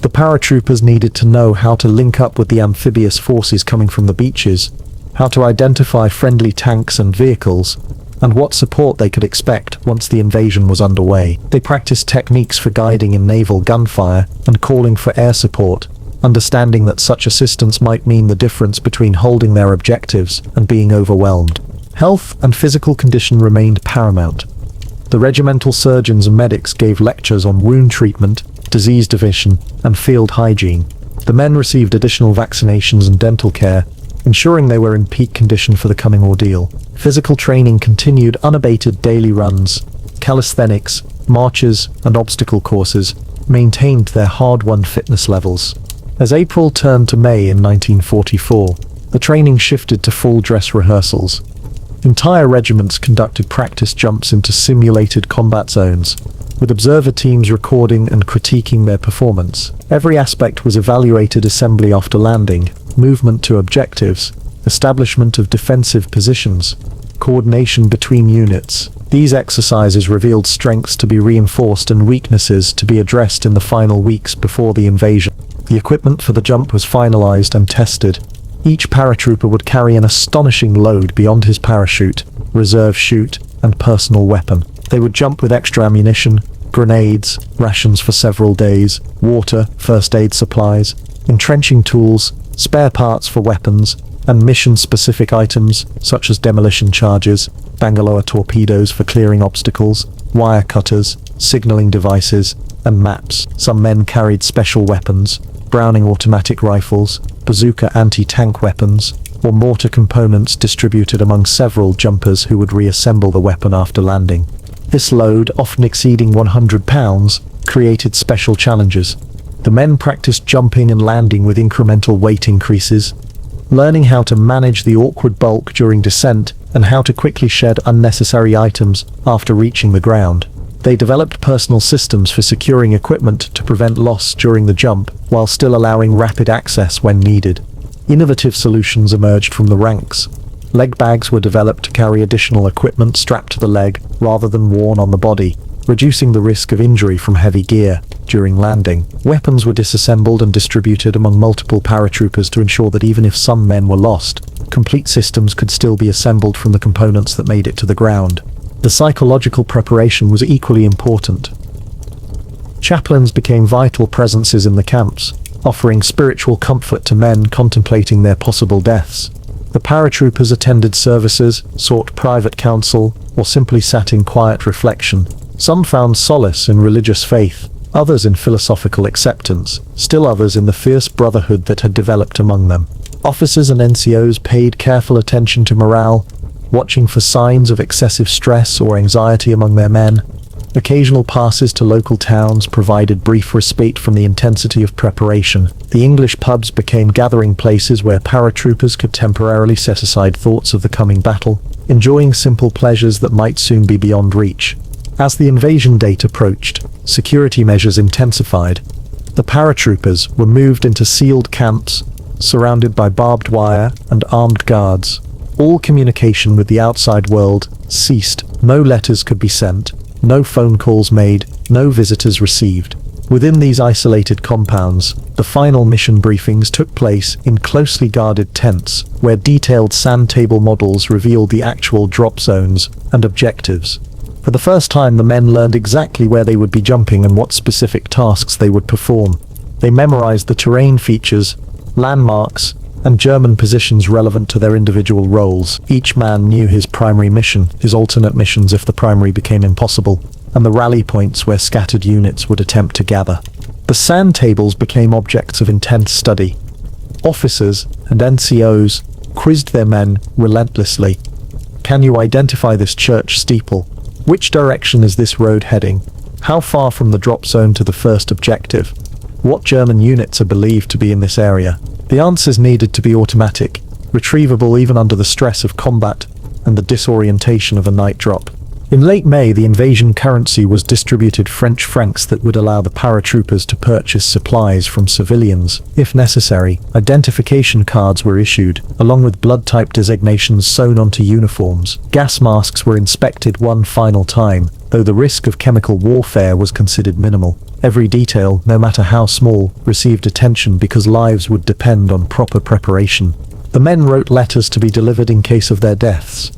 Speaker 1: The paratroopers needed to know how to link up with the amphibious forces coming from the beaches, how to identify friendly tanks and vehicles, and what support they could expect once the invasion was underway. They practiced techniques for guiding in naval gunfire and calling for air support, understanding that such assistance might mean the difference between holding their objectives and being overwhelmed. Health and physical condition remained paramount. The regimental surgeons and medics gave lectures on wound treatment, disease division, and field hygiene. The men received additional vaccinations and dental care, ensuring they were in peak condition for the coming ordeal. Physical training continued unabated. Daily runs, calisthenics, marches, and obstacle courses maintained their hard-won fitness levels. As April turned to May in 1944, the training shifted to full dress rehearsals. Entire regiments conducted practice jumps into simulated combat zones, with observer teams recording and critiquing their performance. Every aspect was evaluated: assembly after landing, movement to objectives, establishment of defensive positions, coordination between units. These exercises revealed strengths to be reinforced and weaknesses to be addressed in the final weeks before the invasion. The equipment for the jump was finalized and tested. Each paratrooper would carry an astonishing load beyond his parachute, reserve chute, and personal weapon. They would jump with extra ammunition, grenades, rations for several days, water, first aid supplies, entrenching tools, spare parts for weapons, and mission-specific items such as demolition charges, Bangalore torpedoes for clearing obstacles, wire cutters, signaling devices, and maps. Some men carried special weapons, Browning automatic rifles, bazooka anti-tank weapons, or mortar components distributed among several jumpers who would reassemble the weapon after landing. This load, often exceeding 100 pounds, created special challenges. The men practiced jumping and landing with incremental weight increases, learning how to manage the awkward bulk during descent and how to quickly shed unnecessary items after reaching the ground. They developed personal systems for securing equipment to prevent loss during the jump, while still allowing rapid access when needed. Innovative solutions emerged from the ranks. Leg bags were developed to carry additional equipment strapped to the leg rather than worn on the body, reducing the risk of injury from heavy gear during landing. Weapons were disassembled and distributed among multiple paratroopers to ensure that even if some men were lost, complete systems could still be assembled from the components that made it to the ground. The psychological preparation was equally important. Chaplains became vital presences in the camps, offering spiritual comfort to men contemplating their possible deaths. The paratroopers attended services, sought private counsel, or simply sat in quiet reflection. Some found solace in religious faith, others in philosophical acceptance, still others in the fierce brotherhood that had developed among them. Officers and NCOs paid careful attention to morale, watching for signs of excessive stress or anxiety among their men. Occasional passes to local towns provided brief respite from the intensity of preparation. The English pubs became gathering places where paratroopers could temporarily set aside thoughts of the coming battle, enjoying simple pleasures that might soon be beyond reach. As the invasion date approached, security measures intensified. The paratroopers were moved into sealed camps, surrounded by barbed wire and armed guards. All communication with the outside world ceased. No letters could be sent, no phone calls made, no visitors received. Within these isolated compounds, the final mission briefings took place in closely guarded tents, where detailed sand table models revealed the actual drop zones and objectives. For the first time, the men learned exactly where they would be jumping and what specific tasks they would perform. They memorized the terrain features, landmarks, and German positions relevant to their individual roles. Each man knew his primary mission, his alternate missions if the primary became impossible, and the rally points where scattered units would attempt to gather. The sand tables became objects of intense study. Officers and NCOs quizzed their men relentlessly. Can you identify this church steeple? Which direction is this road heading? How far from the drop zone to the first objective? What German units are believed to be in this area? The answers needed to be automatic, retrievable even under the stress of combat and the disorientation of a night drop. In late May, the invasion currency was distributed French francs that would allow the paratroopers to purchase supplies from civilians. If necessary, identification cards were issued, along with blood-type designations sewn onto uniforms. Gas masks were inspected one final time, though the risk of chemical warfare was considered minimal. Every detail, no matter how small, received attention because lives would depend on proper preparation. The men wrote letters to be delivered in case of their deaths.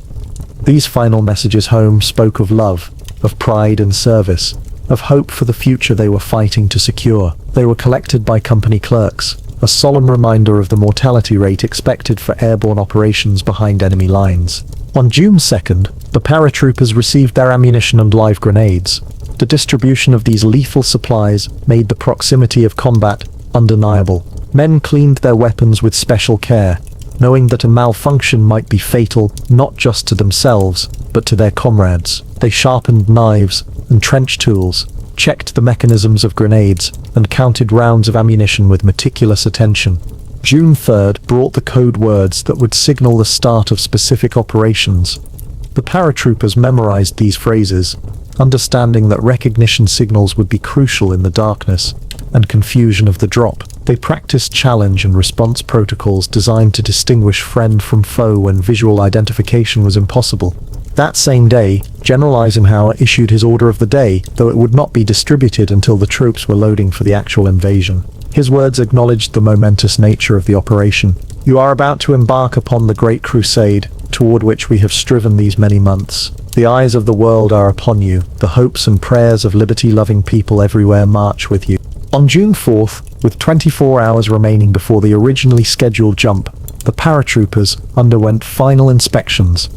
Speaker 1: These final messages home spoke of love, of pride and service, of hope for the future they were fighting to secure. They were collected by company clerks, a solemn reminder of the mortality rate expected for airborne operations behind enemy lines. On June 2nd, the paratroopers received their ammunition and live grenades. The distribution of these lethal supplies made the proximity of combat undeniable. Men cleaned their weapons with special care, knowing that a malfunction might be fatal not just to themselves, but to their comrades. They sharpened knives and trench tools, checked the mechanisms of grenades, and counted rounds of ammunition with meticulous attention. June 3rd brought the code words that would signal the start of specific operations. The paratroopers memorized these phrases, understanding that recognition signals would be crucial in the darkness and confusion of the drop. They practiced challenge and response protocols designed to distinguish friend from foe when visual identification was impossible. That same day, General Eisenhower issued his order of the day, though it would not be distributed until the troops were loading for the actual invasion. His words acknowledged the momentous nature of the operation. "You are about to embark upon the great crusade, toward which we have striven these many months. The eyes of the world are upon you. The hopes and prayers of liberty-loving people everywhere march with you." On June 4th, with 24 hours remaining before the originally scheduled jump, the paratroopers underwent final inspections.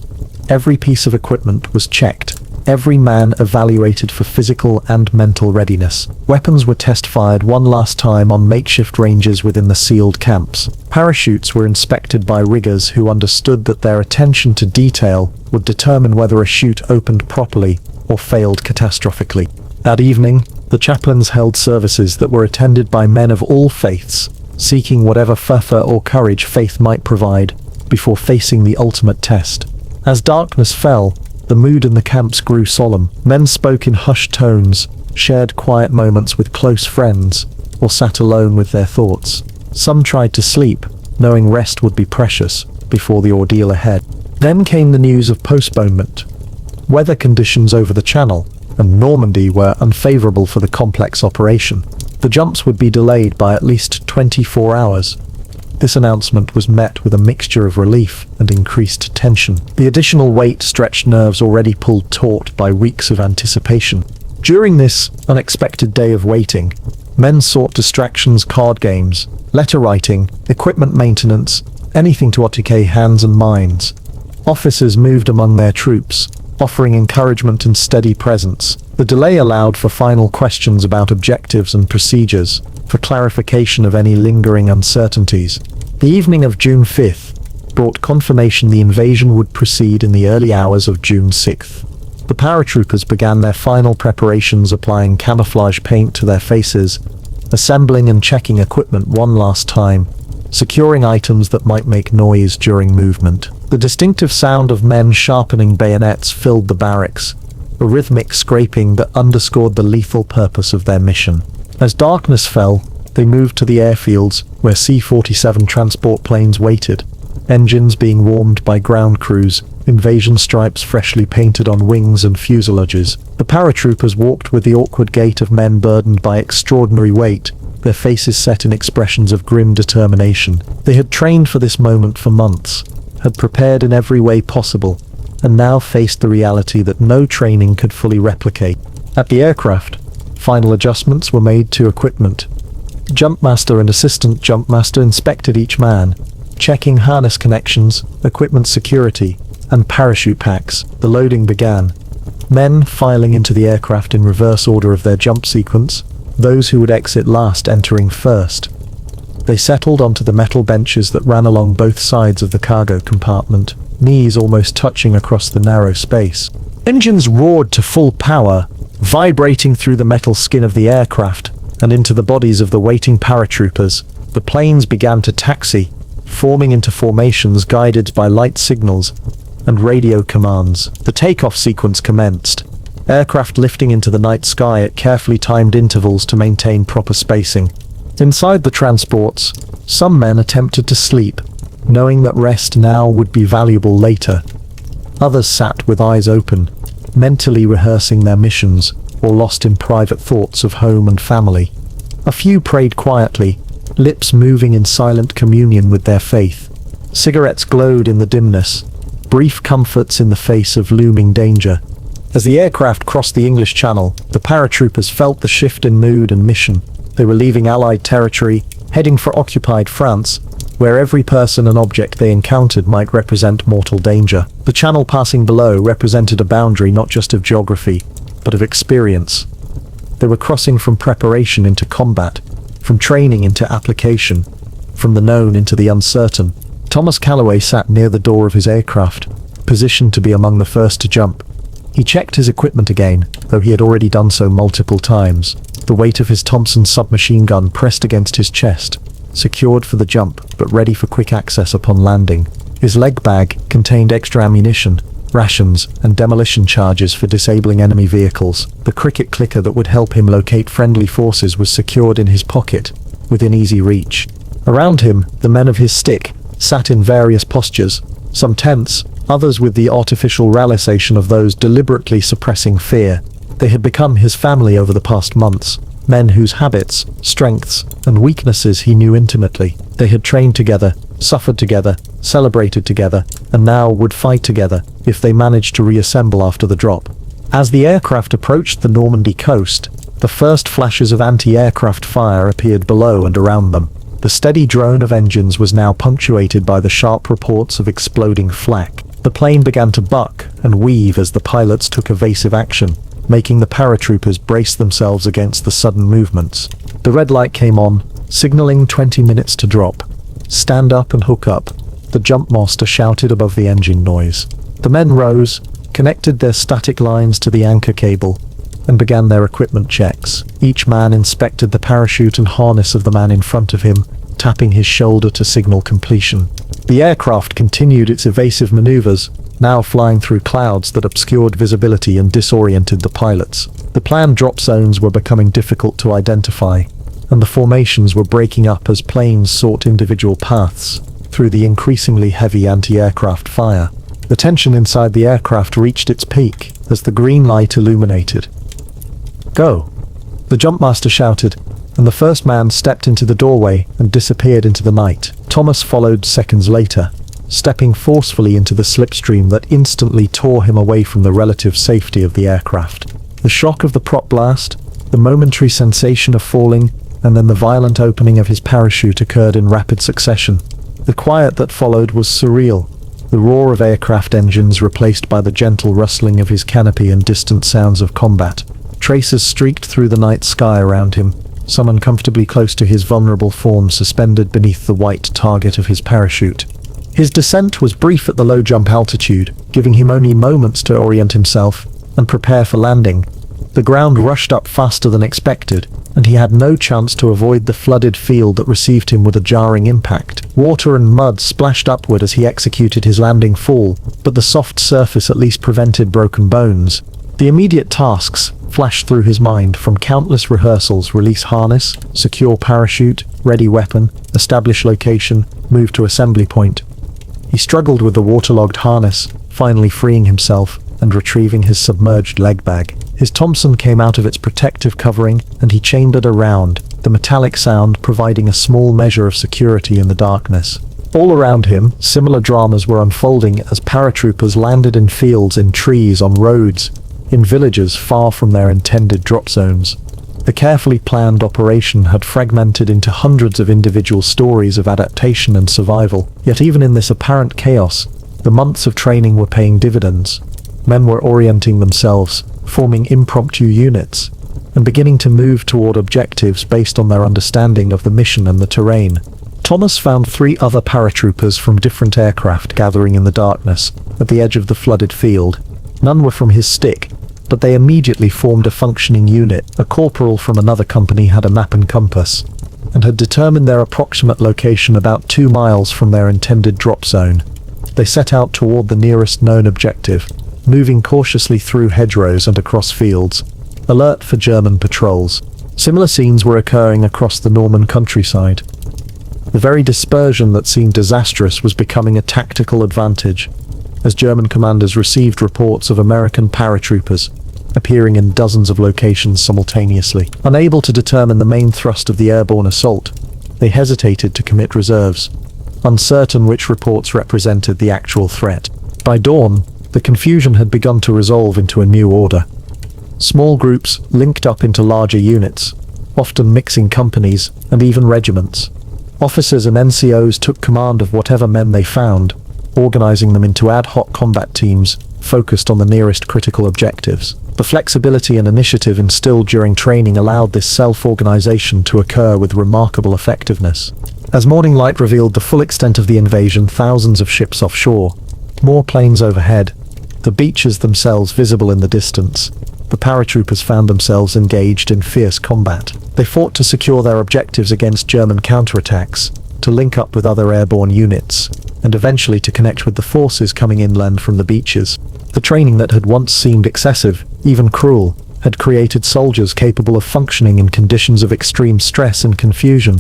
Speaker 1: Every piece of equipment was checked, every man evaluated for physical and mental readiness. Weapons were test-fired one last time on makeshift ranges within the sealed camps. Parachutes were inspected by riggers who understood that their attention to detail would determine whether a chute opened properly or failed catastrophically. That evening, the chaplains held services that were attended by men of all faiths, seeking whatever fervor or courage faith might provide, before facing the ultimate test. As darkness fell, the mood in the camps grew solemn. Men spoke in hushed tones, shared quiet moments with close friends, or sat alone with their thoughts. Some tried to sleep, knowing rest would be precious, before the ordeal ahead. Then came the news of postponement. Weather conditions over the Channel and Normandy were unfavorable for the complex operation. The jumps would be delayed by at least 24 hours. This announcement was met with a mixture of relief and increased tension. The additional weight stretched nerves already pulled taut by weeks of anticipation. During this unexpected day of waiting, men sought distractions, card games, letter writing, equipment maintenance, anything to occupy hands and minds. Officers moved among their troops, offering encouragement and steady presence. The delay allowed for final questions about objectives and procedures, for clarification of any lingering uncertainties. The evening of June 5th brought confirmation the invasion would proceed in the early hours of June 6th. The paratroopers began their final preparations, applying camouflage paint to their faces, assembling and checking equipment one last time, securing items that might make noise during movement. The distinctive sound of men sharpening bayonets filled the barracks, a rhythmic scraping that underscored the lethal purpose of their mission. As darkness fell, they moved to the airfields where C-47 transport planes waited, engines being warmed by ground crews, invasion stripes freshly painted on wings and fuselages. The paratroopers walked with the awkward gait of men burdened by extraordinary weight, their faces set in expressions of grim determination. They had trained for this moment for months, had prepared in every way possible, and now faced the reality that no training could fully replicate. At the aircraft, final adjustments were made to equipment. Jumpmaster and assistant jumpmaster inspected each man, checking harness connections, equipment security, and parachute packs. The loading began. Men filing into the aircraft in reverse order of their jump sequence, those who would exit last entering first. They settled onto the metal benches that ran along both sides of the cargo compartment. knees almost touching across the narrow space. Engines roared to full power, vibrating through the metal skin of the aircraft and into the bodies of the waiting paratroopers. The planes began to taxi, forming into formations guided by light signals and radio commands. The takeoff sequence commenced, aircraft lifting into the night sky at carefully timed intervals to maintain proper spacing. Inside the transports, some men attempted to sleep, knowing that rest now would be valuable later. Others sat with eyes open, mentally rehearsing their missions or lost in private thoughts of home and family. A few prayed quietly, lips moving in silent communion with their faith. Cigarettes glowed in the dimness, brief comforts in the face of looming danger. As the aircraft crossed the English Channel, the paratroopers felt the shift in mood and mission. They were leaving Allied territory, heading for occupied France, where every person and object they encountered might represent mortal danger. The channel passing below represented a boundary not just of geography, but of experience. They were crossing from preparation into combat, from training into application, from the known into the uncertain. Thomas Calloway sat near the door of his aircraft, positioned to be among the first to jump. He checked his equipment again, though he had already done so multiple times. The weight of his Thompson submachine gun pressed against his chest, secured for the jump, but ready for quick access upon landing. His leg bag contained extra ammunition, rations, and demolition charges for disabling enemy vehicles. The cricket clicker that would help him locate friendly forces was secured in his pocket, within easy reach. Around him, the men of his stick sat in various postures, some tense, others with the artificial relaxation of those deliberately suppressing fear. They had become his family over the past months, men whose habits, strengths, and weaknesses he knew intimately. They had trained together, suffered together, celebrated together, and now would fight together if they managed to reassemble after the drop. As the aircraft approached the Normandy coast, the first flashes of anti-aircraft fire appeared below and around them. The steady drone of engines was now punctuated by the sharp reports of exploding flak. The plane began to buck and weave as the pilots took evasive action, making the paratroopers brace themselves against the sudden movements. The red light came on, signaling 20 minutes to drop. "Stand up and hook up," the jump master shouted above the engine noise. The men rose, connected their static lines to the anchor cable, and began their equipment checks. Each man inspected the parachute and harness of the man in front of him, tapping his shoulder to signal completion. The aircraft continued its evasive maneuvers, now flying through clouds that obscured visibility and disoriented the pilots. The planned drop zones were becoming difficult to identify, and the formations were breaking up as planes sought individual paths through the increasingly heavy anti-aircraft fire. The tension inside the aircraft reached its peak as the green light illuminated. "Go!" the jumpmaster shouted, and the first man stepped into the doorway and disappeared into the night. Thomas followed seconds later, stepping forcefully into the slipstream that instantly tore him away from the relative safety of the aircraft. The shock of the prop blast, the momentary sensation of falling, and then the violent opening of his parachute occurred in rapid succession. The quiet that followed was surreal, the roar of aircraft engines replaced by the gentle rustling of his canopy and distant sounds of combat. Tracers streaked through the night sky around him, some uncomfortably close to his vulnerable form suspended beneath the white target of his parachute. His descent was brief at the low jump altitude, giving him only moments to orient himself and prepare for landing. The ground rushed up faster than expected, and he had no chance to avoid the flooded field that received him with a jarring impact. Water and mud splashed upward as he executed his landing fall, but the soft surface at least prevented broken bones. The immediate tasks flashed through his mind from countless rehearsals: release harness, secure parachute, ready weapon, establish location, move to assembly point. He struggled with the waterlogged harness, finally freeing himself and retrieving his submerged leg bag. His Thompson came out of its protective covering and he chambered a round, the metallic sound providing a small measure of security in the darkness. All around him, similar dramas were unfolding as paratroopers landed in fields, in trees, on roads, in villages far from their intended drop zones. The carefully planned operation had fragmented into hundreds of individual stories of adaptation and survival. Yet even in this apparent chaos, the months of training were paying dividends. Men were orienting themselves, forming impromptu units, and beginning to move toward objectives based on their understanding of the mission and the terrain. Thomas found 3 other paratroopers from different aircraft gathering in the darkness at the edge of the flooded field. None were from his stick, but they immediately formed a functioning unit. A corporal from another company had a map and compass, and had determined their approximate location about 2 miles from their intended drop zone. They set out toward the nearest known objective, moving cautiously through hedgerows and across fields, alert for German patrols. Similar scenes were occurring across the Norman countryside. The very dispersion that seemed disastrous was becoming a tactical advantage, as German commanders received reports of American paratroopers appearing in dozens of locations simultaneously. Unable to determine the main thrust of the airborne assault, they hesitated to commit reserves, uncertain which reports represented the actual threat. By dawn, the confusion had begun to resolve into a new order. Small groups linked up into larger units, often mixing companies and even regiments. Officers and NCOs took command of whatever men they found, organizing them into ad hoc combat teams focused on the nearest critical objectives. The flexibility and initiative instilled during training allowed this self-organization to occur with remarkable effectiveness. As morning light revealed the full extent of the invasion, thousands of ships offshore, more planes overhead, the beaches themselves visible in the distance, the paratroopers found themselves engaged in fierce combat. They fought to secure their objectives against German counterattacks, to link up with other airborne units, and eventually to connect with the forces coming inland from the beaches. The training that had once seemed excessive, even cruel, had created soldiers capable of functioning in conditions of extreme stress and confusion.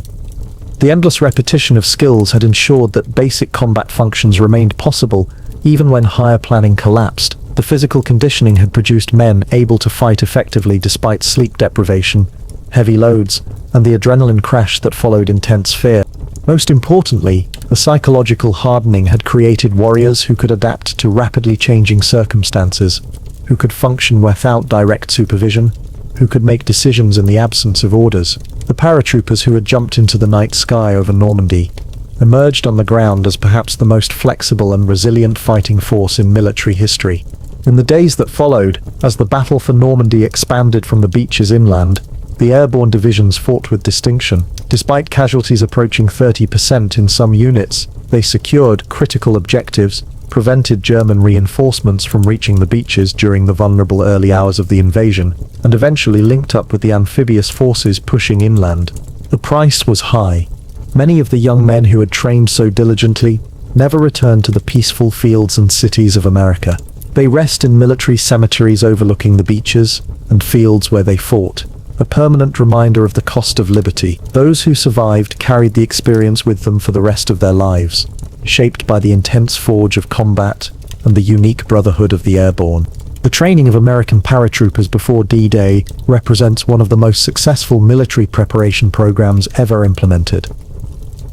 Speaker 1: The endless repetition of skills had ensured that basic combat functions remained possible, even when higher planning collapsed. The physical conditioning had produced men able to fight effectively despite sleep deprivation, heavy loads, and the adrenaline crash that followed intense fear. Most importantly, the psychological hardening had created warriors who could adapt to rapidly changing circumstances, who could function without direct supervision, who could make decisions in the absence of orders. The paratroopers who had jumped into the night sky over Normandy emerged on the ground as perhaps the most flexible and resilient fighting force in military history. In the days that followed, as the battle for Normandy expanded from the beaches inland, the airborne divisions fought with distinction. Despite casualties approaching 30% in some units, they secured critical objectives, prevented German reinforcements from reaching the beaches during the vulnerable early hours of the invasion, and eventually linked up with the amphibious forces pushing inland. The price was high. Many of the young men who had trained so diligently never returned to the peaceful fields and cities of America. They rest in military cemeteries overlooking the beaches and fields where they fought, a permanent reminder of the cost of liberty. Those who survived carried the experience with them for the rest of their lives, shaped by the intense forge of combat and the unique brotherhood of the airborne. The training of American paratroopers before D-Day represents one of the most successful military preparation programs ever implemented.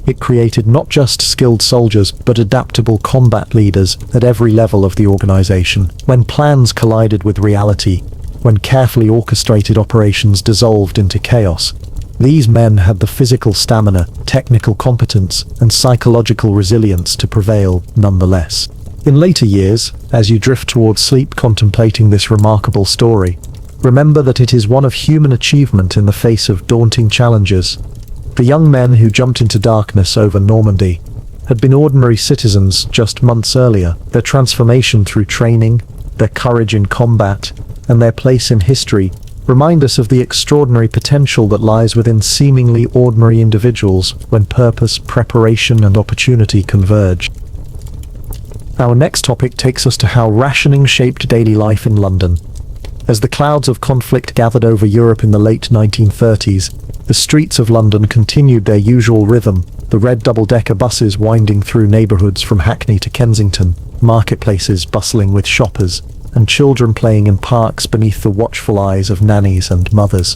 Speaker 1: It created not just skilled soldiers, but adaptable combat leaders at every level of the organization. When plans collided with reality, when carefully orchestrated operations dissolved into chaos, these men had the physical stamina, technical competence, and psychological resilience to prevail nonetheless. In later years, as you drift towards sleep contemplating this remarkable story, remember that it is one of human achievement in the face of daunting challenges. The young men who jumped into darkness over Normandy had been ordinary citizens just months earlier. Their transformation through training, their courage in combat, and their place in history remind us of the extraordinary potential that lies within seemingly ordinary individuals when purpose, preparation, and opportunity converge. Our next topic takes us to how rationing shaped daily life in London. As the clouds of conflict gathered over Europe in the late 1930s, the streets of London continued their usual rhythm, the red double-decker buses winding through neighbourhoods from Hackney to Kensington, marketplaces bustling with shoppers, and children playing in parks beneath the watchful eyes of nannies and mothers.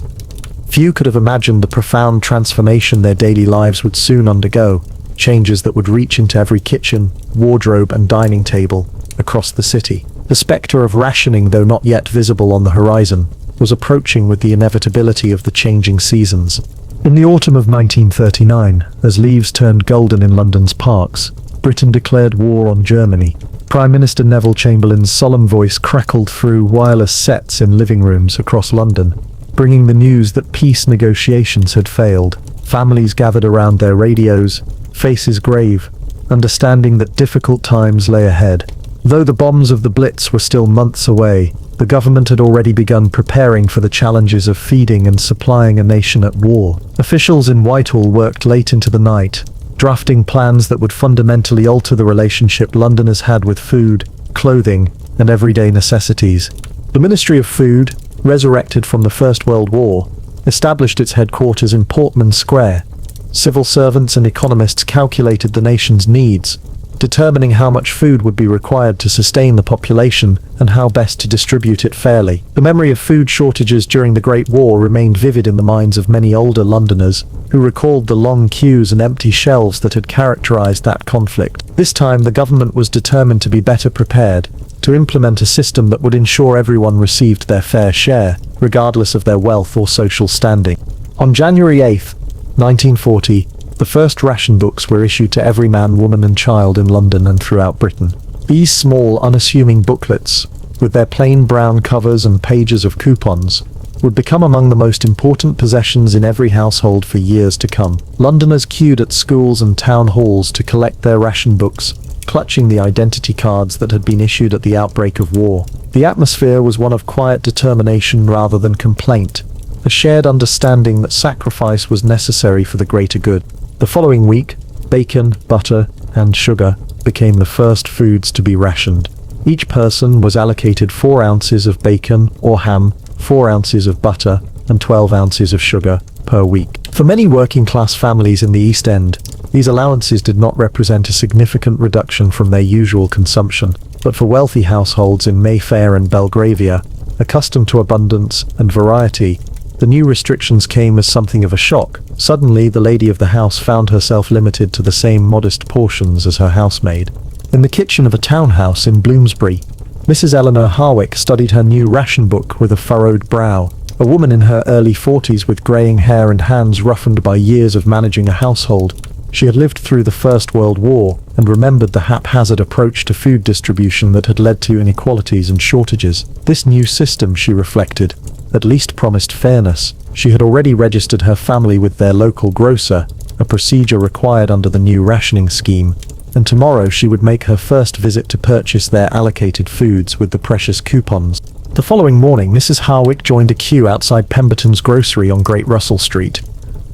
Speaker 1: Few could have imagined the profound transformation their daily lives would soon undergo, changes that would reach into every kitchen, wardrobe, and dining table across the city. The spectre of rationing, though not yet visible on the horizon, was approaching with the inevitability of the changing seasons. In the autumn of 1939, as leaves turned golden in London's parks, Britain declared war on Germany. Prime Minister Neville Chamberlain's solemn voice crackled through wireless sets in living rooms across London, bringing the news that peace negotiations had failed. Families gathered around their radios, faces grave, understanding that difficult times lay ahead. Though the bombs of the Blitz were still months away, the government had already begun preparing for the challenges of feeding and supplying a nation at war. Officials in Whitehall worked late into the night, drafting plans that would fundamentally alter the relationship Londoners had with food, clothing, and everyday necessities. The Ministry of Food, resurrected from the First World War, established its headquarters in Portman Square. Civil servants and economists calculated the nation's needs, determining how much food would be required to sustain the population and how best to distribute it fairly. The memory of food shortages during the Great War remained vivid in the minds of many older Londoners, who recalled the long queues and empty shelves that had characterized that conflict. This time, the government was determined to be better prepared, to implement a system that would ensure everyone received their fair share, regardless of their wealth or social standing. On January 8, 1940, the first ration books were issued to every man, woman and child in London and throughout Britain. These small, unassuming booklets, with their plain brown covers and pages of coupons, would become among the most important possessions in every household for years to come. Londoners queued at schools and town halls to collect their ration books, clutching the identity cards that had been issued at the outbreak of war. The atmosphere was one of quiet determination rather than complaint, a shared understanding that sacrifice was necessary for the greater good. The following week, bacon, butter, and sugar became the first foods to be rationed. Each person was allocated 4 ounces of bacon or ham, 4 ounces of butter, and 12 ounces of sugar per week. For many working-class families in the East End, these allowances did not represent a significant reduction from their usual consumption, but for wealthy households in Mayfair and Belgravia, accustomed to abundance and variety, the new restrictions came as something of a shock. Suddenly, the lady of the house found herself limited to the same modest portions as her housemaid. In the kitchen of a townhouse in Bloomsbury, Mrs. Eleanor Harwick studied her new ration book with a furrowed brow. A woman in her early 40s with greying hair and hands roughened by years of managing a household, she had lived through the First World War and remembered the haphazard approach to food distribution that had led to inequalities and shortages. This new system, she reflected, at least promised fairness. She had already registered her family with their local grocer, a procedure required under the new rationing scheme, and tomorrow she would make her first visit to purchase their allocated foods with the precious coupons. The following morning, Mrs. Harwick joined a queue outside Pemberton's grocery on Great Russell Street.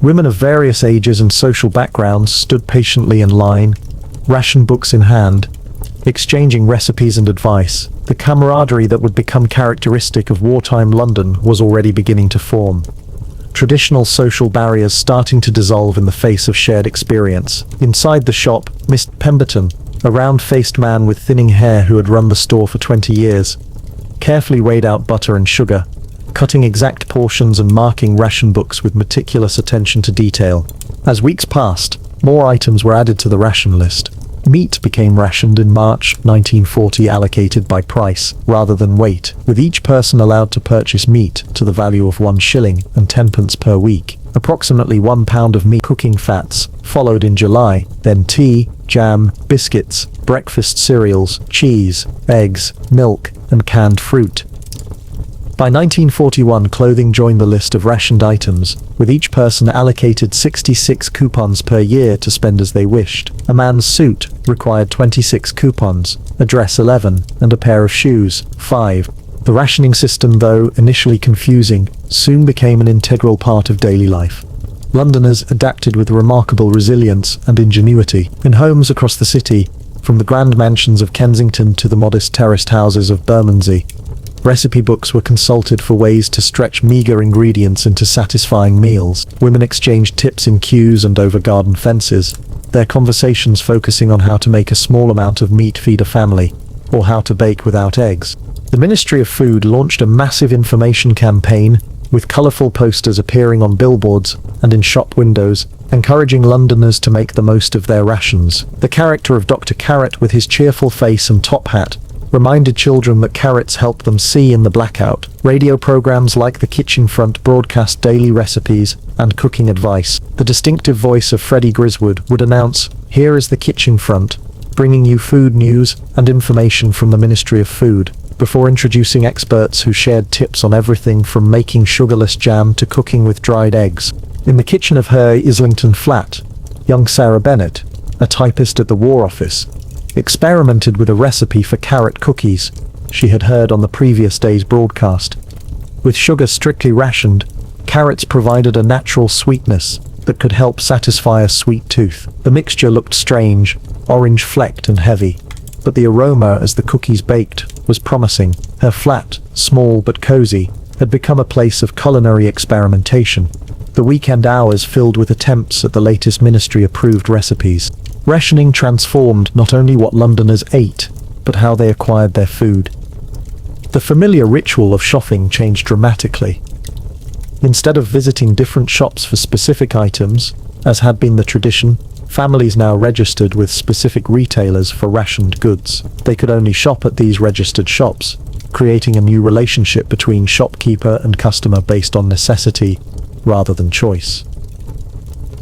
Speaker 1: Women of various ages and social backgrounds stood patiently in line, ration books in hand, exchanging recipes and advice. The camaraderie that would become characteristic of wartime London was already beginning to form. Traditional social barriers starting to dissolve in the face of shared experience. Inside the shop, Mr. Pemberton, a round-faced man with thinning hair who had run the store for 20 years, carefully weighed out butter and sugar, cutting exact portions and marking ration books with meticulous attention to detail. As weeks passed, more items were added to the ration list. Meat became rationed in March 1940, allocated by price rather than weight, with each person allowed to purchase meat to the value of 1 shilling and 10 pence per week. Approximately 1 pound of meat cooking fats followed in July, then tea, jam, biscuits, breakfast cereals, cheese, eggs, milk, and canned fruit. By 1941, clothing joined the list of rationed items, with each person allocated 66 coupons per year to spend as they wished. A man's suit required 26 coupons, a dress 11, and a pair of shoes 5. The rationing system, though initially confusing, soon became an integral part of daily life. Londoners adapted with remarkable resilience and ingenuity. In homes across the city, from the grand mansions of Kensington to the modest terraced houses of Bermondsey, recipe books were consulted for ways to stretch meager ingredients into satisfying meals. Women exchanged tips in queues and over garden fences, their conversations focusing on how to make a small amount of meat feed a family, or how to bake without eggs. The Ministry of Food launched a massive information campaign, with colourful posters appearing on billboards and in shop windows, encouraging Londoners to make the most of their rations. The character of Dr. Carrot, with his cheerful face and top hat, reminded children that carrots helped them see in the blackout. Radio programs like The Kitchen Front broadcast daily recipes and cooking advice. The distinctive voice of Freddie Griswood would announce, "Here is The Kitchen Front, bringing you food news and information from the Ministry of Food," before introducing experts who shared tips on everything from making sugarless jam to cooking with dried eggs. In the kitchen of her Islington flat, young Sarah Bennett, a typist at the War Office, experimented with a recipe for carrot cookies she had heard on the previous day's broadcast. With sugar strictly rationed, carrots provided a natural sweetness that could help satisfy a sweet tooth. The mixture looked strange, orange-flecked and heavy, but the aroma as the cookies baked was promising. Her flat, small but cozy, had become a place of culinary experimentation, the weekend hours filled with attempts at the latest ministry-approved recipes. Rationing transformed not only what Londoners ate, but how they acquired their food. The familiar ritual of shopping changed dramatically. Instead of visiting different shops for specific items, as had been the tradition, families now registered with specific retailers for rationed goods. They could only shop at these registered shops, creating a new relationship between shopkeeper and customer based on necessity rather than choice.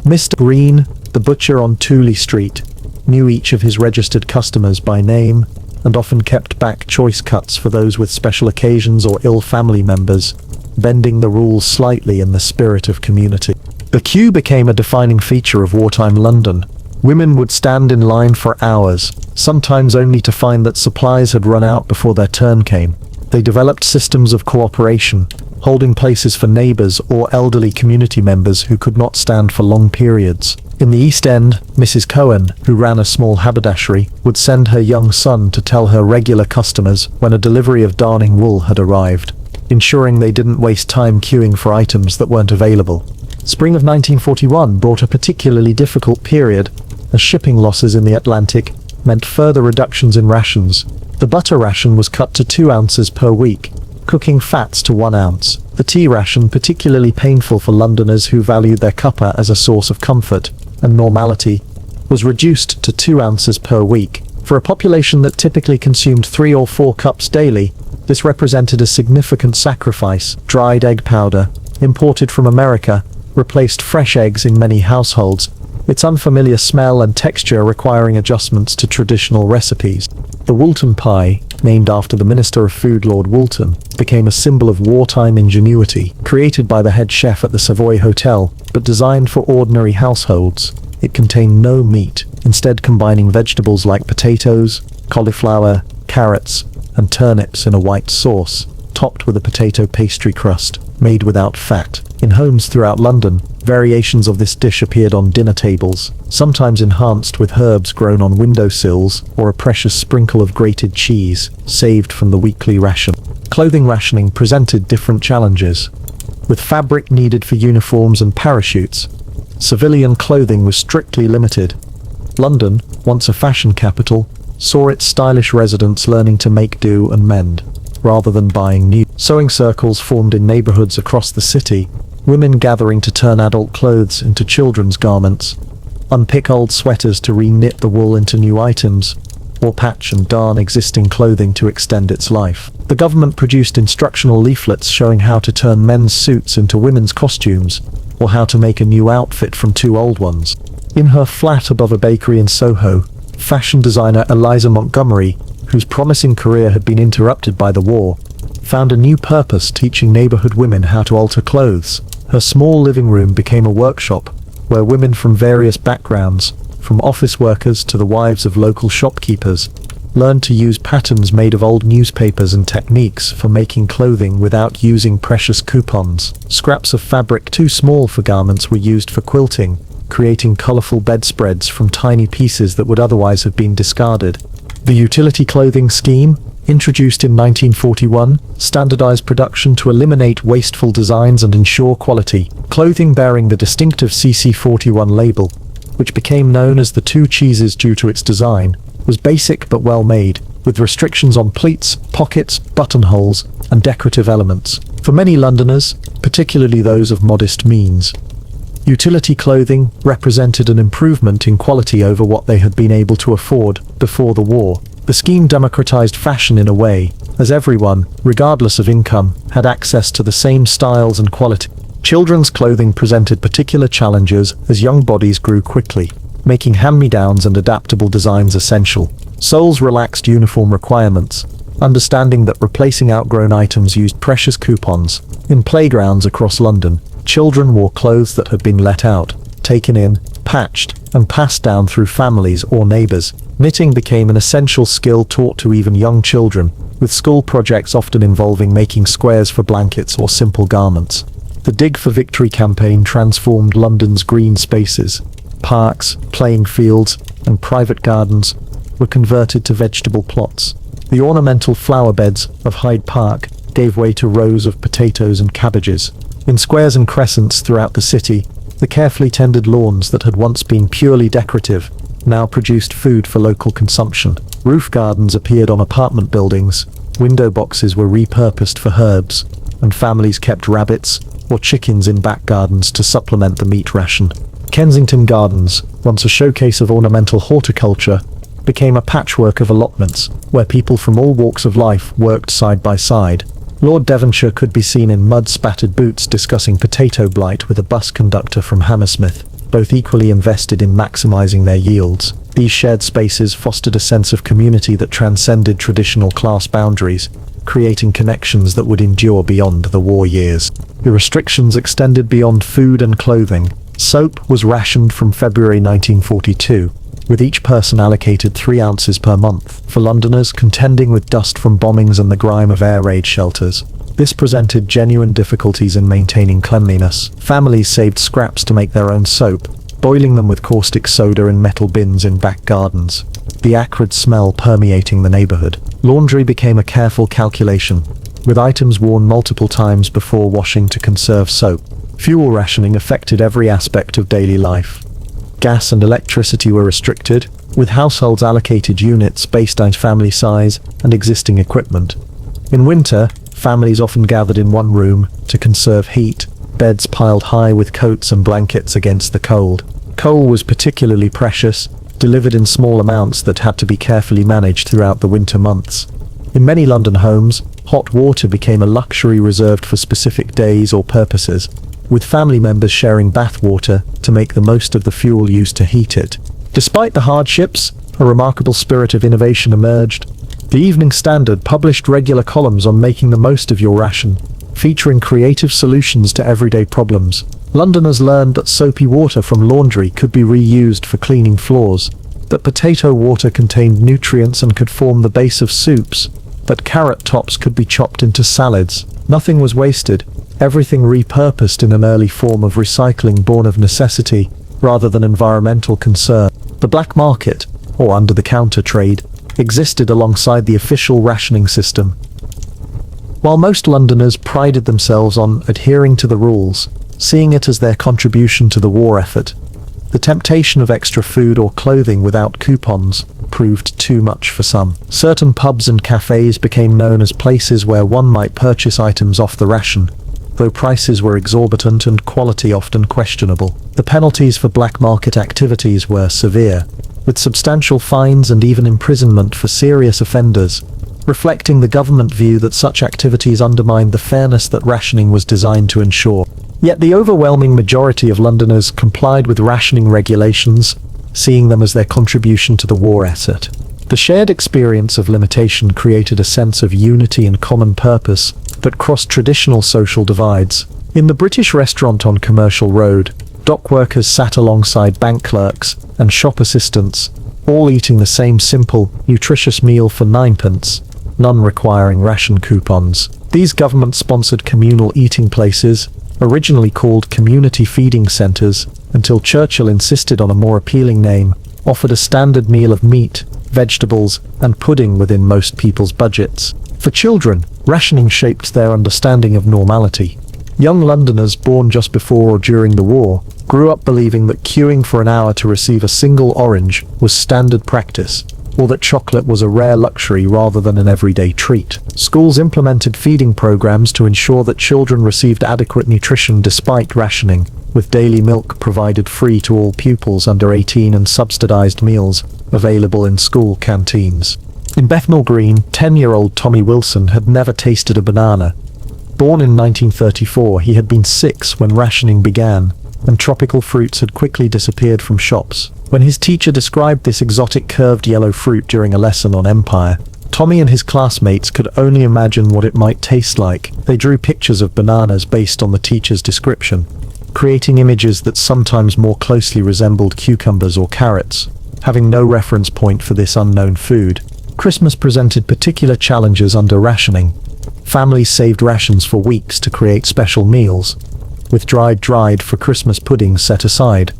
Speaker 1: Mr. Green, the butcher on Tooley Street, knew each of his registered customers by name and often kept back choice cuts for those with special occasions or ill family members, bending the rules slightly in the spirit of community. The queue became a defining feature of wartime London. Women would stand in line for hours, sometimes only to find that supplies had run out before their turn came. They developed systems of cooperation, holding places for neighbours or elderly community members who could not stand for long periods. In the East End, Mrs. Cohen, who ran a small haberdashery, would send her young son to tell her regular customers when a delivery of darning wool had arrived, ensuring they didn't waste time queuing for items that weren't available. Spring of 1941 brought a particularly difficult period, as shipping losses in the Atlantic meant further reductions in rations. The butter ration was cut to 2 ounces per week, cooking fats to 1 ounce. The tea ration, particularly painful for Londoners who valued their cuppa as a source of comfort and normality, was reduced to 2 ounces per week. For a population that typically consumed 3 or 4 cups daily, this represented a significant sacrifice. Dried egg powder, imported from America, replaced fresh eggs in many households, its unfamiliar smell and texture requiring adjustments to traditional recipes. The Woolton pie, named after the Minister of Food Lord Woolton, became a symbol of wartime ingenuity. Created by the head chef at the Savoy Hotel, but designed for ordinary households, it contained no meat, instead combining vegetables like potatoes, cauliflower, carrots, and turnips in a white sauce, topped with a potato pastry crust, made without fat. In homes throughout London, variations of this dish appeared on dinner tables, sometimes enhanced with herbs grown on windowsills or a precious sprinkle of grated cheese, saved from the weekly ration. Clothing rationing presented different challenges. With fabric needed for uniforms and parachutes, civilian clothing was strictly limited. London, once a fashion capital, saw its stylish residents learning to make do and mend, rather than buying new. Sewing circles formed in neighborhoods across the city, women gathering to turn adult clothes into children's garments, unpick old sweaters to re-knit the wool into new items, or patch and darn existing clothing to extend its life. The government produced instructional leaflets showing how to turn men's suits into women's costumes, or how to make a new outfit from 2 old ones. In her flat above a bakery in Soho, fashion designer Eliza Montgomery, whose promising career had been interrupted by the war, found a new purpose teaching neighborhood women how to alter clothes. Her small living room became a workshop where women from various backgrounds, from office workers to the wives of local shopkeepers, learned to use patterns made of old newspapers and techniques for making clothing without using precious coupons. Scraps of fabric too small for garments were used for quilting, creating colorful bedspreads from tiny pieces that would otherwise have been discarded. The utility clothing scheme, introduced in 1941, standardized production to eliminate wasteful designs and ensure quality. Clothing bearing the distinctive CC41 label, which became known as the 2 cheeses due to its design, was basic but well made, with restrictions on pleats, pockets, buttonholes, and decorative elements. For many Londoners, particularly those of modest means, utility clothing represented an improvement in quality over what they had been able to afford before the war. The scheme democratized fashion in a way, as everyone, regardless of income, had access to the same styles and quality. Children's clothing presented particular challenges as young bodies grew quickly, making hand-me-downs and adaptable designs essential. Soules relaxed uniform requirements, understanding that replacing outgrown items used precious coupons. In playgrounds across London, children wore clothes that had been let out, taken in, patched, and passed down through families or neighbors. Knitting became an essential skill taught to even young children, with school projects often involving making squares for blankets or simple garments. The Dig for Victory campaign transformed London's green spaces. Parks, playing fields, and private gardens were converted to vegetable plots. The ornamental flower beds of Hyde Park gave way to rows of potatoes and cabbages. In squares and crescents throughout the city, the carefully tended lawns that had once been purely decorative now produced food for local consumption. Roof gardens appeared on apartment buildings, window boxes were repurposed for herbs, and families kept rabbits or chickens in back gardens to supplement the meat ration. Kensington Gardens, once a showcase of ornamental horticulture, became a patchwork of allotments where people from all walks of life worked side by side. Lord Devonshire could be seen in mud-spattered boots discussing potato blight with a bus conductor from Hammersmith, both equally invested in maximising their yields. These shared spaces fostered a sense of community that transcended traditional class boundaries, creating connections that would endure beyond the war years. The restrictions extended beyond food and clothing. Soap was rationed from February 1942, with each person allocated 3 ounces per month, for Londoners contending with dust from bombings and the grime of air raid shelters. This presented genuine difficulties in maintaining cleanliness. Families saved scraps to make their own soap, boiling them with caustic soda in metal bins in back gardens, the acrid smell permeating the neighborhood. Laundry became a careful calculation, with items worn multiple times before washing to conserve soap. Fuel rationing affected every aspect of daily life. Gas and electricity were restricted, with households allocated units based on family size and existing equipment. In winter, families often gathered in one room to conserve heat, beds piled high with coats and blankets against the cold. Coal was particularly precious, delivered in small amounts that had to be carefully managed throughout the winter months. In many London homes, hot water became a luxury reserved for specific days or purposes, with family members sharing bath water to make the most of the fuel used to heat it. Despite the hardships, a remarkable spirit of innovation emerged. The Evening Standard published regular columns on making the most of your ration, featuring creative solutions to everyday problems. Londoners learned that soapy water from laundry could be reused for cleaning floors, that potato water contained nutrients and could form the base of soups, that carrot tops could be chopped into salads. Nothing was wasted, everything repurposed in an early form of recycling born of necessity rather than environmental concern. The black market, or under-the-counter trade, existed alongside the official rationing system. While most Londoners prided themselves on adhering to the rules, seeing it as their contribution to the war effort, the temptation of extra food or clothing without coupons proved too much for some. Certain pubs and cafes became known as places where one might purchase items off the ration, though prices were exorbitant and quality often questionable. The penalties for black market activities were severe, with substantial fines and even imprisonment for serious offenders, reflecting the government view that such activities undermined the fairness that rationing was designed to ensure. Yet the overwhelming majority of Londoners complied with rationing regulations, seeing them as their contribution to the war effort. The shared experience of limitation created a sense of unity and common purpose that crossed traditional social divides. In the British restaurant on Commercial Road, dock workers sat alongside bank clerks and shop assistants, all eating the same simple, nutritious meal for 9p, none requiring ration coupons. These government-sponsored communal eating places, originally called community feeding centres, until Churchill insisted on a more appealing name, offered a standard meal of meat, vegetables, and pudding within most people's budgets. For children, rationing shaped their understanding of normality. Young Londoners born just before or during the war grew up believing that queuing for an hour to receive a single orange was standard practice, or that chocolate was a rare luxury rather than an everyday treat. Schools implemented feeding programs to ensure that children received adequate nutrition despite rationing, with daily milk provided free to all pupils under 18 and subsidized meals available in school canteens. In Bethnal Green, 10-year-old Tommy Wilson had never tasted a banana. Born in 1934, he had been 6 when rationing began, and tropical fruits had quickly disappeared from shops. When his teacher described this exotic curved yellow fruit during a lesson on empire, Tommy and his classmates could only imagine what it might taste like. They drew pictures of bananas based on the teacher's description. creating images that sometimes more closely resembled cucumbers or carrots. Having no reference point for this unknown food, Christmas presented particular challenges under rationing. Families saved rations for weeks to create special meals, with dried for Christmas pudding set aside,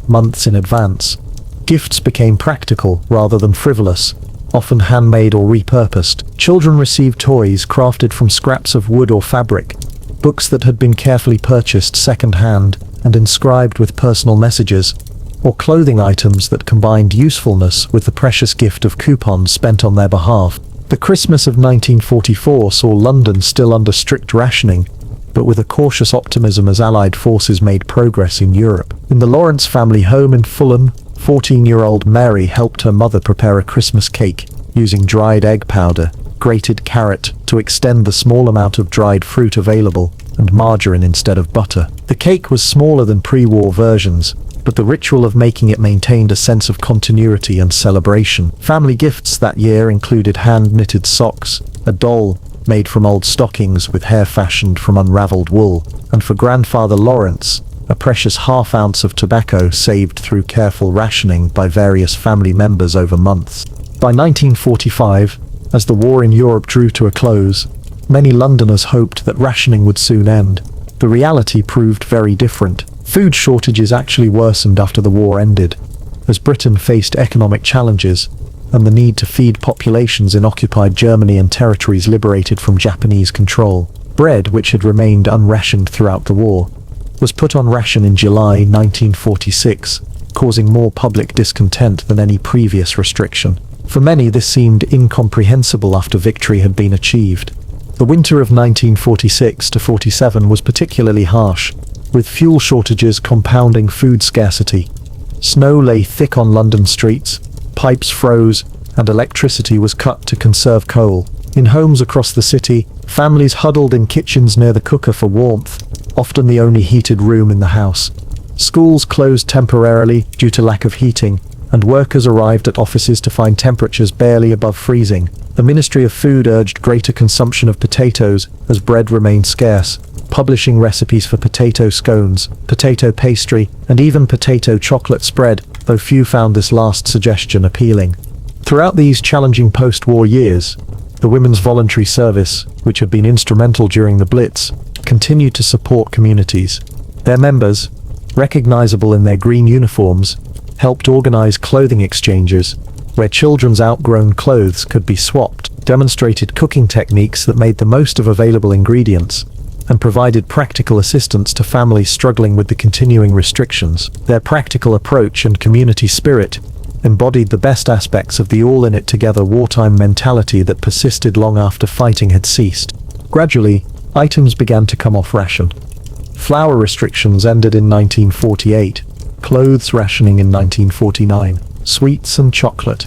Speaker 1: months in advance. Gifts became practical rather than frivolous, often handmade or repurposed. Children received toys crafted from scraps of wood or fabric, books that had been carefully purchased second-hand and inscribed with personal messages, or clothing items that combined usefulness with the precious gift of coupons spent on their behalf. The Christmas of 1944 saw London still under strict rationing, but with a cautious optimism as Allied forces made progress in Europe. In the Lawrence family home in Fulham, 14-year-old Mary helped her mother prepare a Christmas cake, using dried egg powder, grated carrot to extend the small amount of dried fruit available, and margarine instead of butter. The cake was smaller than pre-war versions, but the ritual of making it maintained a sense of continuity and celebration. Family gifts that year included hand-knitted socks, a doll made from old stockings with hair fashioned from unraveled wool, and for grandfather Lawrence, a precious half-ounce of tobacco saved through careful rationing by various family members over months. By 1945, as the war in Europe drew to a close, many Londoners hoped that rationing would soon end. The reality proved very different. Food shortages actually worsened after the war ended, as Britain faced economic challenges and the need to feed populations in occupied Germany and territories liberated from Japanese control. Bread, which had remained unrationed throughout the war, was put on ration in July 1946, causing more public discontent than any previous restriction. For many, this seemed incomprehensible after victory had been achieved. The winter of 1946 to 47 was particularly harsh, with fuel shortages compounding food scarcity. Snow lay thick on London streets, pipes froze, and electricity was cut to conserve coal. In homes across the city, families huddled in kitchens near the cooker for warmth, often the only heated room in the house. Schools closed temporarily due to lack of heating, and workers arrived at offices to find temperatures barely above freezing. The Ministry of Food urged greater consumption of potatoes as bread remained scarce, publishing recipes for potato scones, potato pastry, and even potato chocolate spread, though few found this last suggestion appealing. Throughout these challenging post-war years, the Women's Voluntary Service, which had been instrumental during the Blitz, continued to support communities. Their members, recognizable in their green uniforms, helped organize clothing exchanges, where children's outgrown clothes could be swapped, demonstrated cooking techniques that made the most of available ingredients, and provided practical assistance to families struggling with the continuing restrictions. Their practical approach and community spirit embodied the best aspects of the all-in-it-together wartime mentality that persisted long after fighting had ceased. Gradually, items began to come off ration. Flour restrictions ended in 1948, clothes rationing in 1949, sweets and chocolate,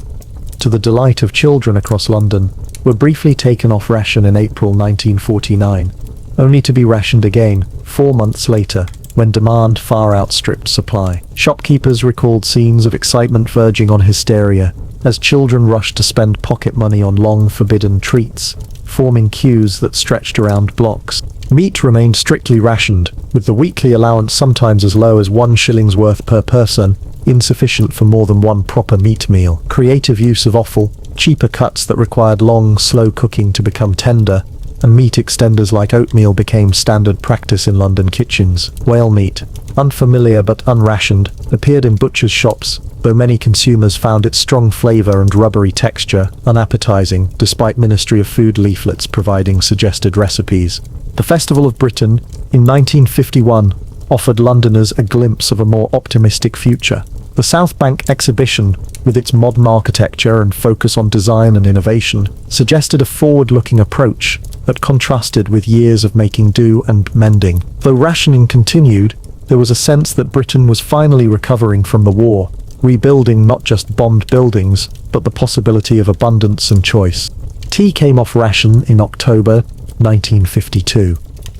Speaker 1: to the delight of children across London, were briefly taken off ration in April 1949, only to be rationed again 4 months later, when demand far outstripped supply. Shopkeepers recalled scenes of excitement verging on hysteria, as children rushed to spend pocket money on long-forbidden treats, forming queues that stretched around blocks. Meat remained strictly rationed, with the weekly allowance sometimes as low as 1 shilling's worth per person, insufficient for more than one proper meat meal. Creative use of offal, cheaper cuts that required long, slow cooking to become tender, and meat extenders like oatmeal became standard practice in London kitchens. Whale meat, unfamiliar but unrationed, appeared in butchers' shops, though many consumers found its strong flavour and rubbery texture unappetizing, despite Ministry of Food leaflets providing suggested recipes. The Festival of Britain, in 1951, offered Londoners a glimpse of a more optimistic future. The South Bank exhibition, with its modern architecture and focus on design and innovation, suggested a forward-looking approach that contrasted with years of making do and mending. Though rationing continued, there was a sense that Britain was finally recovering from the war, rebuilding not just bombed buildings, but the possibility of abundance and choice. Tea came off ration in October 1952,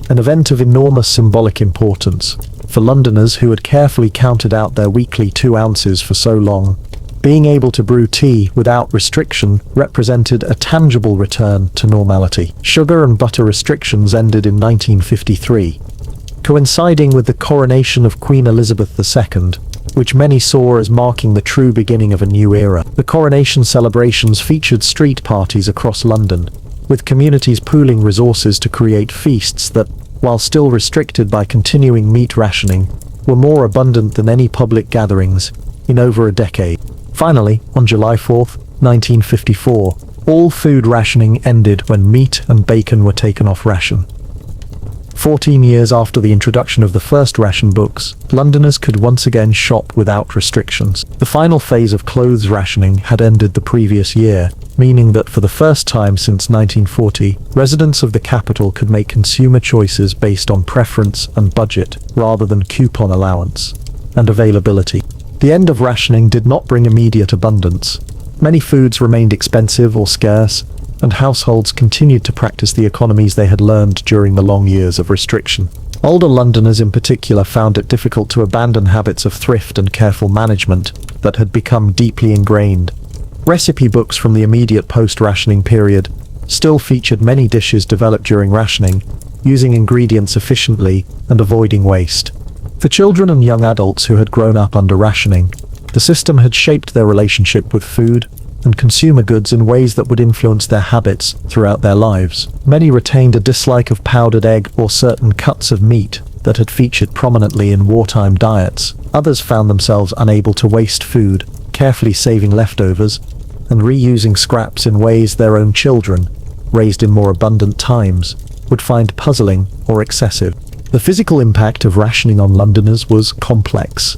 Speaker 1: an event of enormous symbolic importance. For Londoners who had carefully counted out their weekly 2 ounces for so long, being able to brew tea without restriction represented a tangible return to normality. Sugar and butter restrictions ended in 1953, coinciding with the coronation of Queen Elizabeth II, which many saw as marking the true beginning of a new era. The coronation celebrations featured street parties across London, with communities pooling resources to create feasts that, while still restricted by continuing meat rationing, were more abundant than any public gatherings in over a decade. Finally, on July 4, 1954, all food rationing ended when meat and bacon were taken off ration. 14 years after the introduction of the first ration books, Londoners could once again shop without restrictions. The final phase of clothes rationing had ended the previous year, meaning that for the first time since 1940, residents of the capital could make consumer choices based on preference and budget, rather than coupon allowance and availability. The end of rationing did not bring immediate abundance. Many foods remained expensive or scarce, and households continued to practice the economies they had learned during the long years of restriction. Older Londoners in particular found it difficult to abandon habits of thrift and careful management that had become deeply ingrained. Recipe books from the immediate post-rationing period still featured many dishes developed during rationing, using ingredients efficiently and avoiding waste. For children and young adults who had grown up under rationing, the system had shaped their relationship with food and consumer goods in ways that would influence their habits throughout their lives. Many retained a dislike of powdered egg or certain cuts of meat that had featured prominently in wartime diets. Others found themselves unable to waste food, carefully saving leftovers and reusing scraps in ways their own children, raised in more abundant times, would find puzzling or excessive. The physical impact of rationing on Londoners was complex.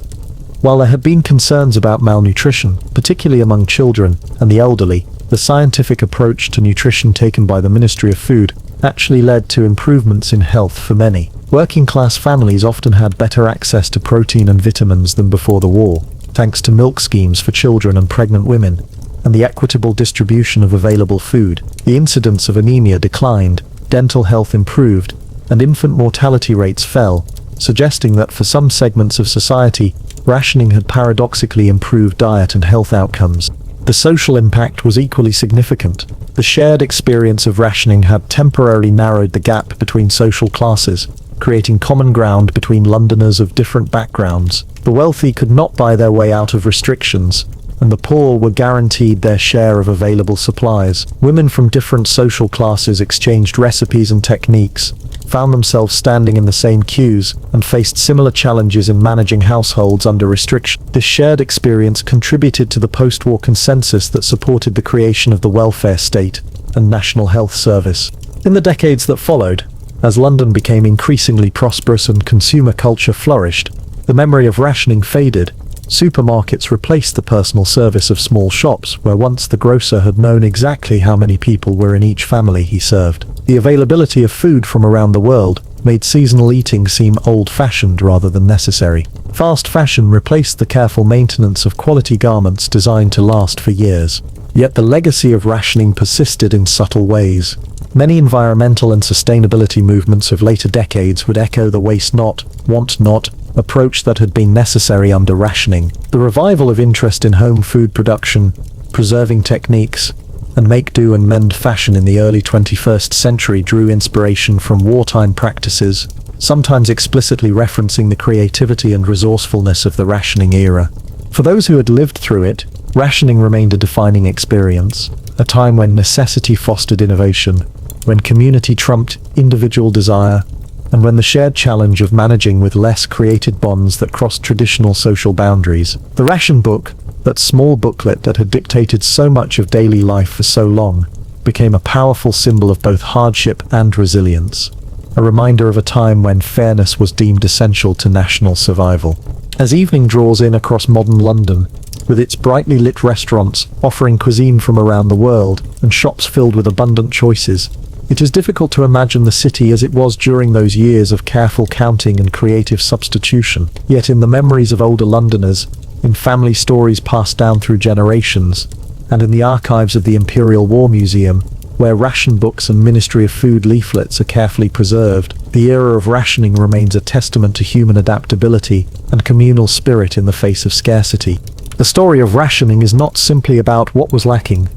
Speaker 1: While there had been concerns about malnutrition, particularly among children and the elderly, the scientific approach to nutrition taken by the Ministry of Food actually led to improvements in health for many. Working-class families often had better access to protein and vitamins than before the war, thanks to milk schemes for children and pregnant women, and the equitable distribution of available food. The incidence of anemia declined, dental health improved, and infant mortality rates fell, suggesting that for some segments of society, rationing had paradoxically improved diet and health outcomes. The social impact was equally significant. The shared experience of rationing had temporarily narrowed the gap between social classes, creating common ground between Londoners of different backgrounds. The wealthy could not buy their way out of restrictions, and the poor were guaranteed their share of available supplies. Women from different social classes exchanged recipes and techniques, found themselves standing in the same queues, and faced similar challenges in managing households under restriction. This shared experience contributed to the post-war consensus that supported the creation of the welfare state and National Health Service. In the decades that followed, as London became increasingly prosperous and consumer culture flourished, the memory of rationing faded. Supermarkets replaced the personal service of small shops, where once the grocer had known exactly how many people were in each family he served. The availability of food from around the world made seasonal eating seem old-fashioned rather than necessary. Fast fashion replaced the careful maintenance of quality garments designed to last for years. Yet the legacy of rationing persisted in subtle ways. Many environmental and sustainability movements of later decades would echo the waste not, want not approach that had been necessary under rationing. The revival of interest in home food production, preserving techniques, and make-do and mend fashion in the early 21st century drew inspiration from wartime practices, sometimes explicitly referencing the creativity and resourcefulness of the rationing era. For those who had lived through it, rationing remained a defining experience, a time when necessity fostered innovation, when community trumped individual desire, and when the shared challenge of managing with less created bonds that crossed traditional social boundaries. The ration book, that small booklet that had dictated so much of daily life for so long, became a powerful symbol of both hardship and resilience, a reminder of a time when fairness was deemed essential to national survival. As evening draws in across modern London, with its brightly lit restaurants offering cuisine from around the world and shops filled with abundant choices, it is difficult to imagine the city as it was during those years of careful counting and creative substitution. Yet in the memories of older Londoners, in family stories passed down through generations, and in the archives of the Imperial War Museum, where ration books and Ministry of Food leaflets are carefully preserved, the era of rationing remains a testament to human adaptability and communal spirit in the face of scarcity. The story of rationing is not simply about what was lacking,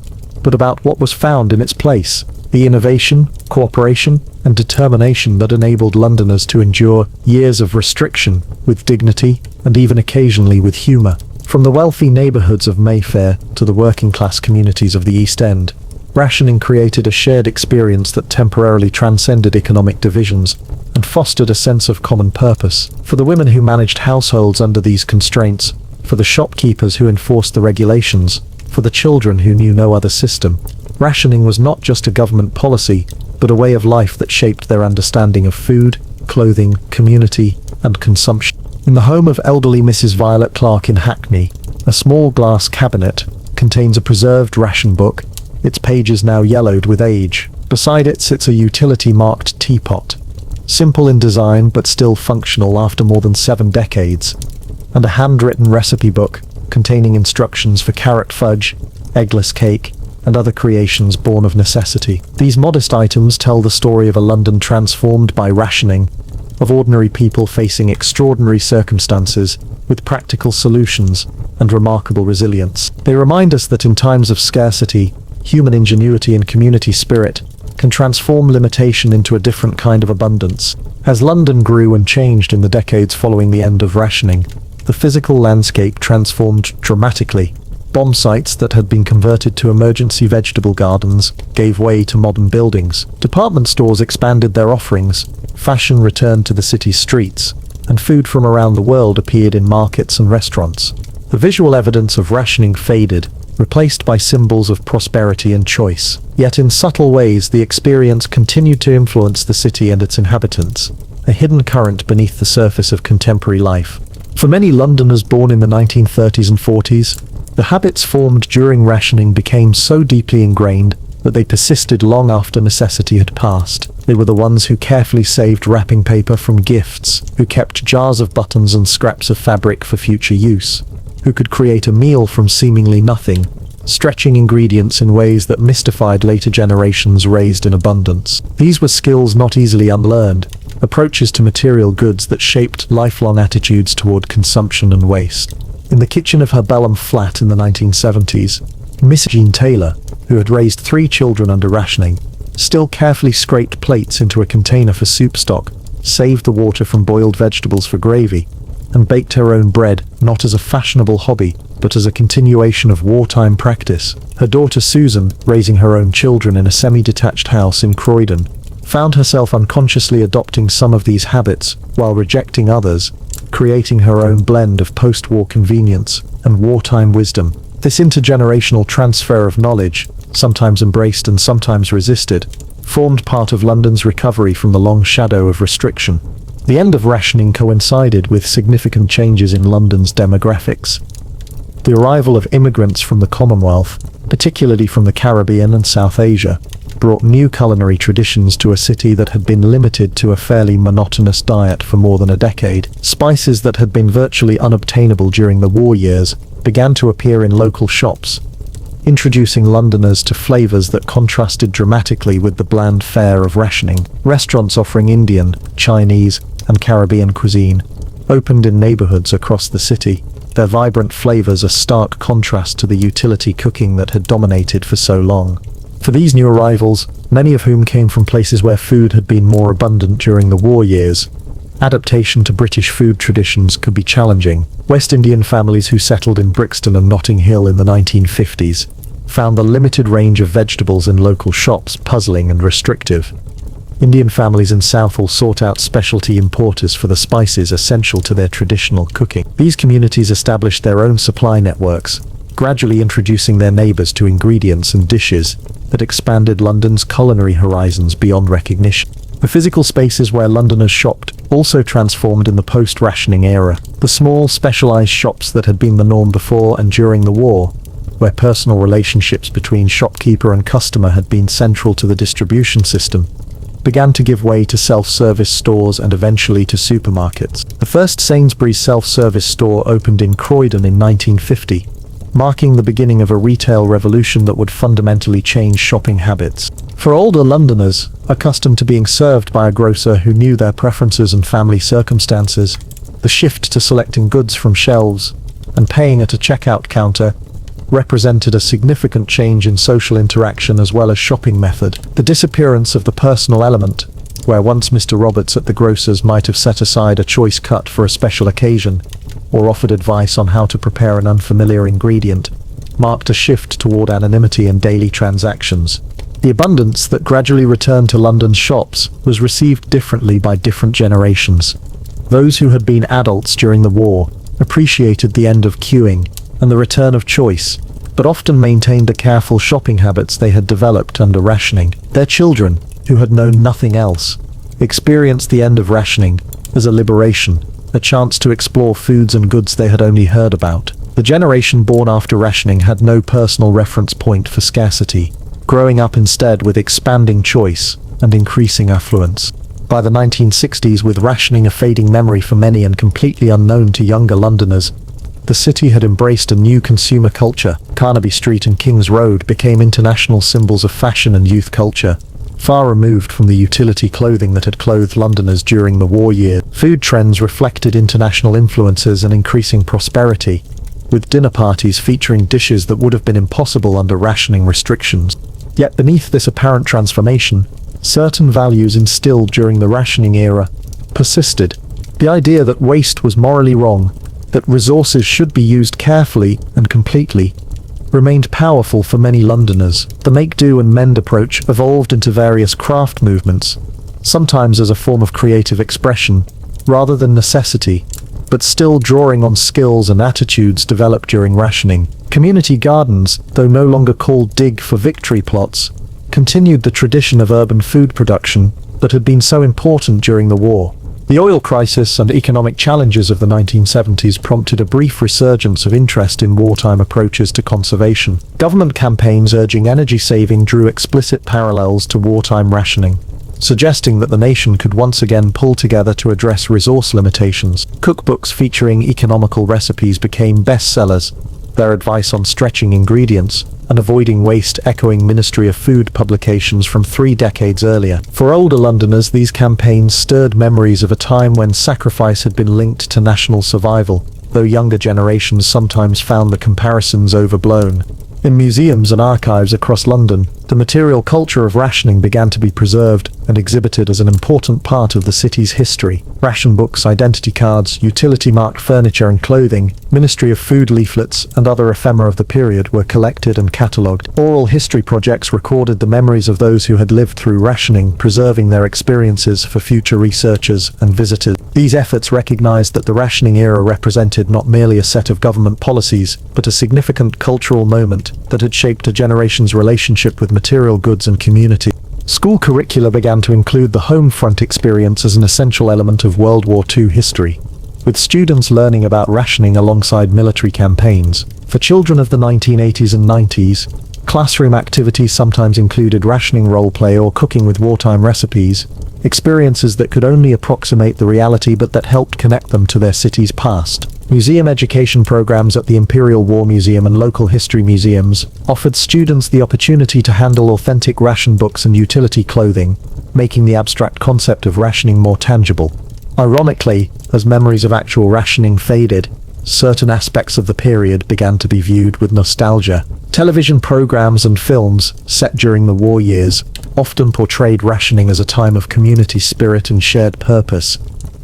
Speaker 1: but about what was found in its place. The innovation, cooperation, and determination that enabled Londoners to endure years of restriction with dignity and even occasionally with humour. From the wealthy neighbourhoods of Mayfair to the working-class communities of the East End, rationing created a shared experience that temporarily transcended economic divisions and fostered a sense of common purpose. For the women who managed households under these constraints, for the shopkeepers who enforced the regulations, for the children who knew no other system, rationing was not just a government policy, but a way of life that shaped their understanding of food, clothing, community, and consumption. In the home of elderly Mrs. Violet Clark in Hackney, a small glass cabinet contains a preserved ration book, its pages now yellowed with age. Beside it sits a utility-marked teapot, simple in design but still functional after more than 7 decades, and a handwritten recipe book containing instructions for carrot fudge, eggless cake, and other creations born of necessity. These modest items tell the story of a London transformed by rationing, of ordinary people facing extraordinary circumstances with practical solutions and remarkable resilience. They remind us that in times of scarcity, human ingenuity and community spirit can transform limitation into a different kind of abundance. As London grew and changed in the decades following the end of rationing, the physical landscape transformed dramatically. Bomb sites that had been converted to emergency vegetable gardens gave way to modern buildings. Department stores expanded their offerings, fashion returned to the city's streets, and food from around the world appeared in markets and restaurants. The visual evidence of rationing faded, replaced by symbols of prosperity and choice. Yet in subtle ways, the experience continued to influence the city and its inhabitants, a hidden current beneath the surface of contemporary life. For many Londoners born in the 1930s and 40s, the habits formed during rationing became so deeply ingrained that they persisted long after necessity had passed. They were the ones who carefully saved wrapping paper from gifts, who kept jars of buttons and scraps of fabric for future use, who could create a meal from seemingly nothing, stretching ingredients in ways that mystified later generations raised in abundance. These were skills not easily unlearned, approaches to material goods that shaped lifelong attitudes toward consumption and waste. In the kitchen of her Belem flat in the 1970s, Miss Jean Taylor, who had raised 3 children under rationing, still carefully scraped plates into a container for soup stock, saved the water from boiled vegetables for gravy, and baked her own bread, not as a fashionable hobby, but as a continuation of wartime practice. Her daughter Susan, raising her own children in a semi-detached house in Croydon, found herself unconsciously adopting some of these habits while rejecting others, creating her own blend of post-war convenience and wartime wisdom. This intergenerational transfer of knowledge, sometimes embraced and sometimes resisted, formed part of London's recovery from the long shadow of restriction. The end of rationing coincided with significant changes in London's demographics. The arrival of immigrants from the Commonwealth, particularly from the Caribbean and South Asia, brought new culinary traditions to a city that had been limited to a fairly monotonous diet for more than a decade. Spices that had been virtually unobtainable during the war years began to appear in local shops, introducing Londoners to flavors that contrasted dramatically with the bland fare of rationing. Restaurants offering Indian, Chinese, and Caribbean cuisine opened in neighborhoods across the city, their vibrant flavors a stark contrast to the utility cooking that had dominated for so long. For these new arrivals, many of whom came from places where food had been more abundant during the war years, adaptation to British food traditions could be challenging. West Indian families who settled in Brixton and Notting Hill in the 1950s found the limited range of vegetables in local shops puzzling and restrictive. Indian families in Southall sought out specialty importers for the spices essential to their traditional cooking. These communities established their own supply networks, gradually introducing their neighbours to ingredients and dishes that expanded London's culinary horizons beyond recognition. The physical spaces where Londoners shopped also transformed in the post-rationing era. The small, specialised shops that had been the norm before and during the war, where personal relationships between shopkeeper and customer had been central to the distribution system, began to give way to self-service stores and eventually to supermarkets. The first Sainsbury's self-service store opened in Croydon in 1950, marking the beginning of a retail revolution that would fundamentally change shopping habits. For older Londoners, accustomed to being served by a grocer who knew their preferences and family circumstances, the shift to selecting goods from shelves and paying at a checkout counter represented a significant change in social interaction as well as shopping method. The disappearance of the personal element, where once Mr. Roberts at the grocer's might have set aside a choice cut for a special occasion, or offered advice on how to prepare an unfamiliar ingredient, marked a shift toward anonymity in daily transactions. The abundance that gradually returned to London's shops was received differently by different generations. Those who had been adults during the war appreciated the end of queuing and the return of choice, but often maintained the careful shopping habits they had developed under rationing. Their children, who had known nothing else, experienced the end of rationing as a liberation, a chance to explore foods and goods they had only heard about. The generation born after rationing had no personal reference point for scarcity, growing up instead with expanding choice and increasing affluence. By the 1960s, with rationing a fading memory for many and completely unknown to younger Londoners, the city had embraced a new consumer culture. Carnaby Street and King's Road became international symbols of fashion and youth culture, far removed from the utility clothing that had clothed Londoners during the war years. Food trends reflected international influences and increasing prosperity, with dinner parties featuring dishes that would have been impossible under rationing restrictions. Yet beneath this apparent transformation, certain values instilled during the rationing era persisted. The idea that waste was morally wrong, that resources should be used carefully and completely, remained powerful for many Londoners. The make-do and mend approach evolved into various craft movements, sometimes as a form of creative expression, rather than necessity, but still drawing on skills and attitudes developed during rationing. Community gardens, though no longer called dig for victory plots, continued the tradition of urban food production that had been so important during the war. The oil crisis and economic challenges of the 1970s prompted a brief resurgence of interest in wartime approaches to conservation. Government campaigns urging energy saving drew explicit parallels to wartime rationing, suggesting that the nation could once again pull together to address resource limitations. Cookbooks featuring economical recipes became bestsellers, their advice on stretching ingredients and avoiding waste echoing Ministry of Food publications from 3 decades earlier. For older Londoners, these campaigns stirred memories of a time when sacrifice had been linked to national survival, though younger generations sometimes found the comparisons overblown. In museums and archives across London, the material culture of rationing began to be preserved and exhibited as an important part of the city's history. Ration books, identity cards, utility-marked furniture and clothing, Ministry of Food leaflets, and other ephemera of the period were collected and catalogued. Oral history projects recorded the memories of those who had lived through rationing, preserving their experiences for future researchers and visitors. These efforts recognized that the rationing era represented not merely a set of government policies, but a significant cultural moment that had shaped a generation's relationship with material goods and community. School curricula began to include the home front experience as an essential element of World War II history, with students learning about rationing alongside military campaigns. For children of the 1980s and 90s, classroom activities sometimes included rationing roleplay or cooking with wartime recipes, experiences that could only approximate the reality but that helped connect them to their city's past. Museum education programs at the Imperial War Museum and local history museums offered students the opportunity to handle authentic ration books and utility clothing, making the abstract concept of rationing more tangible. Ironically, as memories of actual rationing faded, certain aspects of the period began to be viewed with nostalgia. Television programs and films set during the war years often portrayed rationing as a time of community spirit and shared purpose,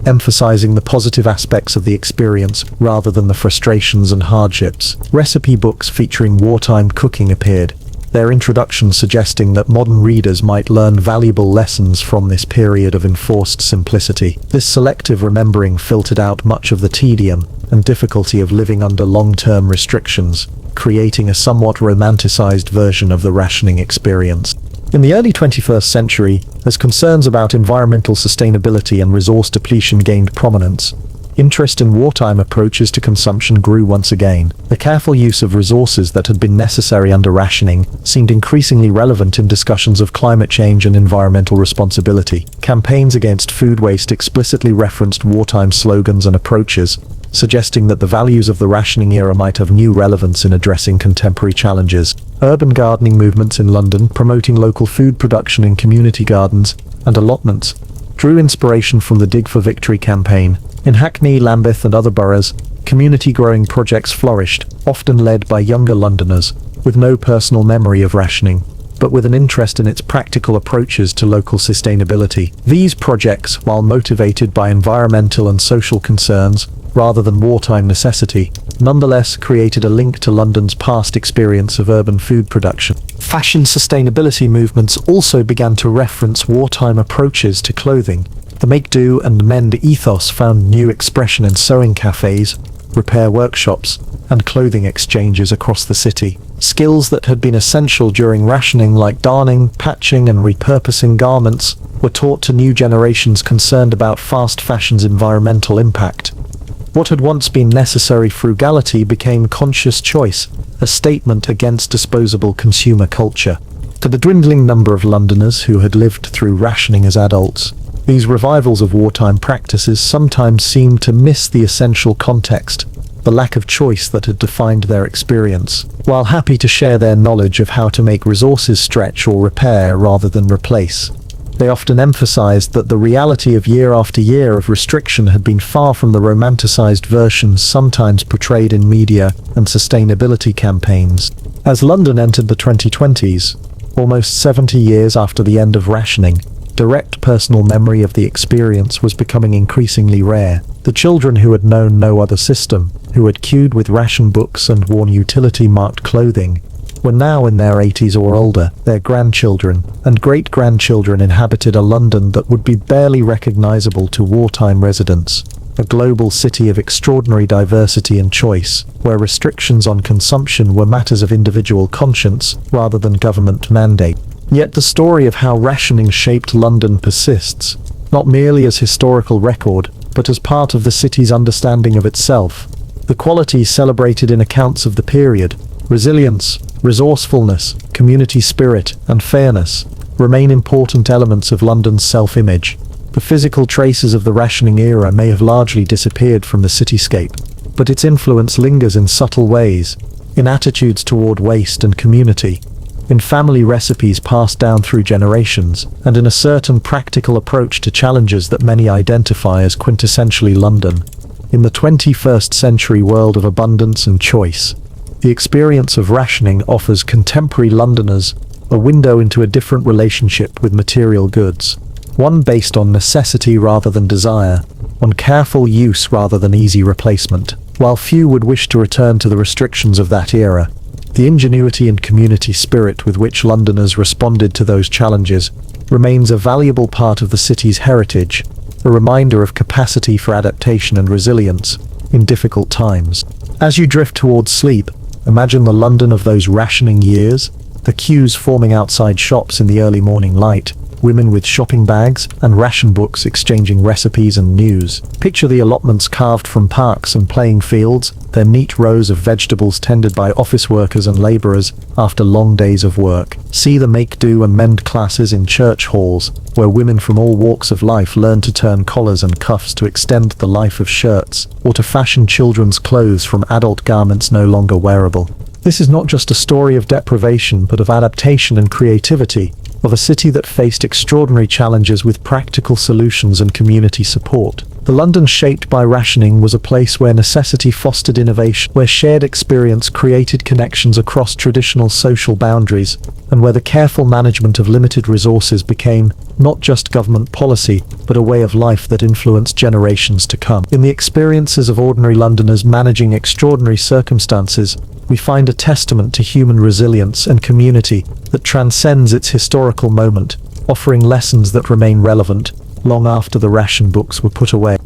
Speaker 1: emphasizing the positive aspects of the experience rather than the frustrations and hardships. Recipe books featuring wartime cooking appeared, their introduction suggesting that modern readers might learn valuable lessons from this period of enforced simplicity. This selective remembering filtered out much of the tedium and difficulty of living under long-term restrictions, creating a somewhat romanticized version of the rationing experience. In the early 21st century, as concerns about environmental sustainability and resource depletion gained prominence, interest in wartime approaches to consumption grew once again. The careful use of resources that had been necessary under rationing seemed increasingly relevant in discussions of climate change and environmental responsibility. Campaigns against food waste explicitly referenced wartime slogans and approaches, suggesting that the values of the rationing era might have new relevance in addressing contemporary challenges. Urban gardening movements in London, promoting local food production in community gardens and allotments, drew inspiration from the Dig for Victory campaign. In Hackney, Lambeth and other boroughs, community growing projects flourished, often led by younger Londoners, with no personal memory of rationing. but with an interest in its practical approaches to local sustainability. These projects, while motivated by environmental and social concerns, rather than wartime necessity, nonetheless created a link to London's past experience of urban food production. Fashion sustainability movements also began to reference wartime approaches to clothing. The make-do and mend ethos found new expression in sewing cafes, repair workshops, and clothing exchanges across the city. Skills that had been essential during rationing, like darning, patching, and repurposing garments, were taught to new generations concerned about fast fashion's environmental impact. What had once been necessary frugality became conscious choice, a statement against disposable consumer culture. To the dwindling number of Londoners who had lived through rationing as adults, these revivals of wartime practices sometimes seemed to miss the essential context, the lack of choice that had defined their experience. While happy to share their knowledge of how to make resources stretch or repair rather than replace, they often emphasized that the reality of year after year of restriction had been far from the romanticized versions sometimes portrayed in media and sustainability campaigns. As London entered the 2020s, almost 70 years after the end of rationing, direct personal memory of the experience was becoming increasingly rare. The children who had known no other system, who had queued with ration books and worn utility-marked clothing, were now in their 80s or older. Their grandchildren and great-grandchildren inhabited a London that would be barely recognizable to wartime residents, a global city of extraordinary diversity and choice, where restrictions on consumption were matters of individual conscience rather than government mandate. Yet the story of how rationing shaped London persists, not merely as historical record, but as part of the city's understanding of itself. The qualities celebrated in accounts of the period, resilience, resourcefulness, community spirit, and fairness, remain important elements of London's self-image. The physical traces of the rationing era may have largely disappeared from the cityscape, but its influence lingers in subtle ways, in attitudes toward waste and community, in family recipes passed down through generations, and in a certain practical approach to challenges that many identify as quintessentially London. In the 21st century world of abundance and choice, the experience of rationing offers contemporary Londoners a window into a different relationship with material goods, one based on necessity rather than desire, on careful use rather than easy replacement. While few would wish to return to the restrictions of that era, the ingenuity and community spirit with which Londoners responded to those challenges remains a valuable part of the city's heritage, a reminder of capacity for adaptation and resilience in difficult times. As you drift towards sleep, imagine the London of those rationing years, the queues forming outside shops in the early morning light, women with shopping bags and ration books exchanging recipes and news. Picture the allotments carved from parks and playing fields, their neat rows of vegetables tended by office workers and laborers after long days of work. See the make-do and mend classes in church halls, where women from all walks of life learn to turn collars and cuffs to extend the life of shirts, or to fashion children's clothes from adult garments no longer wearable. This is not just a story of deprivation, but of adaptation and creativity, of a city that faced extraordinary challenges with practical solutions and community support. The London shaped by rationing was a place where necessity fostered innovation, where shared experience created connections across traditional social boundaries, and where the careful management of limited resources became not just government policy, but a way of life that influenced generations to come. In the experiences of ordinary Londoners managing extraordinary circumstances, we find a testament to human resilience and community that transcends its historical moment, offering lessons that remain relevant long after the ration books were put away.